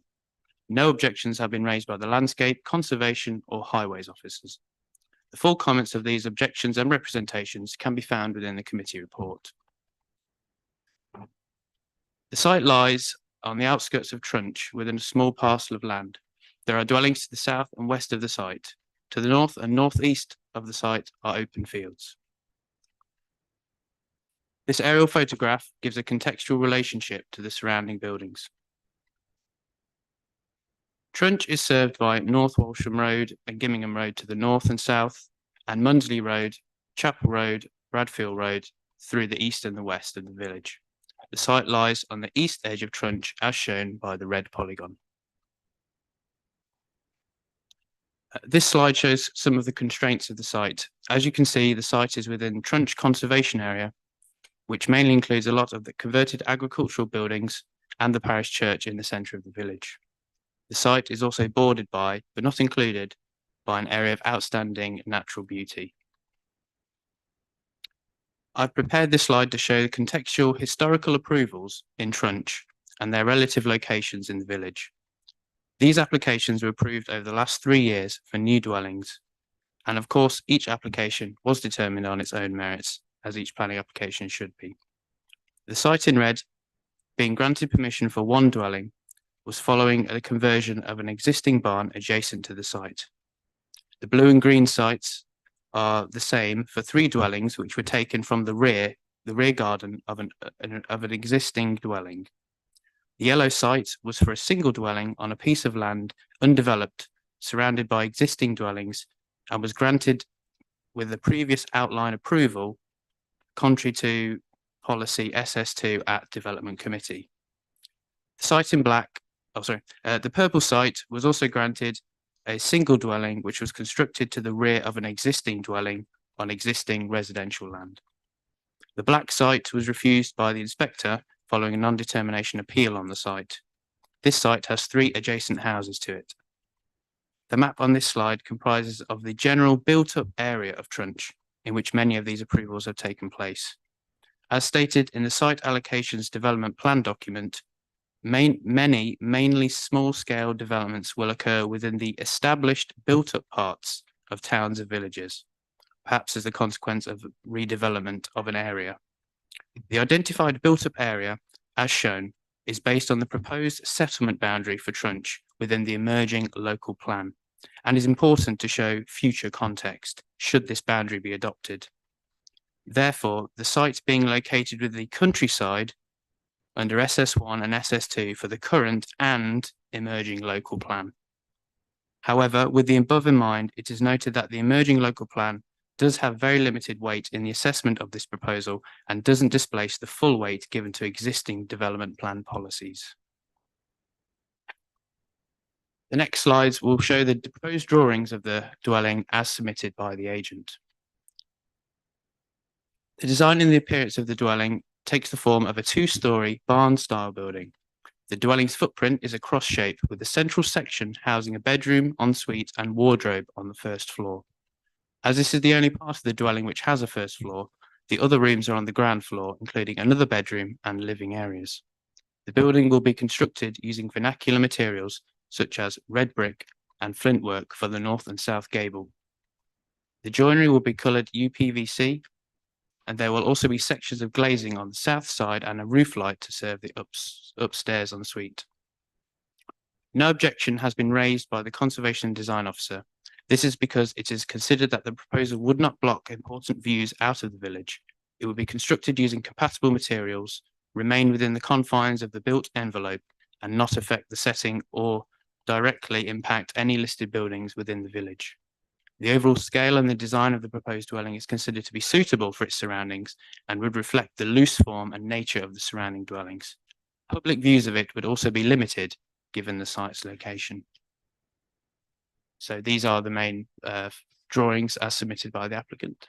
No objections have been raised by the landscape, conservation or highways officers. The full comments of these objections and representations can be found within the committee report. The site lies on the outskirts of Trunch within a small parcel of land. There are dwellings to the south and west of the site. To the north and northeast of the site are open fields. This aerial photograph gives a contextual relationship to the surrounding buildings. Trunch is served by North Walsham Road and Gimmingham Road to the north and south, and Mundsley Road, Chapel Road, Bradfield Road through the east and the west of the village. The site lies on the east edge of Trunch as shown by the red polygon. This slide shows some of the constraints of the site. As you can see, the site is within Trunch Conservation Area, which mainly includes a lot of the converted agricultural buildings and the parish church in the centre of the village. The site is also bordered by, but not included, by an area of outstanding natural beauty. I've prepared this slide to show the contextual historical approvals in Trunch and their relative locations in the village. These applications were approved over the last 3 years for new dwellings, and of course each application was determined on its own merits, as each planning application should be. The site in red, being granted permission for 1 dwelling, was following a conversion of an existing barn adjacent to the site. The blue and green sites are the same for 3 dwellings which were taken from the rear garden of an existing dwelling. The yellow site was for a single dwelling on a piece of land undeveloped, surrounded by existing dwellings, and was granted with the previous outline approval, contrary to policy SS2 at Development Committee. The site in black, the purple site was also granted a single dwelling which was constructed to the rear of an existing dwelling on existing residential land. The black site was refused by the inspector following a non-determination appeal on the site. This site has 3 adjacent houses to it. The map on this slide comprises of the general built-up area of Trunch, in which many of these approvals have taken place. As stated in the Site Allocations Development Plan document, many mainly small-scale developments will occur within the established built-up parts of towns and villages, perhaps as a consequence of redevelopment of an area. The identified built-up area, as shown, is based on the proposed settlement boundary for Trunch within the emerging local plan, and is important to show future context, should this boundary be adopted. Therefore, the sites being located within the countryside under SS1 and SS2 for the current and emerging local plan. However, with the above in mind, it is noted that the emerging local plan does have very limited weight in the assessment of this proposal and doesn't displace the full weight given to existing development plan policies. The next slides will show the proposed drawings of the dwelling as submitted by the agent. The design and the appearance of the dwelling takes the form of a 2-storey barn-style building. The dwelling's footprint is a cross shape with the central section housing a bedroom, ensuite and wardrobe on the first floor. As this is the only part of the dwelling which has a first floor, the other rooms are on the ground floor, including another bedroom and living areas. The building will be constructed using vernacular materials such as red brick and flint work for the north and south gable. The joinery will be coloured UPVC, and there will also be sections of glazing on the south side and a roof light to serve the upstairs ensuite. No objection has been raised by the Conservation and Design Officer. This is because it is considered that the proposal would not block important views out of the village. It would be constructed using compatible materials, remain within the confines of the built envelope, and not affect the setting or directly impact any listed buildings within the village. The overall scale and the design of the proposed dwelling is considered to be suitable for its surroundings and would reflect the loose form and nature of the surrounding dwellings. Public views of it would also be limited given the site's location. So these are the main drawings as submitted by the applicant.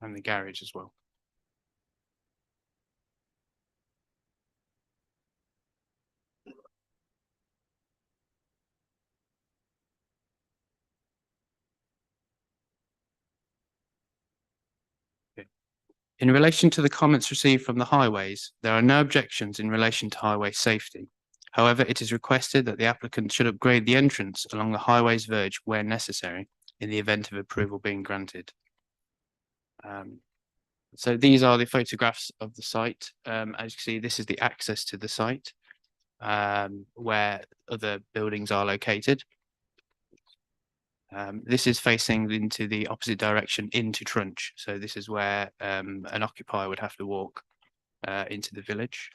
And the garage as well. In relation to the comments received from the highways, there are no objections in relation to highway safety. However, it is requested that the applicant should upgrade the entrance along the highway's verge where necessary in the event of approval being granted. So these are the photographs of the site. As you can see, this is the access to the site where other buildings are located. This is facing into the opposite direction into Trunch. So this is where an occupier would have to walk into the village.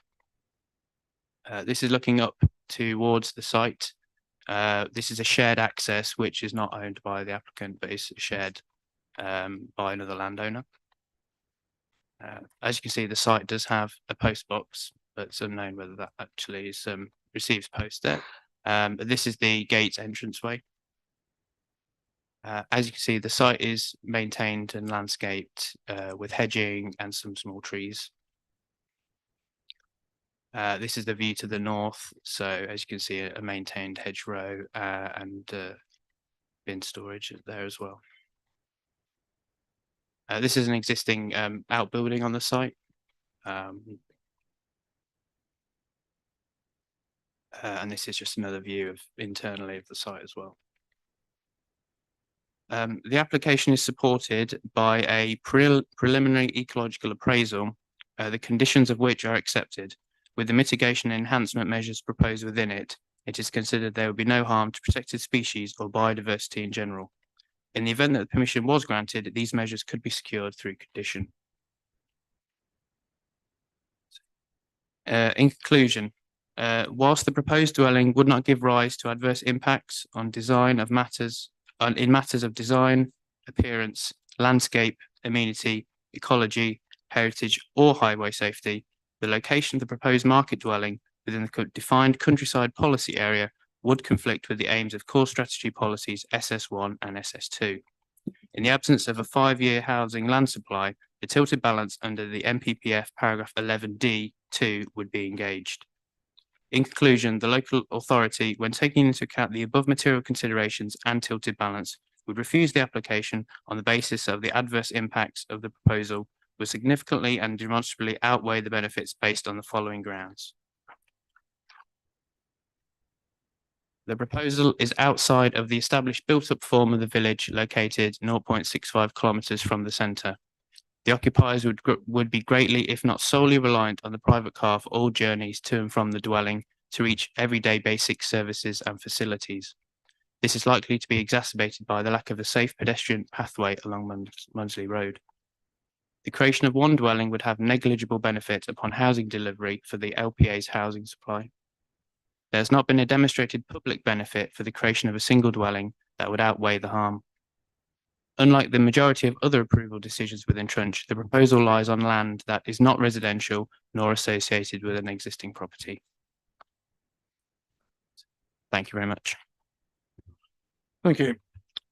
This is looking up towards the site. This is a shared access, which is not owned by the applicant, but is shared by another landowner. As you can see, the site does have a post box but it's unknown whether that actually is receives post there. But this is the gate entranceway. As you can see, the site is maintained and landscaped with hedging and some small trees. This is the view to the north. So as you can see, a maintained hedgerow and bin storage there as well. This is an existing outbuilding on the site. And this is just another view of internally of the site as well. The application is supported by a preliminary ecological appraisal, the conditions of which are accepted. With the mitigation and enhancement measures proposed within it, it is considered there will be no harm to protected species or biodiversity in general. In the event that the permission was granted, these measures could be secured through condition. In conclusion, whilst the proposed dwelling would not give rise to adverse impacts on design of matters in matters of design, appearance, landscape, amenity, ecology, heritage, or highway safety, the location of the proposed market dwelling within the defined countryside policy area would conflict with the aims of core strategy policies SS1 and SS2. In the absence of a 5-year housing land supply, the tilted balance under the MPPF paragraph 11D(2) would be engaged. In conclusion, the local authority, when taking into account the above material considerations and tilted balance, would refuse the application on the basis of the adverse impacts of the proposal will significantly and demonstrably outweigh the benefits based on the following grounds. The proposal is outside of the established built-up form of the village located 0.65 kilometres from the centre. The occupiers would be greatly, if not solely, reliant on the private car for all journeys to and from the dwelling to reach everyday basic services and facilities. This is likely to be exacerbated by the lack of a safe pedestrian pathway along Munsley Road. The creation of one dwelling would have negligible benefit upon housing delivery for the LPA's housing supply. There has not been a demonstrated public benefit for the creation of a single dwelling that would outweigh the harm. Unlike the majority of other approval decisions within Trunch, the proposal lies on land that is not residential nor associated with an existing property. Thank you very much. Thank you.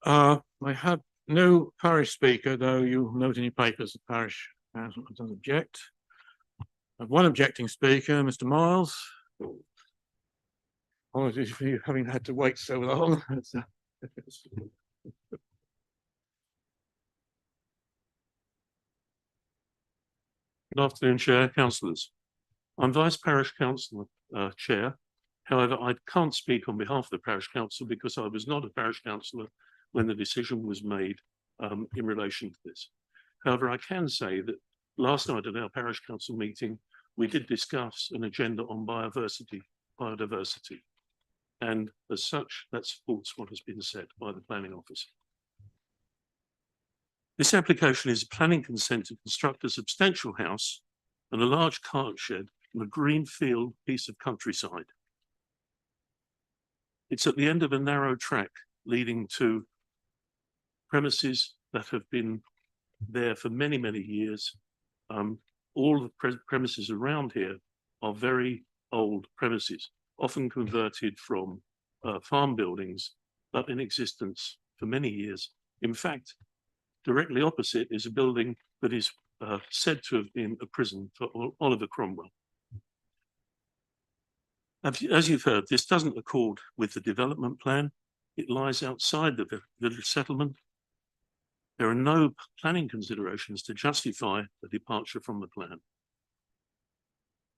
I have no parish speaker, though you'll note in your papers the parish doesn't object. I have one objecting speaker, Mr. Miles. Apologies for you having had to wait so long. Good afternoon, Chair, Councillors. I'm Vice Parish Councillor Chair. However, I can't speak on behalf of the Parish Council because I was not a Parish Councillor when the decision was made in relation to this. However, I can say that last night at our Parish Council meeting, we did discuss an agenda on biodiversity. And as such, that supports what has been said by the Planning Office. This application is a planning consent to construct a substantial house and a large cart shed on a greenfield piece of countryside. It's at the end of a narrow track leading to premises that have been there for many, many years. All the premises around here are very old premises, often converted from farm buildings, but in existence for many years. In fact, directly opposite is a building that is said to have been a prison for Oliver Cromwell. As you've heard, this doesn't accord with the development plan. It lies outside the village settlement. There are no planning considerations to justify the departure from the plan.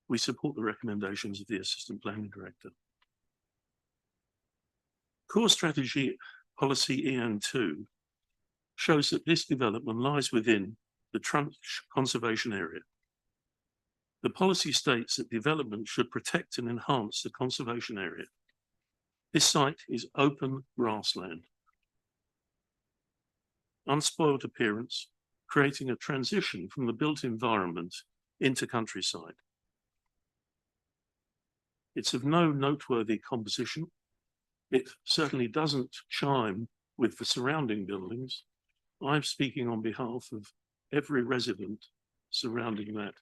We support the recommendations of the Assistant Planning Director. Core Strategy Policy EN2 shows that this development lies within the Trunch Conservation Area. The policy states that development should protect and enhance the conservation area. This site is open grassland. Unspoiled appearance, creating a transition from the built environment into countryside. It's of no noteworthy composition. It certainly doesn't chime with the surrounding buildings. I'm speaking on behalf of every resident surrounding that.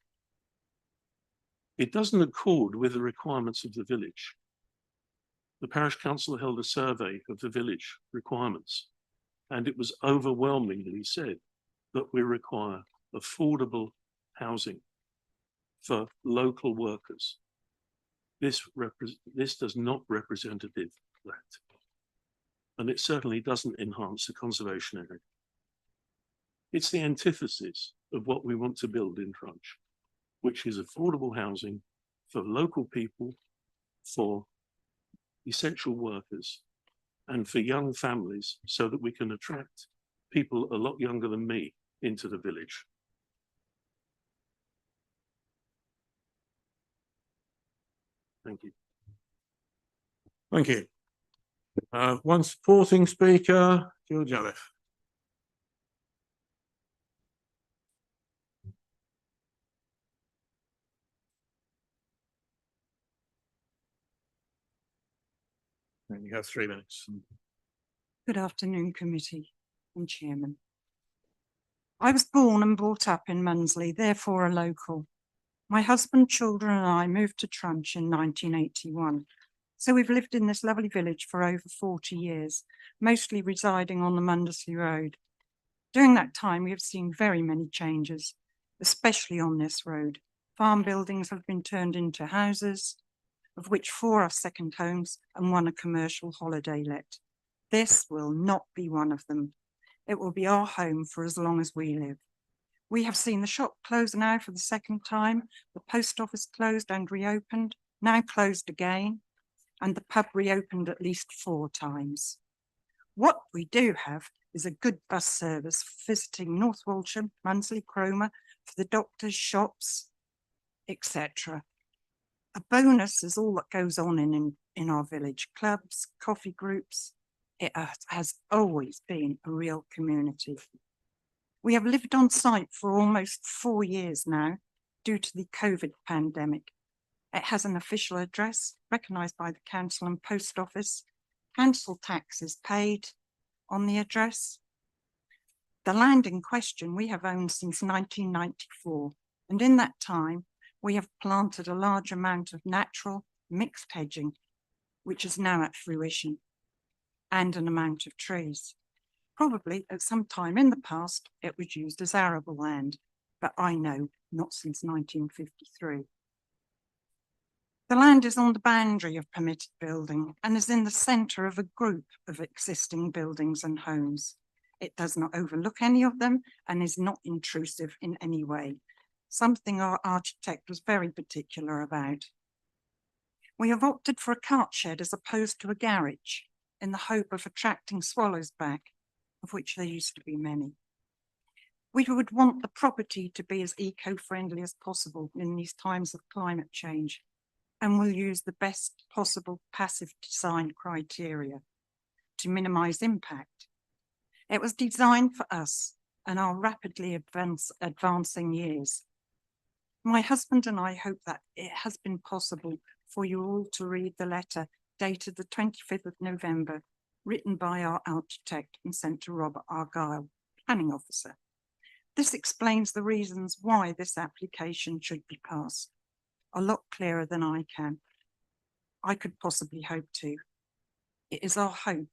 It doesn't accord with the requirements of the village. The parish council held a survey of the village requirements, and it was overwhelmingly said that we require affordable housing for local workers. This does not representative that, and it certainly doesn't enhance the conservation area. It's the antithesis of what we want to build in Trunch, which is affordable housing for local people, for essential workers, and for young families, so that we can attract people a lot younger than me into the village. Thank you. Thank you. One supporting speaker, George Ellis. And you have 3 minutes. Good afternoon, committee and chairman. I was born and brought up in Munsley, therefore a local. My husband, children and I moved to Trunch in 1981. So we've lived in this lovely village for over 40 years, mostly residing on the Mundersley Road. During that time, we have seen very many changes, especially on this road. Farm buildings have been turned into houses, of which 4 are second homes and 1 a commercial holiday let. This will not be one of them. It will be our home for as long as we live. We have seen the shop close now for the 2nd time, the post office closed and reopened, now closed again, and the pub reopened at least 4 times. What we do have is a good bus service visiting North Walsham, Munsley, Cromer, for the doctors, shops, etc. A bonus is all that goes on in our village, clubs, coffee groups. It has always been a real community. We have lived on site for almost 4 years now due to the COVID pandemic. It has an official address recognised by the council and post office. Council tax is paid on the address. The land in question we have owned since 1994, and in that time we have planted a large amount of natural mixed hedging, which is now at fruition, and an amount of trees. Probably at some time in the past it was used as arable land, but I know not since 1953. The land is on the boundary of permitted building and is in the centre of a group of existing buildings and homes. It does not overlook any of them and is not intrusive in any way, something our architect was very particular about. We have opted for a cart shed as opposed to a garage in the hope of attracting swallows back, of which there used to be many. We would want the property to be as eco-friendly as possible in these times of climate change, and will use the best possible passive design criteria to minimise impact. It was designed for us and our rapidly advancing years. My husband and I hope that it has been possible for you all to read the letter dated the 25th of November, written by our architect and sent to Robert Argyle, planning officer. This explains the reasons why this application should be passed. A lot clearer than I could possibly hope to. It is our hope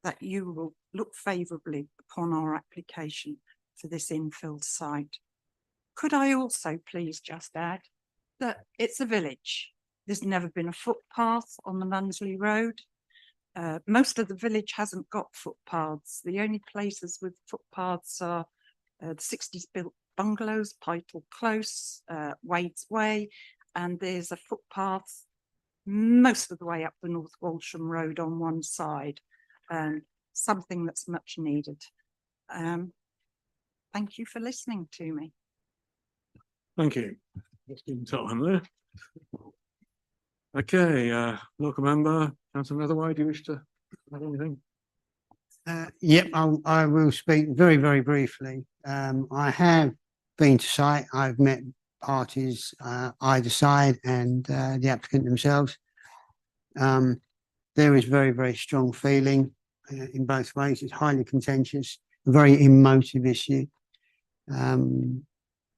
that you will look favourably upon our application for this infill site. Could I also please just add that it's a village. There's never been a footpath on the Munsley Road. Most of the village hasn't got footpaths. The only places with footpaths are the 60s built bungalows, Pytle Close, Wade's Way, and there's a footpath most of the way up the North Walsham Road on one side, something that's much needed. Thank you for listening to me. Thank you. Let's give them time there. Okay, local member, Councillor Netherway, do you wish to add anything? Yep, I will speak very, very briefly. I have been to site. I've met parties either side and the applicant themselves. There is very, very strong feeling in both ways. It's highly contentious, a very emotive issue.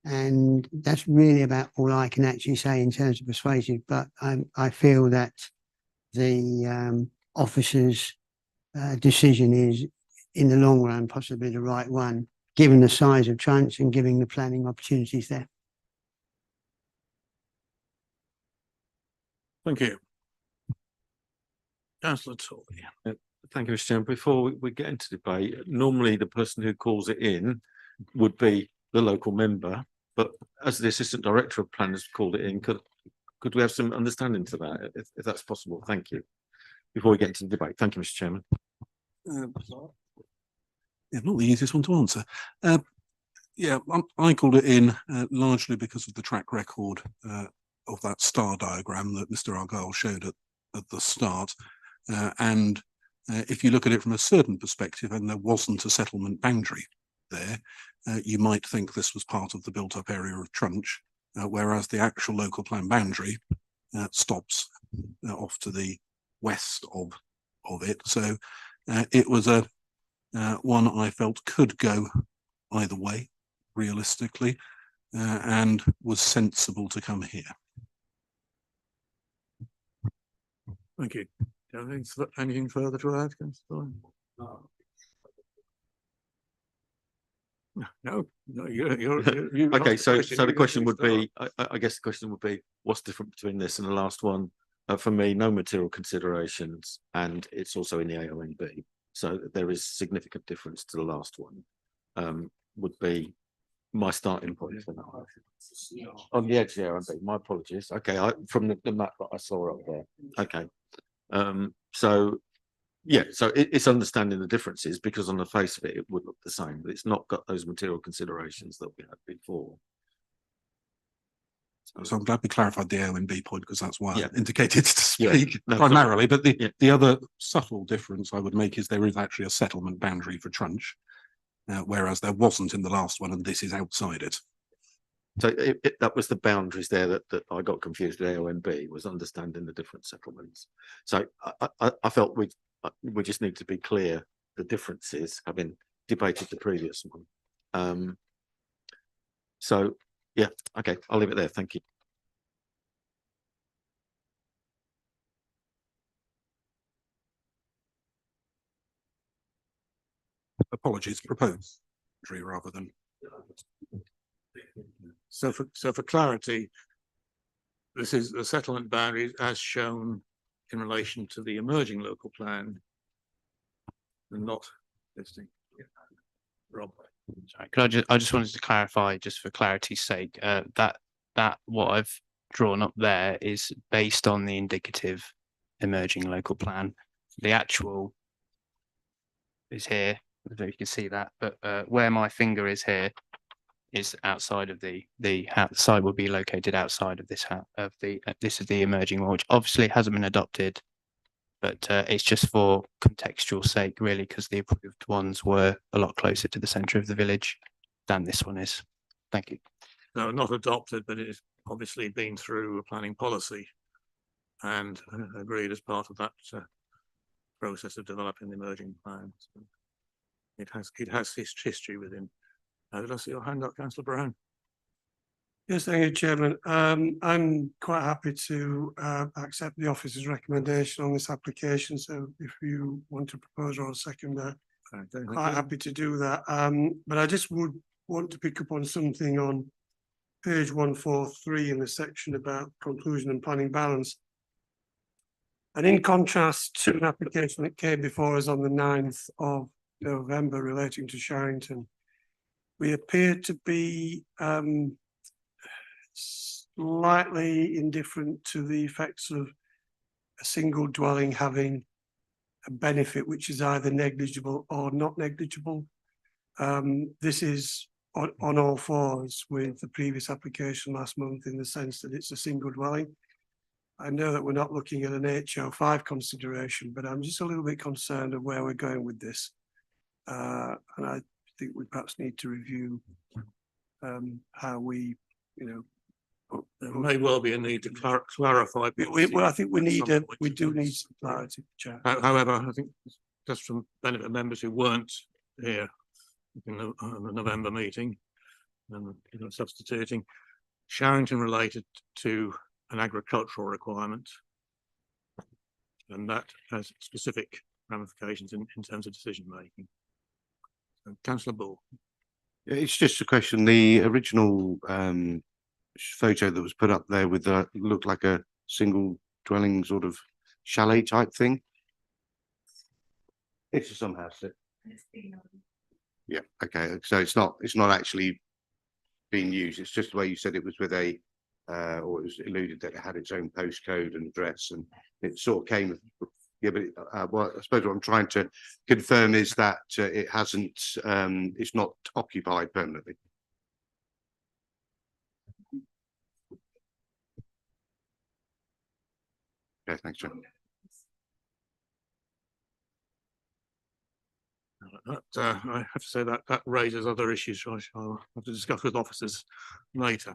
And that's really about all I can actually say in terms of persuasive, but I feel that the officer's decision is, in the long run, possibly the right one, given the size of Trunch and giving the planning opportunities there. Thank you. Councillor Tory. Thank you, Mr. Chairman. Before we get into debate, normally the person who calls it in would be the local member, but as the Assistant Director of Planners called it in, could we have some understanding to that, if that's possible? Thank you. Before we get into the debate, thank you, Mr. Chairman. Yeah, not the easiest one to answer. Yeah, I called it in largely because of the track record of that star diagram that Mr. Argyle showed at the start. And if you look at it from a certain perspective, and there wasn't a settlement boundary there, you might think this was part of the built-up area of Trunch, whereas the actual local plan boundary stops off to the west of it. So it was a one I felt could go either way, realistically, and was sensible to come here. Thank you. Do you have anything further to add, Councillor? No, you're Okay, so the question would be, I guess the question would be, what's different between this and the last one? For me, no material considerations, and it's also in the AONB. So there is significant difference to the last one, would be my starting point for that. On the edge there, my apologies. Okay, from the map that I saw up there. Okay. So yeah, so it's understanding the differences, because on the face of it, it would look the same, but it's not got those material considerations that we had before. So I'm glad we clarified the AONB point, because that's why I indicated to Yeah. speak No, primarily. But the other subtle difference I would make is there is actually a settlement boundary for Trunch, whereas there wasn't in the last one, and this is outside it. So that was the boundaries there that I got confused with. AONB was understanding the different settlements. So I felt we just need to be clear the differences, having debated the previous one. So yeah, okay, I'll leave it there. Thank you. Apologies, proposed rather than. So for clarity, this is the settlement boundaries as shown in relation to the emerging local plan, and not listing. Rob. Sorry, could I just wanted to clarify, just for clarity's sake, that what I've drawn up there is based on the indicative emerging local plan. The actual is here. I don't know if you can see that, but where my finger is here is outside of the site will be located outside of this this is the emerging one, which obviously hasn't been adopted, but it's just for contextual sake, really, because the approved ones were a lot closer to the centre of the village than this one is. Thank you. No, not adopted, but it's obviously been through a planning policy and agreed as part of that process of developing the emerging plan. So it has history within. Did I see your hand up, Councillor Brown? Yes, thank you, Chairman. I'm quite happy to accept the officer's recommendation on this application. So if you want to propose or second that, quite happy to do that. But I just would want to pick up on something on page 143 in the section about conclusion and planning balance. And in contrast to an application that came before us on the 9th of November relating to Sharrington, we appear to be slightly indifferent to the effects of a single dwelling having a benefit which is either negligible or not negligible. This is on all fours with the previous application last month, in the sense that it's a single dwelling. I know that we're not looking at an HO5 consideration, but I'm just a little bit concerned of where we're going with this. And I think we perhaps need to review how we, there may well be a need to clarify. Well, I think we do need some clarity, Chair. However, I think just from benefit of members who weren't here in the November meeting, and substituting Sharrington related to an agricultural requirement. And that has specific ramifications in terms of decision making. So, Councillor Bull. It's just a question. The original photo that was put up there with looked like a single dwelling sort of chalet type thing. It's a some house. Yeah. Okay. So it's not actually being used. It's just the way you said it was with a or it was alluded that it had its own postcode and address, and it sort of came. Yeah, but well, I suppose what I'm trying to confirm is that it hasn't. It's not occupied permanently. Okay, thanks, John. I have to say that raises other issues which I'll have to discuss with officers later.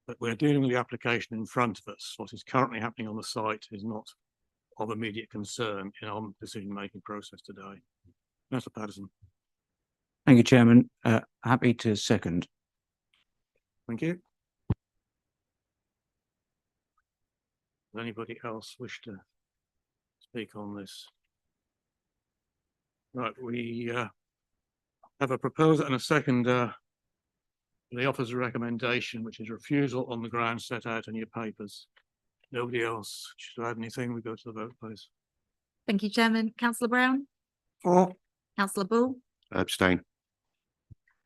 But we're dealing with the application in front of us. What is currently happening on the site is not of immediate concern in our decision-making process today. Councillor Patterson. Thank you, Chairman. Happy to second. Thank you. Does anybody else wish to speak on this? Right, we have a proposal and a second the officer's recommendation, which is refusal on the ground set out in your papers. Nobody else should add anything. We go to the vote, please. Thank you, Chairman. Councillor Brown? For. Councillor Bull? Abstain.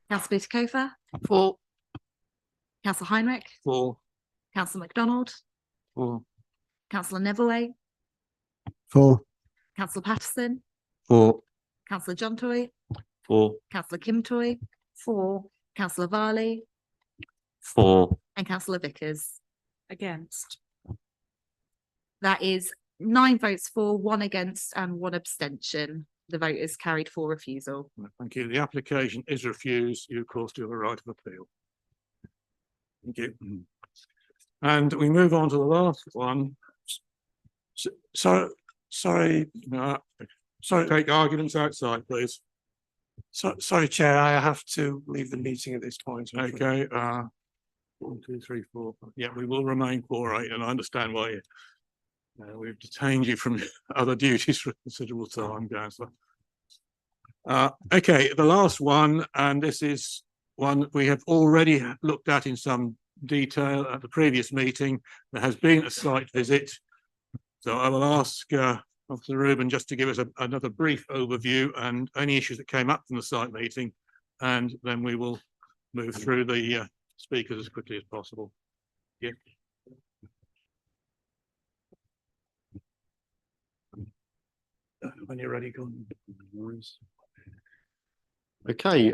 Councillor Butikofer? For. Councillor Heinrich? For. Councillor MacDonald? For. Councillor Neville? For. Councillor Patterson? For. Councillor John Toy? For. Councillor Kim Toy? For. Councillor Varley? For. And Councillor Vickers? Against. That is 9 votes for, 1 against and 1 abstention. The vote is carried for refusal. Thank you. The application is refused. You, of course, do have a right of appeal. Thank you. And we move on to the last one. Sorry. Take arguments outside, please. Sorry, Chair, I have to leave the meeting at this point. Okay. 1, 2, 3, 4. Yeah, we will remain 4-8, and I understand why we've detained you from other duties for a considerable time, Councillor. Okay, the last one, and this is one we have already looked at in some detail at the previous meeting. There has been a site visit, so I will ask Officer Rubin just to give us another brief overview and any issues that came up from the site meeting, and then we will move through the speakers as quickly as possible. Yeah. When you're ready, go on. Okay,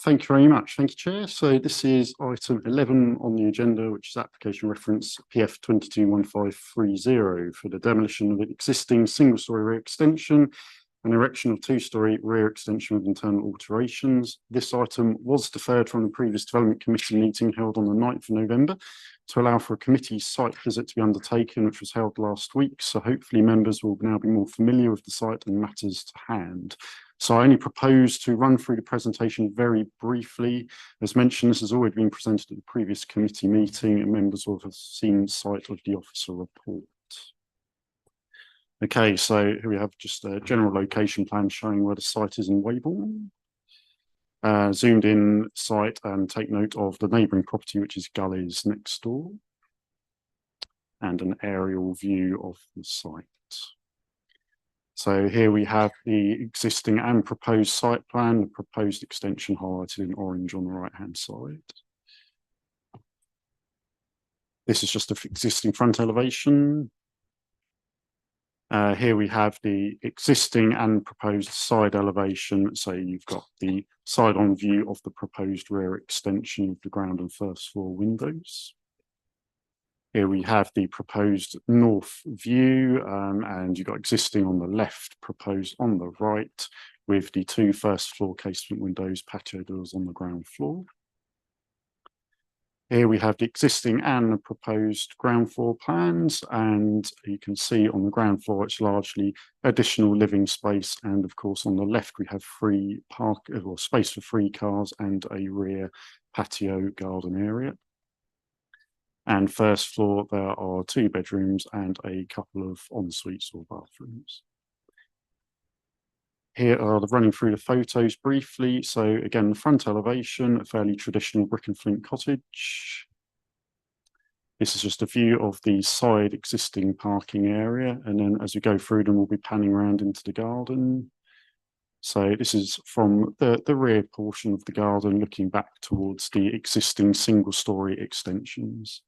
thank you very much. Thank you, Chair. So this is item 11 on the agenda, which is application reference PF 221530 for the demolition of an existing single-storey rear extension and erection of 2-storey rear extension with internal alterations. This item was deferred from the previous Development Committee meeting held on the 9th of November to allow for a committee site visit to be undertaken, which was held last week. So hopefully members will now be more familiar with the site and matters to hand. So I only propose to run through the presentation very briefly. As mentioned, this has already been presented at the previous committee meeting and members will have seen sight of the officer report. Okay, so here we have just a general location plan showing where the site is in Wable. Zoomed in site and take note of the neighbouring property, which is Gullies next door. And an aerial view of the site. So here we have the existing and proposed site plan, the proposed extension highlighted in orange on the right-hand side. This is just the existing front elevation. Here we have the existing and proposed side elevation. So you've got the side-on view of the proposed rear extension of the ground and first floor windows. Here we have the proposed north view, and you've got existing on the left, proposed on the right, with the 2 first floor casement windows, patio doors on the ground floor. Here we have the existing and the proposed ground floor plans, and you can see on the ground floor it's largely additional living space, and of course on the left we have free park or space for free cars and a rear patio garden area. And first floor there are 2 bedrooms and a couple of en-suites or bathrooms. Here are running through the photos briefly. So again, the front elevation, a fairly traditional brick and flint cottage. This is just a view of the side existing parking area. And then as we go through them, we'll be panning around into the garden. So this is from the rear portion of the garden, looking back towards the existing single-storey extensions.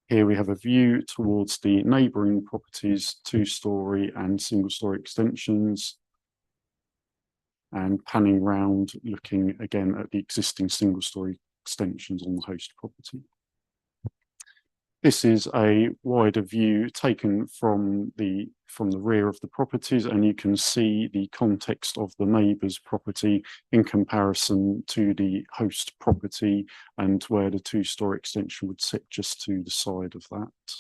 Here we have a view towards the neighbouring properties, 2-storey and single-storey extensions, and panning round, looking again at the existing single-storey extensions on the host property. This is a wider view taken from the rear of the properties, and you can see the context of the neighbour's property in comparison to the host property, and where the 2-storey extension would sit just to the side of that.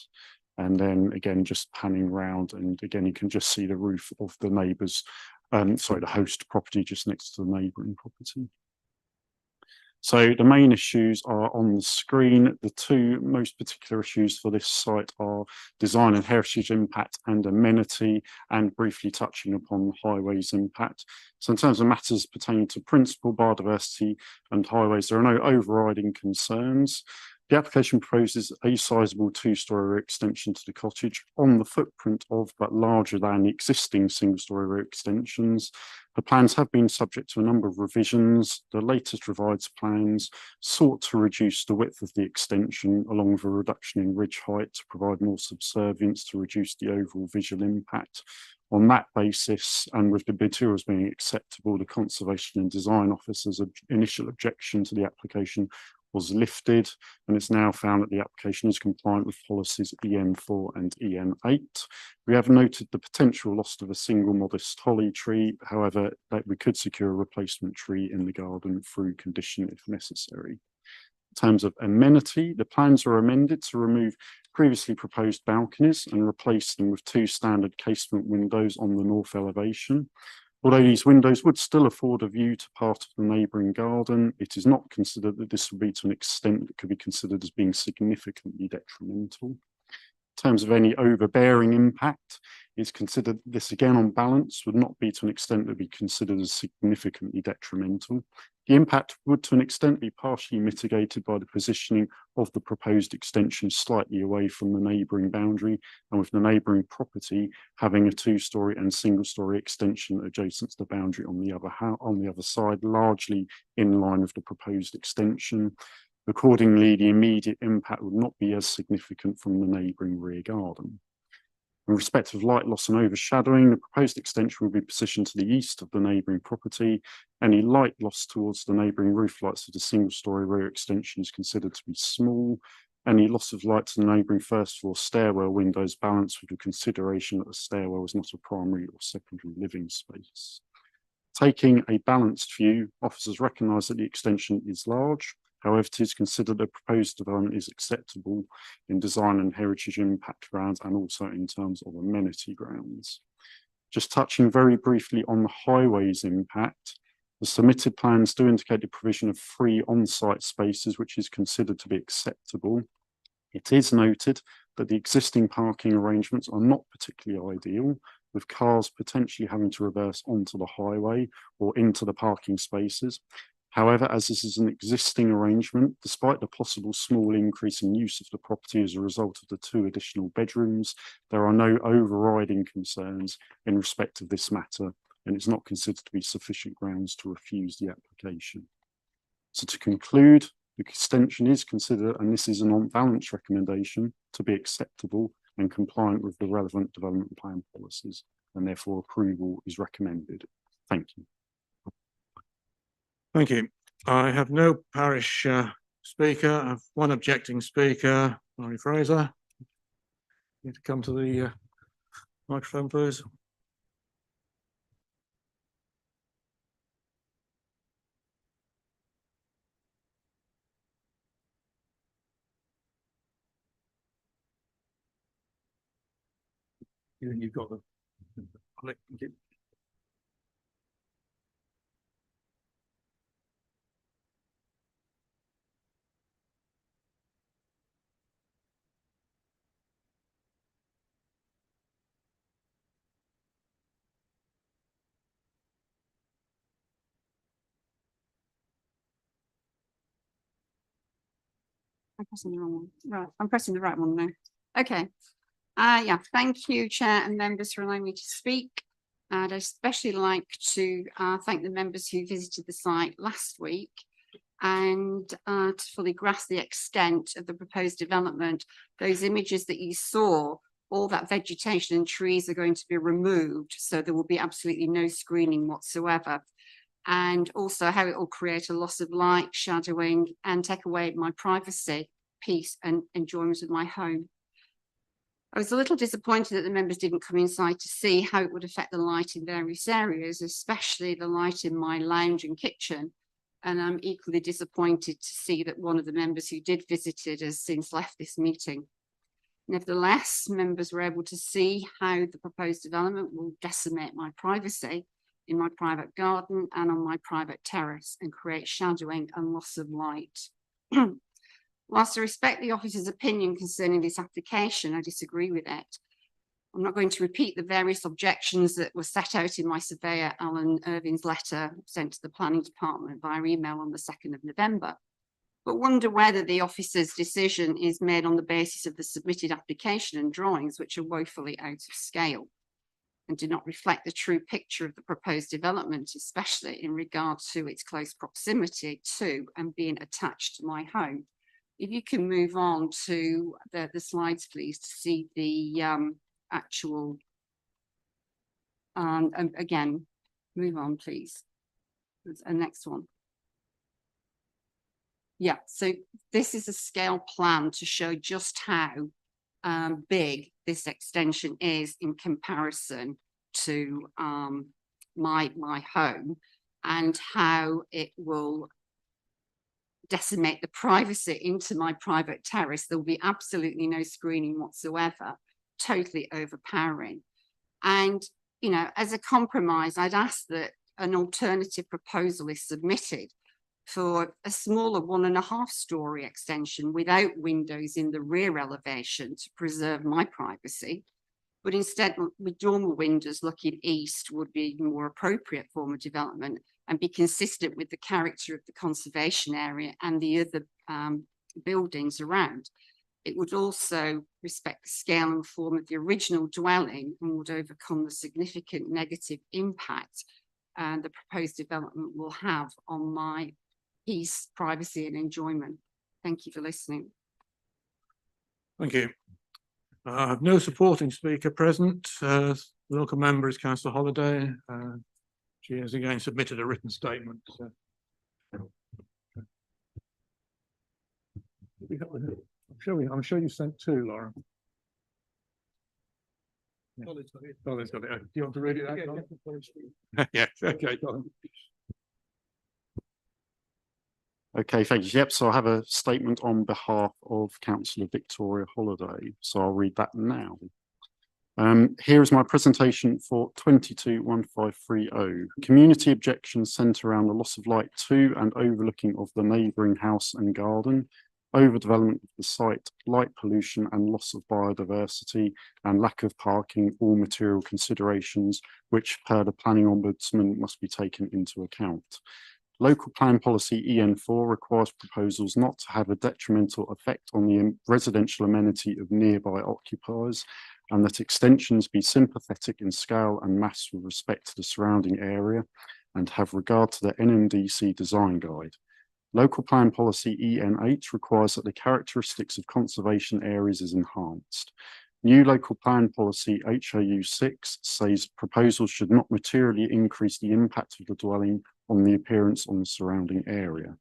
And then again, just panning round, and again, you can just see the roof of the neighbour's, the host property just next to the neighbouring property. So the main issues are on the screen. The 2 most particular issues for this site are design and heritage impact and amenity, and briefly touching upon highways impact. So in terms of matters pertaining to principal, biodiversity and highways, there are no overriding concerns. The application proposes a sizable 2-storey extension to the cottage on the footprint of, but larger than, the existing single-storey rear extensions. The plans have been subject to a number of revisions. The latest revised plans sought to reduce the width of the extension along with a reduction in ridge height to provide more subservience to reduce the overall visual impact. On that basis, and with the materials being acceptable, the Conservation and Design Officer's initial objection to the application was lifted, and it's now found that the application is compliant with policies EN4 and EN8. We have noted the potential loss of a single modest holly tree, however, that we could secure a replacement tree in the garden through condition if necessary. In terms of amenity, the plans are amended to remove previously proposed balconies and replace them with 2 standard casement windows on the north elevation. Although these windows would still afford a view to part of the neighbouring garden, it is not considered that this would be to an extent that could be considered as being significantly detrimental. In terms of any overbearing impact, it's considered this again on balance would not be to an extent that would be considered as significantly detrimental. The impact would to an extent be partially mitigated by the positioning of the proposed extension slightly away from the neighbouring boundary, and with the neighbouring property having a 2-storey and single-storey extension adjacent to the boundary on the other side, largely in line with the proposed extension. Accordingly, the immediate impact would not be as significant from the neighbouring rear garden. In respect of light loss and overshadowing, the proposed extension will be positioned to the east of the neighbouring property. Any light loss towards the neighbouring roof lights of the single-storey rear extension is considered to be small. Any loss of light to the neighbouring first floor stairwell windows balanced with the consideration that the stairwell is not a primary or secondary living space. Taking a balanced view, officers recognise that the extension is large. However, it is considered the proposed development is acceptable in design and heritage impact grounds and also in terms of amenity grounds. Just touching very briefly on the highways impact, the submitted plans do indicate the provision of free on-site spaces, which is considered to be acceptable. It is noted that the existing parking arrangements are not particularly ideal, with cars potentially having to reverse onto the highway or into the parking spaces. However, as this is an existing arrangement, despite the possible small increase in use of the property as a result of the 2 additional bedrooms, there are no overriding concerns in respect of this matter, and it's not considered to be sufficient grounds to refuse the application. So to conclude, the extension is considered, and this is an on-balance recommendation, to be acceptable and compliant with the relevant development plan policies, and therefore approval is recommended. Thank you. Thank you. I have no parish speaker. I have 1 objecting speaker, Mary Fraser. Need to come to the microphone, please. You've got the. I'm pressing the wrong one. Right, I'm pressing the right one now. Okay. Yeah, thank you, Chair and members, for allowing me to speak. I'd especially like to thank the members who visited the site last week and to fully grasp the extent of the proposed development. Those images that you saw, all that vegetation and trees are going to be removed, so there will be absolutely no screening whatsoever. And also how it will create a loss of light, shadowing, and take away my privacy, peace, and enjoyment of my home. I was a little disappointed that the members didn't come inside to see how it would affect the light in various areas, especially the light in my lounge and kitchen. And I'm equally disappointed to see that one of the members who did visit it has since left this meeting. Nevertheless, members were able to see how the proposed development will decimate my privacy in my private garden and on my private terrace and create shadowing and loss of light. Whilst I respect the officer's opinion concerning this application, I disagree with it. I'm not going to repeat the various objections that were set out in my surveyor Alan Irving's letter sent to the planning department via email on the 2nd of November, but wonder whether the officer's decision is made on the basis of the submitted application and drawings, which are woefully out of scale and do not reflect the true picture of the proposed development, especially in regard to its close proximity to and being attached to my home. If you can move on to the slides, please, to see the actual, and again, move on, please. A next one. Yeah, so this is a scale plan to show just how big this extension is in comparison to my home and how it will decimate the privacy into my private terrace. There will be absolutely no screening whatsoever, totally overpowering. And, you know, as a compromise, I'd ask that an alternative proposal is submitted for a smaller 1.5 story extension without windows in the rear elevation to preserve my privacy, but instead with dormer windows looking east would be a more appropriate form of development and be consistent with the character of the conservation area and the other buildings around. It would also respect the scale and form of the original dwelling and would overcome the significant negative impact the proposed development will have on my peace, privacy and enjoyment. Thank you for listening. Thank you. No supporting speaker present. Local member is Councillor Holliday. She has again submitted a written statement. So. I'm sure you sent two, Laura. Yeah. Colin's got it. Do you want to read it out? Yes, okay, Colin. Okay, thank you. Yep, so I have a statement on behalf of Councillor Victoria Holliday, so I'll read that now. Here is my presentation for 221530. Community objections centre around the loss of light to and overlooking of the neighbouring house and garden, overdevelopment of the site, light pollution and loss of biodiversity, and lack of parking, all material considerations which, per the planning ombudsman, must be taken into account. Local plan policy EN4 requires proposals not to have a detrimental effect on the residential amenity of nearby occupiers, and that extensions be sympathetic in scale and mass with respect to the surrounding area and have regard to the NMDC design guide. Local plan policy EN8 requires that the characteristics of conservation areas is enhanced. New local plan policy HAU6 says proposals should not materially increase the impact of the dwelling on the appearance on the surrounding area.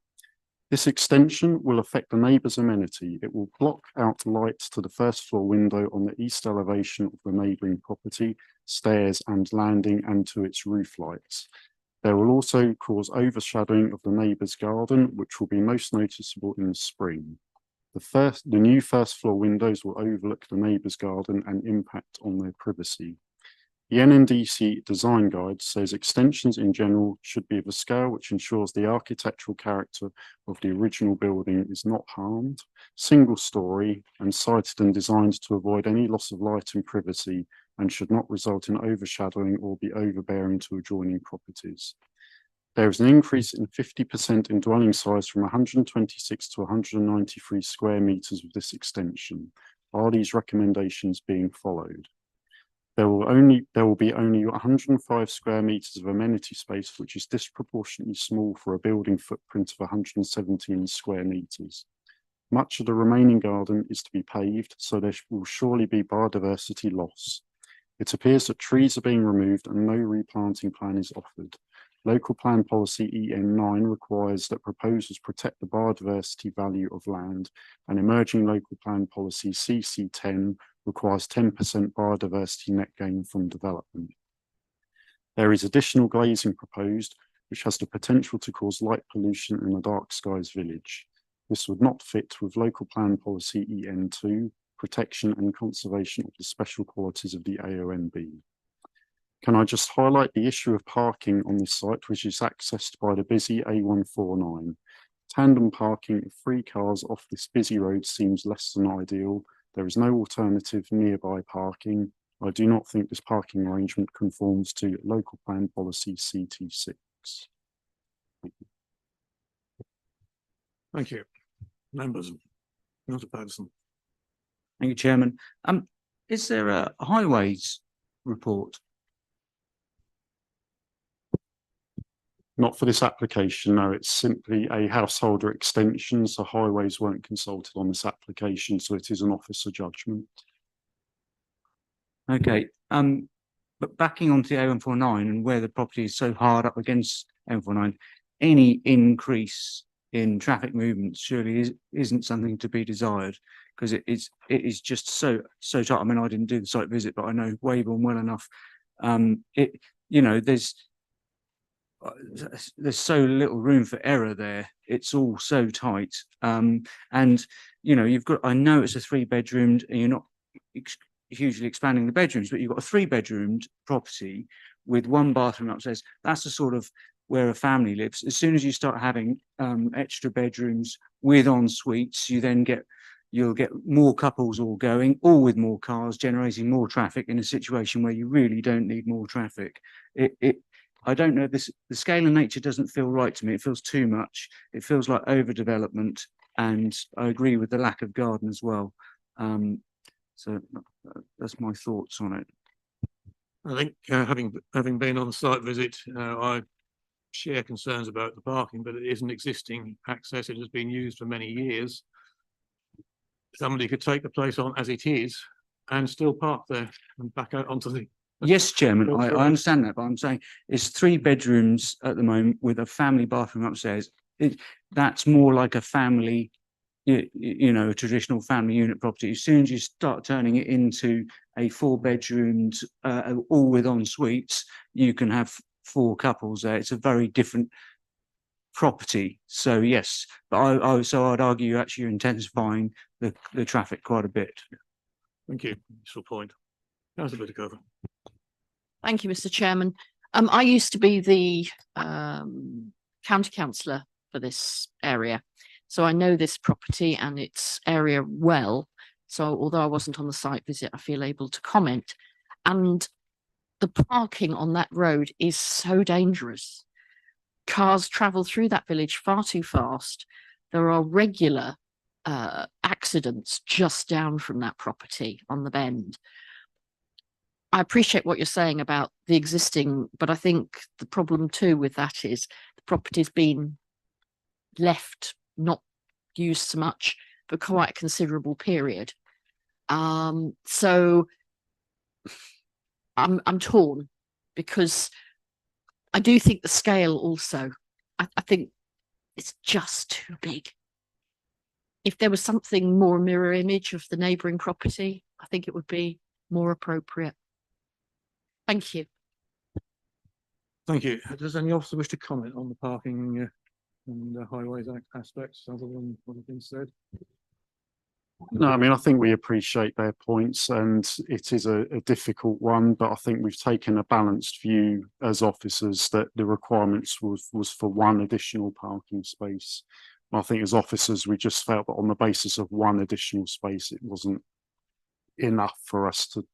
This extension will affect the neighbour's amenity. It will block out light to the first floor window on the east elevation of the neighbouring property, stairs and landing, and to its roof lights. There will also cause overshadowing of the neighbour's garden, which will be most noticeable in the spring. The new first floor windows will overlook the neighbour's garden and impact on their privacy. The NNDC design guide says extensions in general should be of a scale which ensures the architectural character of the original building is not harmed, single story and sited and designed to avoid any loss of light and privacy, and should not result in overshadowing or be overbearing to adjoining properties. There is an increase in 50% in dwelling size from 126 to 193 square metres with this extension. Are these recommendations being followed? There will be only 105 square metres of amenity space, which is disproportionately small for a building footprint of 117 square metres. Much of the remaining garden is to be paved, so there will surely be biodiversity loss. It appears that trees are being removed and no replanting plan is offered. Local plan policy EN9 requires that proposals protect the biodiversity value of land, and emerging local plan policy CC10 requires 10% biodiversity net gain from development. There is additional glazing proposed, which has the potential to cause light pollution in the dark skies village. This would not fit with local plan policy EN2, protection and conservation of the special qualities of the AONB. Can I just highlight the issue of parking on this site, which is accessed by the busy A149. Tandem parking of 3 cars off this busy road seems less than ideal. There is no alternative nearby parking. I do not think this parking arrangement conforms to local plan policy CT6. Thank you. Members, Councillor Patterson. Thank you, Chairman. Is there a highways report? Not for this application, no, it's simply a householder extension, so highways weren't consulted on this application, so it is an officer judgment. Okay, but backing onto the A149 and where the property is so hard up against A149, any increase in traffic movements surely isn't something to be desired, because it is just so tight. I mean, I didn't do the site visit, but I know Wable well enough. There's so little room for error there. It's all so tight. And you've got, I know it's a 3-bedroomed and you're not hugely expanding the bedrooms, but you've got a 3-bedroomed property with 1 bathroom upstairs. That's the sort of where a family lives. As soon as you start having extra bedrooms with en suites, you'll get more couples all going, all with more cars, generating more traffic in a situation where you really don't need more traffic. I don't know, the scale and nature doesn't feel right to me. It feels too much. It feels like overdevelopment, and I agree with the lack of garden as well. So that's my thoughts on it. I think having been on the site visit, I share concerns about the parking, but it is an existing access. It has been used for many years. Somebody could take the place on as it is and still park there and back out onto the... Yes, Chairman, I understand that, but I'm saying it's 3 bedrooms at the moment with a family bathroom upstairs. That's more like a family, a traditional family unit property. As soon as you start turning it into a 4-bedroomed, all with en suites, you can have 4 couples there. It's a very different property. So yes, but I'd argue actually you're intensifying the traffic quite a bit. Thank you. Useful point. Councillor Whitaker. Thank you, Mr. Chairman. I used to be the county councillor for this area, so I know this property and its area well. So although I wasn't on the site visit, I feel able to comment. And the parking on that road is so dangerous. Cars travel through that village far too fast. There are regular accidents just down from that property on the bend. I appreciate what you're saying about the existing, but I think the problem too with that is the property's been left not used so much for quite a considerable period. So I'm torn, because I do think the scale also, I think it's just too big. If there was something more mirror image of the neighbouring property, I think it would be more appropriate. Thank you. Thank you. Does any officer wish to comment on the parking and the highways aspects other than what has been said? No, I mean, I think we appreciate their points and it is a difficult one, but I think we've taken a balanced view as officers that the requirements was for one additional parking space. I think as officers, we just felt that on the basis of one additional space, it wasn't enough for us to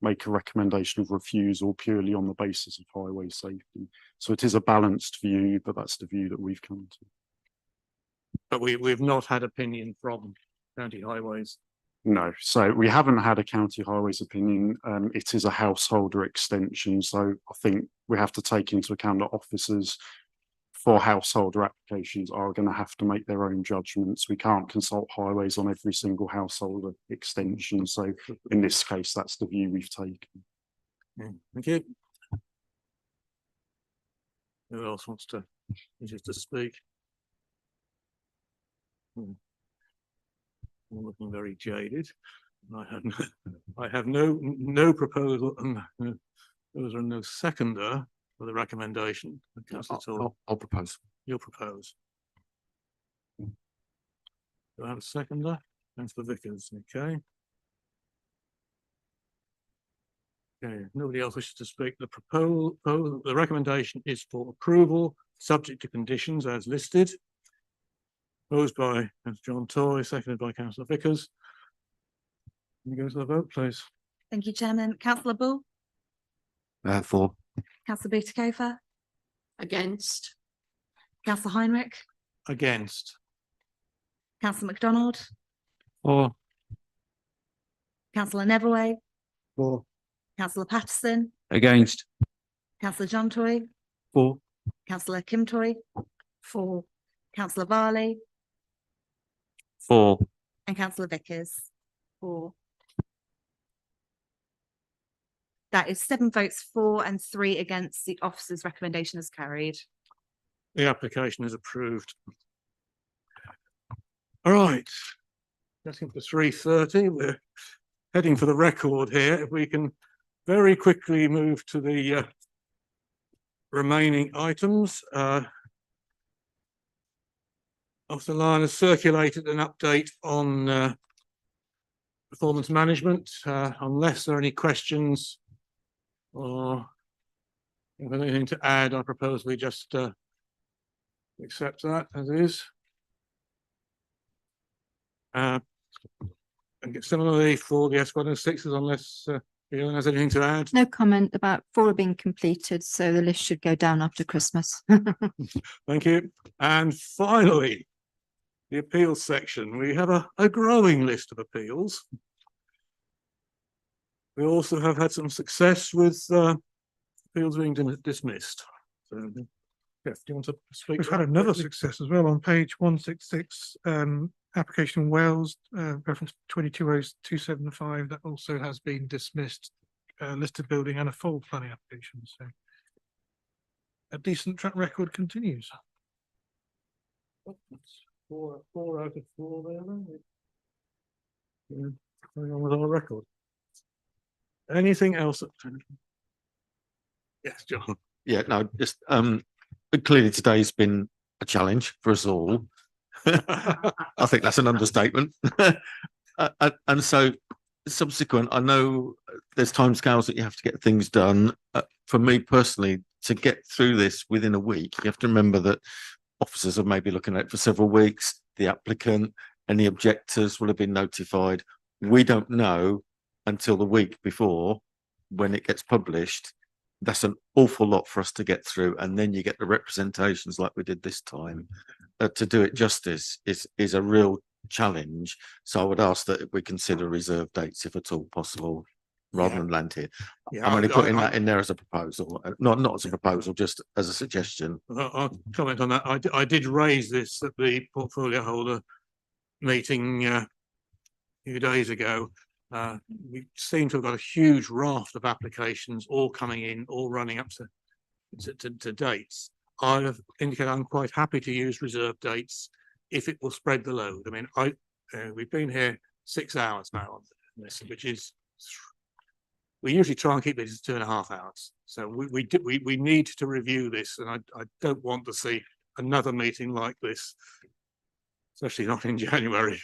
make a recommendation of refusal purely on the basis of highway safety. So it is a balanced view, but that's the view that we've come to. But we've not had opinion from County Highways. No, so we haven't had a county highways opinion. It is a householder extension, so I think we have to take into account that officers for householder applications are going to have to make their own judgments. We can't consult highways on every single householder extension. So in this case, that's the view we've taken. Thank you. Who else wants to speak? I'm looking very jaded. I have no proposal. There are no seconder for the recommendation. I'll propose. You'll propose. Do I have a seconder? Councillor Vickers, okay. Okay, nobody else wishes to speak. The recommendation is for approval, subject to conditions as listed. Proposed by Councillor John Toy, seconded by Councillor Vickers. Can you go to the vote, please? Thank you, Chairman. Councillor Bull, For. Councillor Butikofer, Against. Councillor Heinrich, Against. Councillor MacDonald, For. Councillor Neverway, For. Councillor Patterson, Against. Councillor John Toy, For. Councillor Kim Toy, for Councillor Varley, For. and Councillor Vickers, for. That is 7 votes for and 3 against. The officer's recommendation is carried. The application is approved. All right. Getting to 3:30. We're heading for the record here. If we can very quickly move to the remaining items. Officer Lyon has circulated an update on performance management. Unless there are any questions or if there's anything to add, I propose we just accept that as is. And get similarly for the S106s, unless anyone has anything to add. No comment about 4 being completed, so the list should go down after Christmas. Thank you. And finally, the appeals section. We have a growing list of appeals. We also have had some success with appeals being dismissed. So, yes, do you want to speak? We've had another success as well on page 166, application Wales, reference 220275, that also has been dismissed, listed building and a full planning application. So a decent track record continues. Four out of 4 there, then. Yeah, going on with our record. Anything else? Yes, John. Yeah, no, just clearly today's been a challenge for us all. I think that's an understatement. And so subsequent, I know there's timescales that you have to get things done. For me personally, to get through this within a week, you have to remember that officers are maybe looking at it for several weeks. The applicant and the objectors will have been notified. We don't know until the week before when it gets published. That's an awful lot for us to get through, and then you get the representations like we did this time. To do it justice is a real challenge. So I would ask that we consider reserve dates if at all possible, rather than land here. Yeah, I'm only putting that in there as a proposal, not as a proposal, just as a suggestion. I'll comment on that. I did raise this at the portfolio holder meeting a few days ago. We seem to have got a huge raft of applications all coming in, all running up to dates. I have indicated I'm quite happy to use reserve dates if it will spread the load. I mean, we've been here 6 hours now on this, which is, we usually try and keep it to 2.5 hours. So we need to review this, and I don't want to see another meeting like this. especially not in January.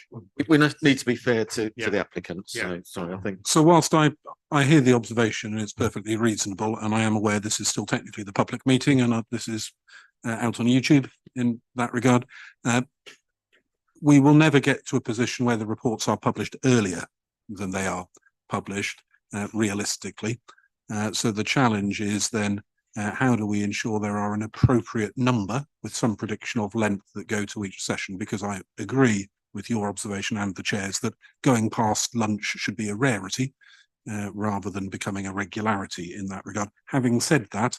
We need to be fair to Yeah. the applicants. Yeah. So sorry, I think. So whilst I hear the observation and it's perfectly reasonable, and I am aware this is still technically the public meeting and this is out on YouTube in that regard, we will never get to a position where the reports are published earlier than they are published realistically. So the challenge is then how do we ensure there are an appropriate number with some prediction of length that go to each session? Because I agree with your observation and the chair's that going past lunch should be a rarity rather than becoming a regularity in that regard. Having said that,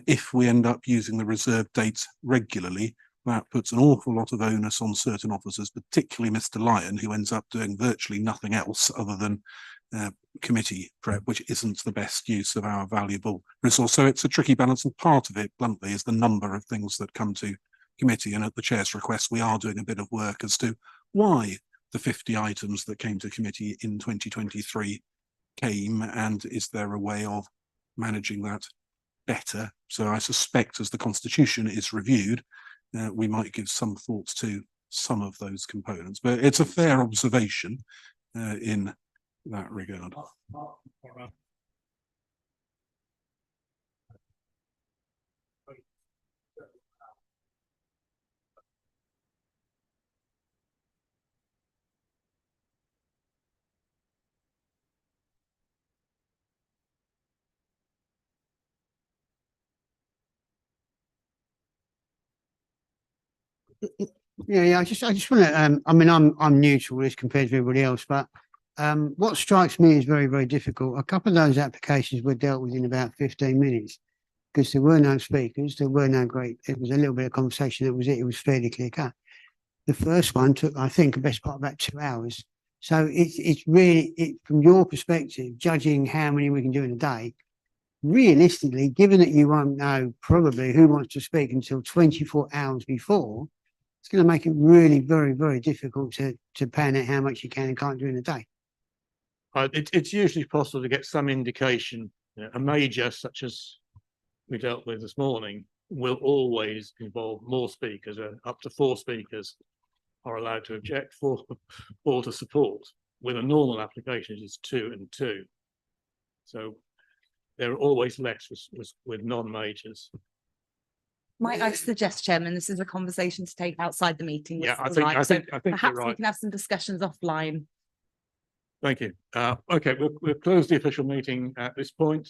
if we end up using the reserved dates regularly, that puts an awful lot of onus on certain officers, particularly Mr. Lyon, who ends up doing virtually nothing else other than committee prep, which isn't the best use of our valuable resource. So it's a tricky balance, and part of it, bluntly, is the number of things that come to committee. And at the chair's request, we are doing a bit of work as to why the 50 items that came to committee in 2023 came, and is there a way of managing that better? So I suspect as the constitution is reviewed, we might give some thoughts to some of those components, but it's a fair observation in that regard. Yeah, I just want to, I mean, I'm new to all this compared to everybody else, but what strikes me as very, very difficult, a couple of those applications were dealt with in about 15 minutes because there were no speakers, there were no it was a little bit of conversation, that was it was fairly clear cut. The first one took, I think, the best part about 2 hours. So it's really, from your perspective, judging how many we can do in a day, realistically, given that you won't know probably who wants to speak until 24 hours before, it's going to make it really very, very difficult to pan out how much you can and can't do in a day. It's usually possible to get some indication. A major such as we dealt with this morning will always involve more speakers. Up to 4 speakers are allowed to object, 4 to support. With a normal application, it's 2 and 2. So there are always less with non-majors. Might I suggest, Chairman, this is a conversation to take outside the meeting. Yeah, I Mr. think Knight, so you're perhaps we right. can have some discussions offline. Thank you. Okay, we'll close the official meeting at this point.